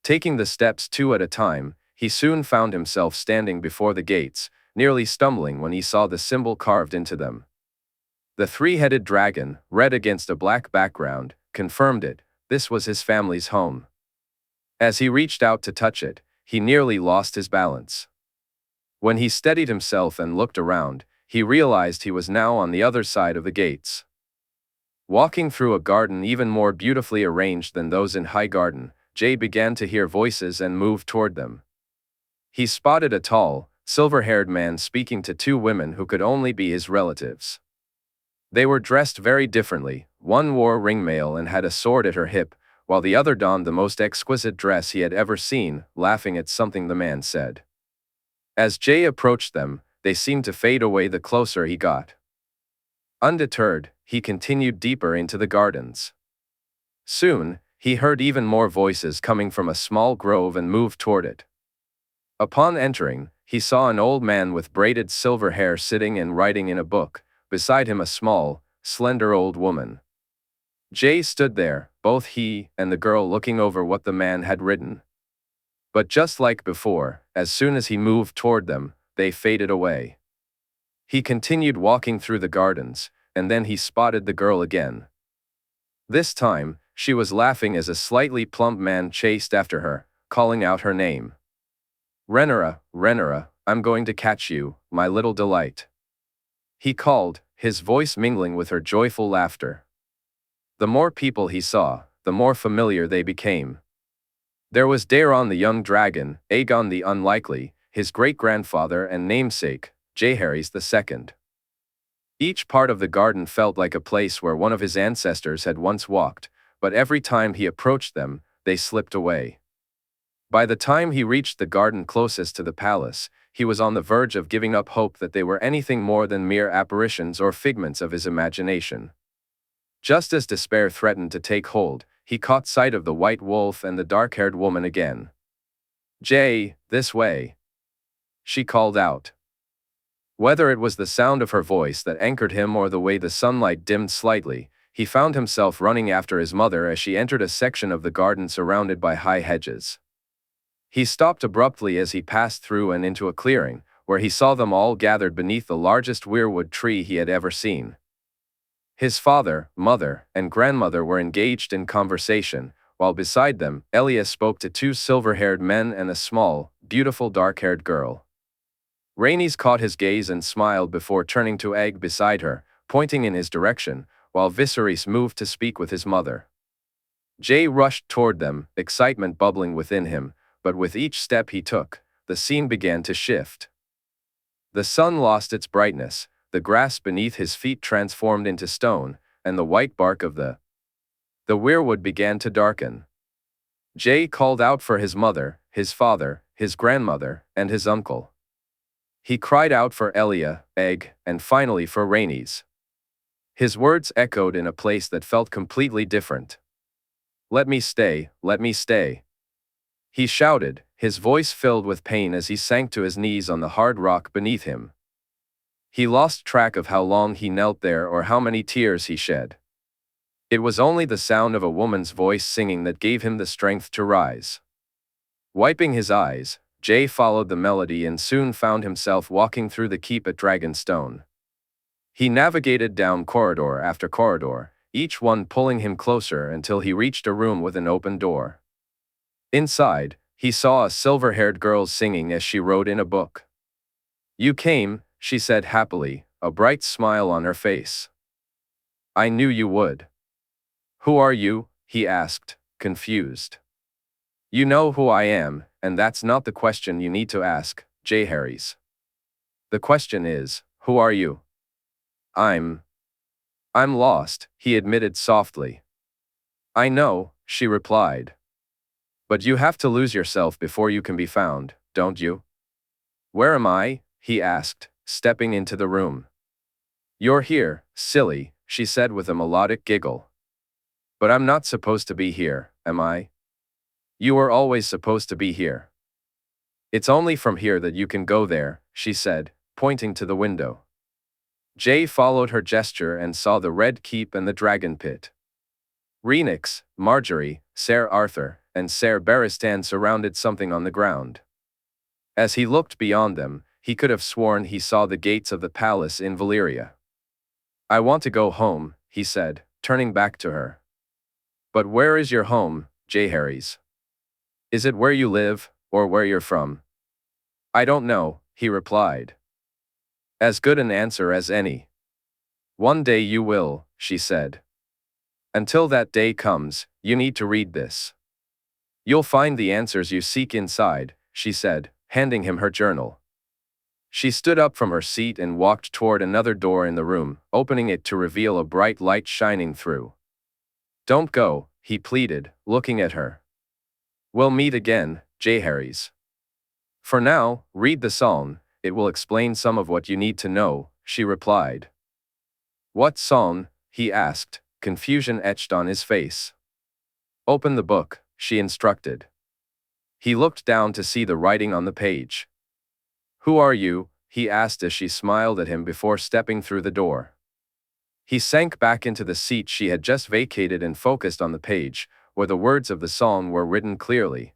Taking the steps two at a time, he soon found himself standing before the gates, nearly stumbling when he saw the symbol carved into them. The three-headed dragon, red against a black background, confirmed it. This was his family's home. As he reached out to touch it, he nearly lost his balance. When he steadied himself and looked around, he realized he was now on the other side of the gates. Walking through a garden even more beautifully arranged than those in High Garden, Jae began to hear voices and moved toward them. He spotted a tall, silver-haired man speaking to two women who could only be his relatives. They were dressed very differently. One wore ringmail and had a sword at her hip, while the other donned the most exquisite dress he had ever seen, laughing at something the man said. As Jae approached them, they seemed to fade away the closer he got. Undeterred, he continued deeper into the gardens. Soon, he heard even more voices coming from a small grove and moved toward it. Upon entering, he saw an old man with braided silver hair sitting and writing in a book, beside him a small, slender old woman. Jae stood there, both he and the girl looking over what the man had written. But just like before, as soon as he moved toward them, they faded away. He continued walking through the gardens, and then he spotted the girl again. This time, she was laughing as a slightly plump man chased after her, calling out her name. "Rhaenyra, Rhaenyra, I'm going to catch you, my little delight," he called, his voice mingling with her joyful laughter. The more people he saw, the more familiar they became. There was Daeron the young dragon, Aegon the unlikely, his great-grandfather and namesake, Jaehaerys II. Each part of the garden felt like a place where one of his ancestors had once walked, but every time he approached them, they slipped away. By the time he reached the garden closest to the palace, he was on the verge of giving up hope that they were anything more than mere apparitions or figments of his imagination. Just as despair threatened to take hold, he caught sight of the white wolf and the dark-haired woman again. "Jae, this way," she called out. Whether it was the sound of her voice that anchored him or the way the sunlight dimmed slightly, he found himself running after his mother as she entered a section of the garden surrounded by high hedges. He stopped abruptly as he passed through and into a clearing, where he saw them all gathered beneath the largest weirwood tree he had ever seen. His father, mother, and grandmother were engaged in conversation, while beside them, Elia spoke to two silver-haired men and a small, beautiful dark-haired girl. Rhaenys caught his gaze and smiled before turning to Egg beside her, pointing in his direction, while Viserys moved to speak with his mother. Jae rushed toward them, excitement bubbling within him, but with each step he took, the scene began to shift. The sun lost its brightness, the grass beneath his feet transformed into stone, and the white bark of the weirwood began to darken. Jae called out for his mother, his father, his grandmother, and his uncle. He cried out for Elia, Egg, and finally for Rhaenys. His words echoed in a place that felt completely different. "Let me stay, let me stay," he shouted, his voice filled with pain as he sank to his knees on the hard rock beneath him. He lost track of how long he knelt there or how many tears he shed. It was only the sound of a woman's voice singing that gave him the strength to rise. Wiping his eyes, Jae followed the melody and soon found himself walking through the keep at Dragonstone. He navigated down corridor after corridor, each one pulling him closer until he reached a room with an open door. Inside, he saw a silver-haired girl singing as she wrote in a book. "You came," she said happily, a bright smile on her face. "I knew you would." "Who are you?" he asked, confused. "You know who I am, and that's not the question you need to ask, Jaehaerys. The question is, who are you?" I'm lost," he admitted softly. "I know," she replied. "But you have to lose yourself before you can be found, don't you?" "Where am I?" he asked, stepping into the room. "You're here, silly," she said with a melodic giggle. "But I'm not supposed to be here, am I?" "You were always supposed to be here." "It's only from here that you can go there," she said, pointing to the window. Jae followed her gesture and saw the Red Keep and the Dragon Pit. Rhaenix, Margaery, Ser Arthur, and Ser Barristan surrounded something on the ground. As he looked beyond them, he could have sworn he saw the gates of the palace in Valyria. "I want to go home," he said, turning back to her. "But where is your home, Jaehaerys? Is it where you live, or where you're from?" "I don't know," he replied. "As good an answer as any." "One day you will," she said. "Until that day comes, you need to read this. You'll find the answers you seek inside," she said, handing him her journal. She stood up from her seat and walked toward another door in the room, opening it to reveal a bright light shining through. "Don't go," he pleaded, looking at her. "We'll meet again, Jaehaerys. For now, read the song. It will explain some of what you need to know," she replied. "What song?" he asked, confusion etched on his face. "Open the book," she instructed. He looked down to see the writing on the page. "Who are you?" he asked as she smiled at him before stepping through the door. He sank back into the seat she had just vacated and focused on the page, where the words of the song were written clearly.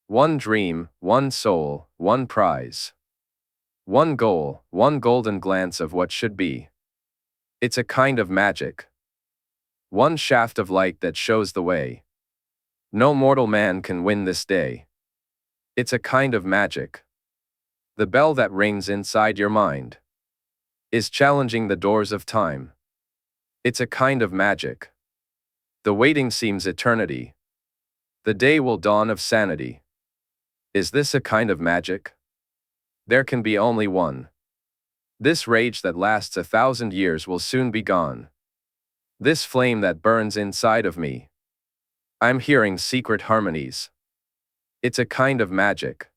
"One dream, one soul, one prize. One goal, one golden glance of what should be. It's a kind of magic. One shaft of light that shows the way. No mortal man can win this day. It's a kind of magic. The bell that rings inside your mind is challenging the doors of time. It's a kind of magic. The waiting seems eternity. The day will dawn of sanity. Is this a kind of magic? There can be only one. This rage that lasts 1,000 years will soon be gone. This flame that burns inside of me. I'm hearing secret harmonies. It's a kind of magic.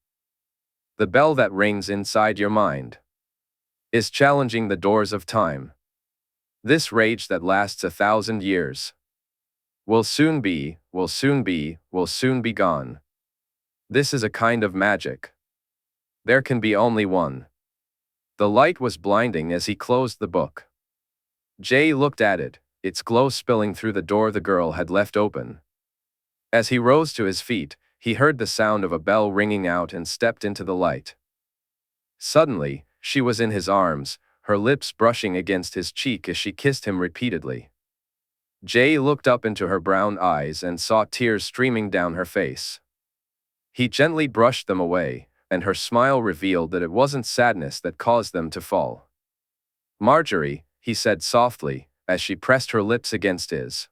The bell that rings inside your mind is challenging the doors of time. This rage that lasts 1,000 years will soon be gone. This is a kind of magic. There can be only one. The light was blinding as he closed the book. Jay looked at it, its glow spilling through the door the girl had left open. As he rose to his feet, he heard the sound of a bell ringing out and stepped into the light. Suddenly, she was in his arms, her lips brushing against his cheek as she kissed him repeatedly. Jay looked up into her brown eyes and saw tears streaming down her face. He gently brushed them away, and her smile revealed that it wasn't sadness that caused them to fall. "Margaery," he said softly, as she pressed her lips against his.